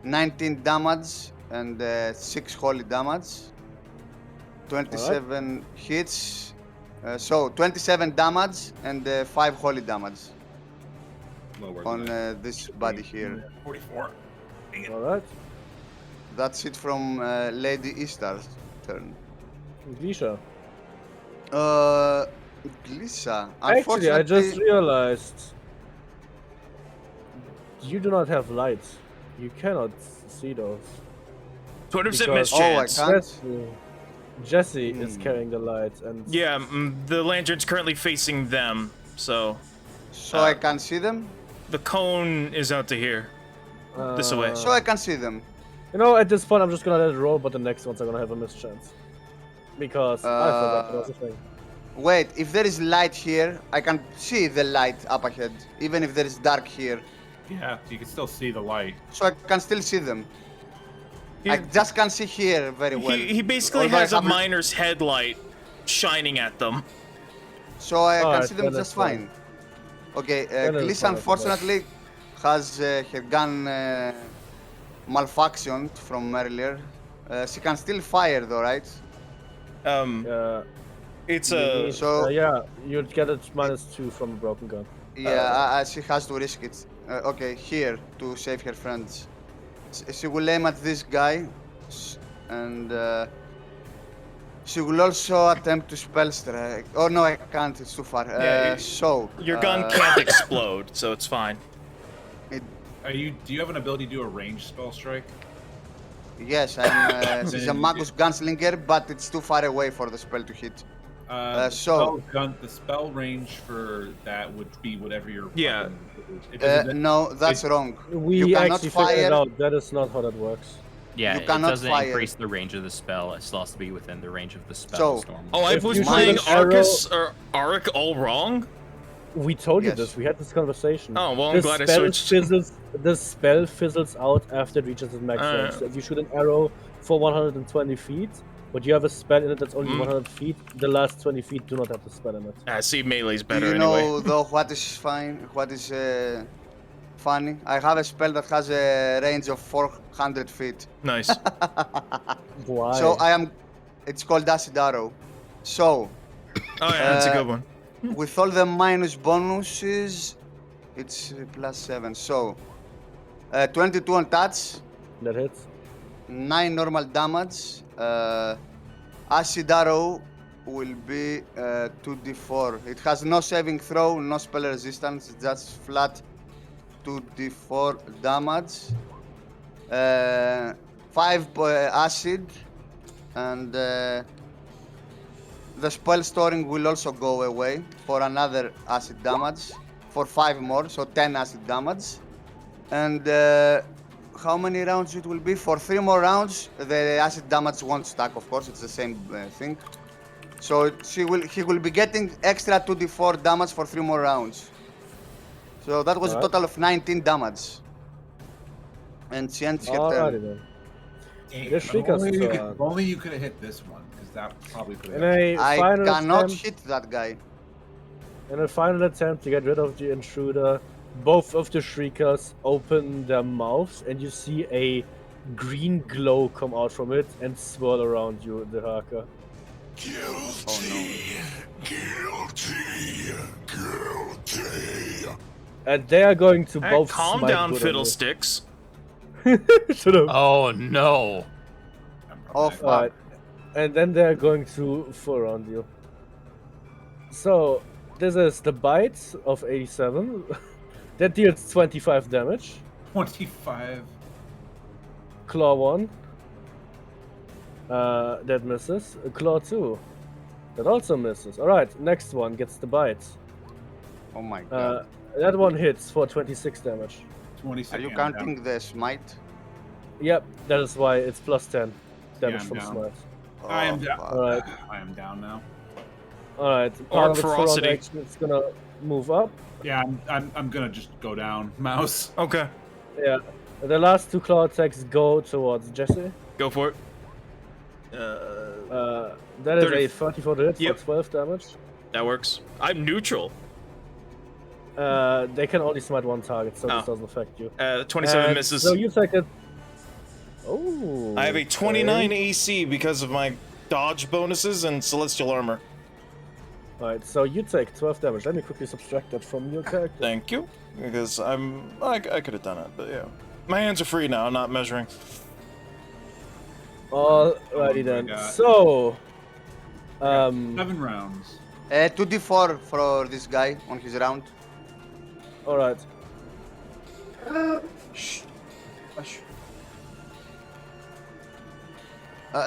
19 damage and 6 holy damage. 27 hits. So 27 damage and 5 holy damage Lower on than that. this body here. 44. Dang it. Alright. That's it from Lady Ishtar's turn. Glisha. Glissa. Actually, I just Unfortunately, realized you do not have lights. You cannot see those. 20% Because- miss I chance. can't. Jesse is carrying the lights, and Yeah, the lantern's currently facing them, so So I can see them. the cone is out to here. This way. So I can see them. You know, at this point, I'm just gonna let it roll, but the next ones are gonna have a miss chance. Because I forgot that was a thing. Wait, if there is light here, I can see the light up ahead, even if there is dark here. Yeah, you can still see the light. So I can still see them. I just can't see here very well. He basically Although I has a have- miner's headlight shining at them. So I can Alright, see them then just it's fine. fine. Okay, Then it's Gliss fine, unfortunately has her gun malfunctioned from earlier. She can still fire though, right? It's a So- yeah, you'd get it -2 from a broken gun. Yeah, she has to risk it. Okay, here to save her friends. She will aim at this guy, and she will also attempt to spell strike. Oh no, I can't. It's too far. Yeah, So your gun can't explode, so it's fine. Do you have an ability to do a ranged spell strike? Yes, I'm. She's a Magus Gunslinger, but it's too far away for the spell to hit. The spell range for that would be whatever your Yeah. weapon is. It doesn't- No, that's wrong. We You cannot actually figured it fire. out. That is not how that works. Yeah, You it cannot doesn't fire. increase the range of the spell. It still has to be within the range of the spell. So- normally. Oh, I If was you playing shoot an arrow- Arcus or Auric all wrong. We told you Yes. this. We had this conversation. Oh, well, I'm glad I switched. The spell fizzles out after it reaches its max range. So if you shoot an arrow for 120 feet, but you have a spell in it that's only 100 feet, the last 20 feet do not have the spell in it. See, melee's Do better you anyway. know though what is fine? What is funny? I have a spell that has a range of 400 feet. Nice. Why? So I am. It's called Acid Arrow. So Oh yeah, that's a good one. with all the minus bonuses, it's +7. So 22 on touch, That hits. 9 normal damage. Acid Arrow will be 2d4. It has no saving throw, no spell resistance, just flat 2d4 damage. 5 acid, and the spell storing will also go away for another acid damage for 5 more, so 10 acid damage. And how many rounds it will be? For 3 more rounds, the acid damage won't stack, of course, it's the same thing. So he will be getting extra 2d4 damage for 3 more rounds. So that was a total of 19 damage. And she ends her Alrighty turn. then. Dang, This Shrika's if only you could have hit this one, because that probably could have. In a I final cannot attempt, hit that guy. in a final attempt to get rid of the intruder, both of the Shriekers open their mouths, and you see a green glow come out from it and swirl around you, the Haka. And they are going to Alright, both calm smite down, Buddha. fiddlesticks. Shut up. Oh no! Oh fuck. Alright. And then they're going to full around you. So, this is the bite of 87. That deals 25 damage. 25. Claw 1. That misses. Claw 2. That also misses. Alright, next one gets the bite. Oh my god. That one hits for 26 damage. 26. Are you yeah, I'm counting down. the smite? Yep, that is why it's plus 10 damage I'm from down. smite. I am Oh, down. fuck. Alright, I am down now. alright. Part of its full round ferocity. action, it's gonna move up. Yeah, I'm gonna just go down, mouse. Okay, Yeah. The last 2 claw attacks go towards Jesse. go for it. That is 30. a 34 to hit Yep. for 12 damage. That works. I'm neutral. They can only smite one target, so Oh. this doesn't affect you. 27 And misses. So you take it. Oh. I have a 29 okay. AC because of my dodge bonuses and celestial armor. Alright, so you take 12 damage. Let me quickly subtract that from your character. Thank you, because I could have done it, but yeah, my hands are free now. I'm not measuring. Alrighty my then. God. So. 7 rounds. 2d4 for this guy on his round. Alright.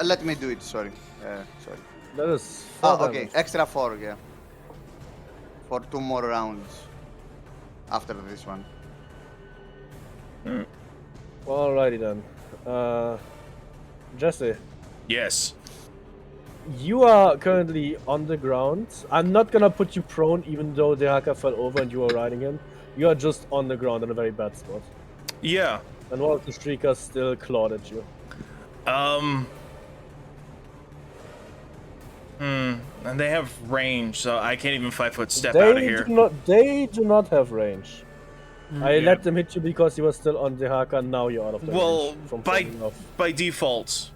Let me do it, sorry. Sorry. That is 4 Oh, okay. damage. Extra 4, yeah. For 2 more rounds. After this one. Alrighty then. Jesse, Yes. you are currently on the ground. I'm not gonna put you prone, even though the Haka fell over and you are riding him. You are just on the ground in a very bad spot. Yeah. And one of the Streakers still clawed at you. And they have range, so I can't even 5-foot step out of here. They do not have range. I Yeah. let them hit you because you were still on the Haka. Now you're out of the Well, range from by falling off. by default,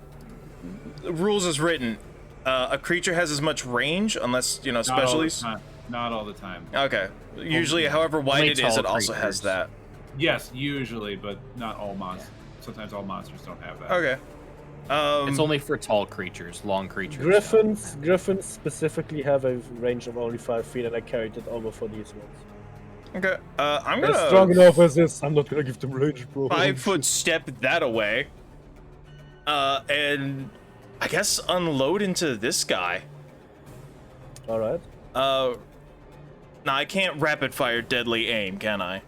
rules as written, a creature has as much range unless Not all the specialties. time. Not all the time. Okay. Usually, however wide Only it is, tall it also has creatures. that. Yes, usually, but not all monsters. Sometimes all monsters don't have that. Okay. It's only for tall creatures, long creatures. Griffins specifically have a range of only 5 feet, and I carried it over for these ones. Okay. I'm As strong gonna enough as this, I'm not gonna give them range, bro. 5-foot step that away. And I guess unload into this guy. Alright. Now I can't rapid fire deadly aim, can I?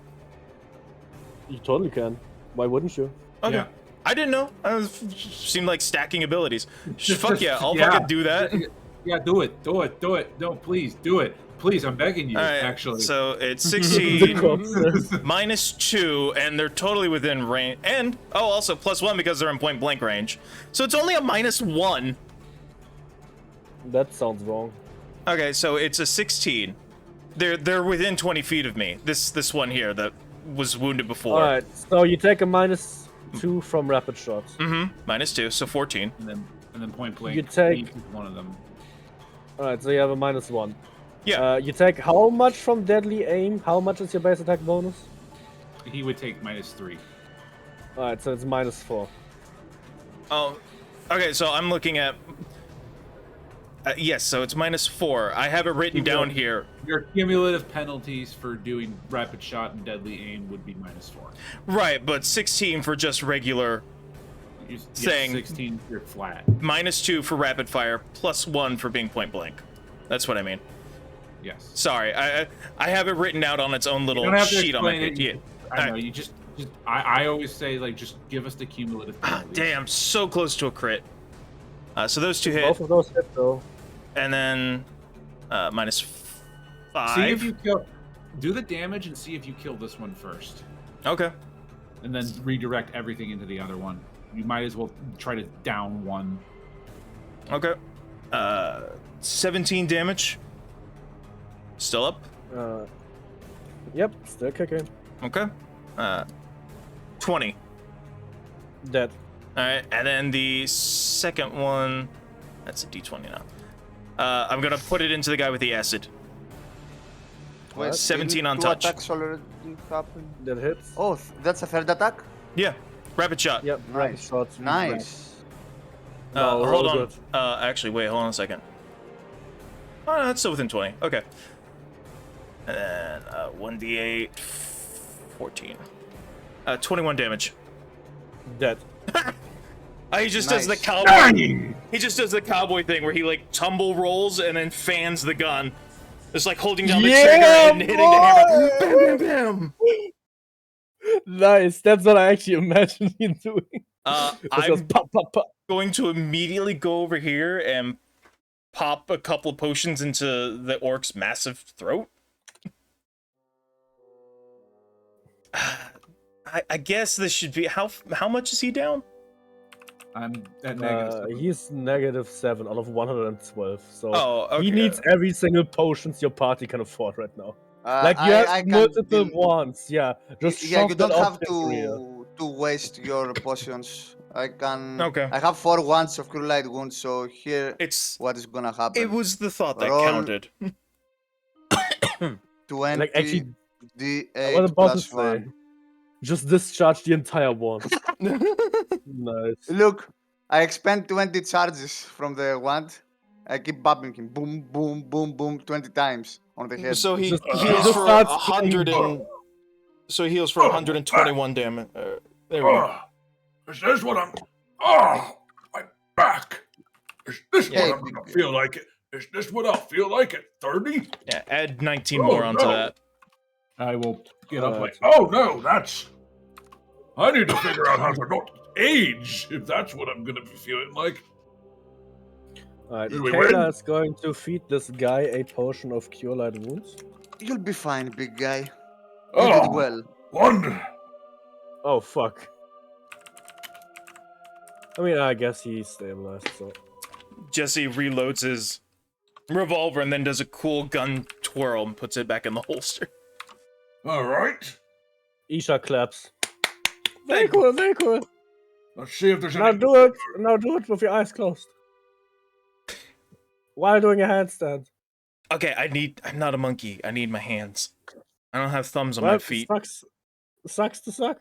You totally can. Why wouldn't you? Okay. Yeah. I didn't know. Seemed like stacking abilities. Fuck yeah, I'll yeah. fucking do that. Yeah, do it. No, please, do it. Please, I'm begging you, All right, actually. so it's The 16 corpses. minus 2, and they're totally within range. And, also +1 because they're in point blank range. So it's only a -1. That sounds wrong. Okay, so it's a 16. They're within 20 feet of me. This one here that was wounded before. Alright, so you take a -2 from rapid shots. -2, so 14. And then point blank. You take- one of them. Alright, so you have a -1. Yeah. You take how much from deadly aim? How much is your base attack bonus? He would take -3. Alright, so it's -4. Oh, okay, so I'm looking at... yes, so it's -4. I have it written down here. Your cumulative penalties for doing rapid shot and deadly aim would be -4. Right, but 16 for just regular... Saying- 16, you're flat. -2 for rapid fire, +1 for being point blank. That's what I mean. Yes. Sorry, I have it written out on its own You little don't have to sheet on my explain page. it. Yeah. I know, you just I always say, like, just give us the cumulative penalties. Damn, so close to a crit. So those two hit, Both of those hit though. and then -5. See if you kill... Do the damage and see if you kill this one first. Okay. And then redirect everything into the other one. You might as well try to down one. Okay. 17 damage. Still up. Yep, still kicking. Okay. 20. Dead. All right, and then the second one. That's a D20 now. I'm gonna put it into the guy with the acid. Wait, 17 on two touch. attacks already happened. That hits. Oh, that's a third attack? Yeah. Rapid shot. Yep, rapid Nice. shots. Nice. No, Hold roll on. good. Actually, wait. Hold on a second. Oh, no, that's still within 20. Okay. And then 1d8, 14. 21 damage. Dead. He just does the Nice. cowboy. He just does the cowboy thing where he like tumble rolls and then fans the gun. It's like holding down the trigger and hitting the hammer. Bam, bam, bam. Nice. That's what I actually imagine you doing. It goes I'm pop, pop, pop. going to immediately go over here and pop a couple potions into the orc's massive throat. I guess this should be how much is he down? I'm at -7. He's -7 out of 112. So Oh, okay. he needs every single potions your party can afford right now. Like you I have can multiple deal- ones. Yeah, just Yeah, shove you that don't off have his rear. to waste your potions. I can. Okay. I have 4 wands of cure light wounds, so here It's what is gonna happen? it was the thought that Roll. counted. 20 Like actually, I D8 was about to plus say, 1. just discharge the entire wand. Nice. Look, I expend 20 charges from the wand. I keep bopping him. Boom, boom, boom, boom, 20 times on the head. So he Just- heals just for starts 100 and so he heals for 121 damage. There we go. Is this what I'm... Oh, my back. Is this Yeah, what I'm gonna feel like it? Is this what I'll feel like at 30? Yeah, add 19 more onto no. that. I will get up like... Oh, no, that's... I need to figure out how to not age, if that's what I'm gonna be feeling like. Alright, Did we Kayla win? is going to feed this guy a potion of cure light wounds. You'll be fine, big guy. You Oh, did well. wonder. Oh fuck. I mean, I guess he's stabilized. So Jesse reloads his revolver and then does a cool gun twirl and puts it back in the holster. All right. Isha claps. Very cool, very cool. Let's see if there's Now any... do it. Now do it with your eyes closed. While doing a handstand. Okay, I'm not a monkey. I need my hands. I don't have thumbs on my feet. Sucks to suck.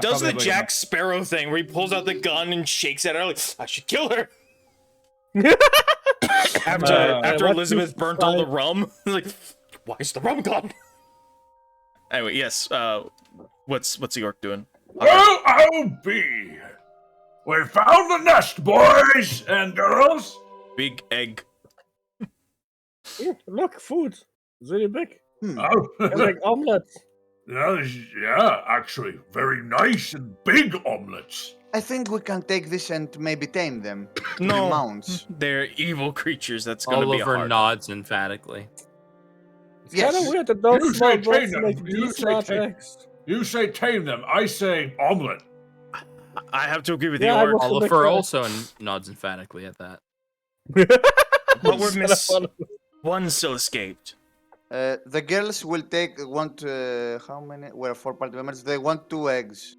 Does the Jack Sparrow thing where he pulls out the gun and shakes at her like, I should kill her. After what Elizabeth you burnt all the find- rum. Like, why is the rum gone? Anyway, yes, what's the orc doing? Well, I'll be. We found the nest, boys and girls. Big egg. Look, food. It's really big. Oh, It's like omelets. Yeah, actually, very nice and big omelets. I think we can take this and maybe tame them. No, Be mounts. they're evil creatures. That's gonna be Oliver hard. nods emphatically. It's kind of Yes. weird that those You small say birds tame make them. You these say large tame. eggs. You say tame them. I say omelet. I have to agree with Yeah, the I orc. was- Oliver guy. also nods emphatically at that. But we're Son miss. of a- One still escaped. The girls will want how many? We're 4 party members. They want 2 eggs.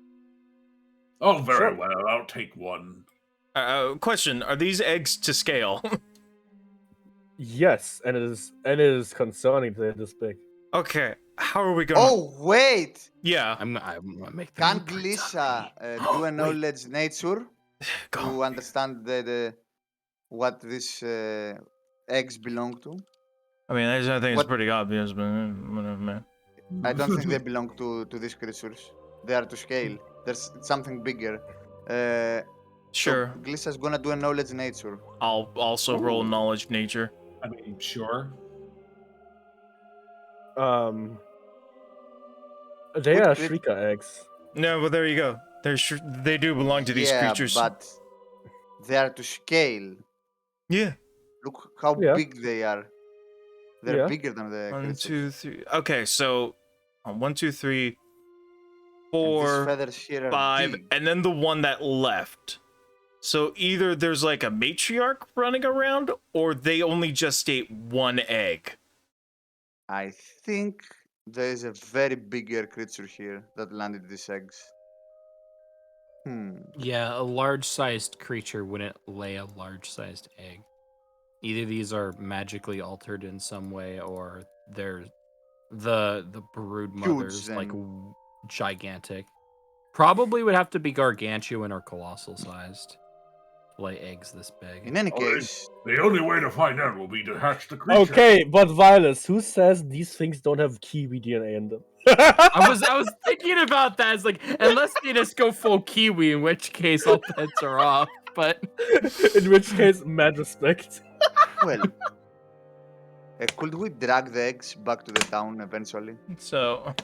Oh, very Sure. well. I'll take one. Question: are these eggs to scale? Yes, and it is concerning that they're this big. Okay, how are we going? Oh wait! yeah. I'm gonna make them. Can blueprints Glissa do a knowledge nature Go. to understand what these eggs belong to? I mean, I think it's What- pretty obvious, but whatever, man. I don't think they belong to these creatures. They are to scale. There's something bigger. Sure. So Glissa's gonna do a knowledge nature. I'll also roll knowledge nature. I mean, sure. They Good are crit. shrieker eggs. No, but there you go. They do belong to these yeah, creatures. but they are to scale. Yeah. Look how Yeah. big they are. They're Yeah. bigger than the One, creatures. 2, 3. Okay, so 1, 2, 3, And these 4, feathers here are 5, big. and then the one that left. So either there's like a matriarch running around, or they only just ate one egg. I think there is a very bigger creature here that landed these eggs. Yeah, a large-sized creature wouldn't lay a large-sized egg. Either these are magically altered in some way, or they're the brood mothers like then. gigantic. Probably would have to be gargantuan or colossal sized to lay eggs this big. In any Oh, case, The only way to find out will be to hatch the creature. Okay, but Violus, who says these things don't have kiwi DNA in them? I was thinking about that. It's like, unless they just go full kiwi, in which case all bets are off. But In which case, mad respect. well, could we drag the eggs back to the town eventually? So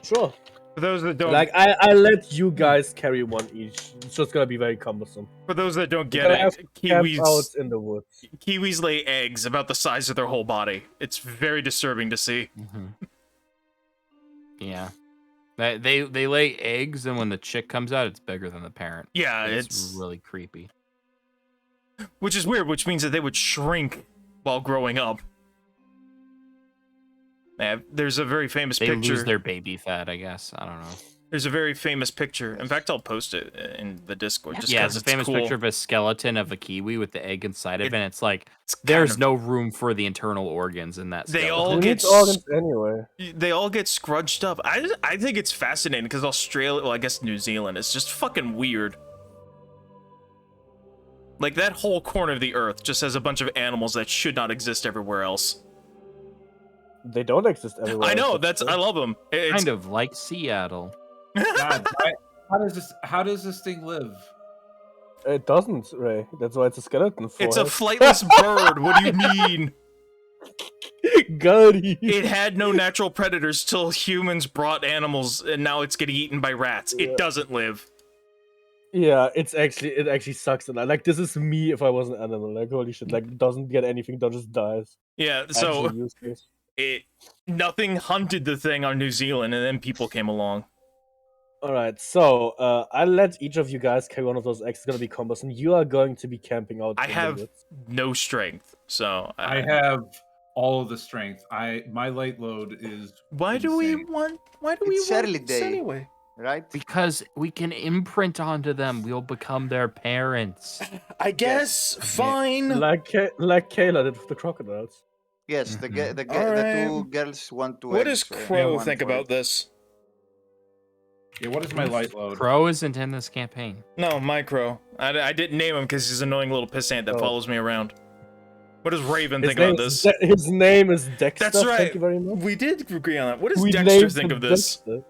Sure. for those that don't Like I let you guys carry one each. It's just gonna be very cumbersome. for those that don't We're get gonna have it, to camp kiwis out in the woods. kiwis lay eggs about the size of their whole body. It's very disturbing to see. yeah, they lay eggs, and when the chick comes out, it's bigger than the parent. Yeah, It's really creepy. which is weird, which means that they would shrink while growing up. There's a very famous They picture. lose their baby fat, I guess. I don't know. There's a very famous picture. In fact, I'll post it in the Discord. Just Yeah, 'cause it's a famous cool. picture of a skeleton of a kiwi with the egg inside of it, and it's like It's kind there's of- no room for the internal organs in that They skeleton. all Who get needs organs anyway? They all get scrunched up. I think it's fascinating because Australia, well, I guess New Zealand, is just fucking weird. Like that whole corner of the earth just has a bunch of animals that should not exist everywhere else. They don't exist everywhere. I know else, I love them. It's, Kind of like Seattle. God, how does this thing live? It doesn't, Ray. That's why it's a skeleton. It's a flightless bird. What do you mean? Goody. It had no natural predators till humans brought animals, and now it's getting eaten by rats. Yeah. It doesn't live. Yeah, it actually sucks. And like this is me if I was an animal. Like holy shit, like doesn't get anything, done, just dies. Yeah, so Actually useless. nothing hunted the thing on New Zealand, and then people came along. All right, so I'll let each of you guys carry one of those eggs. It's gonna be cumbersome. You are going to be camping out. I in the have woods. no strength, so I have all of the strength. My light load is. Why do we insane. want It's early this day. anyway? Right? Because we can imprint onto them. We'll become their parents. I guess fine. Like Kayla did with the crocodiles. Yes, the two Alright. girls want to. What does Crow think about this? Yeah, what is my light load? Crow isn't in this campaign. No, my Crow. I didn't name him because he's an annoying little pissant that Oh. follows me around. What does Raven His think about name this? is his name is Dexter. That's right. Thank you very much. We did agree on that. What does We Dexter named think him of this? Dexter.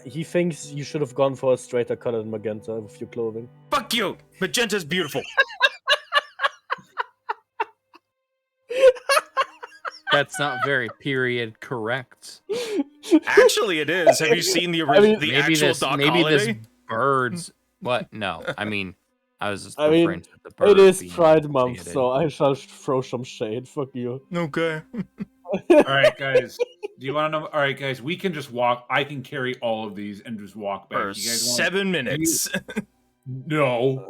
He thinks you should have gone for a straighter color than magenta with your clothing. Fuck you! Magenta's beautiful. That's not very period correct. Actually, it is. Have you seen the Maybe actual this Doc maybe this Holliday? bird's what? No, I mean I was just I mean, referring to the bird. it is being Pride Month, shaded. so I shall throw some shade. Fuck you. Okay. All right, guys. Do you want to know? All right, guys. We can just walk. I can carry all of these and just walk back. For You guys want 7 minutes. No.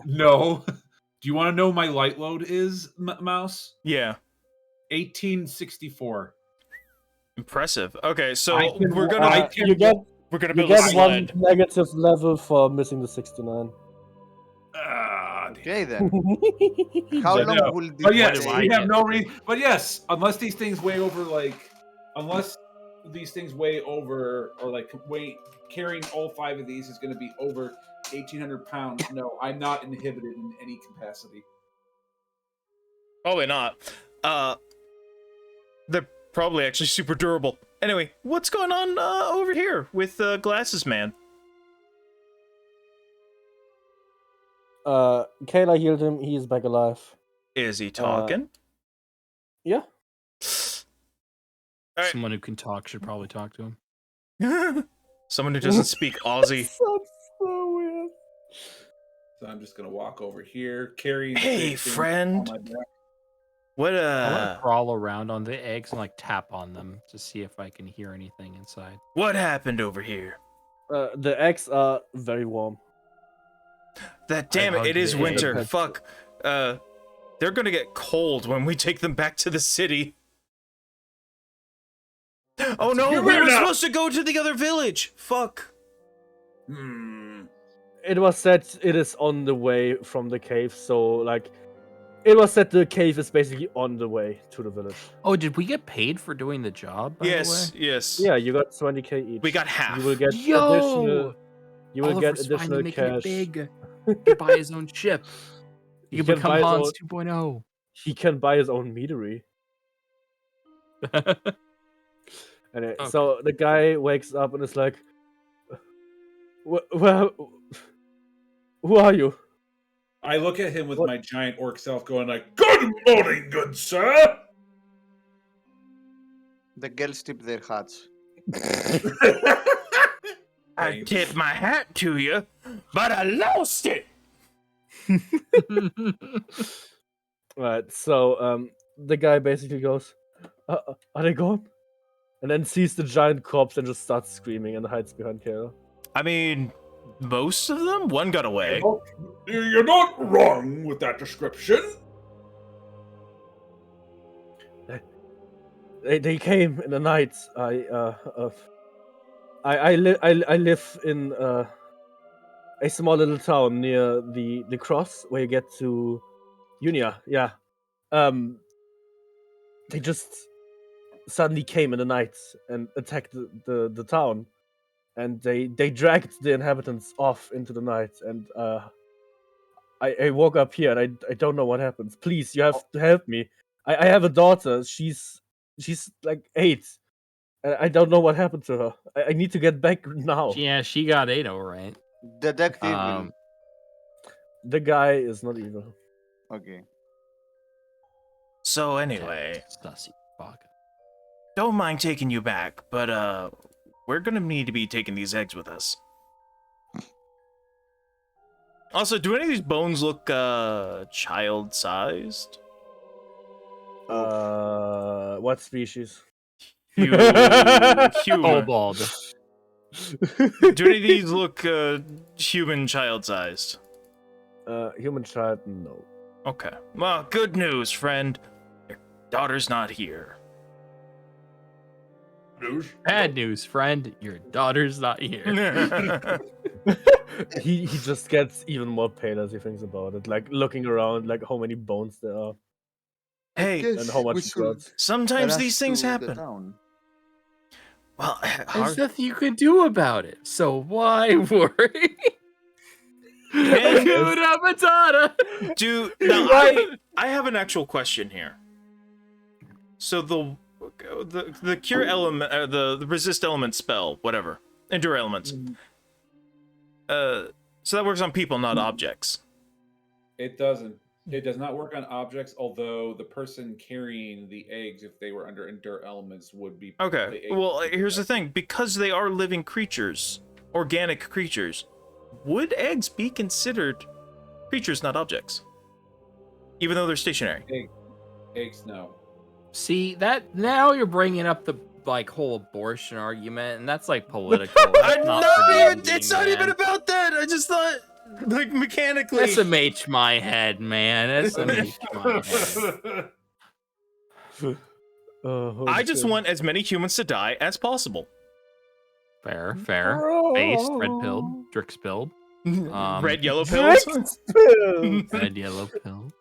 Do you want to know my light load is, Mouse? Yeah. 1864. Impressive. Okay, so I can- we're gonna I can- you get we're gonna you build a get one sled. negative level for missing the 69. Okay then. How But long no. will But this yes, do I we take? have get? no reason. But yes, unless these things weigh over or like weight carrying all 5 of these is going to be over 1,800 pounds. No, I'm not inhibited in any capacity. Probably not. They're probably actually super durable. Anyway, what's going on over here with Glasses Man? Kayla healed him. He's back alive. Is he talking? Yeah. All right. Someone who can talk should probably talk to him. Someone who doesn't speak Aussie. That's so weird. So I'm just going to walk over here, carry. Hey, friend. What I want to crawl around on the eggs and like tap on them to see if I can hear anything inside. what happened over here? The eggs are very warm. That damn it! hugged It is the egg. winter. Fuck. They're gonna get cold when we take them back to the city. Oh no! We were supposed to go to the other village. Fuck. It was said it is on the way from the cave, so like it was said the cave is basically on the way to the village. Oh, did we get paid for doing the job? By Yes. The way? Yes. Yeah, you got 20k each. We got half. You will get Yo! additional. You will Oliver's get finally additional making it cash. big. He can buy his own ship. He can become buy his Hans own- 2.0. He can buy his own meadery. Anyway, Okay. so the guy wakes up and is like, "Well, who are you?" I look at him with What? my giant orc self going like, "Good morning, good sir." The girls tip their hats. I tipped my hat to you, but I lost it. Right. So the guy basically goes, "Are they gone?" And then sees the giant corpse and just starts screaming and hides behind Kayla. I mean, most of them. One got away. You're not wrong with that description. They came in the night. I live in a small little town near the cross where you get to Unia. Yeah. They just suddenly came in the night and attacked the town, and they dragged the inhabitants off into the night. And I woke up here and I don't know what happens. Please, you have to help me. I have a daughter. She's like 8. And I don't know what happened to her. I need to get back now. Yeah, she got 8 right? Detective. The guy is not evil. Okay. So anyway, Sussy fuck. don't mind taking you back, but we're gonna need to be taking these eggs with us. Also, do any of these bones look child-sized? What species? Humor. Kobold. Do any of these look human child-sized? Human child, no. Okay. Well, good news, friend. Your daughter's not here. News? Bad news, friend. Your daughter's not here. He just gets even more pale as he thinks about it. Like looking around, like how many bones there are Hey, and how much blood. sometimes rush these things to the happen. town. Well, There's nothing you can do about it, so why worry? Hakuna Matata. now I have an actual question here. So the cure element, the resist element spell, whatever, endure elements. So that works on people, not objects. It doesn't. It does not work on objects, although the person carrying the eggs, if they were under endure elements, would be. Okay. Well, here's the thing: because they are living creatures, organic creatures, would eggs be considered creatures, not objects? Even though they're stationary. Eggs, no. See that now you're bringing up the like whole abortion argument, and that's like political. I'm not. It's not even about that. I just thought, like, mechanically. SMH my head, man. SMH my head. I just want as many humans to die as possible. Fair. Based, red pilled, Drix pilled. Red, yellow pills. Red, yellow pill.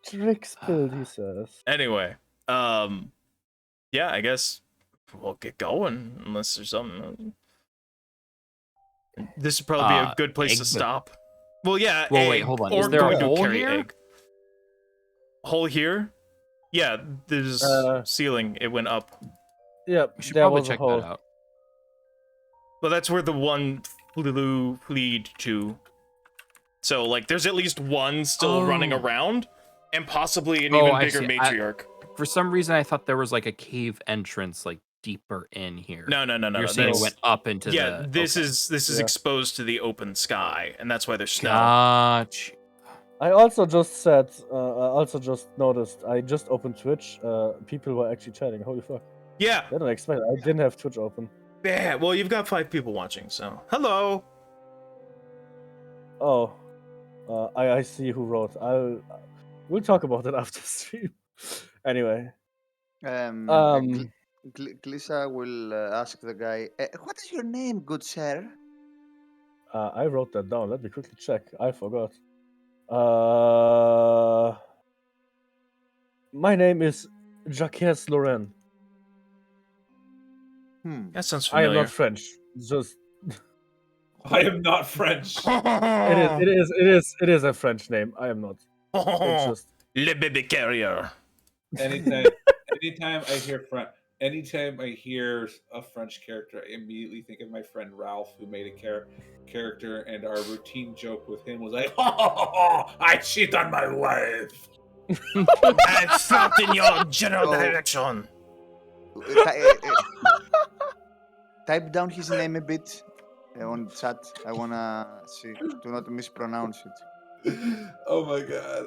Drix pilled, he says. Anyway, yeah, I guess we'll get going unless there's something. This would probably be a good place to stop. Well, yeah. Well, wait, hold on. Is there a hole here? Egg. Hole here? Yeah, there's ceiling. It went up. Yeah, we should probably check that out. Well, that's where the one flew to. So, like, there's at least one still running around, and possibly an even bigger matriarch. For some reason, I thought there was like a cave entrance, like deeper in here. No. You're saying it went up into the. Yeah, this is exposed to the open sky, and that's why there's snow. Gotcha. I also just said. I also just noticed. I just opened Twitch. People were actually chatting. Holy fuck! Yeah. I didn't expect. I didn't have Twitch open. Yeah. Well, you've got 5 people watching, so hello. Oh, I see who wrote. We'll talk about it after stream. Anyway. Glissa will ask the guy, what is your name, good sir? I wrote that down. Let me quickly check. I forgot. My name is Jacques Loren. That sounds familiar. I am not French. Just. I am not French. It is a French name. I am not. It's just Le Baby Carrier. Anytime I hear a French character, I immediately think of my friend Ralph, who made a character, and our routine joke with him was like, I cheat on my wife. I fought in your general direction. Type down his name a bit on chat. I wanna see to not mispronounce it. Oh my god.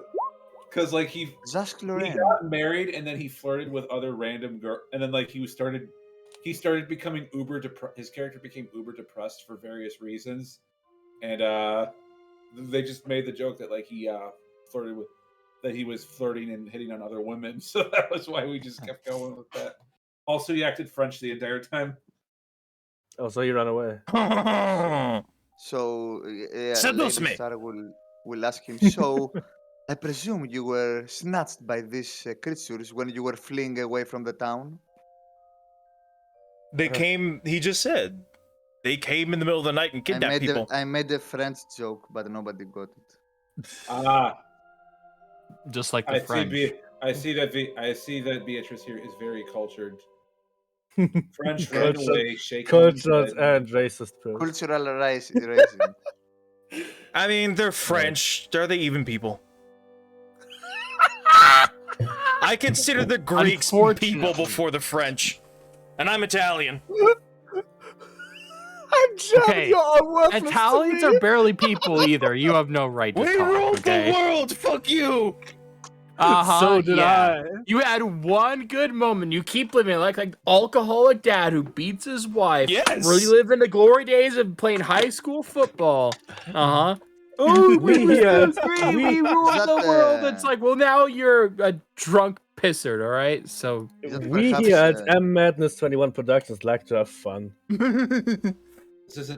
Because like he got married and then he flirted with other random girl, and then like he started becoming his character became uber depressed for various reasons, and they just made the joke that like he was flirting and hitting on other women, so that was why we just kept going with that. Also, he acted French the entire time. Oh, so you ran away. So yeah, Seduce me. Star will ask him. So I presume you were snatched by these creatures when you were fleeing away from the town? They came, he just said. They came in the middle of the night and kidnapped people. I made a French joke, but nobody got it. Just like the French. I see that Beatrice here is very cultured. French ran away, shaking. Cultured and racist. Cultural racism. I mean, they're French. Are they even people? I consider the Greeks people before the French. And I'm Italian. I'm John, you're Italians are barely people either. You have no right to talk. We ruled the world! Fuck you! So did I. You had one good moment. You keep living like alcoholic dad who beats his wife. Yes. Reliving the glory days of playing high school football. Oh, we ruled the world. It's like, well, now you're a drunk pissard, all right? So we here at M Madness 21 Productions like to have fun. We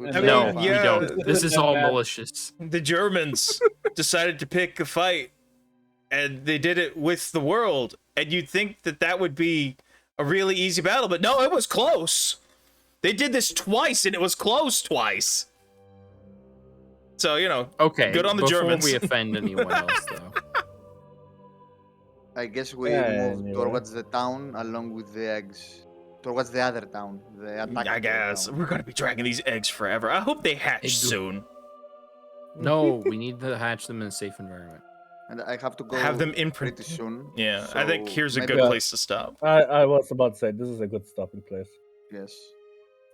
don't. This is all malicious. The Germans decided to pick a fight, and they did it with the world. And you'd think that would be a really easy battle, but no, it was close. They did this twice, and it was close twice. So, okay, good on the Germans. Before we offend anyone else, though. I guess we move towards the town along with the eggs. Towards the other town. I guess. We're going to be dragging these eggs forever. I hope they hatch soon. No, we need to hatch them in a safe environment. and I have to go Have them pretty imprinted. soon. Yeah, I think so here's a maybe good Yeah. place to stop. I was about to say this is a good stopping place. Yes.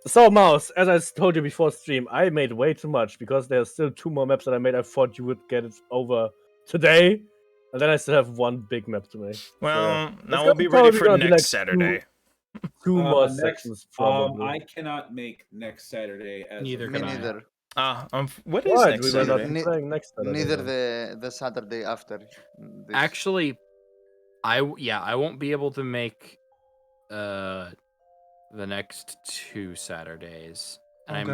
So, Mouse, as I told you before stream, I made way too much because there's still 2 more maps that I made. I thought you would get it over today, and then I still have 1 big map to make. Well, so, now we'll be ready for next Saturday. 2 more Next, sections, probably. I cannot make next Saturday. As Neither of Me can I. neither. What is Right, next we will not Saturday? be playing next Saturday. Neither then. the Saturday after. This. Actually, I won't be able to make the next 2 Saturdays. And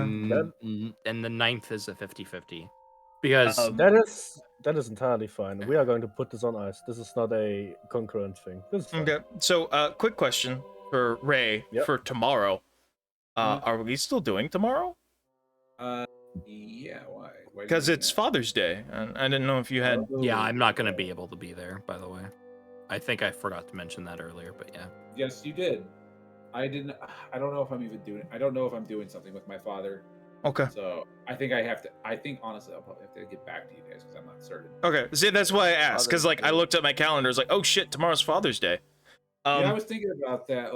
and the 9th is a 50-50. Because that is entirely fine. We are going to put this on ice. This is not a concurrent thing. This is fine. Okay, so quick question for Ray for tomorrow. Are we still doing tomorrow? Yeah, why? Because it's Father's Day, and I didn't know if you had. yeah, I'm not going to be able to be there, by the way. I think I forgot to mention that earlier, but yeah. Yes, you did. I didn't. I don't know if I'm even doing. I don't know if I'm doing something with my father. Okay. So I think I have to. I think honestly, I'll probably have to get back to you guys because I'm not certain. Okay, see, that's why I asked, because like I looked at my calendar, it's like, oh shit, tomorrow's Father's Day. Yeah, I was thinking about that.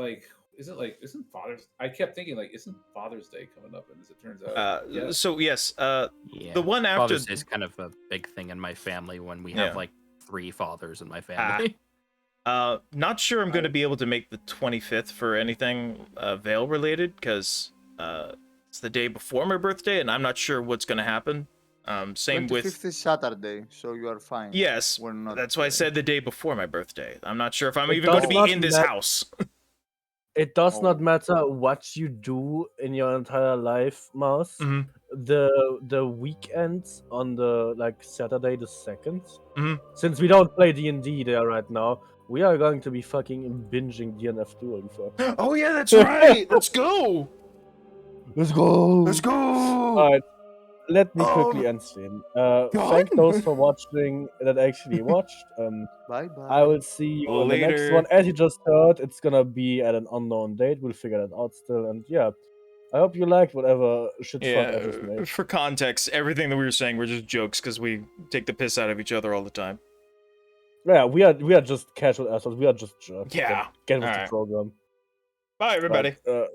Isn't Father's? I kept thinking isn't Father's Day coming up? And as it turns out, yes. So yes, Yeah, the one after Father's Day is kind of a big thing in my family when we have like 3 fathers in my family. Not sure I'm going to be able to make the 25th for anything Vale related, because it's the day before my birthday, and I'm not sure what's going to happen. Same with 25th is Saturday, so you are fine. Yes, We're not, that's why I said the day before my birthday. I'm not sure if I'm It even going to does be in this house. It does not matter what you do in your entire life, Mouse. Mhm. The weekends on the Saturday the 2nd, Mhm. since we don't play D&D there right now, we are going to be fucking binging DNF dueling for. Oh yeah, that's right. Let's go. Let's go. Let's go. All right. Let me quickly end stream. Thank those for watching that actually watched. Bye bye. I will see you in the next Later. one. As you just heard, it's gonna be at an unknown date. We'll figure that out still. And yeah, I hope you liked whatever shit fuck I just made. For context, everything that we were saying were just jokes because we take the piss out of each other all the time. Yeah, we are just casual assholes. We are just jerks. Yeah. Get with All the right. program. Bye, everybody. Right,